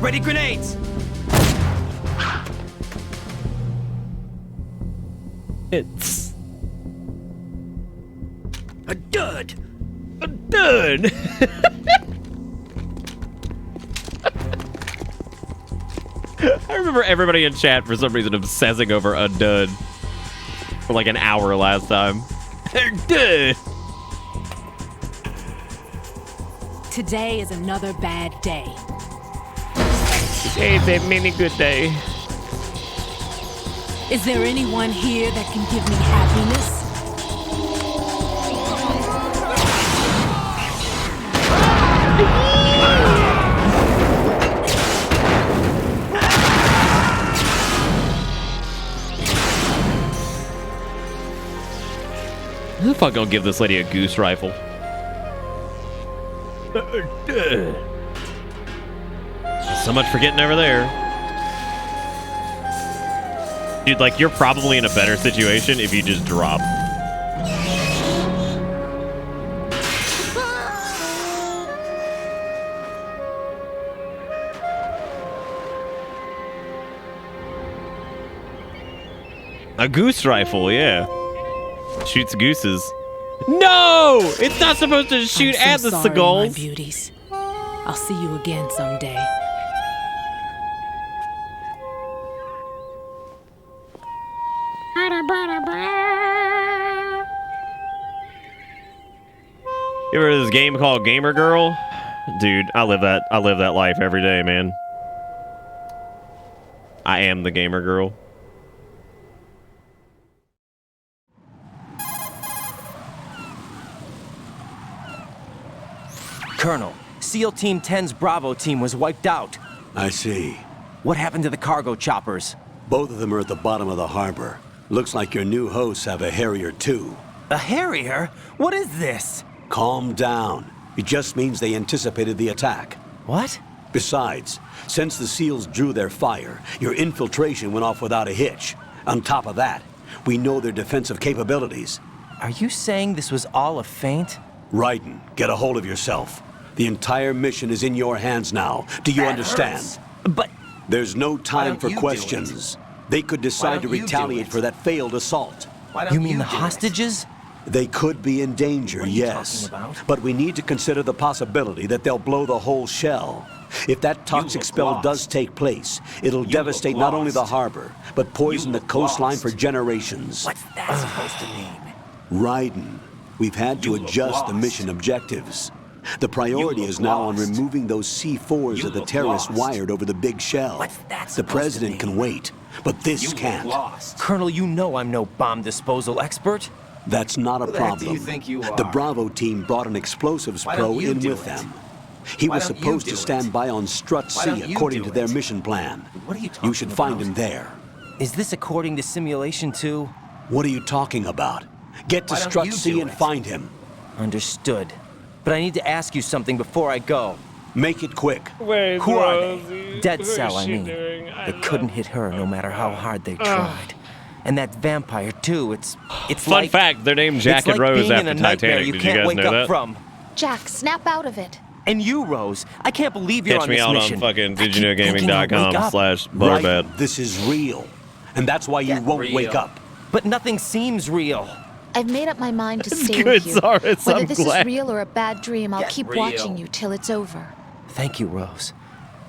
Ready grenades. It's a dud. A dud. I remember everybody in chat for some reason obsessing over a dud for like an hour last time. Dud. Today is another bad day. Today's a mini good day. Is there anyone here that can give me happiness? Who the fuck gonna give this lady a goose rifle? So much for getting over there. Dude, like, you're probably in a better situation if you just drop. A goose rifle, yeah. Shoots gooses. No! It's not supposed to shoot I'm at so the sorry, seagulls. my beauties. I'll see you again someday. You ever heard of this game called Gamer Girl? Dude, I live that life every day, man. I am the gamer girl. Colonel, SEAL Team 10's Bravo team was wiped out. I see. What happened to the cargo choppers? Both of them are at the bottom of the harbor. Looks like your new hosts have a Harrier too. A Harrier? What is this? Calm down. It just means they anticipated the attack. What? Besides, since the SEALs drew their fire, your infiltration went off without a hitch. On top of that, we know their defensive capabilities. Are you saying this was all a feint? Raiden, get a hold of yourself. The entire mission is in your hands now. Do you understand? Hurts. But there's no time for you do questions. They could decide to don't you do retaliate it? for that failed assault. You mean the hostages? They could be in danger, What are you yes. talking about? But we need to consider the possibility that they'll blow the whole shell. If that toxic spell does take place, it'll devastate not only the harbor, but poison the coastline for generations. What's that supposed to mean? Raiden, we've had to adjust the mission objectives. The priority is now on removing those C4s that the terrorists wired over the big shell. What's that The supposed to president mean? can wait, but this can't. Colonel, you know I'm no bomb disposal expert. That's not a Who the heck do problem. you think you The are? Bravo team brought an explosives Why pro don't you in do with it? them. He Why was don't you supposed do to stand it? by on Strut Why don't C you according do to their it? mission plan. What are you You should find him there. Is this according to simulation too? What are you talking about? Get to Why don't Strut you C do and it? find him. Understood. But I need to ask you something before I go. Make it quick. Where's Who are Rosie? they? Dead Who Cell, is I she mean. doing? They couldn't hit her no matter how hard they tried. And that vampire too. It's Fun like fact, they're named Jack it's and like Rose being in after a nightmare Titanic. you Did you can't guys wake know up that? from. Jack, snap out of it. And you, Rose, I can't believe you're Catch on me this out mission. on fucking thinking I'll wake up. diginogaming.com/barbad. Right, this is real. And that's why you won't wake up. But nothing seems real. I've made up my mind to It's stay good, with you. Zaris, Whether I'm this glad. is real or a bad dream, I'll Get keep real. watching you till it's over. Thank you, Rose.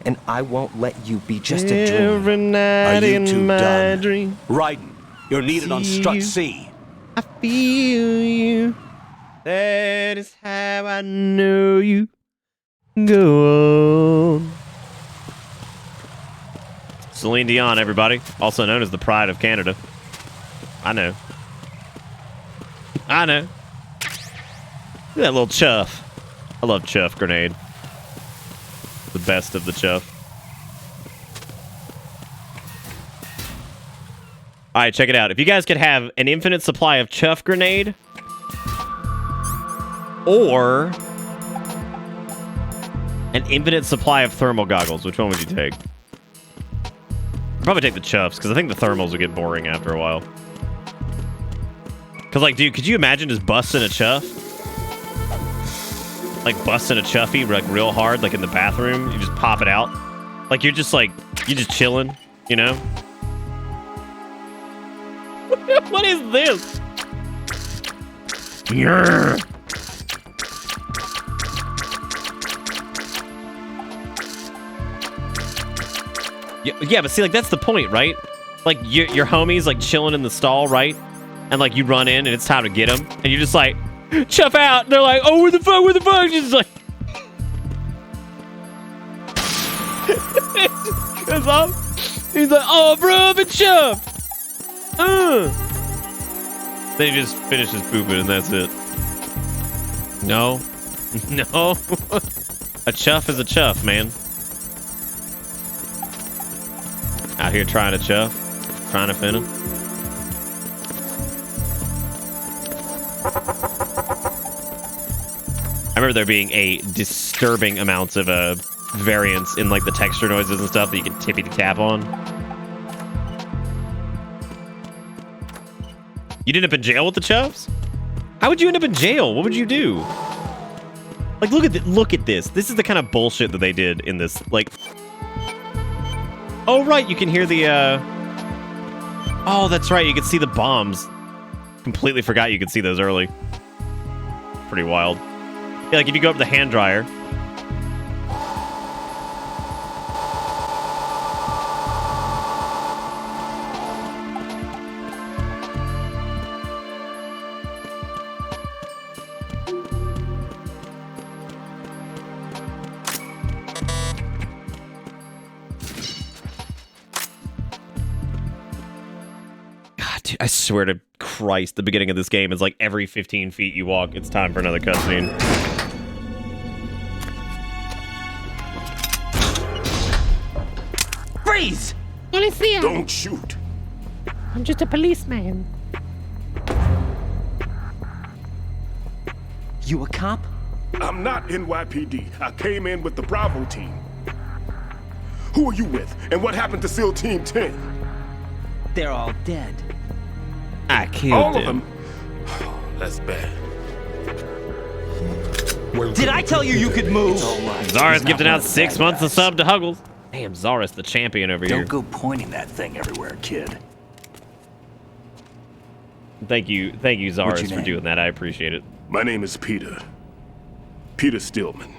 And I won't let you be just a dream. Every Are night you in two my done? dream, Raiden, you're needed on See Strut you. C. I feel you. That is how I know you. Go on. Celine Dion, everybody. Also known as the Pride of Canada. I know. I know. Look at that little chuff. I love chuff grenade. The best of the chuff. All right, check it out. If you guys could have an infinite supply of chuff grenade or an infinite supply of thermal goggles, which one would you take? I'd probably take the chuffs, because I think the thermals would get boring after a while. Because, like, dude, could you imagine just busting a chuff? Like, busting a chuffy, like, real hard, like, in the bathroom? You just pop it out. Like, you're just chilling, you know? What is this? Yeah. Yeah, but see, like, that's the point, right? Like, your homie's, like, chilling in the stall, right? And, like, you run in, and it's time to get him. And you're just like, chuff out! And they're like, oh, where the fuck? You're just like... Goes off. He's like, oh, bro, I've been chuffed! Then he just finishes pooping, and that's it. No. No. A chuff is a chuff, man. Out here trying to chuff. Trying to fin him. I remember there being a disturbing amounts of variance in like the texture noises and stuff that you can tippy the cap on. You'd end up in jail with the chuffs? How would you end up in jail? What would you do? Like, look at this. This is the kind of bullshit that they did in this. Like, oh right, you can hear the Oh, that's right. You can see the bombs. Completely forgot you could see those early. Pretty wild. Yeah, like if you go up to the hand dryer. I swear to Christ, the beginning of this game is like every 15 feet you walk, it's time for another cutscene. Freeze! Policia! Don't shoot. I'm just a policeman. You a cop? I'm not NYPD. I came in with the Bravo team. Who are you with? And what happened to SEAL Team 10? They're all dead. I killed all him. of them? Oh, that's bad. Did I tell you you could move? Zaris gifted out 6 months of sub to Huggles. Damn, Zaris the champion over here. Don't go pointing that thing everywhere, kid. Thank you, Zaris, for doing that. I appreciate it. My name is Peter. Peter Stillman.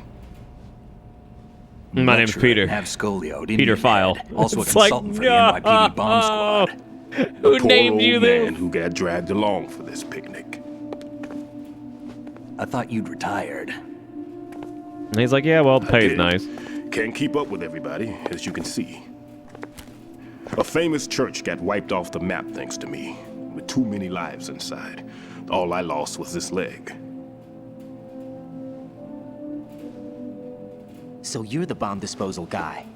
My name's Peter. Have scolioed. Peter File. Also a It's like, consultant for the NYPD bomb squad. Who named you this? Man who got dragged along for this picnic. I thought you'd retired. And he's like, yeah, well, the pay's nice. Can't keep up with everybody, as you can see. A famous church got wiped off the map thanks to me, with too many lives inside. All I lost was this leg. So you're the bomb disposal guy.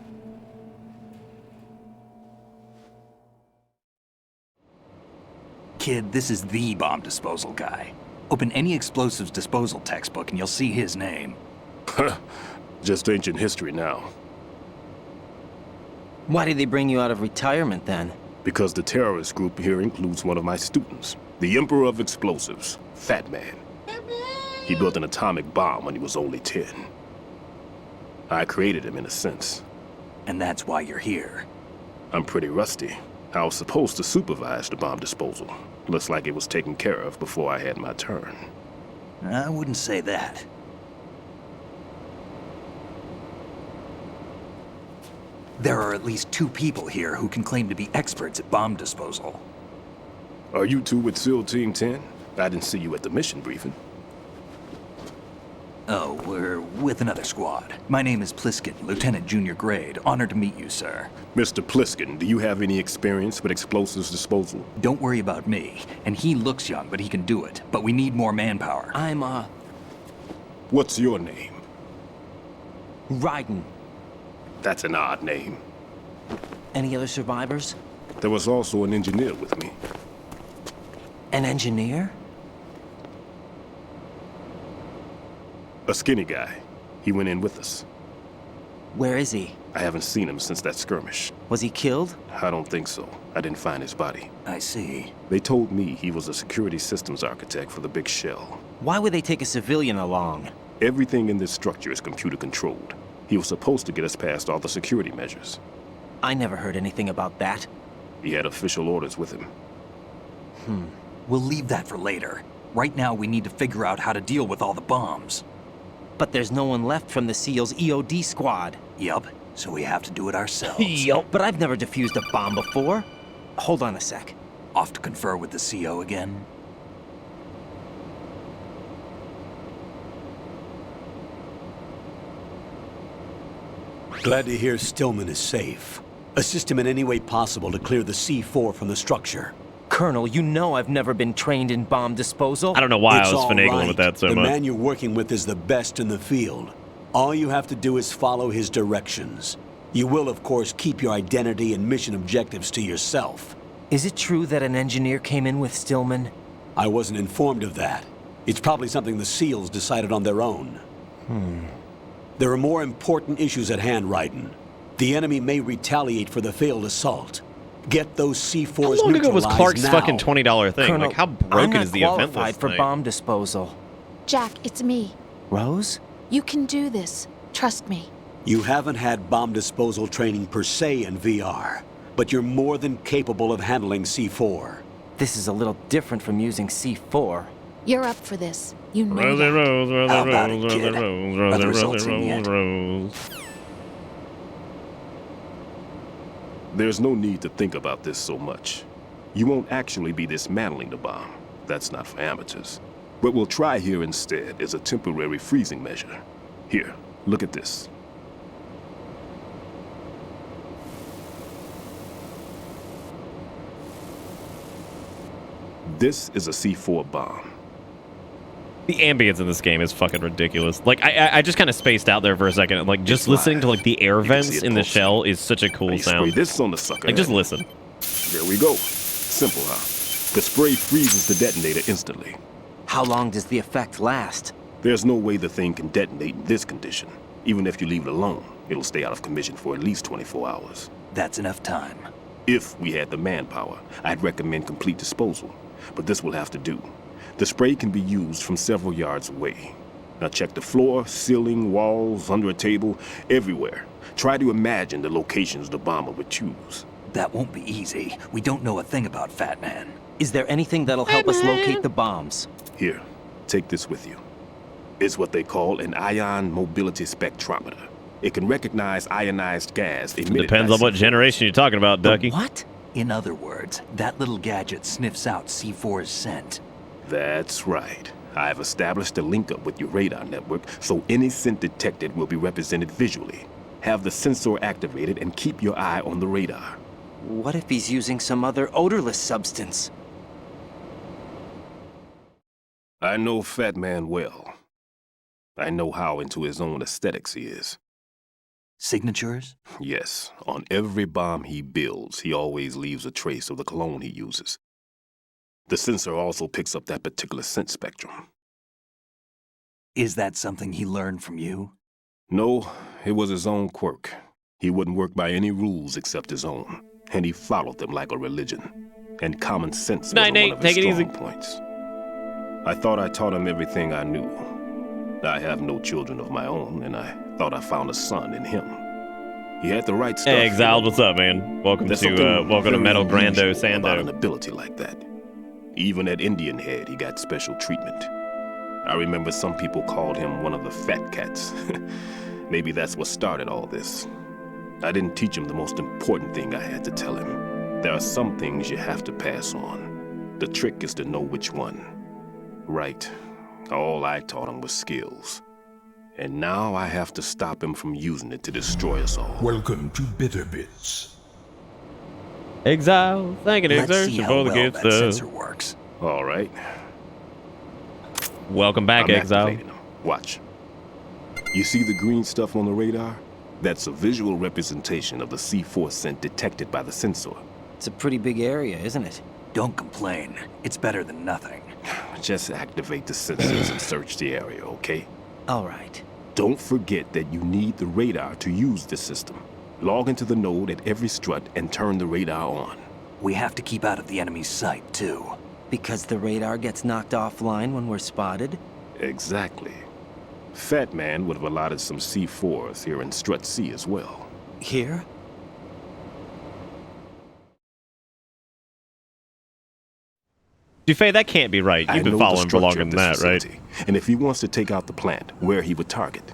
Kid, this is the bomb disposal guy. Open any explosives disposal textbook and you'll see his name. Just ancient history now. Why did they bring you out of retirement then? Because the terrorist group here includes one of my students, the Emperor of Explosives, Fat Man. He built an atomic bomb when he was only 10. I created him in a sense. And that's why you're here. I'm pretty rusty. I was supposed to supervise the bomb disposal. Looks like it was taken care of before I had my turn. I wouldn't say that. There are at least 2 people here who can claim to be experts at bomb disposal. Are you two with SEAL Team 10? I didn't see you at the mission briefing. Oh, we're with another squad. My name is Pliskin, Lieutenant Junior Grade. Honored to meet you, sir. Mr. Pliskin, do you have any experience with explosives disposal? Don't worry about me. And he looks young, but he can do it. But we need more manpower. I'm, What's your name? Raiden. That's an odd name. Any other survivors? There was also an engineer with me. An engineer? A skinny guy. He went in with us. Where is he? I haven't seen him since that skirmish. Was he killed? I don't think so. I didn't find his body. I see. They told me he was a security systems architect for the big shell. Why would they take a civilian along? Everything in this structure is computer controlled. He was supposed to get us past all the security measures. I never heard anything about that. He had official orders with him. We'll leave that for later. Right now, we need to figure out how to deal with all the bombs. But there's no one left from the SEAL's EOD squad. Yup, so we have to do it ourselves. Yup. But I've never defused a bomb before. Hold on a sec. Off to confer with the CO again? Glad to hear Stillman is safe. Assist him in any way possible to clear the C4 from the structure. Colonel, you know I've never been trained in bomb disposal. I don't know why It's I was all finagling right. with that so the much. man you're working with is the best in the field. All you have to do is follow his directions. You will, of course, keep your identity and mission objectives to yourself. Is it true that an engineer came in with Stillman? I wasn't informed of that. It's probably something the SEALs decided on their own. There are more important issues at hand, Raiden. The enemy may retaliate for the failed assault. Get those C4s How long ago was neutralized Clark's now. fucking $20 thing? Colonel, Like, how broken I'm is the not event qualified list for thing? bomb disposal. Jack, it's me. Rose? You can do this. Trust me. You haven't had bomb disposal training per se in VR, but you're more than capable of handling C4. This is a little different from using C4. You're up for this. You know Rosie that. Rose, Rosie How about Rose, it, Rosie kid? Rose, Are Rosie the Rose, results in Rose, yet? Rose. There's no need to think about this so much. You won't actually be dismantling the bomb. That's not for amateurs. What we'll try here instead is a temporary freezing measure. Here, look at this. This is a C4 bomb. The ambience in this game is fucking ridiculous. Like, I just kind of spaced out there for a second. Like, just listening to, like, the air vents in the shell is such a cool sound. Spray this on the sucker. Like, just listen. There we go. Simple, huh? The spray freezes the detonator instantly. How long does the effect last? There's no way the thing can detonate in this condition. Even if you leave it alone, it'll stay out of commission for at least 24 hours. That's enough time. If we had the manpower, I'd recommend complete disposal. But this will have to do. The spray can be used from several yards away. Now check the floor, ceiling, walls, under a table, everywhere. Try to imagine the locations the bomber would choose. That won't be easy. We don't know a thing about Fat Man. Is there anything that'll help us locate the bombs? Here, take this with you. It's what they call an ion mobility spectrometer. It can recognize ionized gas emitted Depends by on what C4. generation you're talking about, Ducky. What? In other words, that little gadget sniffs out C4's scent. That's right. I've established a link up with your radar network, so any scent detected will be represented visually. Have the sensor activated and keep your eye on the radar. What if he's using some other odorless substance? I know Fat Man well. I know how into his own aesthetics he is. Signatures? Yes, on every bomb he builds, he always leaves a trace of the cologne he uses. The sensor also picks up that particular scent spectrum. Is that something he learned from you? No, it was his own quirk. He wouldn't work by any rules except his own, and he followed them like a religion. And common sense was one of his strong points. I thought I taught him everything I knew. I have no children of my own, and I thought I found a son in him. He had the right stuff. Hey, Exiled, what's up, man? Welcome to Metal Grando Sando. About an ability like that. Even at Indian Head, he got special treatment. I remember some people called him one of the fat cats. Maybe that's what started all this. I didn't teach him the most important thing I had to tell him. There are some things you have to pass on. The trick is to know which one. Right. All I taught him was skills. And now I have to stop him from using it to destroy us all. Welcome to Bitter Bits. Exile, thank you, Let's see how well Exile. that sensor works. All right. Welcome back, I'm Exile. activating him. Watch. You see the green stuff on the radar? That's a visual representation of the C4 scent detected by the sensor. It's a pretty big area, isn't it? Don't complain. It's better than nothing. Just activate the sensors and search the area, okay? All right. Don't forget that you need the radar to use this system. Log into the node at every strut and turn the radar on. We have to keep out of the enemy's sight, too. Because the radar gets knocked offline when we're spotted? Exactly. Fat Man would have allotted some C4s here in Strut C as well. Here? Dufay, that can't be right. You've been following for longer than that, right? And if he wants to take out the plant, where he would target.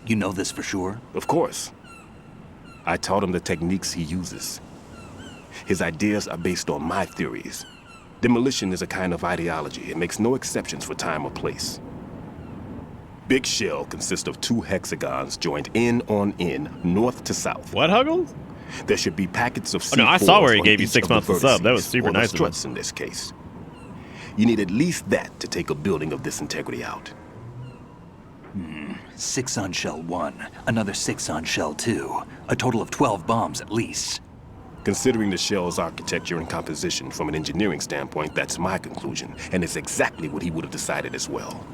You know this for sure? Of course. I taught him the techniques he uses. His ideas are based on my theories. Demolition is a kind of ideology. It makes no exceptions for time or place. Big shell consists of 2 hexagons joined end on end, north to south. What, Huggles? There should be packets of C4s no, I saw where he on gave you each 6 of the months to sub. That was vertices, super or the nice of him. struts in this case. You need at least that to take a building of this integrity out. 6 on shell 1, another 6 on shell 2. A total of 12 bombs at least. Considering the shell's architecture and composition from an engineering standpoint, that's my conclusion, and it's exactly what he would have decided as well.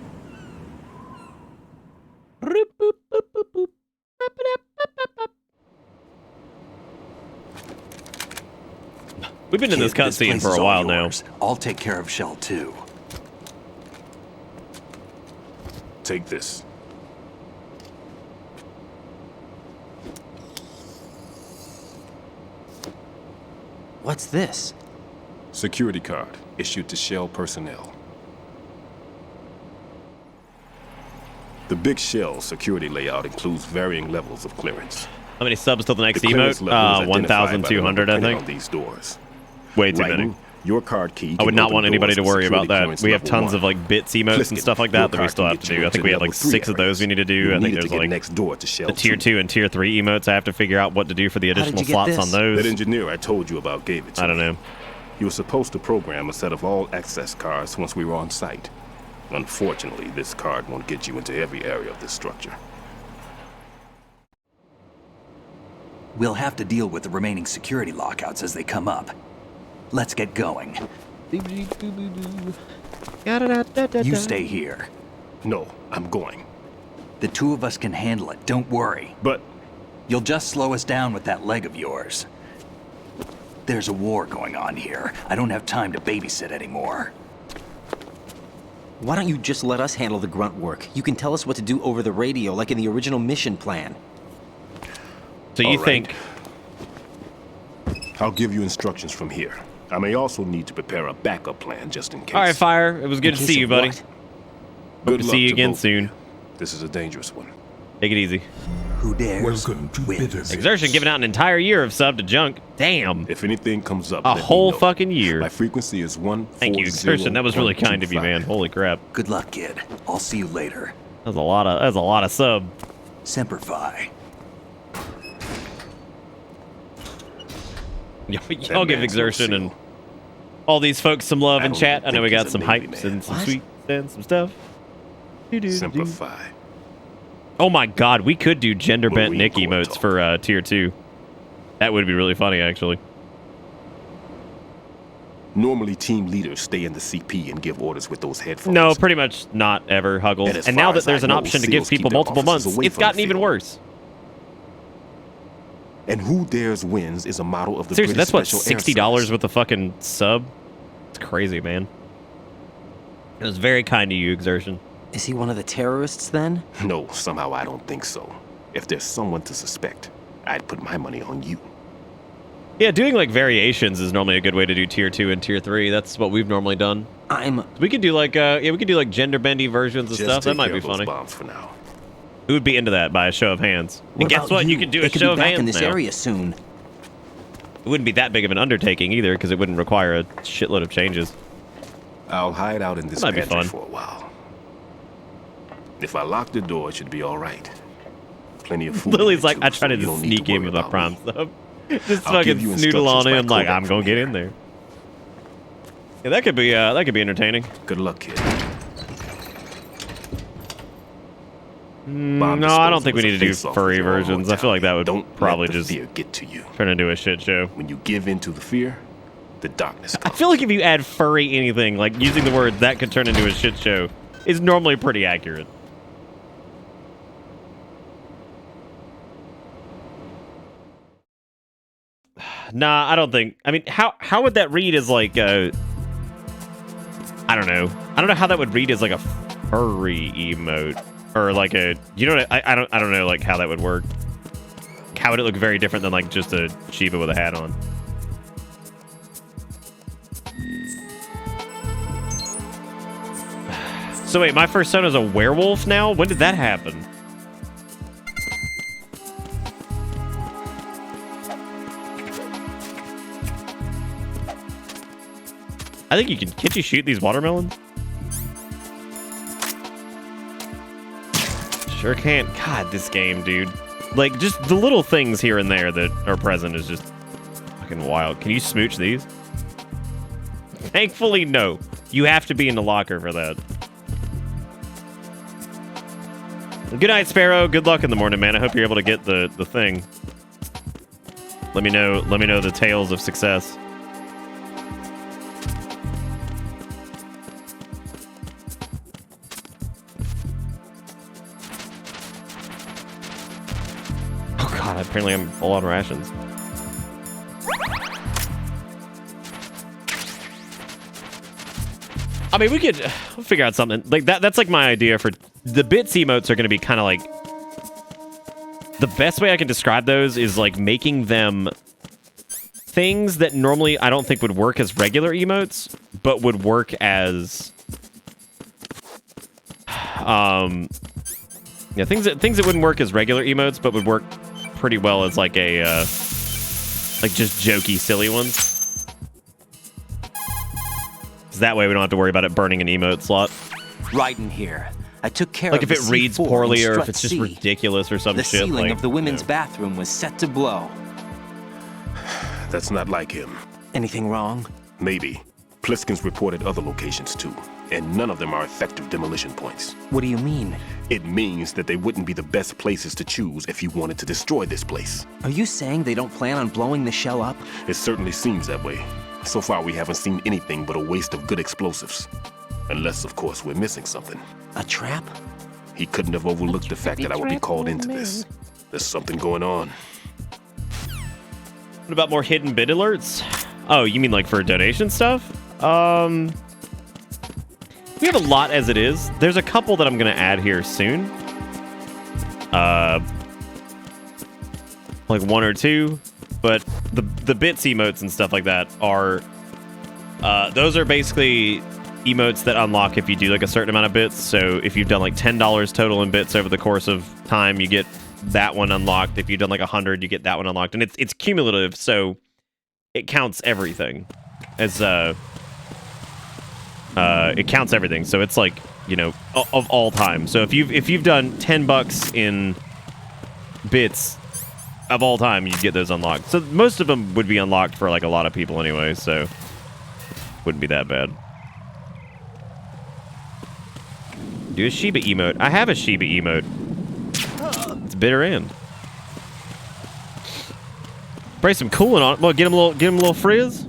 We've been in this cutscene for a while now. I'll take care of shell 2. Take this. What's this? Security card issued to Shell personnel. The big Shell security layout includes varying levels of clearance. How many subs till the next The clearance emote? level is 1,200, I identified by the number think. printed on these doors. Way too Writing, many. Your card key I would can not open want anybody to doors worry about security that. clearance We have level tons 1. of like bits emotes and Pliskin, stuff like your that that we card still can have get to you do. I into think we had level like 3 6 of those we need to do. You I think needed to there's get like next door to Shell the tier 2 and tier 3 emotes. I have to figure out what to do for the did additional you get slots this? on those. That engineer I told you about gave it to I don't me. know. He was supposed to program a set of all access cards once we were on site. Unfortunately, this card won't get you into every area of this structure. We'll have to deal with the remaining security lockouts as they come up. Let's get going. You stay here. No, I'm going. The two of us can handle it, don't worry. But... You'll just slow us down with that leg of yours. There's a war going on here. I don't have time to babysit anymore. Why don't you just let us handle the grunt work? You can tell us what to do over the radio, like in the original mission plan. So you think... I'll give you instructions from here. I may also need to prepare a backup plan just in case. All right, Fire. It was good to see you, buddy. Hope Good to luck see you to again both of soon. you. This is a dangerous one. Take it easy. Who dares? Welcome to Bitters. Exertion giving out an entire year of sub to junk. Damn. If anything comes up, A let me whole know. fucking year. My frequency is 140. Thank you, Exertion. That was really kind of you, man. Holy crap. Good luck, kid. I'll see you later. That was a lot of sub. Semper Fi. Y'all give Exertion and all these folks some love in chat. I know we got some hypes and some sweets and some stuff. Semper Fi. Oh my god, we could do gender bent Nick emotes for tier 2. That would be really funny, actually. Normally, team leaders stay in the CP and give orders with those headphones. No, pretty much not ever, Huggles. And now that there's an option to give people multiple months, it's gotten even worse. And who dares wins is a model of the Seriously, British that's what, Special Air $60 with a fucking sub? It's crazy, man. It was very kind to you, Exertion. Is he one of the terrorists then? No, somehow I don't think so. If there's someone to suspect, I'd put my money on you. Yeah, doing like variations is normally a good way to do tier 2 and tier 3. That's what we've normally done. We could do like we could do like gender bendy versions of Just stuff. That take might care be of those funny. bombs for now. Who would be into that by a show of hands? And guess what? You could do a show of hands in this now. area soon. It wouldn't be that big of an undertaking either, because it wouldn't require a shitload of changes. I'll hide out in this That might be pantry fun. for a while. If I lock the door, it should be all right. Plenty of food. Lily's in like, it, I too, tried so you to don't need sneak in worry with my about prime me. stuff. Just I'll give fucking you snoodle on instructions in by like, codec I'm gonna from get here. in there. Yeah, that could be entertaining. Good luck, kid. No, I don't think we need to do face-off furry with your own versions. I feel like that would probably let the just fear get to you. turn into a shit show. When you give in to the fear, the darkness I feel like if you add furry anything, like using the word that could turn into a shit show, is normally pretty accurate. Nah, I don't think. I mean, how would that read as like I don't know. I don't know how that would read as like a furry emote or like a I don't know like how that would work. How would it look very different than like just a Shiva with a hat on? So wait, my first son is a werewolf now? When did that happen? I think you can't you shoot these watermelons? Sure can't. God, this game, dude. Like, just the little things here and there that are present is just fucking wild. Can you smooch these? Thankfully, no. You have to be in the locker for that. Good night, Sparrow. Good luck in the morning, man. I hope you're able to get the thing. Let me know the tales of success. Oh god, apparently I'm full on rations. I mean, we could figure out something like that. That's like my idea for the bits emotes are going to be kind of like the best way I can describe those is like making them things that normally I don't think would work as regular emotes, but would work as yeah, things that wouldn't work as regular emotes, but would work pretty well as like a like just jokey, silly ones. 'Cause that way we don't have to worry about it burning an emote slot. Right in here. I took care like of if it reads poorly or if it's just C. ridiculous or some the shit. The ceiling like, of the women's bathroom was set to blow. That's not like him. Anything wrong? Maybe. Pliskin's reported other locations too, and none of them are effective demolition points. What do you mean? It means that they wouldn't be the best places to choose if you wanted to destroy this place. Are you saying they don't plan on blowing the shell up? It certainly seems that way. So far we haven't seen anything but a waste of good explosives. Unless, of course, we're missing something. A trap? He couldn't have overlooked the fact that I would be called into this. There's something going on. What about more hidden bid alerts? Oh, you mean like for donation stuff? We have a lot as it is. There's a couple that I'm going to add here soon. Like 1 or 2. But the bits emotes and stuff like that are... those are basically emotes that unlock if you do like a certain amount of bits. So if you've done like $10 total in bits over the course of time, you get that one unlocked. If you've done like 100, you get that one unlocked. And it's cumulative, so it counts everything as... it counts everything, so it's like, you know, of all time. So if you've done $10 in bits of all time, you get those unlocked. So most of them would be unlocked for like a lot of people anyway, so wouldn't be that bad. Do a Shiba emote. I have a Shiba emote. It's bitter end. Spray some coolant on it. Well, get him a little frizz.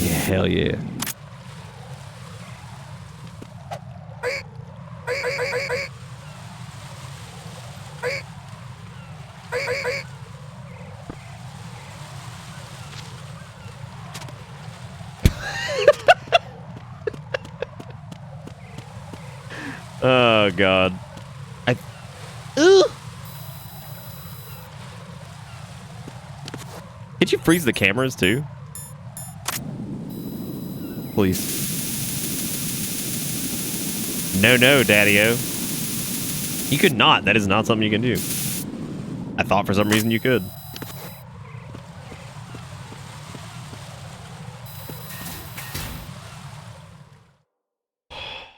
Yeah, hell yeah. Oh god. Did you freeze the cameras too? Please. No, Daddy-o. You could not. That is not something you can do. I thought for some reason you could.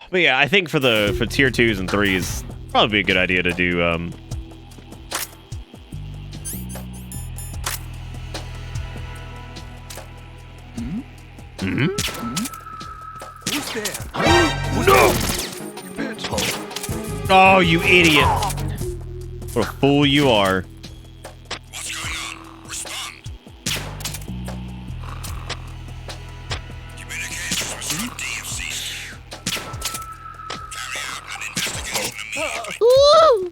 But yeah, I think for tier 2s and 3s, probably be a good idea to do Who's there? No! Oh, you idiot! What a fool you are. What's going on? Respond. Communications was from DFC. Carry out an investigation immediately.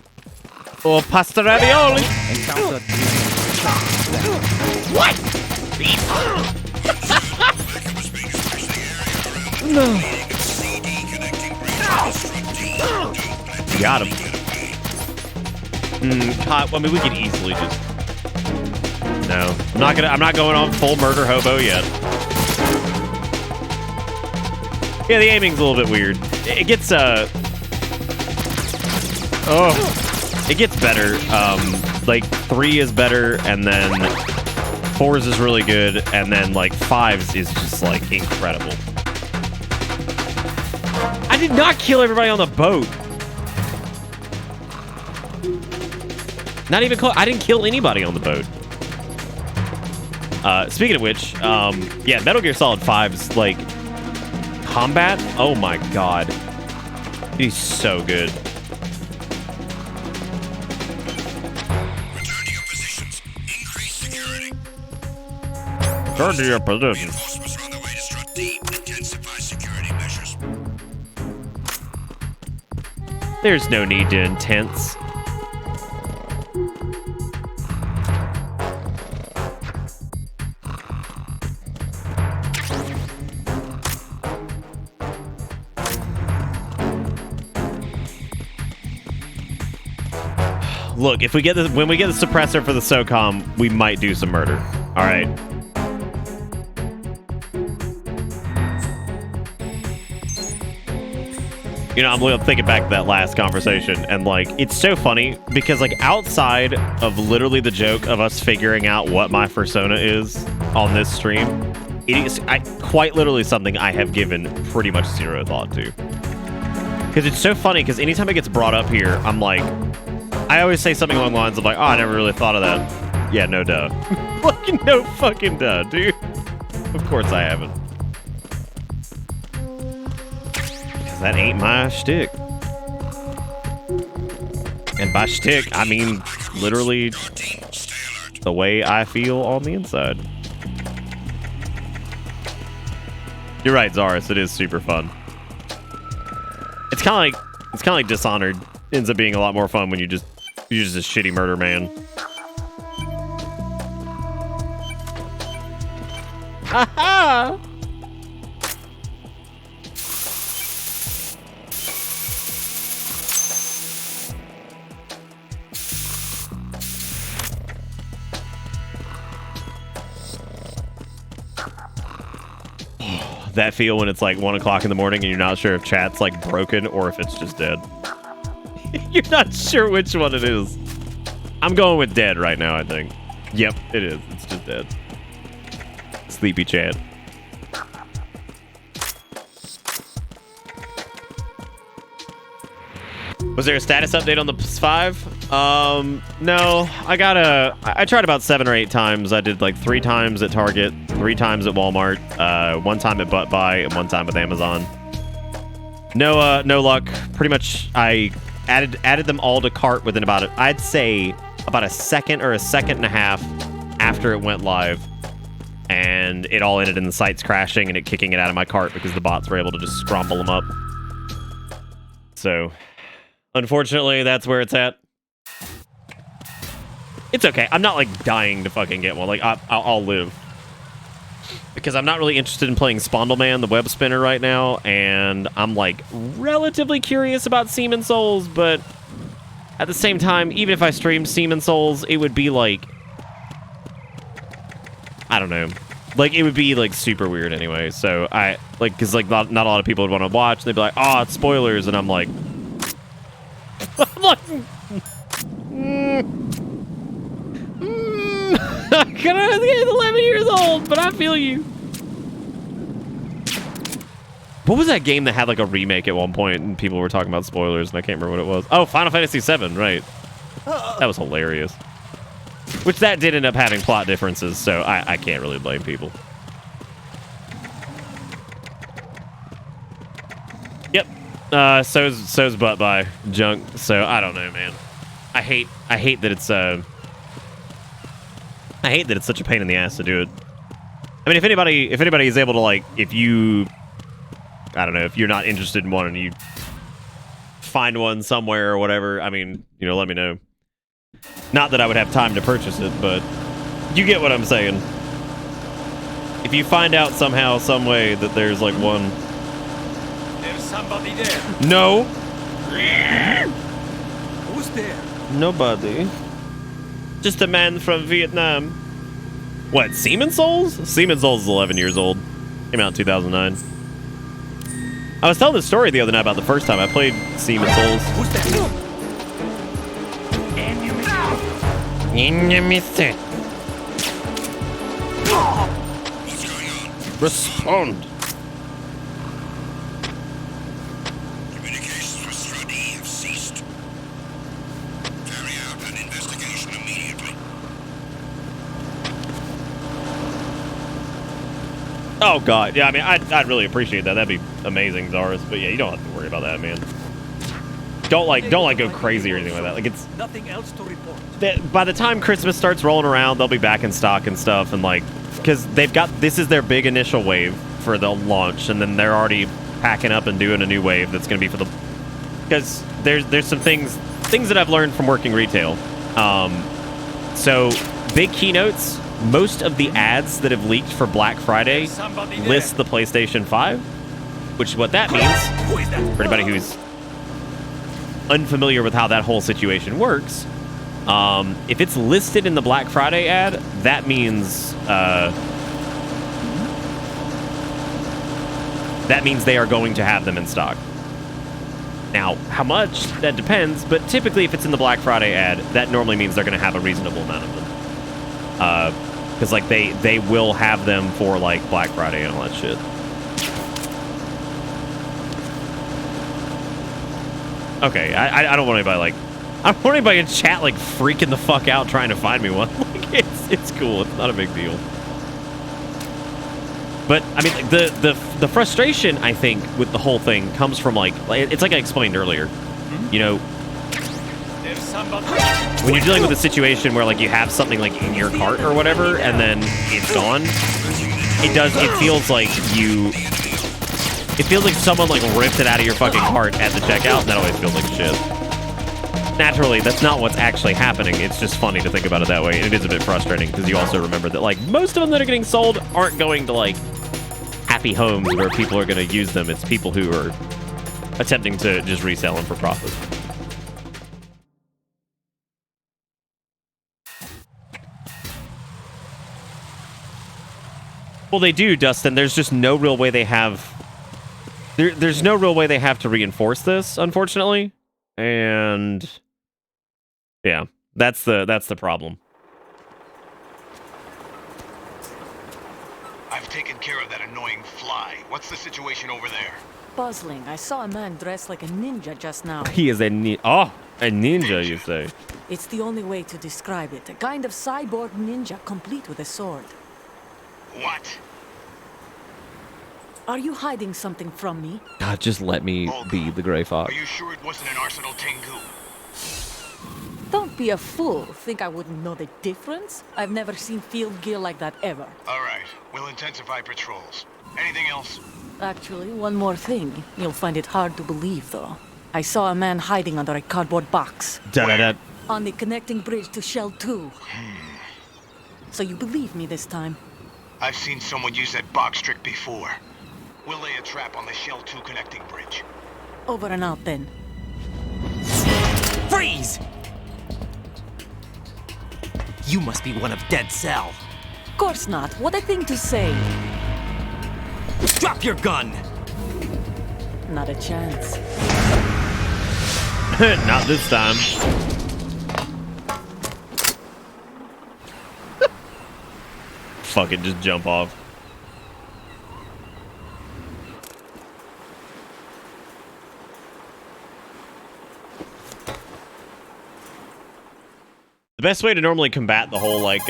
Oh, pasta ravioli! What? No. Got him. I mean, we could easily just. No, I'm not going on full murder hobo yet. Yeah, the aiming's a little bit weird. It gets it gets better. Like 3 is better, and then 4s is really good, and then like 5s is just like incredible. I did not kill everybody on the boat. Not even close. I didn't kill anybody on the boat. Speaking of which, yeah, Metal Gear Solid 5's like combat. Oh my god, he's so good. Return to your positions. Increase security. Turn to your position. Reinforcements are on their way to Strut D. Intensify security measures. There's no need to intense. Look, if we get this, when we get the suppressor for the SOCOM, we might do some murder. All right. You know, I'm thinking back to that last conversation, and like, it's so funny because like outside of literally the joke of us figuring out what my persona is on this stream, it is quite literally something I have given pretty much zero thought to. Because it's so funny, because anytime it gets brought up here, I'm like, I always say something along the lines of like, oh, I never really thought of that. Yeah, no duh. Like, no fucking duh, dude. Of course I haven't. That ain't my shtick. And by shtick, I mean literally the way I feel on the inside. You're right, Zaris. It is super fun. It's kind of like Dishonored. Ends up being a lot more fun when you're just a shitty murder man. Ha That feel when it's like 1 o'clock in the morning and you're not sure if chat's like broken or if it's just dead. You're not sure which one it is. I'm going with dead right now, I think. Yep, it is. It's just dead. Sleepy chat. Was there a status update on the PS5? No. I tried about 7 or 8 times. I did like 3 times at Target, 3 times at Walmart, 1 time at Butt Buy, and 1 time with Amazon. No luck. Pretty much, I added them all to cart within about, I'd say, about a second or a second and a half after it went live. And it all ended in the sites crashing and it kicking it out of my cart because the bots were able to just scrumble them up. So, unfortunately, that's where it's at. It's okay. I'm not, like, dying to fucking get one. Like, I'll live. Because I'm not really interested in playing Spondleman, the web spinner, right now. And I'm, like, relatively curious about Seaman Souls. But at the same time, even if I streamed Seaman Souls, it would be, like... I don't know. Like, it would be, like, super weird anyway. So, because, like, not a lot of people would want to watch. They'd be like, oh, it's spoilers. And I'm like... I'm like... I'm 11 years old, but I feel you. What was that game that had, like, a remake at one point and people were talking about spoilers and I can't remember what it was? Oh, Final Fantasy VII, right. That was hilarious. Which that did end up having plot differences, so I can't really blame people. Yep. So's Butt By junk, so I don't know, man. I hate that it's I hate that it's such a pain in the ass to do it. I mean, if anybody is able to, like, if you, I don't know, if you're not interested in one and you find one somewhere or whatever, I mean, you know, let me know. Not that I would have time to purchase it, but you get what I'm saying. If you find out somehow, some way that there's, like, one... There's somebody there. No. Who's there? Nobody. Just a man from Vietnam. What, Seaman Souls? Seaman Souls is 11 years old. Came out in 2009. I was telling the story the other night about the first time I played Seaman Souls. Who's there? Respond. Communications with Stradi have ceased. Carry out an investigation immediately. Oh god, yeah. I mean, I'd really appreciate that. That'd be amazing, Zaris. But yeah, you don't have to worry about that, man. Don't go crazy or anything like that. Like, it's nothing else to report. By the time Christmas starts rolling around, they'll be back in stock and stuff, and like, because they've got, this is their big initial wave for the launch, and then they're already packing up and doing a new wave that's going to be for the, because there's some things that I've learned from working retail. So big keynotes, most of the ads that have leaked for Black Friday list the PlayStation 5, which is what that means for anybody who's unfamiliar with how that whole situation works. If it's listed in the Black Friday ad, that means they are going to have them in stock. Now, how much? That depends, but typically if it's in the Black Friday ad, that normally means they're going to have a reasonable amount of them. Because, like, they will have them for, like, Black Friday and all that shit. Okay, I don't want anybody, like... I don't want anybody in chat, like, freaking the fuck out trying to find me one. Like, it's cool. It's not a big deal. But, I mean, the frustration, I think, with the whole thing comes from, like it's like I explained earlier. You know, when you're dealing with a situation where, like, you have something, like, in your cart or whatever, and then it's gone, it feels like someone, like, ripped it out of your fucking cart at the checkout, and that always feels like shit. Naturally, that's not what's actually happening. It's just funny to think about it that way, and it is a bit frustrating, because you also remember that, like, most of them that are getting sold aren't going to, like, happy homes where people are going to use them. It's people who are attempting to just resell them for profit. Well, they do, Dustin. There's just no real way they have... There's no real way they have to reinforce this, unfortunately. And... yeah, that's the problem. I've taken care of that annoying fly. What's the situation over there? Puzzling. I saw a man dressed like a ninja just now. He is a ninja, you say? It's the only way to describe it. A kind of cyborg ninja, complete with a sword. What? Are you hiding something from me? God, just let me be the Gray Fox. Are you sure it wasn't an Arsenal Tengu? Don't be a fool. Think I wouldn't know the difference? I've never seen field gear like that ever. All right. We'll intensify patrols. Anything else? Actually, one more thing. You'll find it hard to believe, though. I saw a man hiding under a cardboard box. Da-da-da. On the connecting bridge to Shell 2. So you believe me this time? I've seen someone use that box trick before. We'll lay a trap on the Shell 2 connecting bridge. Over and out, then. Freeze! You must be one of Dead Cell. Of course not. What a thing to say. Drop your gun! Not a chance. Not this time. Fucking just jump off. The best way to normally combat the whole, like,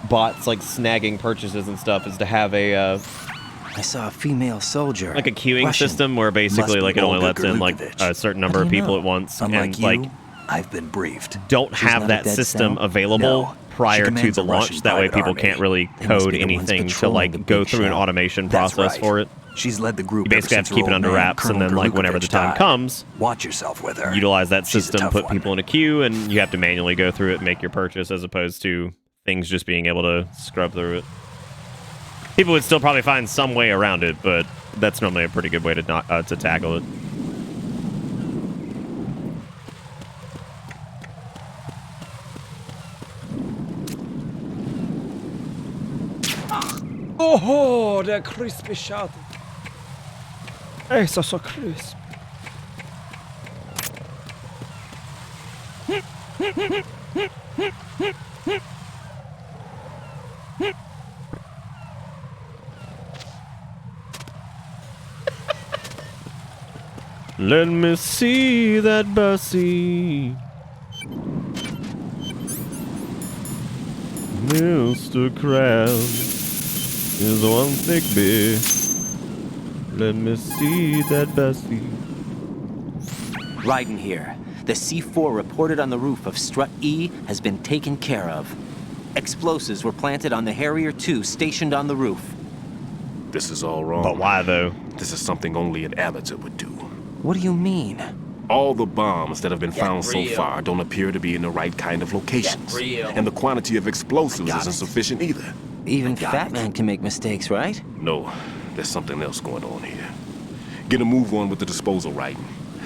bots, like, snagging purchases and stuff is to have a, I saw a female soldier. like a queuing Russian. system where basically, like, it only lets in, like, a certain number of people at once. Unlike and, you, like, I've been briefed. don't She's have not a that Dead system Cell? available No. prior She to commands the a launch. Russian That way private people army. can't really They must code be the ones anything to, patrolling the like, go big through an shell. automation That's process right. for it. She's led the group You basically ever have to since keep her it old under man, wraps, and Colonel then, like, whenever the Galukovich time died. comes, Watch yourself with her. utilize that She's a system, tough put one. people in a queue, and you have to manually go through it and make your purchase, as opposed to things just being able to scrub through it. People would still probably find some way around it, but that's normally a pretty good way to to tackle it. Oh, der crispy shot. It's so crisp. Let me see that bussy. Mr. Krabs is one thick beer. Let me see that bussy. Raiden here. The C4 reported on the roof of Strut E has been taken care of. Explosives were planted on the Harrier 2 stationed on the roof. This is all wrong. But why, though? This is something only an amateur would do. What do you mean? All the bombs that have been found so far don't appear to be in the right kind of locations. And the quantity of explosives isn't sufficient either. Even Fat Man can make mistakes, right? No, there's something else going on here. Get a move on with the disposal, Raiden.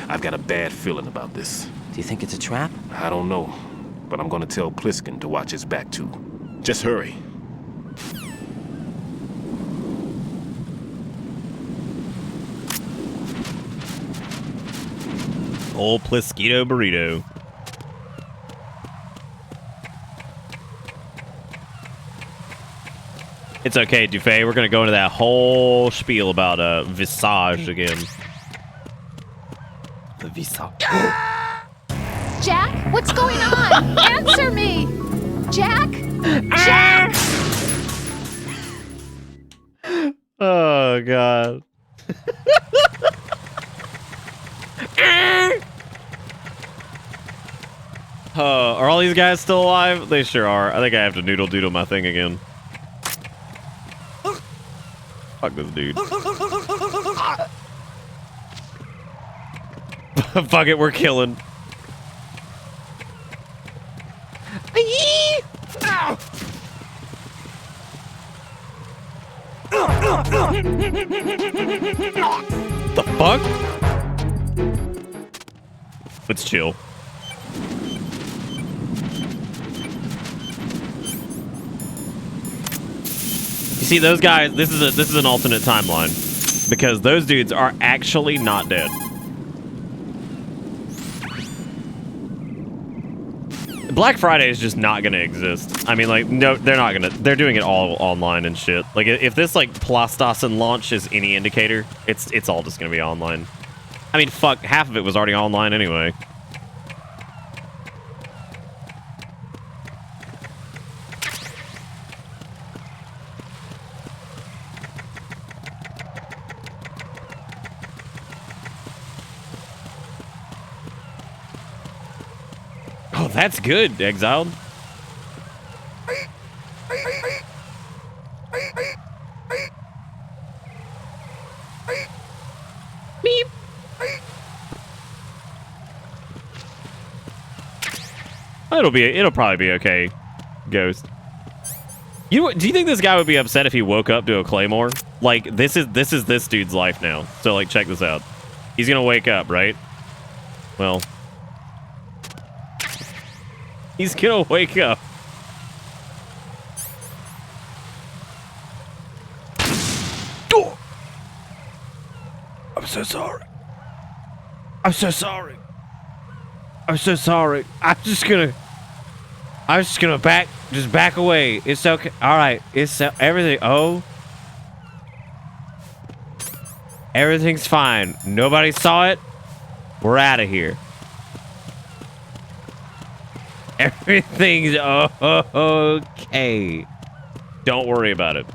I've got a bad feeling about this. Do you think it's a trap? I don't know. but I'm gonna tell Pliskin to watch his back too. Just hurry. Old Plisquito burrito. It's okay, Dufay. We're gonna go into that whole spiel about visage again. The visage. Jack, what's going on? Answer me! Jack? Jack! Oh, God. Are all these guys still alive? They sure are. I think I have to noodle doodle my thing again. Fuck this dude. Fuck it, we're killing. The fuck? Let's chill. You see, those guys, this is an alternate timeline. Because those dudes are actually not dead. Black Friday is just not gonna exist. I mean, like, no, they're not gonna. They're doing it all online and shit. Like, if this like Plastasen launch is any indicator, it's all just gonna be online. I mean, fuck, half of it was already online anyway. Oh, that's good, Exiled. Beep. It'll probably be okay, Ghost. Do you think this guy would be upset if he woke up to a claymore? Like, this is this dude's life now. So, like, check this out. He's gonna wake up, right? Well, he's gonna wake up. I'm so sorry. I'm so sorry. I'm so sorry. I'm just gonna back away. It's okay. All right. It's everything. Oh, everything's fine. Nobody saw it. We're out of here. Everything's okay. Don't worry about it.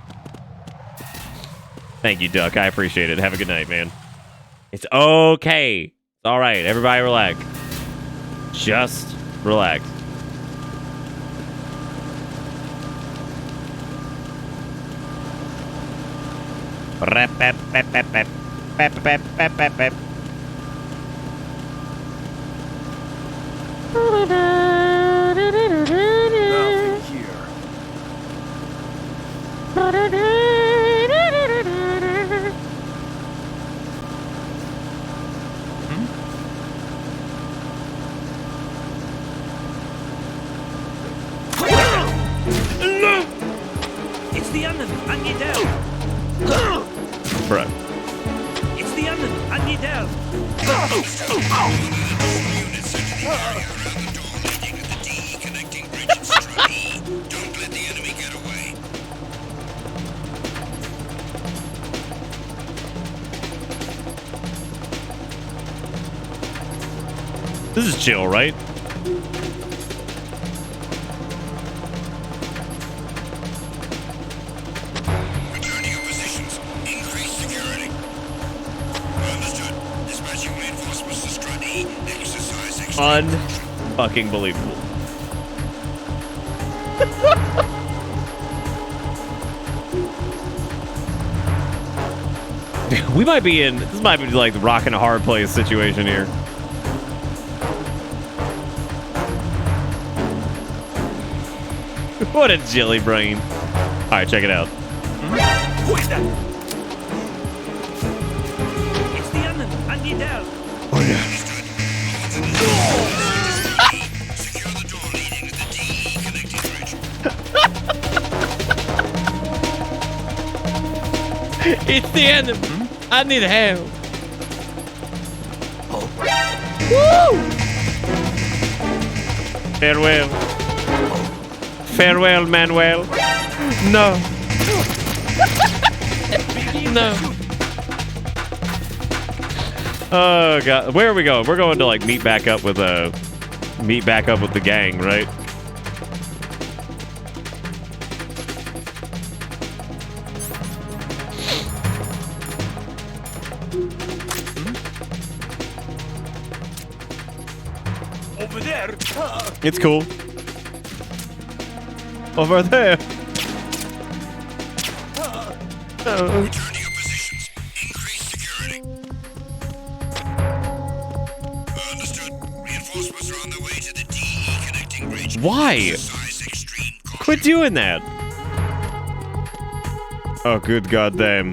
Thank you, Duck. I appreciate it. Have a good night, man. It's okay. It's all right. Everybody relax. Just relax. It's the onion, and you down. Bro. It's the onion, and you down. Don't let the enemy get away. This is chill, right? Return to your positions. Increase security. Understood. Dispatching reinforcements to Strut E. Exercise extreme. Unfucking believable. We might be in. This might be like the rocking a hard place situation here. What a jelly brain. All right, check it out. Who is that? It's the onion, and you down. Oh, yeah. Secure the door leading It's the enemy. I need help. Woo! Farewell. Farewell, Manuel. No. No. Oh god, where are we going? We're going to like meet back up with the gang, right? Over there. It's cool. Over there. Return to your positions. Increase security. Understood. Reinforcements are on their way to the DE connecting bridge. Why? Quit doing that. Oh, good goddamn.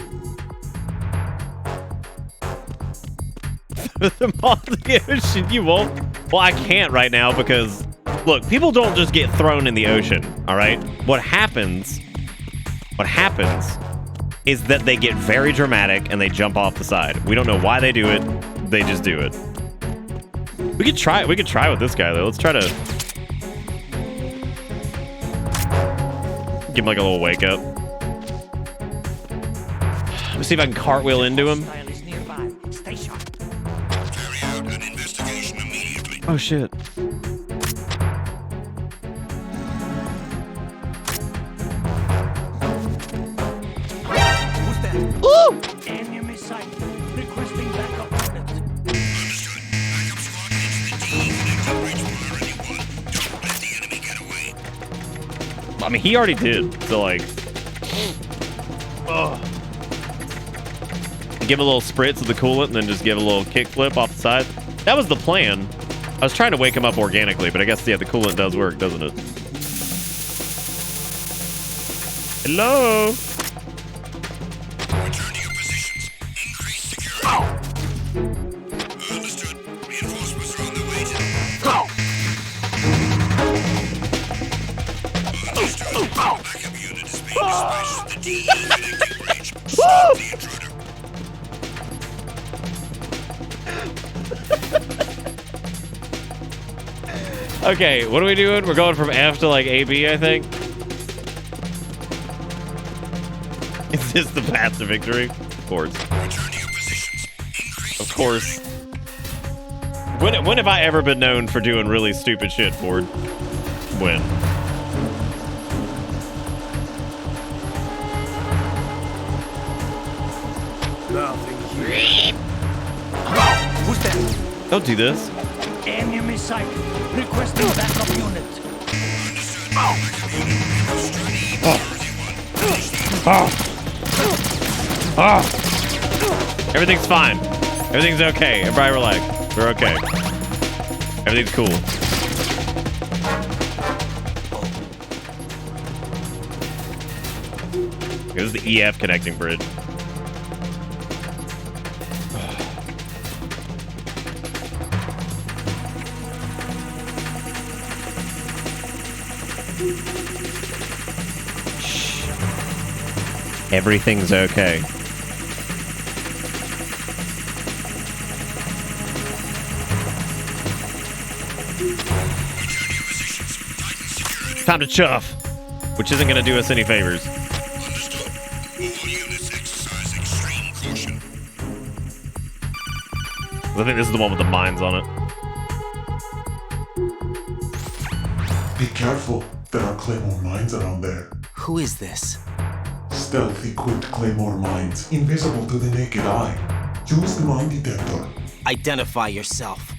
The bottom of the ocean, you won't. Well, I can't right now because, look, people don't just get thrown in the ocean, all right? What happens is that they get very dramatic and they jump off the side. We don't know why they do it. They just do it. We could try with this guy, though. Let's try to give him like a little wake up. Let me see if I can cartwheel into him. Oh shit. Ooh! Enemy sight. Requesting backup units. Understood. Backup squad into the DE connecting bridge priority 1. Don't let the enemy get away. I mean, he already did. So like, give a little spritz of the coolant and then just give a little kickflip off the side. That was the plan. I was trying to wake him up organically, but I guess, yeah, the coolant does work, doesn't it? Hello? Return to your positions. Increase security. Understood. Reinforcements are on their way to Understood. Backup unit is being dispatched to the DE connecting bridge. Stop the intruder. Okay, what are we doing? We're going from F to like AB, I think. Is this the path to victory? Of course. Of course. When have I ever been known for doing really stupid shit, Ford? When? Nothing here. Who's that? Don't do this. Enemy sight. Requesting backup unit. Everything's fine. Everything's okay. Everybody relax. We're okay. Everything's cool. This is the EF connecting bridge. Everything's okay. Time to chuff, which isn't going to do us any favors. Understood. All units exercise extreme caution. I think this is the one with the mines on it. Be careful. There are Claymore mines around there. Who is this? Stealth equipped Claymore mines, invisible to the naked eye. Use the mine detector. Identify yourself.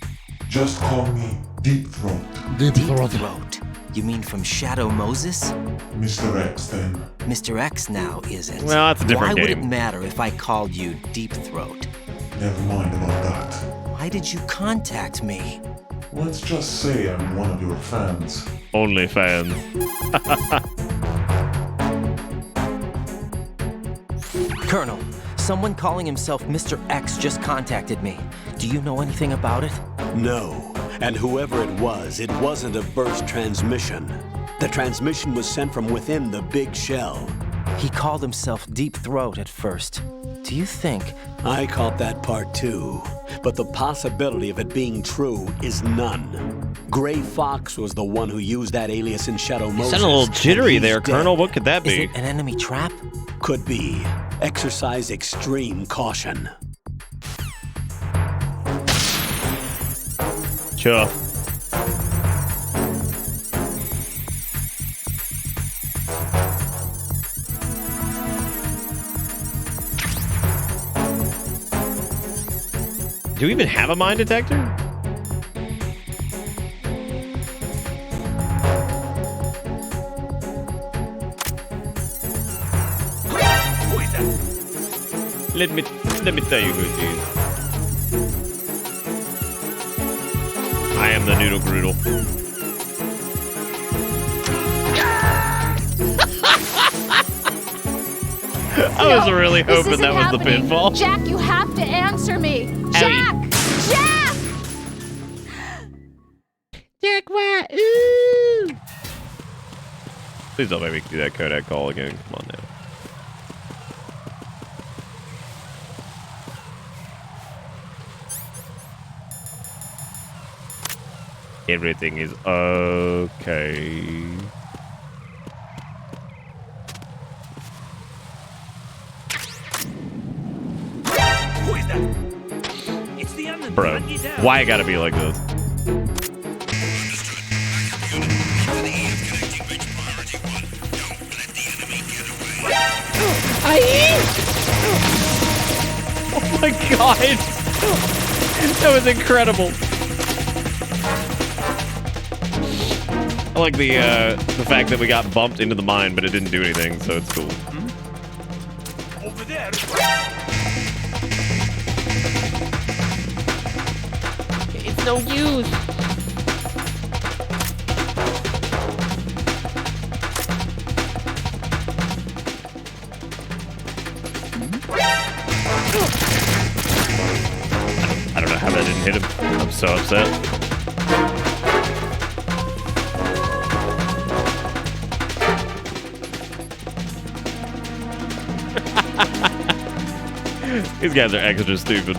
Just call me Deep Throat. Deep Throat. You mean from Shadow Moses? Mr. X, then. Mr. X now, is it? Well, that's a different Why would game. it matter if I called you Deep Throat? Never mind about that. Why did you contact me? Let's just say I'm one of your fans. Only fans. Colonel, someone calling himself Mr. X just contacted me. Do you know anything about it? No. And whoever it wasn't a burst transmission. The transmission was sent from within the big shell. He called himself Deep Throat at first. Do you think... I caught that part too, but the possibility of it being true is none. Gray Fox was the one who used that alias in Shadow Moses. You sound a little jittery there, Colonel. What could that be? Is it an enemy trap? Could be. Exercise extreme caution. Sure. Do we even have a mine detector? Who is that? Let me tell you who it is. I am the Noodle Groodle. I was really hoping that was the pinfall. Jack, you have to answer me. Jack! Jack! Jack, what? Ooh! Please don't make me do that Kodak call again. Come on now. Everything is okay. Who is that? It's the enemy. Bro, why it gotta be like this? Oh my god! That was incredible. I like the fact that we got bumped into the mine, but it didn't do anything, so it's cool. Over there. It's no use. I don't know how that didn't hit him. I'm so upset. These guys are extra stupid.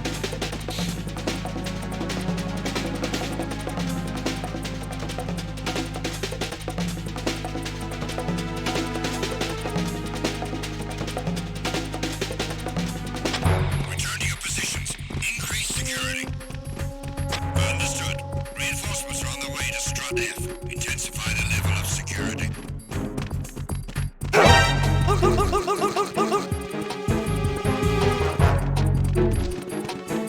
Return to your positions. Increase security. Understood. Reinforcements are on their way to Strut F. Intensify the level of security.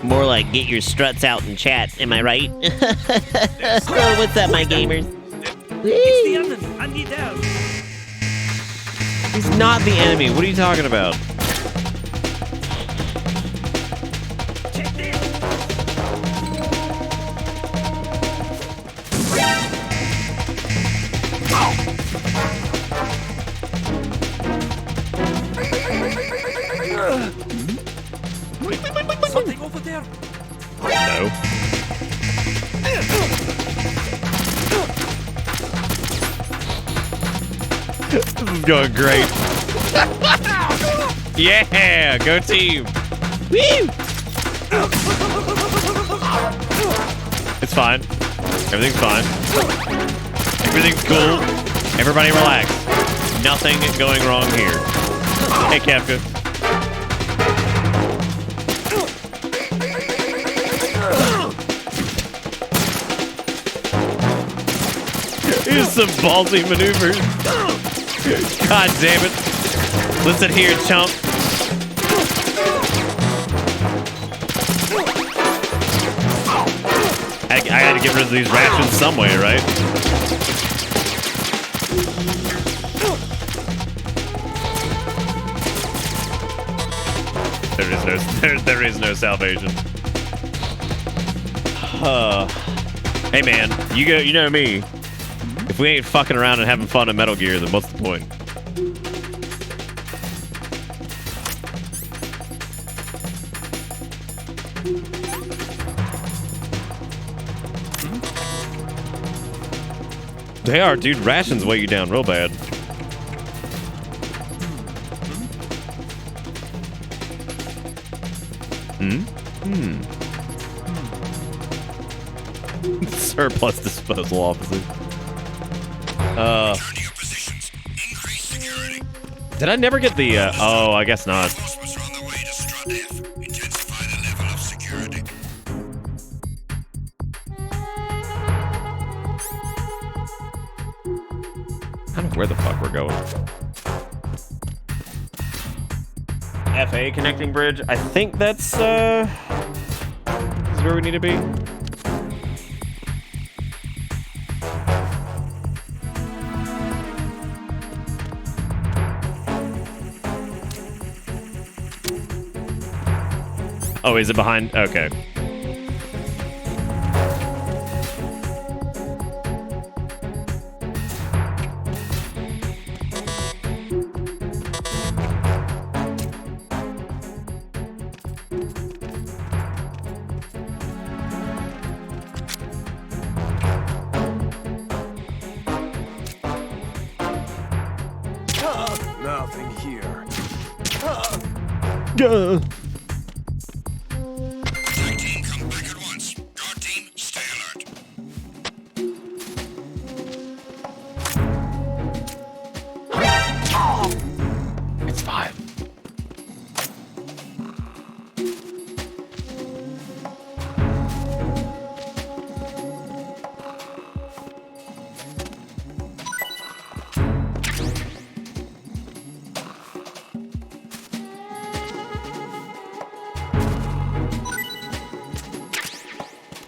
More like get your struts out and chat, am I right? Oh, what's up, my gamers? It's the enemy. I need help. He's not the enemy. What are you talking about? Check this. Something over there. No. This is going great. Yeah, go team. Woo! It's fine. Everything's fine. Everything's cool. Everybody relax. Nothing going wrong here. Hey, Kefka. Here's some ballsy maneuvers. God damn it. Listen here, chump. I had to get rid of these rations some way, right? There is no salvation. Hey man, you know me. If we ain't fucking around and having fun at Metal Gear, then what's the point? They are, dude. Rations weigh you down real bad. Surplus disposal officer. Did I never get the, oh, I guess not. I don't know where the fuck we're going. FA connecting bridge. I think that's, this is where we need to be. Oh, is it behind? Okay. Nothing here. It's 5.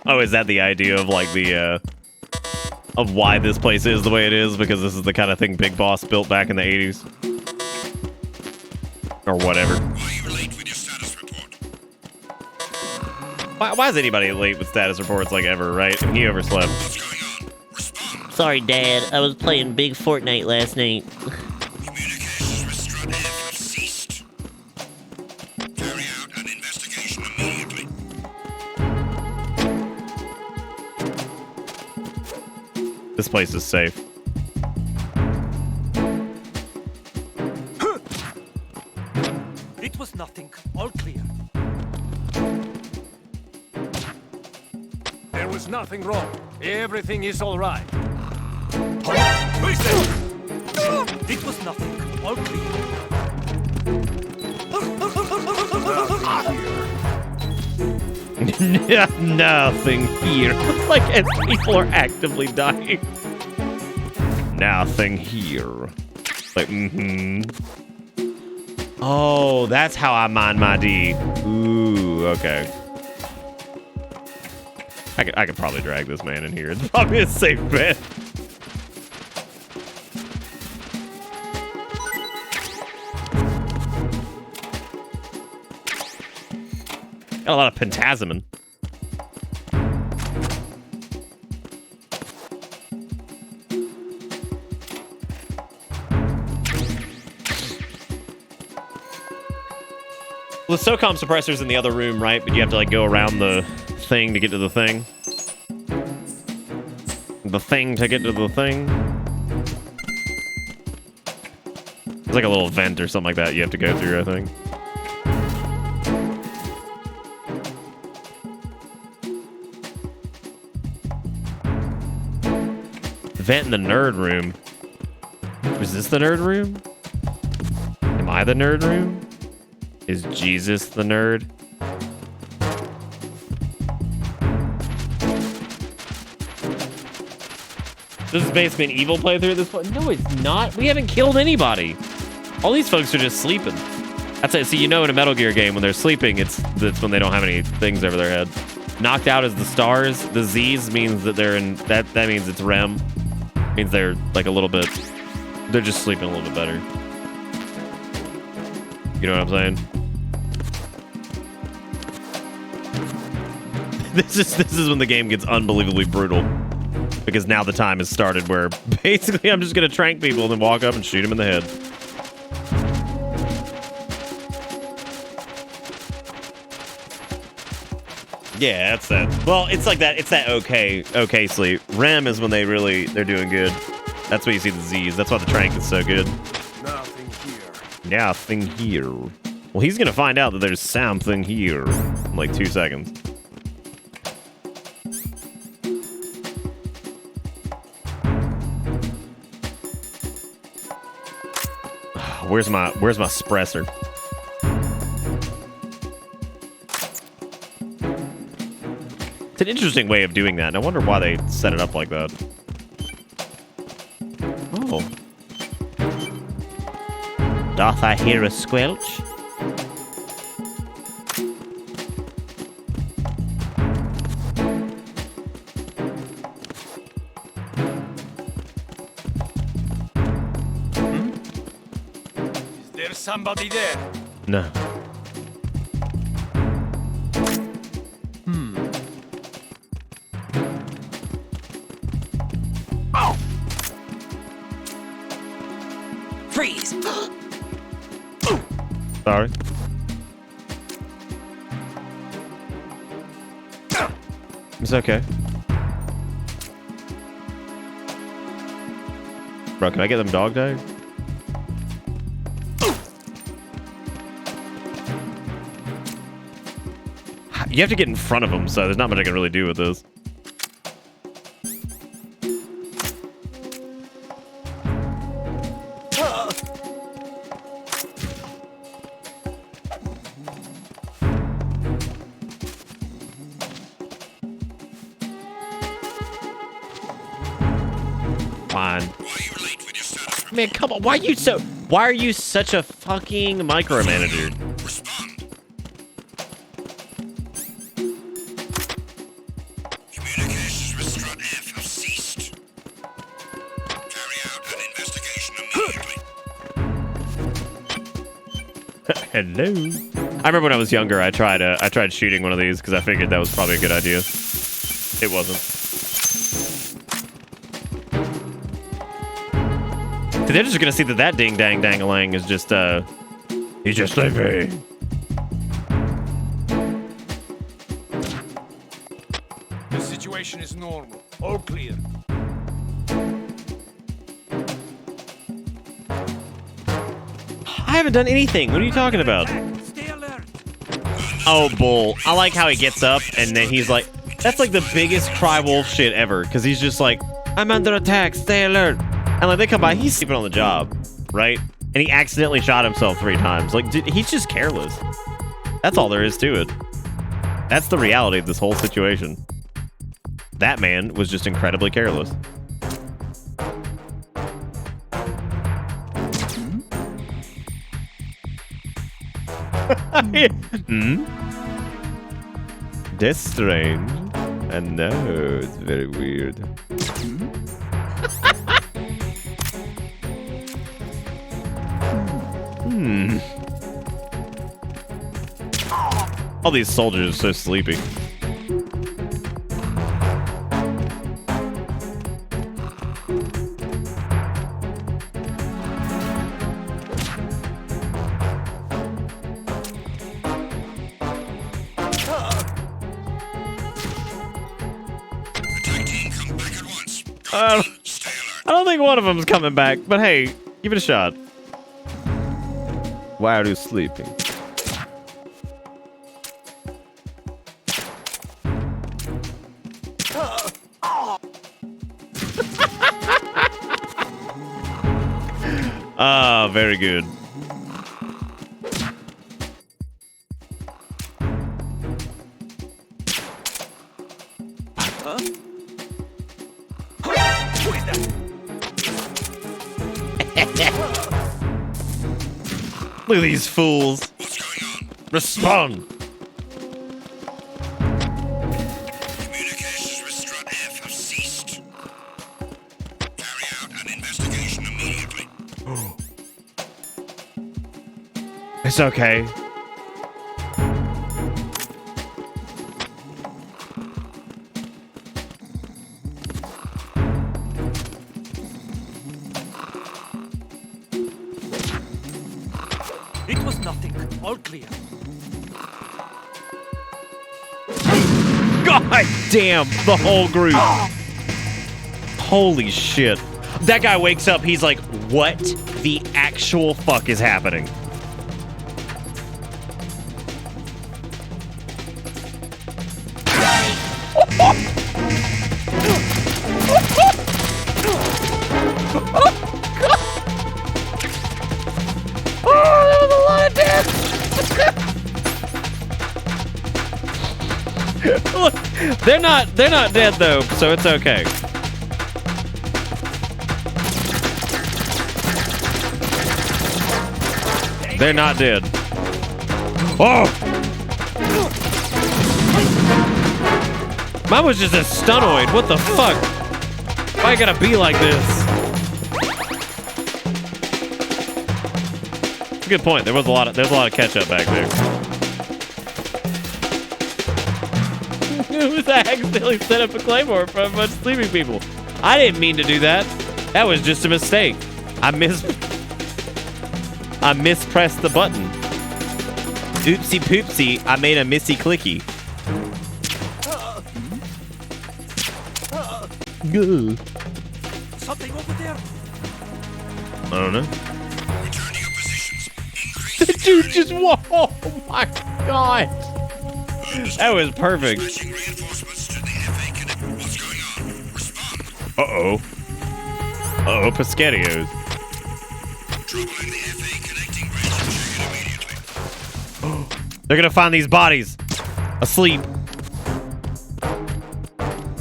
Oh, is that the idea of like the of why this place is the way it is? Because this is the kind of thing Big Boss built back in the 80s? Or whatever. Why is anybody late with status reports like ever, right? And he overslept. Sorry, Dad. I was playing big Fortnite last night. This place is safe. It was nothing. All clear. There was nothing wrong. Everything is all right. It was nothing. All clear. Nothing here. Like, as people are actively dying. Nothing here. Like, Oh, that's how I mine my D. Ooh, okay. I could probably drag this man in here. It's probably a safe bet. Got a lot of pentazemin. Well, the SOCOM suppressor's in the other room, right? But you have to like go around the thing to get to the thing. The thing to get to the thing. It's like a little vent or something like that you have to go through, I think. Vent in the nerd room. Is this the nerd room? Am I the nerd room? Is Jesus the nerd? This is basically an evil playthrough at this point. No, it's not. We haven't killed anybody. All these folks are just sleeping. That's it. See, you know in a Metal Gear game, when they're sleeping, that's when they don't have any things over their head. Knocked out is the stars. The Z's means that they're in... That means it's REM. Means they're like a little bit... They're just sleeping a little bit better. You know what I'm saying? This is when the game gets unbelievably brutal. Because now the time has started where basically I'm just going to trank people and then walk up and shoot them in the head. Yeah, that's that. Well, it's like that. It's that okay sleep. REM is when they're doing good. That's why you see the Z's. That's why the trank is so good. Nothing here. Nothing here. Well, he's going to find out that there's something here. in like 2 seconds. Where's my suppressor? It's an interesting way of doing that, and I wonder why they set it up like that. Oh. Doth I hear a squelch? There's somebody there. No. Oh! Freeze! Sorry. It's okay. Bro, can I get them dog tags? You have to get in front of them, so there's not much I can really do with this. Fine. Man, come on. Why are you such a fucking micromanager? Communications with Strut F have ceased. Carry out an investigation immediately. Hello. I remember when I was younger, I tried shooting one of these because I figured that was probably a good idea. It wasn't. They're just gonna see that ding dang dang-a-lang is just he's just sleeping. The situation is normal. All clear. I haven't done anything. What are you talking about? Oh, bull. I like how he gets up and then he's like, that's like the biggest cry wolf shit ever. Because he's just like, I'm under attack. Stay alert. And like they come by, he's sleeping on the job, right? And he accidentally shot himself 3 times. Like, he's just careless. That's all there is to it. That's the reality of this whole situation. That man was just incredibly careless. Hmm? That's strange. I know, it's very weird. Hmm. All these soldiers are so sleepy. I don't think one of them's coming back, but hey, give it a shot. Why are you sleeping? Ah, very good. Look at these fools. What's going on? Respond. Communications with Strut F have ceased. Carry out an investigation immediately. It's okay. It was nothing. All clear. God damn, the whole group. Holy shit. That guy wakes up, he's like, what the actual fuck is happening? Look, they're not dead though, so it's okay. They're not dead. Oh! Mine was just a stunoid. What the fuck? Why you gotta be like this? Good point. There's a lot of ketchup back there. Who's accidentally set up a claymore for a bunch of sleeping people? I didn't mean to do that. That was just a mistake. I mispressed the button. Oopsie poopsie, I made a missy clicky. Something over there. I don't know. The dude just walked. Oh my god. That was perfect. Uh-oh. Uh-oh, Pescatios. They're gonna find these bodies asleep.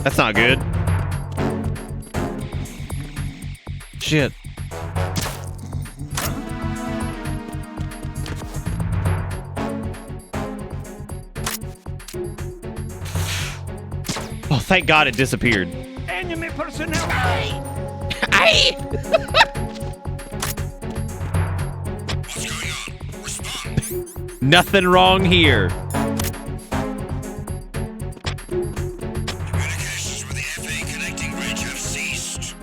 That's not good. Shit. Oh, thank God it disappeared. Enemy personnel. Aye. Nothing wrong here. Communications with the FA connecting bridge have ceased.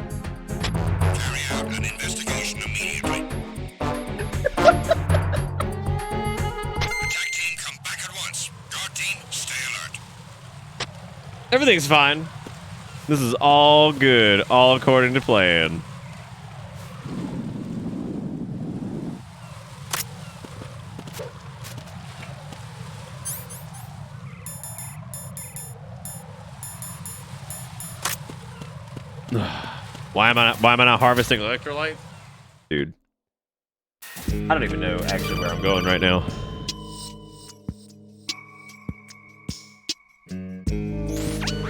Carry out an investigation immediately. Attack team, come back at once. Guard team, stay alert. Everything's fine. This is all good, all according to plan. Why am I not harvesting electrolytes? Dude. I don't even know actually where I'm going right now.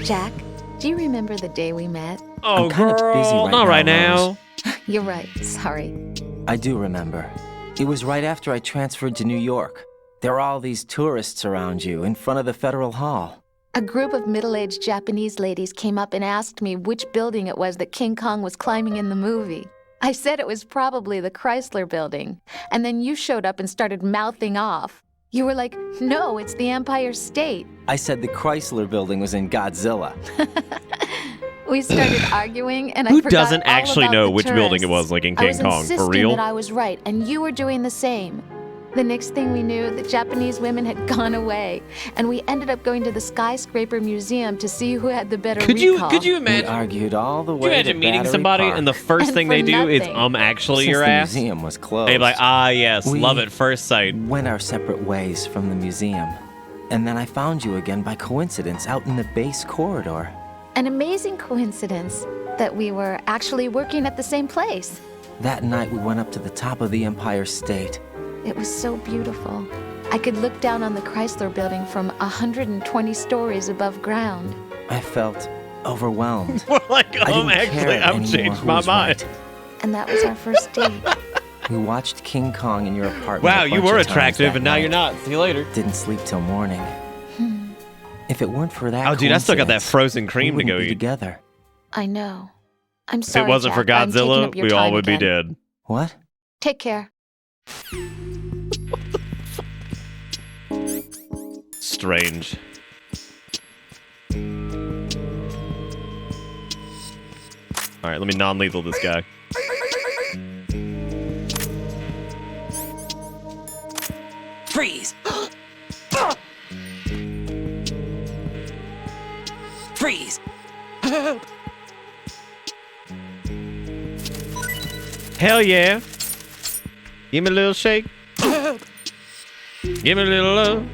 Jack, do you remember the day we met? Oh, I'm kind of busy not right now. You're right, sorry. I do remember. It was right after I transferred to New York. There were all these tourists around you in front of the Federal Hall. A group of middle-aged Japanese ladies came up and asked me which building it was that King Kong was climbing in the movie. I said it was probably the Chrysler Building, and then you showed up and started mouthing off. You were like, no, it's the Empire State. I said the Chrysler Building was in Godzilla. We started arguing, and I Who forgot doesn't all actually about know the which building it tourists. was, like in I King was Kong? For insisting real? that I was right, and you were doing the same. The next thing we knew, the Japanese women had gone away, and we ended up going to the Skyscraper Museum to see who had the better Could recall. you imagine? We argued all the Could you way imagine to meeting Battery somebody Park. and the first And thing for they do is nothing. actually Since your the ass? museum was closed. They'd be like, ah, yes, We love at first sight. went our separate ways from the museum. And then I found you again by coincidence out in the base corridor. An amazing coincidence that we were actually working at the same place. That night we went up to the top of the Empire State. It was so beautiful. I could look down on the Chrysler Building from 120 stories above ground. I felt overwhelmed. Like, I didn't actually, care I've anymore changed who my was mind. right. And that was our first date. We watched King Kong in your apartment. Wow, a you bunch were of times attractive, that and now you're night. not. See you later. Didn't sleep till morning. If it weren't for that Oh, dude, I still got that coincidence, frozen cream we to go wouldn't be eat. together. I know. I'm If sorry, it wasn't for Jack. I'm taking Godzilla, up your we all time would be again. dead. What? Take care. Strange. All right, let me non-lethal this guy. Freeze! Freeze! Hell yeah. Give me a little shake. Give me a little love.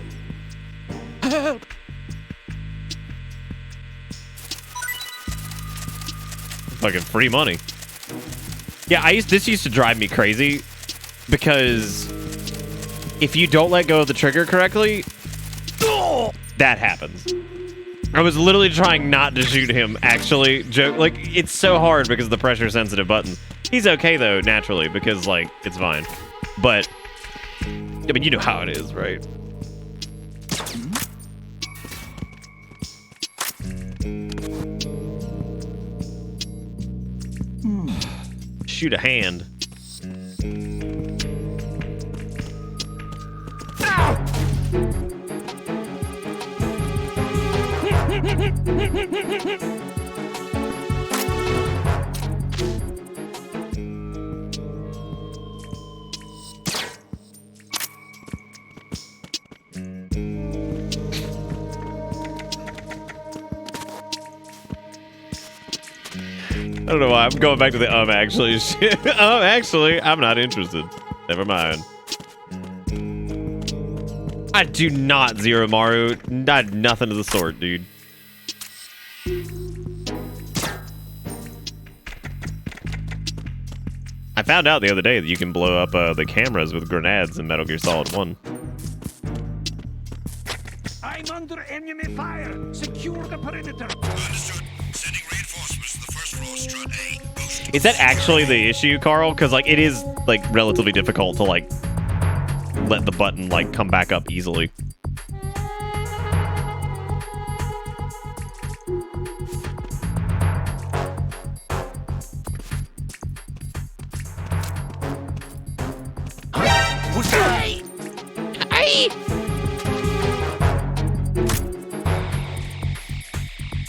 Fucking free money. Yeah, this used to drive me crazy because if you don't let go of the trigger correctly, that happens. I was literally trying not to shoot him, actually. Like, it's so hard because of the pressure-sensitive buttons. He's okay, though, naturally, because, like, it's fine. But, I mean, you know how it is, right? Shoot a hand. I don't know why I'm going back to the actually shit. Actually, I'm not interested. Never mind. I do not zero Maru. Not nothing of the sort, dude. I found out the other day that you can blow up the cameras with grenades in Metal Gear Solid 1. I'm under enemy fire. Secure the perimeter. Understood. Sending reinforcements to the first floor, strut A. Is that actually the issue, Carl? Because, like, it is, like, relatively difficult to, like, let the button, like, come back up easily.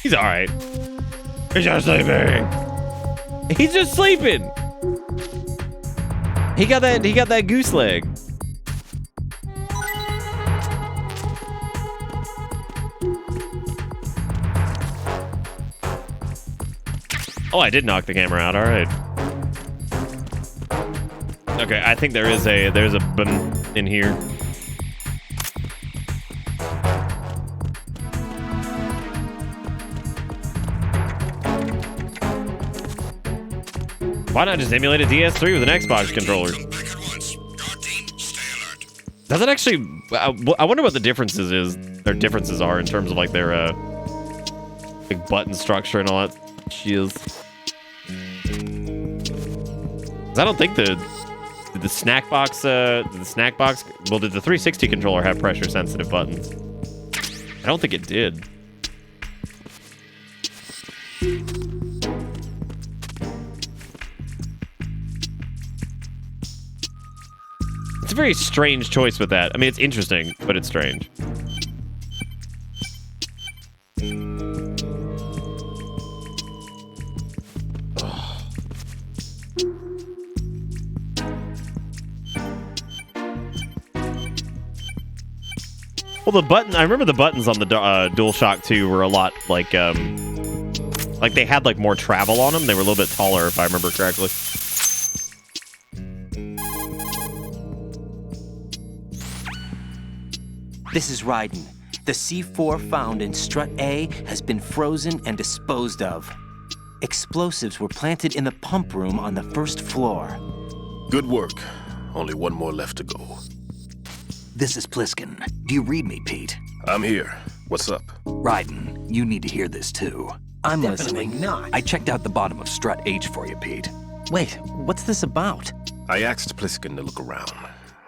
He's alright. He's just sleeping. He's just sleeping. He got that goose leg. Oh, I did knock the camera out. All right. Okay, I think there's a button in here. Why not just emulate a DS3 with an Xbox controller? Does it actually? I wonder what the differences are in terms of like their like button structure and all that shiz. I don't think the snack box well, did the 360 controller have pressure sensitive buttons? I don't think it did. It's a very strange choice with that. I mean, it's interesting, but it's strange. Well, the button, I remember the buttons on the DualShock 2 were a lot like they had like more travel on them. They were a little bit taller, if I remember correctly. This is Raiden. The C4 found in Strut A has been frozen and disposed of. Explosives were planted in the pump room on the first floor. Good work. Only one more left to go. This is Pliskin. Do you read me, Pete? I'm here. What's up? Raiden, you need to hear this too. I'm listening. Not. I checked out the bottom of Strut H for you, Pete. Wait, what's this about? I asked Pliskin to look around.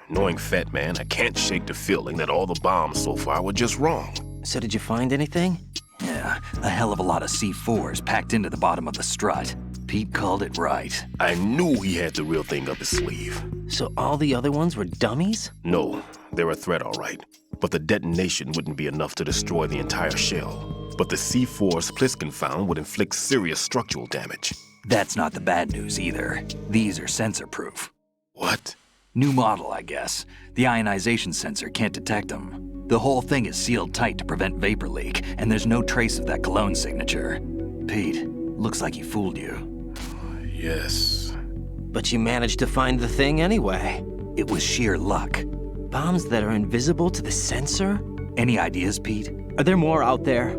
Knowing Fat Man, I can't shake the feeling that all the bombs so far were just wrong. So did you find anything? Yeah, a hell of a lot of C4s packed into the bottom of the strut. Pete called it right. I knew he had the real thing up his sleeve. So all the other ones were dummies? No, they're a threat, all right. But the detonation wouldn't be enough to destroy the entire shell. But the C4s Pliskin found would inflict serious structural damage. That's not the bad news either. These are sensor-proof. What? New model, I guess. The ionization sensor can't detect them. The whole thing is sealed tight to prevent vapor leak, and there's no trace of that cologne signature. Pete, looks like he fooled you. Yes. But you managed to find the thing anyway. It was sheer luck. Bombs that are invisible to the sensor? Any ideas, Pete? Are there more out there?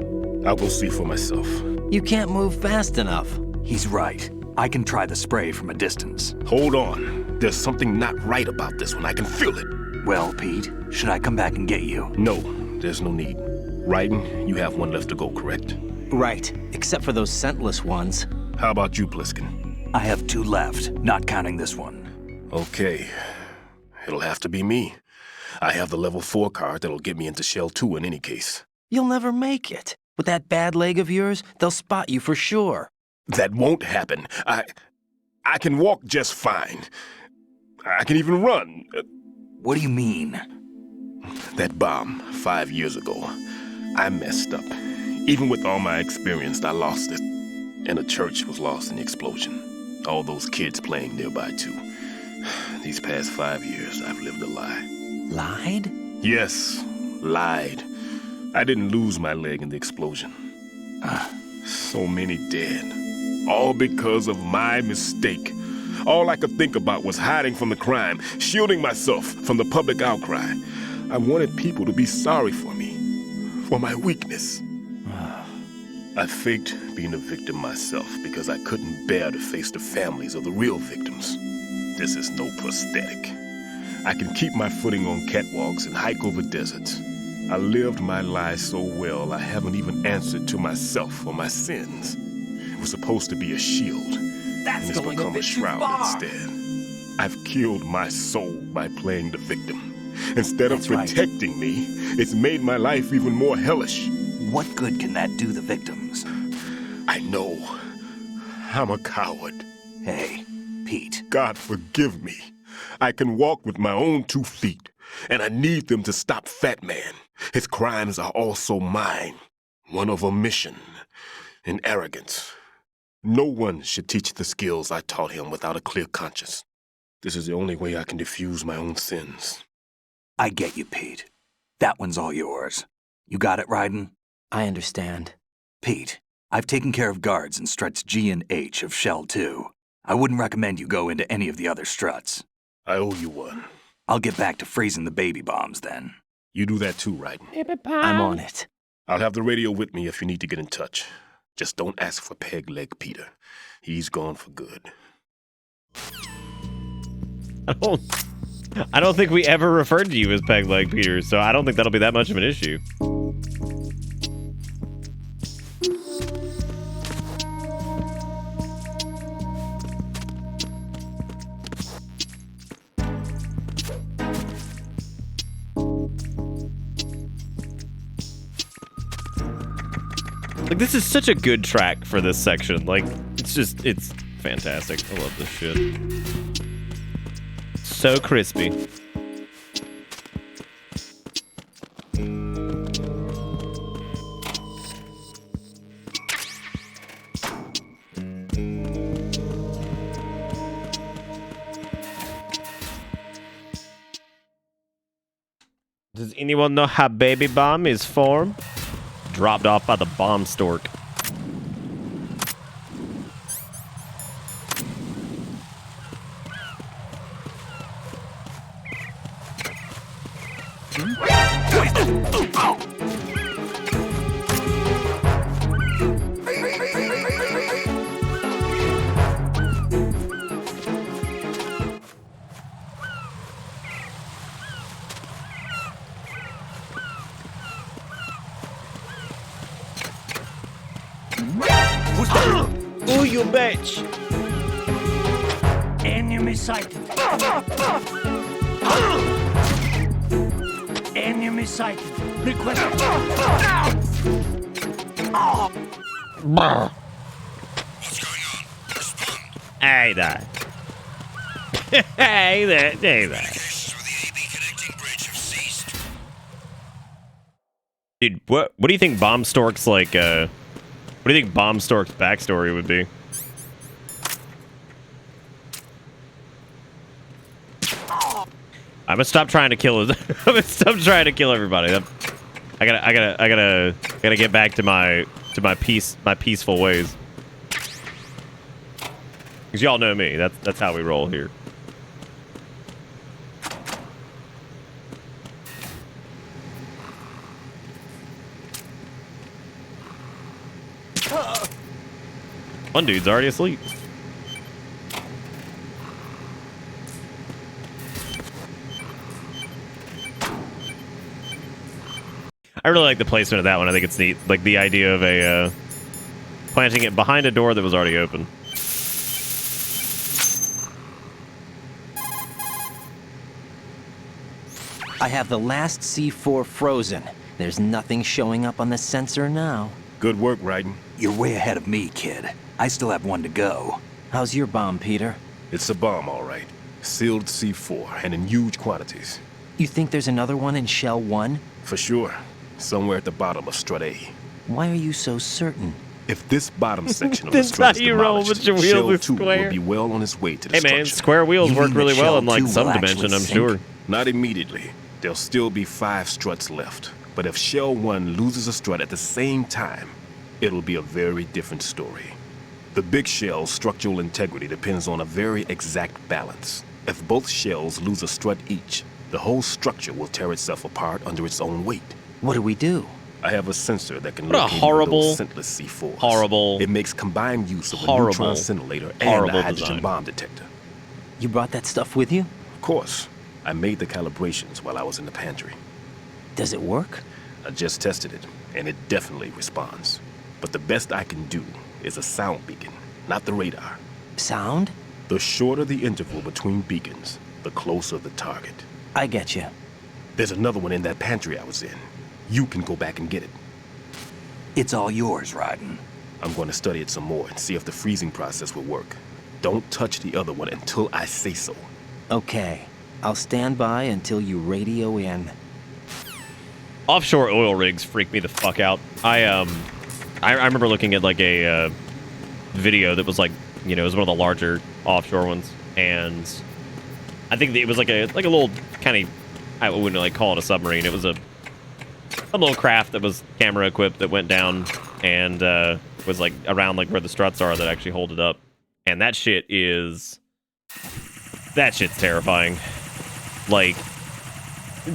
I'll go see for myself. You can't move fast enough. He's right. I can try the spray from a distance. Hold on. There's something not right about this one. I can feel it. Well, Pete, should I come back and get you? No, there's no need. Raiden, you have one left to go, correct? Right, except for those scentless ones. How about you, Pliskin? I have 2 left, not counting this one. Okay. It'll have to be me. I have the level 4 card that'll get me into Shell 2 in any case. You'll never make it. With that bad leg of yours, they'll spot you for sure. That won't happen. I can walk just fine. I can even run. What do you mean? That bomb 5 years ago, I messed up. Even with all my experience, I lost it. And the church was lost in the explosion. All those kids playing nearby, too. These past 5 years, I've lived a lie. Lied? Yes, lied. I didn't lose my leg in the explosion. So many dead. All because of my mistake. All I could think about was hiding from the crime, shielding myself from the public outcry. I wanted people to be sorry for me, for my weakness. I faked being a victim myself because I couldn't bear to face the families of the real victims. This is no prosthetic. I can keep my footing on catwalks and hike over deserts. I lived my life so well I haven't even answered to myself for my sins. It was supposed to be a shield. That's and it's going become a bit a shroud too far. instead. I've killed my soul by playing the victim. Instead of That's right. protecting me, it's made my life even more hellish. What good can that do the victims? I know. I'm a coward. Hey, Pete. God forgive me. I can walk with my own 2 feet, and I need them to stop Fat Man. His crimes are also mine. One of omission and arrogance. No one should teach the skills I taught him without a clear conscience. This is the only way I can diffuse my own sins. I get you, Pete. That one's all yours. You got it, Raiden? I understand. Pete, I've taken care of guards in struts G and H of Shell 2. I wouldn't recommend you go into any of the other struts. I owe you one. I'll get back to freezing the baby bombs then. You do that too, Raiden. I'm on it. I'll have the radio with me if you need to get in touch. Just don't ask for Peg Leg Peter. He's gone for good. I don't think we ever referred to you as Peg Leg Peter, so I don't think that'll be that much of an issue. Like, this is such a good track for this section. Like, it's fantastic. I love this shit. So crispy. Does anyone know how baby bomb is formed? Dropped off by the bomb stork. Ooh, you bitch! Enemy sighted. Enemy sighted. Request. Hey there. Hey there, hey there. Dude, what do you think Bomb Stork's like, what do you think Bomb Stork's backstory would be? I'm gonna stop trying to kill I'm gonna stop trying to kill everybody. I gotta get back to my peaceful ways. Cause y'all know me. That's how we roll here. One dude's already asleep. I really like the placement of that one. I think it's neat. Like the idea of a planting it behind a door that was already open. I have the last C4 frozen. There's nothing showing up on the sensor now. Good work, Raiden. You're way ahead of me, kid. I still have one to go. How's your bomb, Peter? It's a bomb, all right. Sealed C4, and in huge quantities. You think there's another one in Shell 1? For sure. Somewhere at the bottom of Strut A. Why are you so certain? If this bottom section of the That's strut how is you roll demolished, with your wheels Shell with 2 square. will be well on its way to Hey destruction. man, square wheels work really well in like Shell 2 some will dimension, actually I'm sink? sure. Not immediately. There'll still be 5 struts left. But if Shell 1 loses a strut at the same time, it'll be a very different story. The big shell's structural integrity depends on a very exact balance. If both shells lose a strut each, the whole structure will tear itself apart under its own weight. What do we do? I have a sensor that can What a locate horrible, those scentless C4s. horrible, It makes combined use of a horrible, neutron scintillator and horrible a hydrogen design. bomb detector. You brought that stuff with you? Of course. I made the calibrations while I was in the pantry. Does it work? I just tested it, and it definitely responds. But the best I can do is a sound beacon, not the radar. Sound? The shorter the interval between beacons, the closer the target. I get you. There's another one in that pantry I was in. You can go back and get it. It's all yours, Raiden. I'm going to study it some more and see if the freezing process will work. Don't touch the other one until I say so. Okay. I'll stand by until you radio in. Offshore oil rigs freak me the fuck out. I remember looking at like a video that was like, you know, it was one of the larger offshore ones, and I think it was like a little kind of, I wouldn't like call it a submarine. It was a little craft that was camera equipped that went down and was like around like where the struts are that actually hold it up, and that shit's terrifying. Like,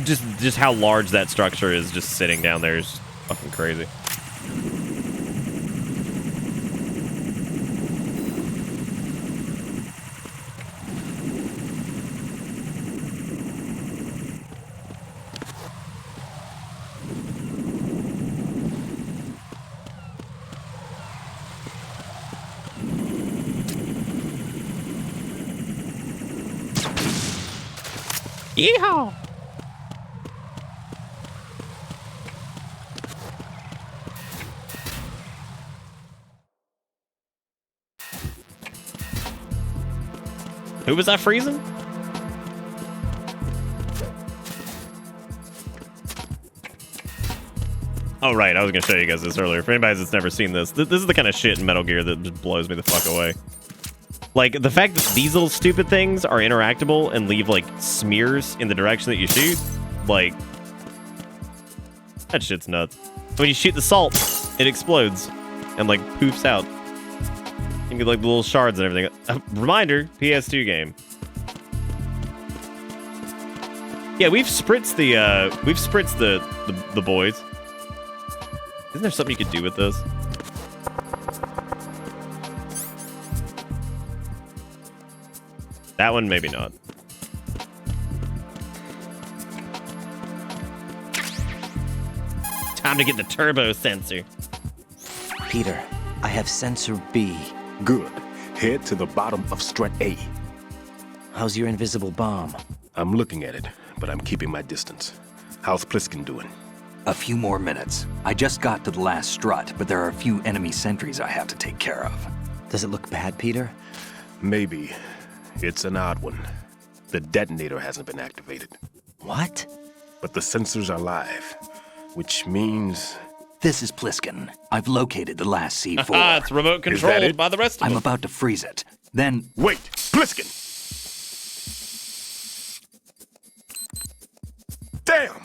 just how large that structure is just sitting down there is fucking crazy. Yeehaw! Who was that freezing? Oh, right. I was going to show you guys this earlier. For anybody that's never seen this, this is the kind of shit in Metal Gear that just blows me the fuck away. Like, the fact that these little stupid things are interactable and leave, like, smears in the direction that you shoot, like, that shit's nuts. When you shoot the salt, it explodes and, like, poofs out. You get, like, the little shards and everything. Reminder, PS2 game. Yeah, we've spritzed the boys. Isn't there something you could do with this? That one, maybe not. Time to get the turbo sensor. Peter, I have sensor B. Good. Head to the bottom of Strut A. How's your invisible bomb? I'm looking at it, but I'm keeping my distance. How's Pliskin doing? A few more minutes. I just got to the last strut, but there are a few enemy sentries I have to take care of. Does it look bad, Peter? Maybe. It's an odd one. The detonator hasn't been activated. What? But the sensors are live, which means... This is Pliskin. I've located the last C4. It's remote controlled by the rest of them. I'm about to freeze it. Then... Wait! Pliskin! Damn!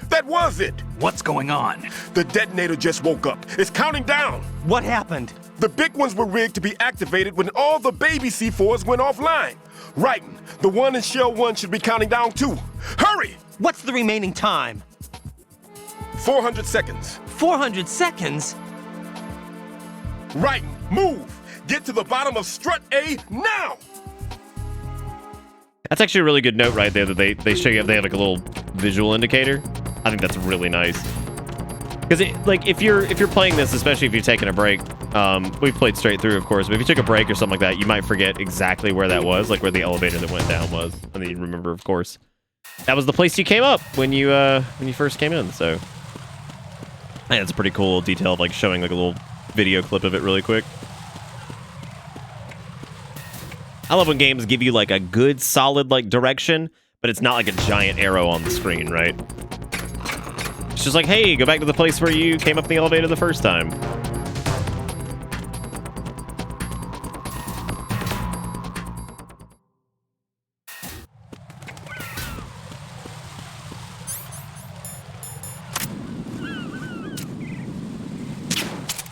That was it! What's going on? The detonator just woke up. It's counting down! What happened? The big ones were rigged to be activated when all the baby C4s went offline. Raiden, the one in Shell 1 should be counting down too. Hurry! What's the remaining time? 400 seconds. 400 seconds? Raiden, move! Get to the bottom of Strut A now! That's actually a really good note right there that they show you. They have like a little visual indicator. I think that's really nice. Because like if you're playing this, especially if you're taking a break, we've played straight through, of course. But if you took a break or something like that, you might forget exactly where that was, like where the elevator that went down was, and then you remember, of course, that was the place you came up when you first came in. So, and it's a pretty cool detail of like showing like a little video clip of it really quick. I love when games give you like a good solid like direction, but it's not like a giant arrow on the screen, right? It's just like, hey, go back to the place where you came up in the elevator the first time.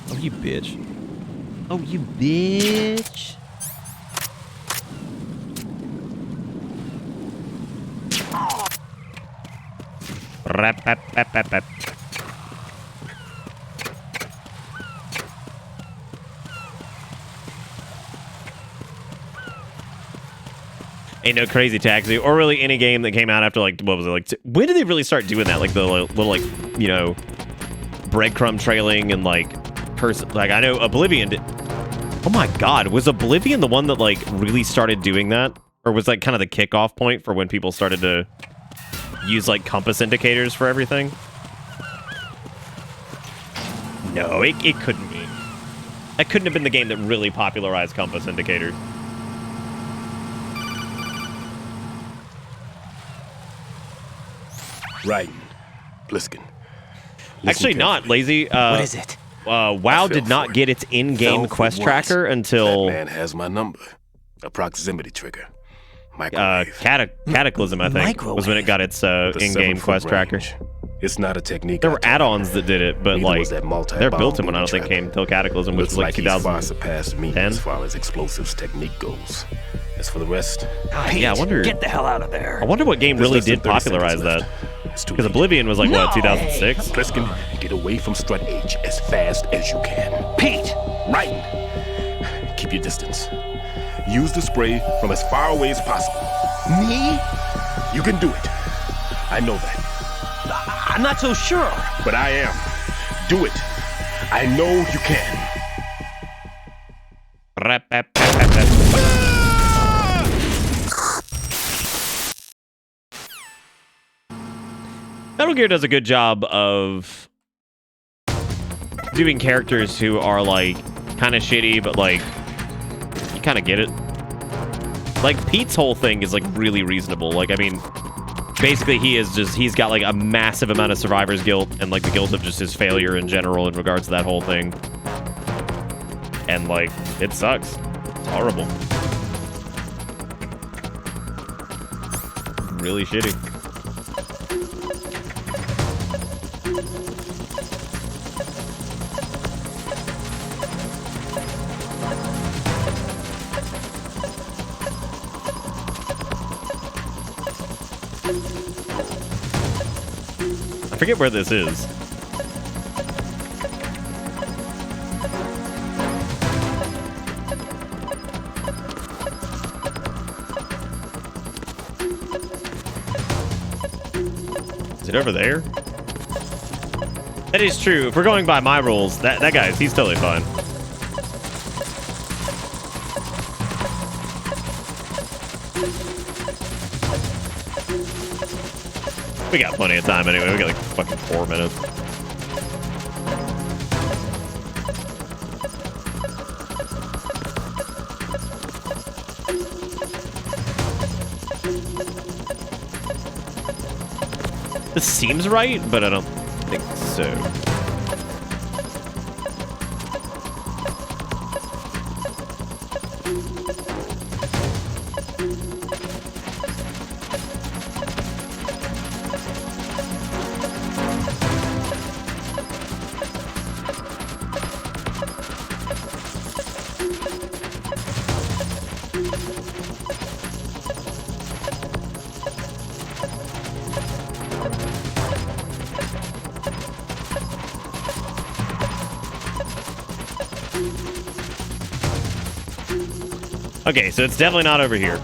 Oh, you bitch. Oh, you bitch. Rap, rap, rap, rap, rap. Ain't no Crazy Taxi, or really any game that came out after like, what was it, like, when did they really start doing that? Like the little like, you know, breadcrumb trailing and like like I know Oblivion did. Oh my god, was Oblivion the one that like really started doing that? Or was like kind of the kickoff point for when people started to use like compass indicators for everything? No, it couldn't be. That couldn't have been the game that really popularized compass indicators. Right. Bliskin. Actually not, Lazy. What is it? WoW did not get its in-game quest tracker until... That man has my number. A proximity trigger. Microwave. Cataclysm, I think, was when it got its in-game quest tracker. It's not a technique. There were add-ons that did it, but Neither like was that their built-in one I don't think came until Cataclysm, which was like he's far surpassed me as far as explosives technique goes. As for the rest, yeah, I wonder. Get the hell out of there. I wonder what game really did popularize that. Because Oblivion was like what, 2006? Bliskin, get away from Strut H as fast as you can. Pete, right. Keep your distance. Use the spray from as far away as possible. Me? You can do it. I know that. I'm not so sure. But I am. Do it. I know you can. Metal Gear does a good job of doing characters who are like kind of shitty, but like you kind of get it. Like Pete's whole thing is like really reasonable. Like, I mean, basically he's got like a massive amount of survivor's guilt and like the guilt of just his failure in general in regards to that whole thing. And like, it sucks. It's horrible. Really shitty. I forget where this is. Is it over there? That is true. If we're going by my rules, that guy, he's totally fine. We got plenty of time anyway. We got like fucking 4 minutes. This seems right, but I don't think so. Okay, so it's definitely not over here.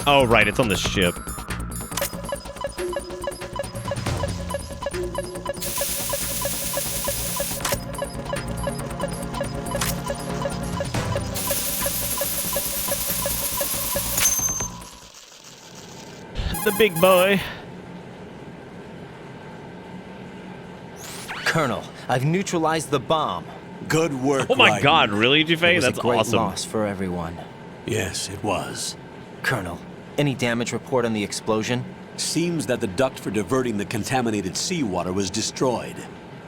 Oh, right, it's on the ship. The big boy. Colonel, I've neutralized the bomb. Good work, Oh my Raiden. God, really, Jaffe? It was That's a great awesome. loss for everyone. Yes, it was. Colonel, any damage report on the explosion? Seems that the duct for diverting the contaminated seawater was destroyed,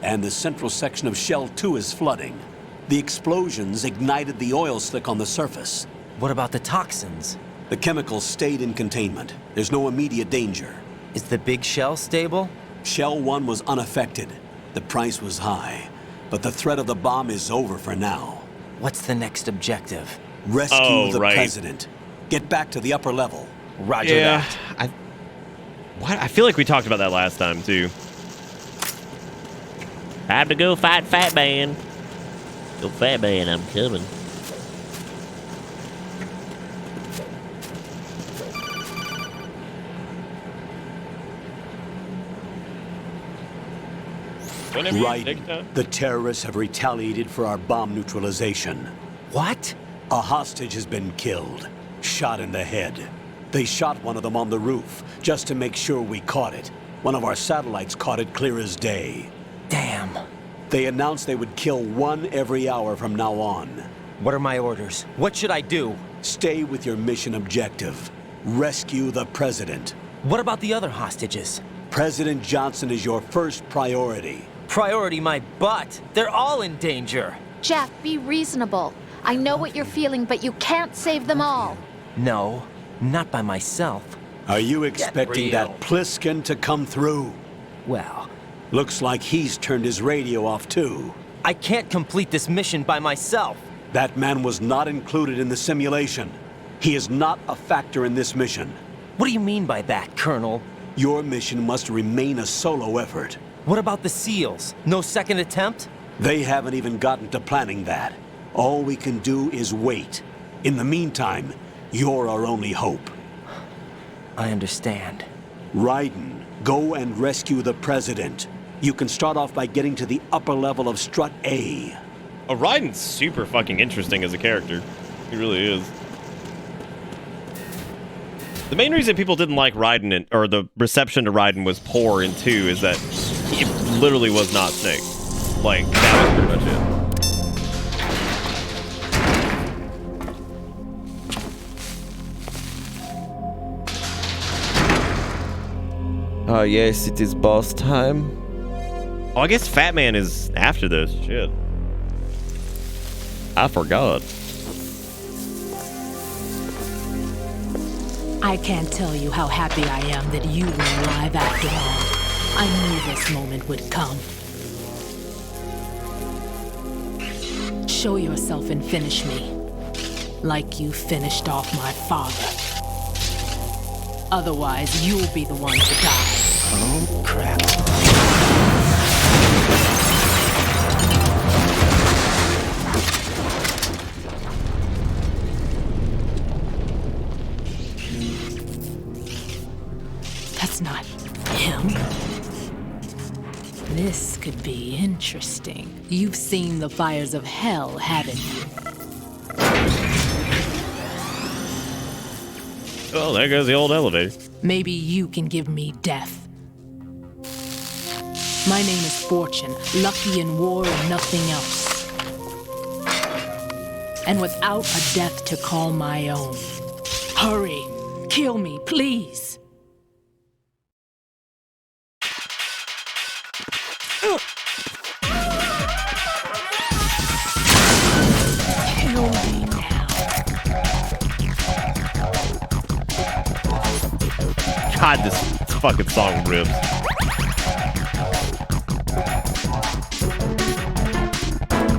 and the central section of Shell 2 is flooding. The explosions ignited the oil slick on the surface. What about the toxins? The chemicals stayed in containment. There's no immediate danger. Is the big shell stable? Shell 1 was unaffected. The price was high, but the threat of the bomb is over for now. What's the next objective? Rescue the president. Get back to the upper level. Roger that. I feel like we talked about that last time, too. Time to go fight Fat Man. Go Fat Man, I'm coming. Right. The terrorists have retaliated for our bomb neutralization. What? A hostage has been killed. Shot in the head. They shot one of them on the roof, just to make sure we caught it. One of our satellites caught it clear as day. Damn. They announced they would kill one every hour from now on. What are my orders? What should I do? Stay with your mission objective. Rescue the president. What about the other hostages? President Johnson is your first priority. Priority my butt. They're all in danger. Jeff, be reasonable. I know what you're feeling, but you can't save them all. No, not by myself. Are you expecting that Pliskin to come through? Well, looks like he's turned his radio off too. I can't complete this mission by myself. That man was not included in the simulation. He is not a factor in this mission. What do you mean by that, Colonel? Your mission must remain a solo effort. What about the SEALs? No second attempt? They haven't even gotten to planning that. All we can do is wait. In the meantime, you're our only hope. I understand. Raiden, go and rescue the president. You can start off by getting to the upper level of Strut A. Oh, Raiden's super fucking interesting as a character. He really is. The main reason people didn't like Raiden, or the reception to Raiden was poor in 2, is that he literally was not Snake. Like, that was pretty much it. Yes, it is boss time. Oh, I guess Fat Man is after this. Shit. I forgot. I can't tell you how happy I am that you were alive after all. I knew this moment would come. Show yourself and finish me. Like you finished off my father. Otherwise, you'll be the one to die. Oh, crap. That's not him. This could be interesting. You've seen the fires of hell, haven't you? Oh, there goes the old elevator. Maybe you can give me death. My name is Fortune, lucky in war and nothing else. And without a death to call my own. Hurry, kill me, please. Kill me now. God, this fucking song rips.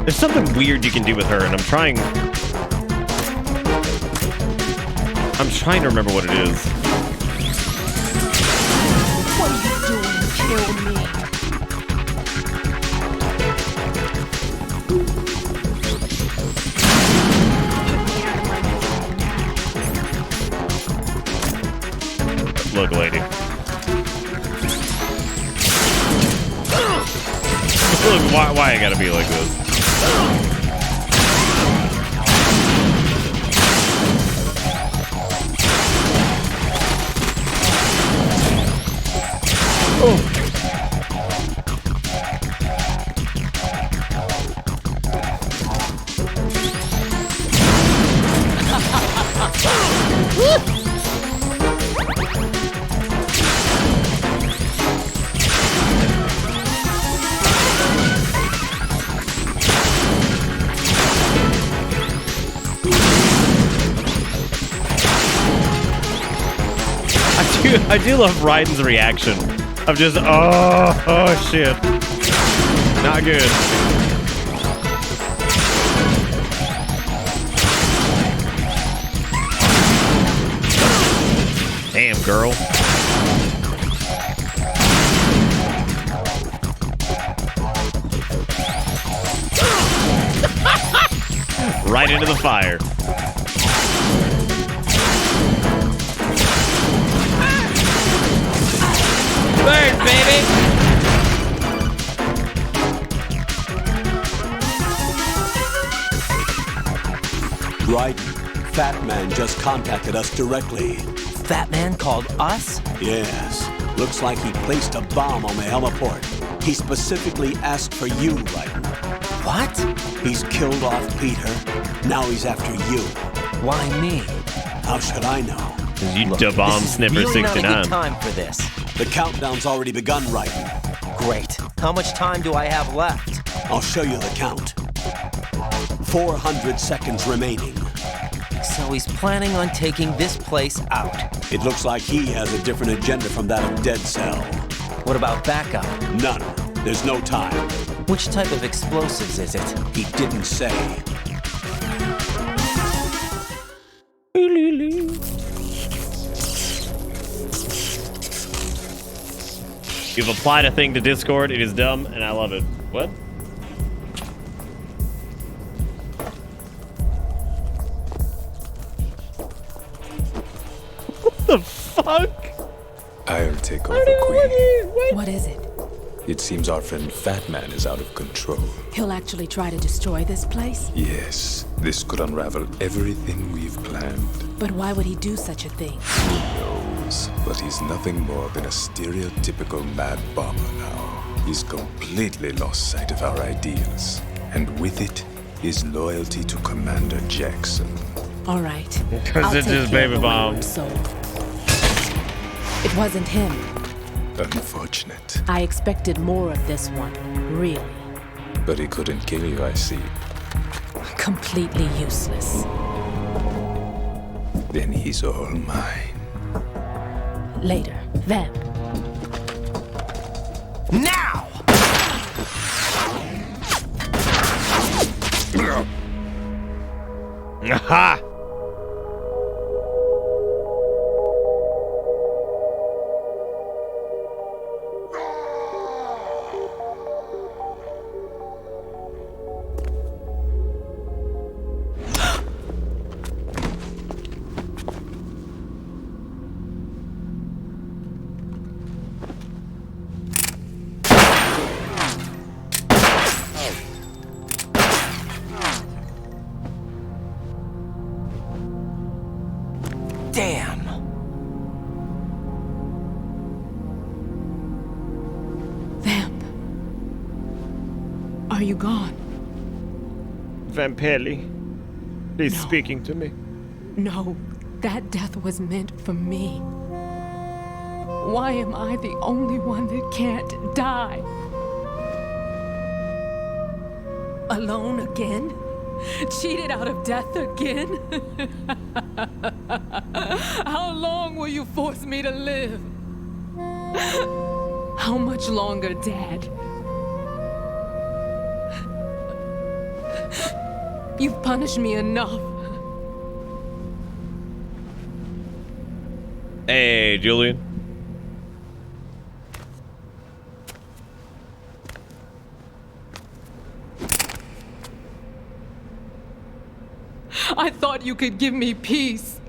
There's something weird you can do with her, and I'm trying to remember what it is. What are you doing? Kill me. Look, lady. Look, why I gotta be like this? Oh. I do love Raiden's reaction of just, oh shit. Not good. Damn, girl. Right into the fire. Burn, baby! Right. Fat Man just contacted us directly. Fat Man called us? Yes. Looks like he placed a bomb on the heliport. He specifically asked for you, Raiden. What? He's killed off Peter. Now he's after you. Why me? How should I know? Cause you bomb sniffer really 69. Not a good time for this. The countdown's already begun, Raiden. Great. How much time do I have left? I'll show you the count. 400 seconds remaining. So he's planning on taking this place out. It looks like he has a different agenda from that of Dead Cell. What about backup? None. There's no time. Which type of explosives is it? He didn't say. You've applied a thing to Discord. It is dumb, and I love it. What? What the fuck? I'll take over, Queen. What is it? It seems our friend Fat Man is out of control. He'll actually try to destroy this place? Yes, this could unravel everything we've planned. But why would he do such a thing? Who knows? But he's nothing more than a stereotypical mad bomber now. He's completely lost sight of our ideals. And with it, his loyalty to Commander Jackson. All right. Because it's his baby bomb. It wasn't him. Unfortunate. I expected more of this one, really. But he couldn't kill you, I see. Completely useless. Then he's all mine. Later. Then. Now! Aha! Damn! Vamp. Are you gone? Vampelli. He's speaking to me. No, that death was meant for me. Why am I the only one that can't die? Alone again? Cheated out of death again? How long will you force me to live? How much longer, Dad? You've punished me enough. Hey, Julian. I thought you could give me peace.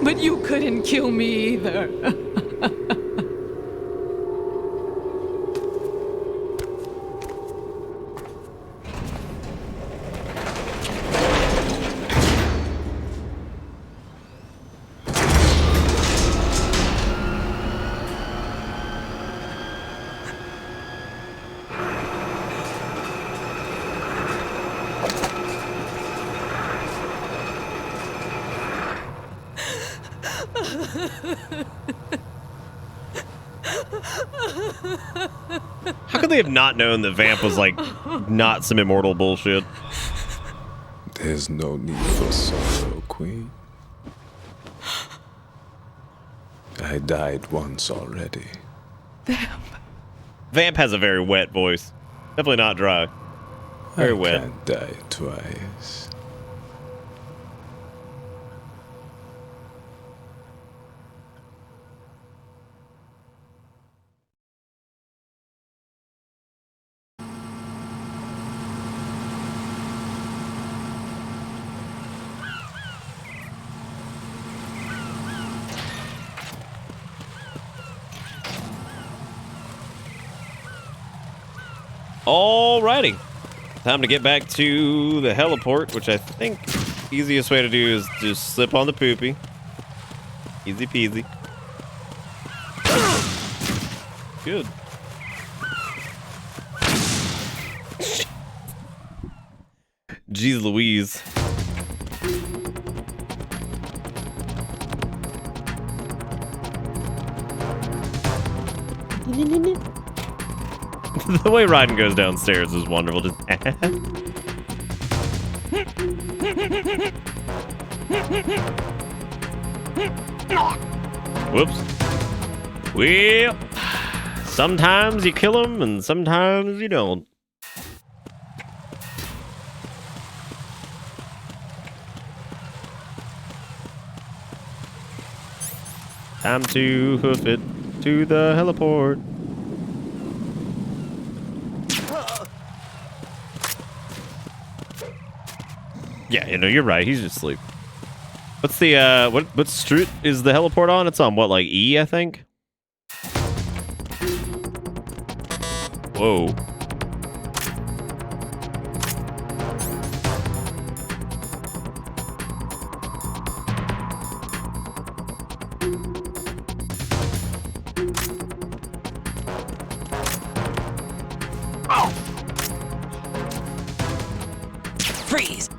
But you couldn't kill me either. How could they have not known that Vamp was like not some immortal bullshit? There's no need for sorrow, Queen. I died once already. Vamp has a very wet voice. Definitely not dry. Very wet. I can't die twice. Alrighty. Time to get back to the heliport, which I think the easiest way to do is just slip on the poopy. Easy peasy. Good. Jeez Louise. The way Raiden goes downstairs is wonderful. Just whoops. Well, sometimes you kill them and sometimes you don't. Time to hoof it to the heliport. Yeah, you know, you're right. He's just asleep. What's the, what street is the heliport on? It's on, what, like E, I think? Whoa. Freeze!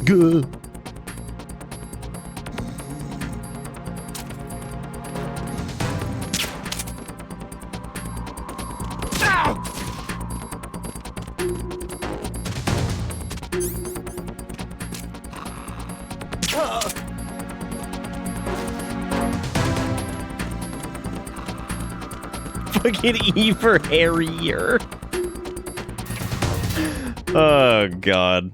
Good. Fucking E for hairier. Oh, God.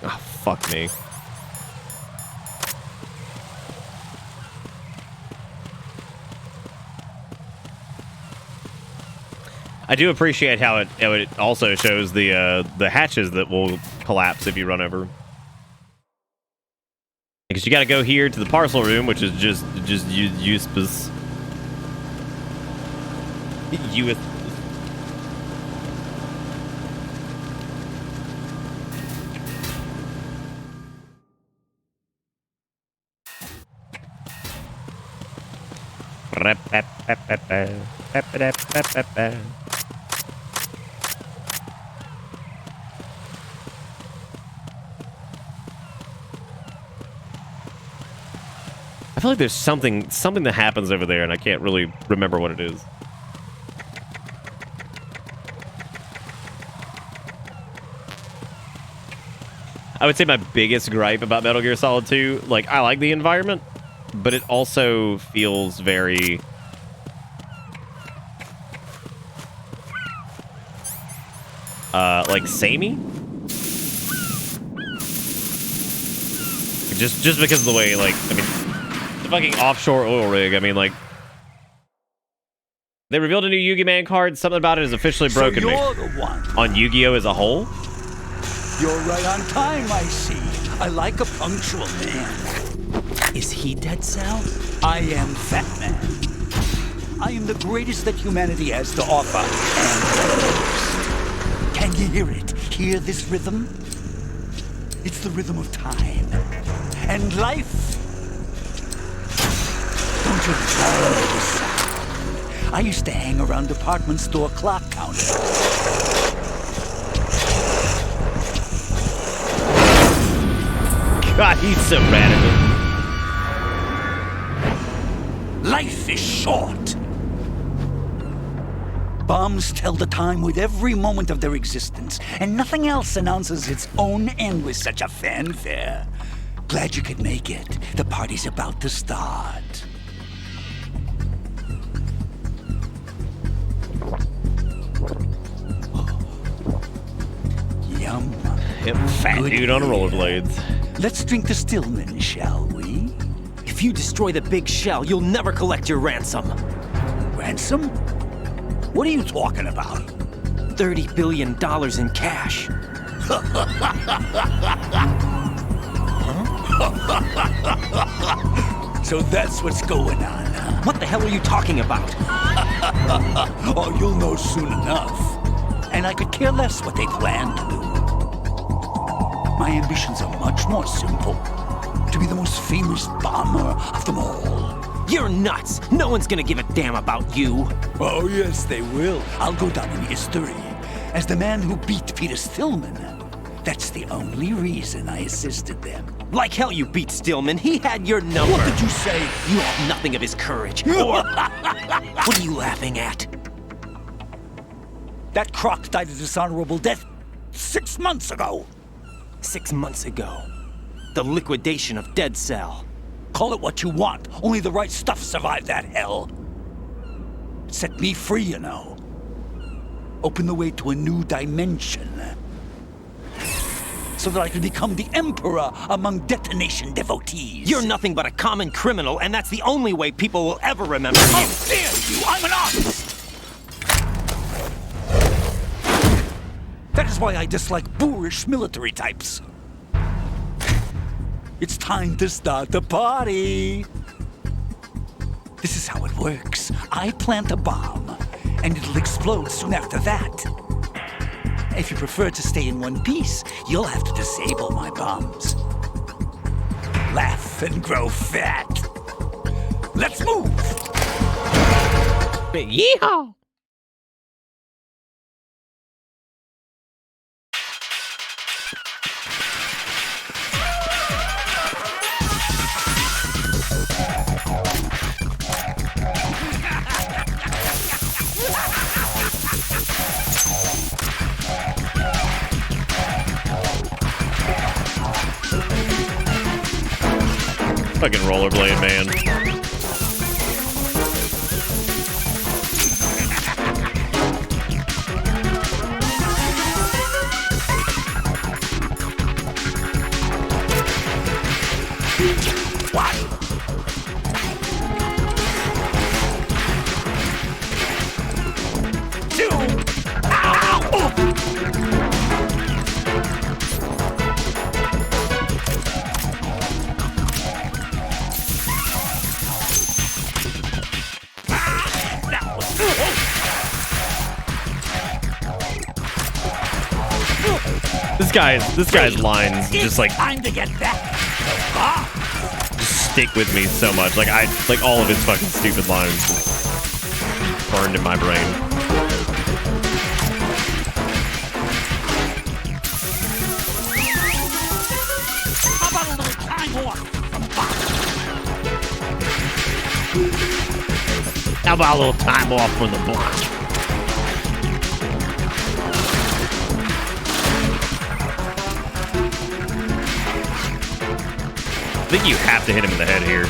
Oh, fuck me. I do appreciate how it also shows the hatches that will collapse if you run over. Because you got to go here to the parcel room, which is just useless. I feel like there's something that happens over there, and I can't really remember what it is. I would say my biggest gripe about Metal Gear Solid 2, like, I like the environment, but it also feels very... like, samey? Just because of the way, like, I mean, the fucking offshore oil rig, I mean, like, They revealed a new Yu-Gi Man card. Something about it has officially broken so me. you're the one. On Yu-Gi-Oh as a whole? You're right on time, I see. I like a punctual man. Is he Dead Cell? I am Fat Man. I am the greatest that humanity has to offer, and the worst. Can you hear it? Hear this rhythm? It's the rhythm of time and life. Don't you love this sound? I used to hang around department store clock counters. God, he's so radical. Life is short. Bombs tell the time with every moment of their existence, and nothing else announces its own end with such a fanfare. Glad you could make it. The party's about to start. Yum. Yep, fat Good dude on ear. rollerblades. Let's drink to Stillman, shall we? If you destroy the big shell, you'll never collect your ransom. Ransom? What are you talking about? $30 billion in cash. So that's what's going on, huh? What the hell are you talking about? Oh, you'll know soon enough. And I could care less what they plan to do. My ambitions are much more simple. To be the most famous bomber of them all. You're nuts! No one's gonna give a damn about you. Oh, yes, they will. I'll go down in history as the man who beat Peter Stillman. That's the only reason I assisted them. Like hell you beat Stillman. He had your number. What did you say? You have nothing of his courage. Or... What are you laughing at? That croc died a dishonorable death 6 months ago. 6 months ago. The liquidation of Dead Cell. Call it what you want. Only the right stuff survived that hell. Set me free, you know. Open the way to a new dimension. So that I can become the emperor among detonation devotees. You're nothing but a common criminal, and that's the only way people will ever remember you. How dare you! I'm an artist! That is why I dislike boorish military types. It's time to start the party. This is how it works. I plant a bomb, and it'll explode soon after that. If you prefer to stay in one piece, you'll have to disable my bombs. Laugh and grow fat. Let's move! Yeehaw! Fucking rollerblade, man. What? Two! Ow! This guy's lines just like Time to get back. just stick with me so much. Like all of his fucking stupid lines just burned in my brain. How about a little time off from boxing? How about a little time off from the block? I think you have to hit him in the head here.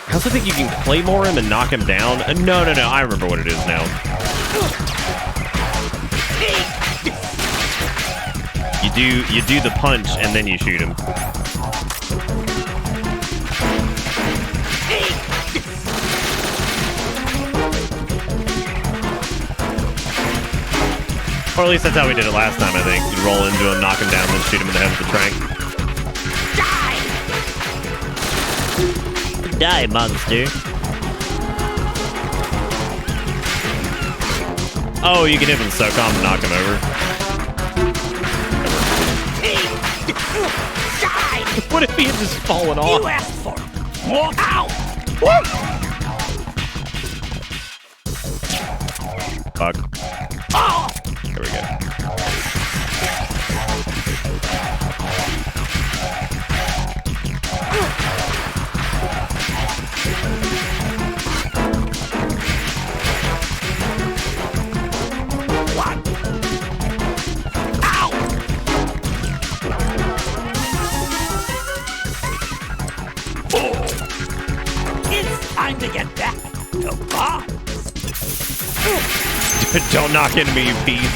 I also think you can claymore him and knock him down. No, I remember what it is now. You do the punch and then you shoot him. Or at least that's how we did it last time, I think. You'd roll into him, knock him down, then shoot him in the head with the trank. Die, monster. Oh, you can hit him with SOCOM and knock him over. What if he had just fallen off? You asked for it. Walk out. Fuck. Oh. There we go. What? Ow. Oh. It's time to get back to bombs. Don't knock into me, you piece.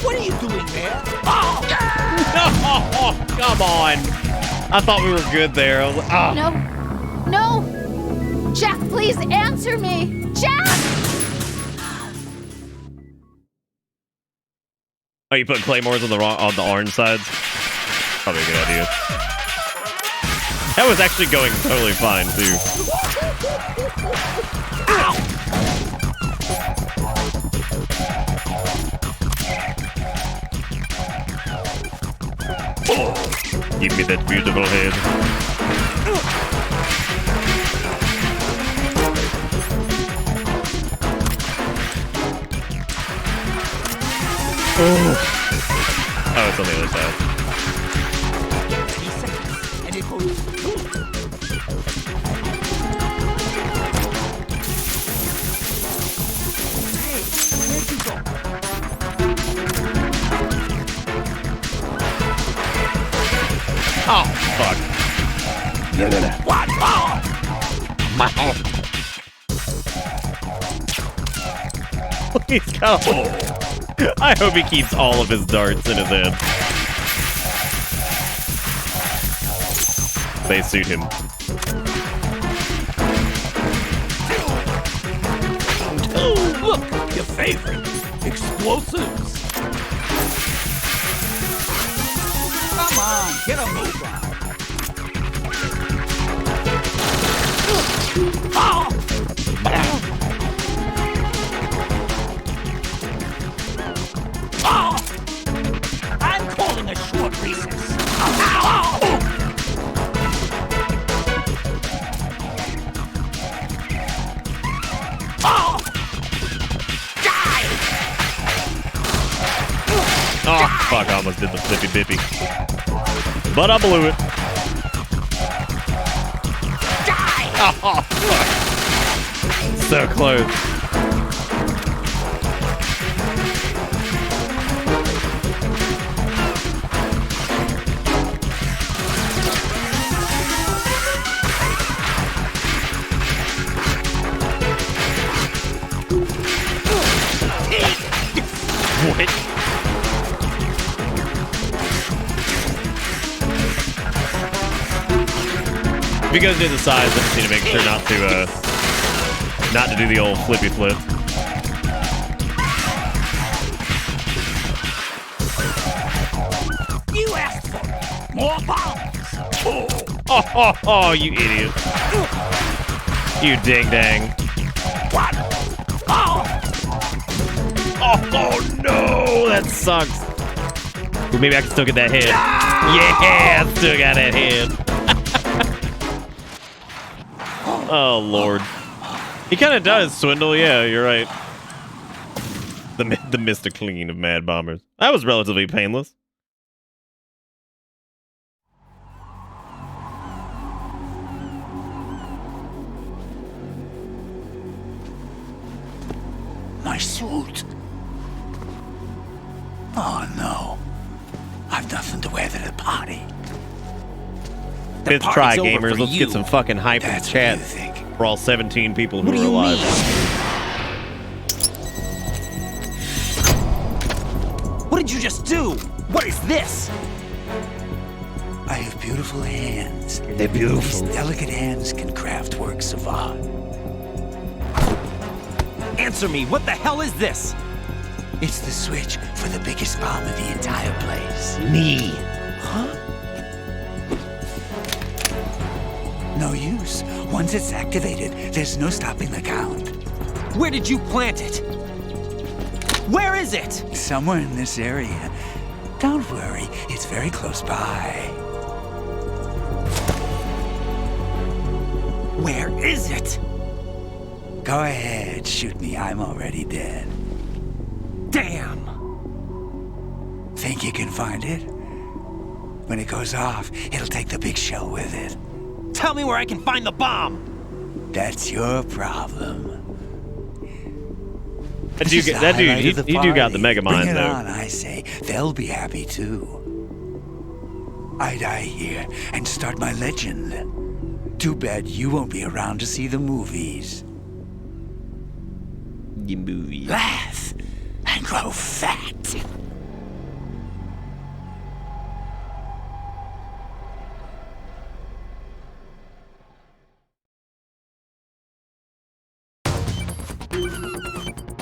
What are you doing there? Oh! No! Come on! I thought we were good there. Oh. No. No! Jack, please answer me! Jack! Oh, you put claymores on the orange sides? Probably a good idea. That was actually going totally fine, too. Ow! Give me that beautiful head. Oh, it's on the other side. 3 seconds, and it goes. Hey, where'd you go? Oh, fuck. No. What? Oh! He's got I hope he keeps all of his darts in his head. They suit him. Oh, look! Your favorite. Explosives. Come on, get a move on. Oh! Oh! I'm calling a short recess. Ow! Oh! Die! Oh, fuck, I almost did the flippy bippy. But I blew it. Die! Oh, fuck. So close. What? If you guys do the sides, I just need to make sure not to do the old flippy flip. You asked for it. More bombs. Oh, you idiot. You ding dang. What? Oh! Oh no, that sucks. Well, maybe I can still get that head. Yeah, I still got that head. Oh lord. He kind of does swindle. Yeah, you're right. The Mr. Clean of Mad Bombers. That was relatively painless. My suit. Oh no. I've nothing to wear to the party. Let's try, gamers. Let's get some fucking hype in the chat for all 17 people who are alive. What did you just do? What is this? I have beautiful hands. They're beautiful. These delicate hands can craft works of art. Answer me, what the hell is this? It's the switch for the biggest bomb in the entire place. Me. Huh? No use. Once it's activated, there's no stopping the count. Where did you plant it? Where is it? Somewhere in this area. Don't worry, it's very close by. Where is it? Go ahead, shoot me. I'm already dead. Damn! Think you can find it? When it goes off, it'll take the big shell with it. Tell me where I can find the bomb! That's your problem. That dude, he do got the mega mind, Bring it though. on, I say. They'll be happy, too. I die here and start my legend. Too bad you won't be around to see the movies. The movies. Laugh and grow fat.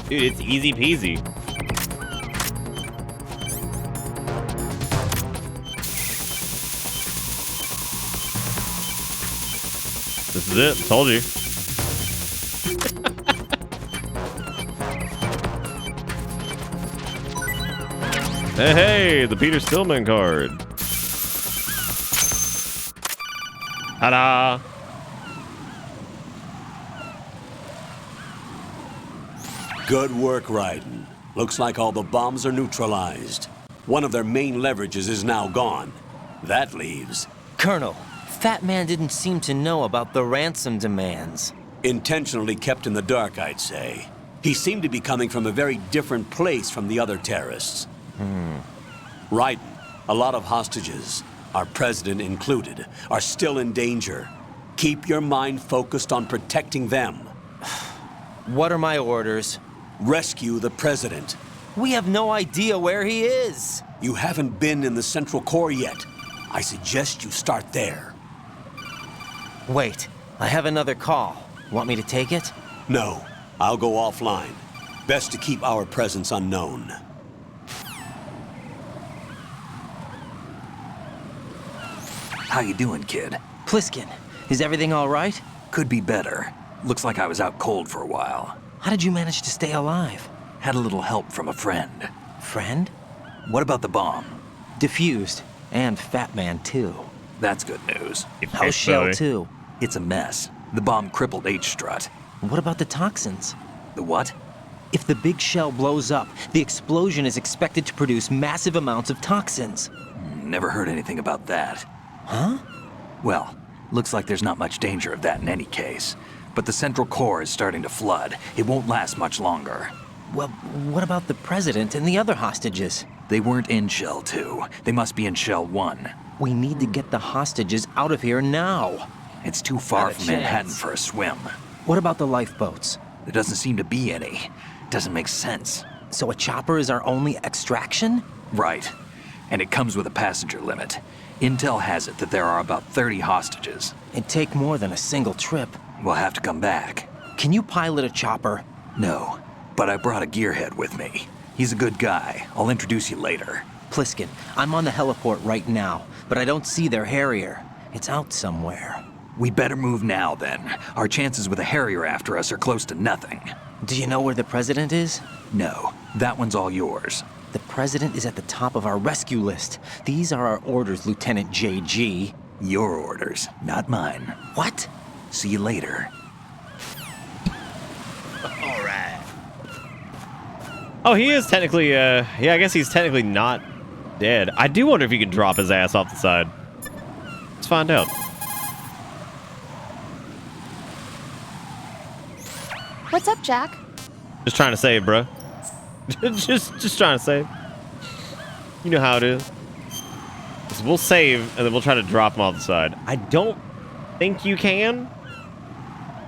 Dude, it's easy peasy. This is it. Told you. Hey, the Peter Stillman card. Ta-da! Good work, Raiden. Looks like all the bombs are neutralized. One of their main leverages is now gone. That leaves... Colonel, Fat Man didn't seem to know about the ransom demands. Intentionally kept in the dark, I'd say. He seemed to be coming from a very different place from the other terrorists. Raiden, a lot of hostages, our president included, are still in danger. Keep your mind focused on protecting them. What are my orders? Rescue the president. We have no idea where he is. You haven't been in the Central Core yet. I suggest you start there. Wait, I have another call. Want me to take it? No, I'll go offline. Best to keep our presence unknown. How you doing, kid? Pliskin, is everything all right? Could be better. Looks like I was out cold for a while. How did you manage to stay alive? Had a little help from a friend. Friend? What about the bomb? Defused. And Fat Man, too. That's good news. How's Shell, too? It's a mess. The bomb crippled H-Strut. What about the toxins? The what? If the big shell blows up, the explosion is expected to produce massive amounts of toxins. Never heard anything about that. Huh? Well, looks like there's not much danger of that in any case. But the Central Core is starting to flood. It won't last much longer. Well, what about the president and the other hostages? They weren't in Shell 2. They must be in Shell 1. We need to get the hostages out of here now. It's too far from Manhattan for a swim. What about the lifeboats? There doesn't seem to be any. Doesn't make sense. So a chopper is our only extraction? Right. And it comes with a passenger limit. Intel has it that there are about 30 hostages. It'd take more than a single trip. We'll have to come back. Can you pilot a chopper? No, but I brought a gearhead with me. He's a good guy. I'll introduce you later. Pliskin, I'm on the heliport right now, but I don't see their Harrier. It's out somewhere. We better move now, then. Our chances with a Harrier after us are close to nothing. Do you know where the president is? No, that one's all yours. The president is at the top of our rescue list. These are our orders, Lieutenant JG. Your orders, not mine. What? See you later. All right. Oh, he is technically, yeah, I guess he's technically not dead. I do wonder if you can drop his ass off the side. Let's find out. What's up, Jack? Just trying to save, bro. just trying to save. You know how it is. So we'll save, and then we'll try to drop him off the side. I don't think you can,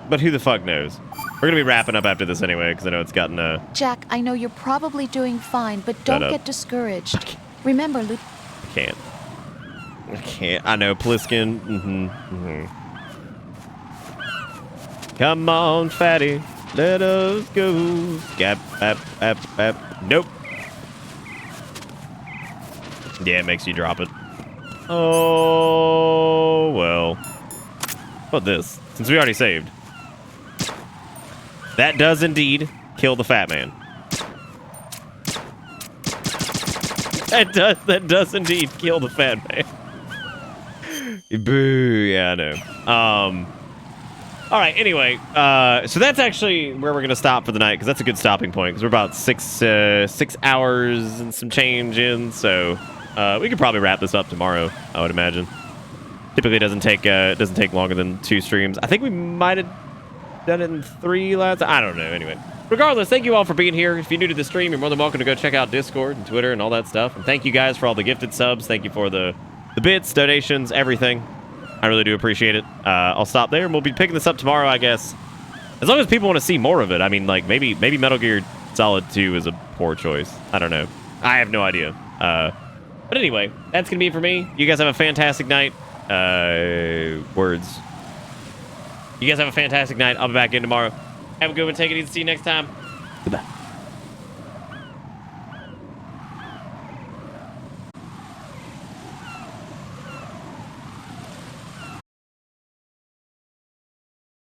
but who the fuck knows? We're gonna be wrapping up after this anyway, because I know it's gotten Jack, I know you're probably doing fine, but don't get discouraged. Remember, I can't. I can't. I know, Pliskin. Come on, fatty. Let us go. Nope. Yeah, it makes you drop it. Oh, well. How about this? Since we already saved. That does indeed kill the fat man. That does indeed kill the fat man. Boo, yeah, I know. All right, anyway, so that's actually where we're going to stop for the night, because that's a good stopping point, because we're about 6 hours and some change in, so we could probably wrap this up tomorrow, I would imagine. Typically it doesn't take longer than 2 streams. I think we might have done it in 3 last. I don't know, anyway. Regardless, thank you all for being here. If you're new to the stream, you're more than welcome to go check out Discord and Twitter and all that stuff. And thank you guys for all the gifted subs. Thank you for the bits, donations, everything. I really do appreciate it. I'll stop there, and we'll be picking this up tomorrow, I guess. As long as people want to see more of it. I mean, like, maybe Metal Gear Solid 2 is a poor choice. I don't know. I have no idea. But anyway, that's going to be it for me. You guys have a fantastic night. Words. You guys have a fantastic night. I'll be back in tomorrow. Have a good one. Take it easy. See you next time. Goodbye.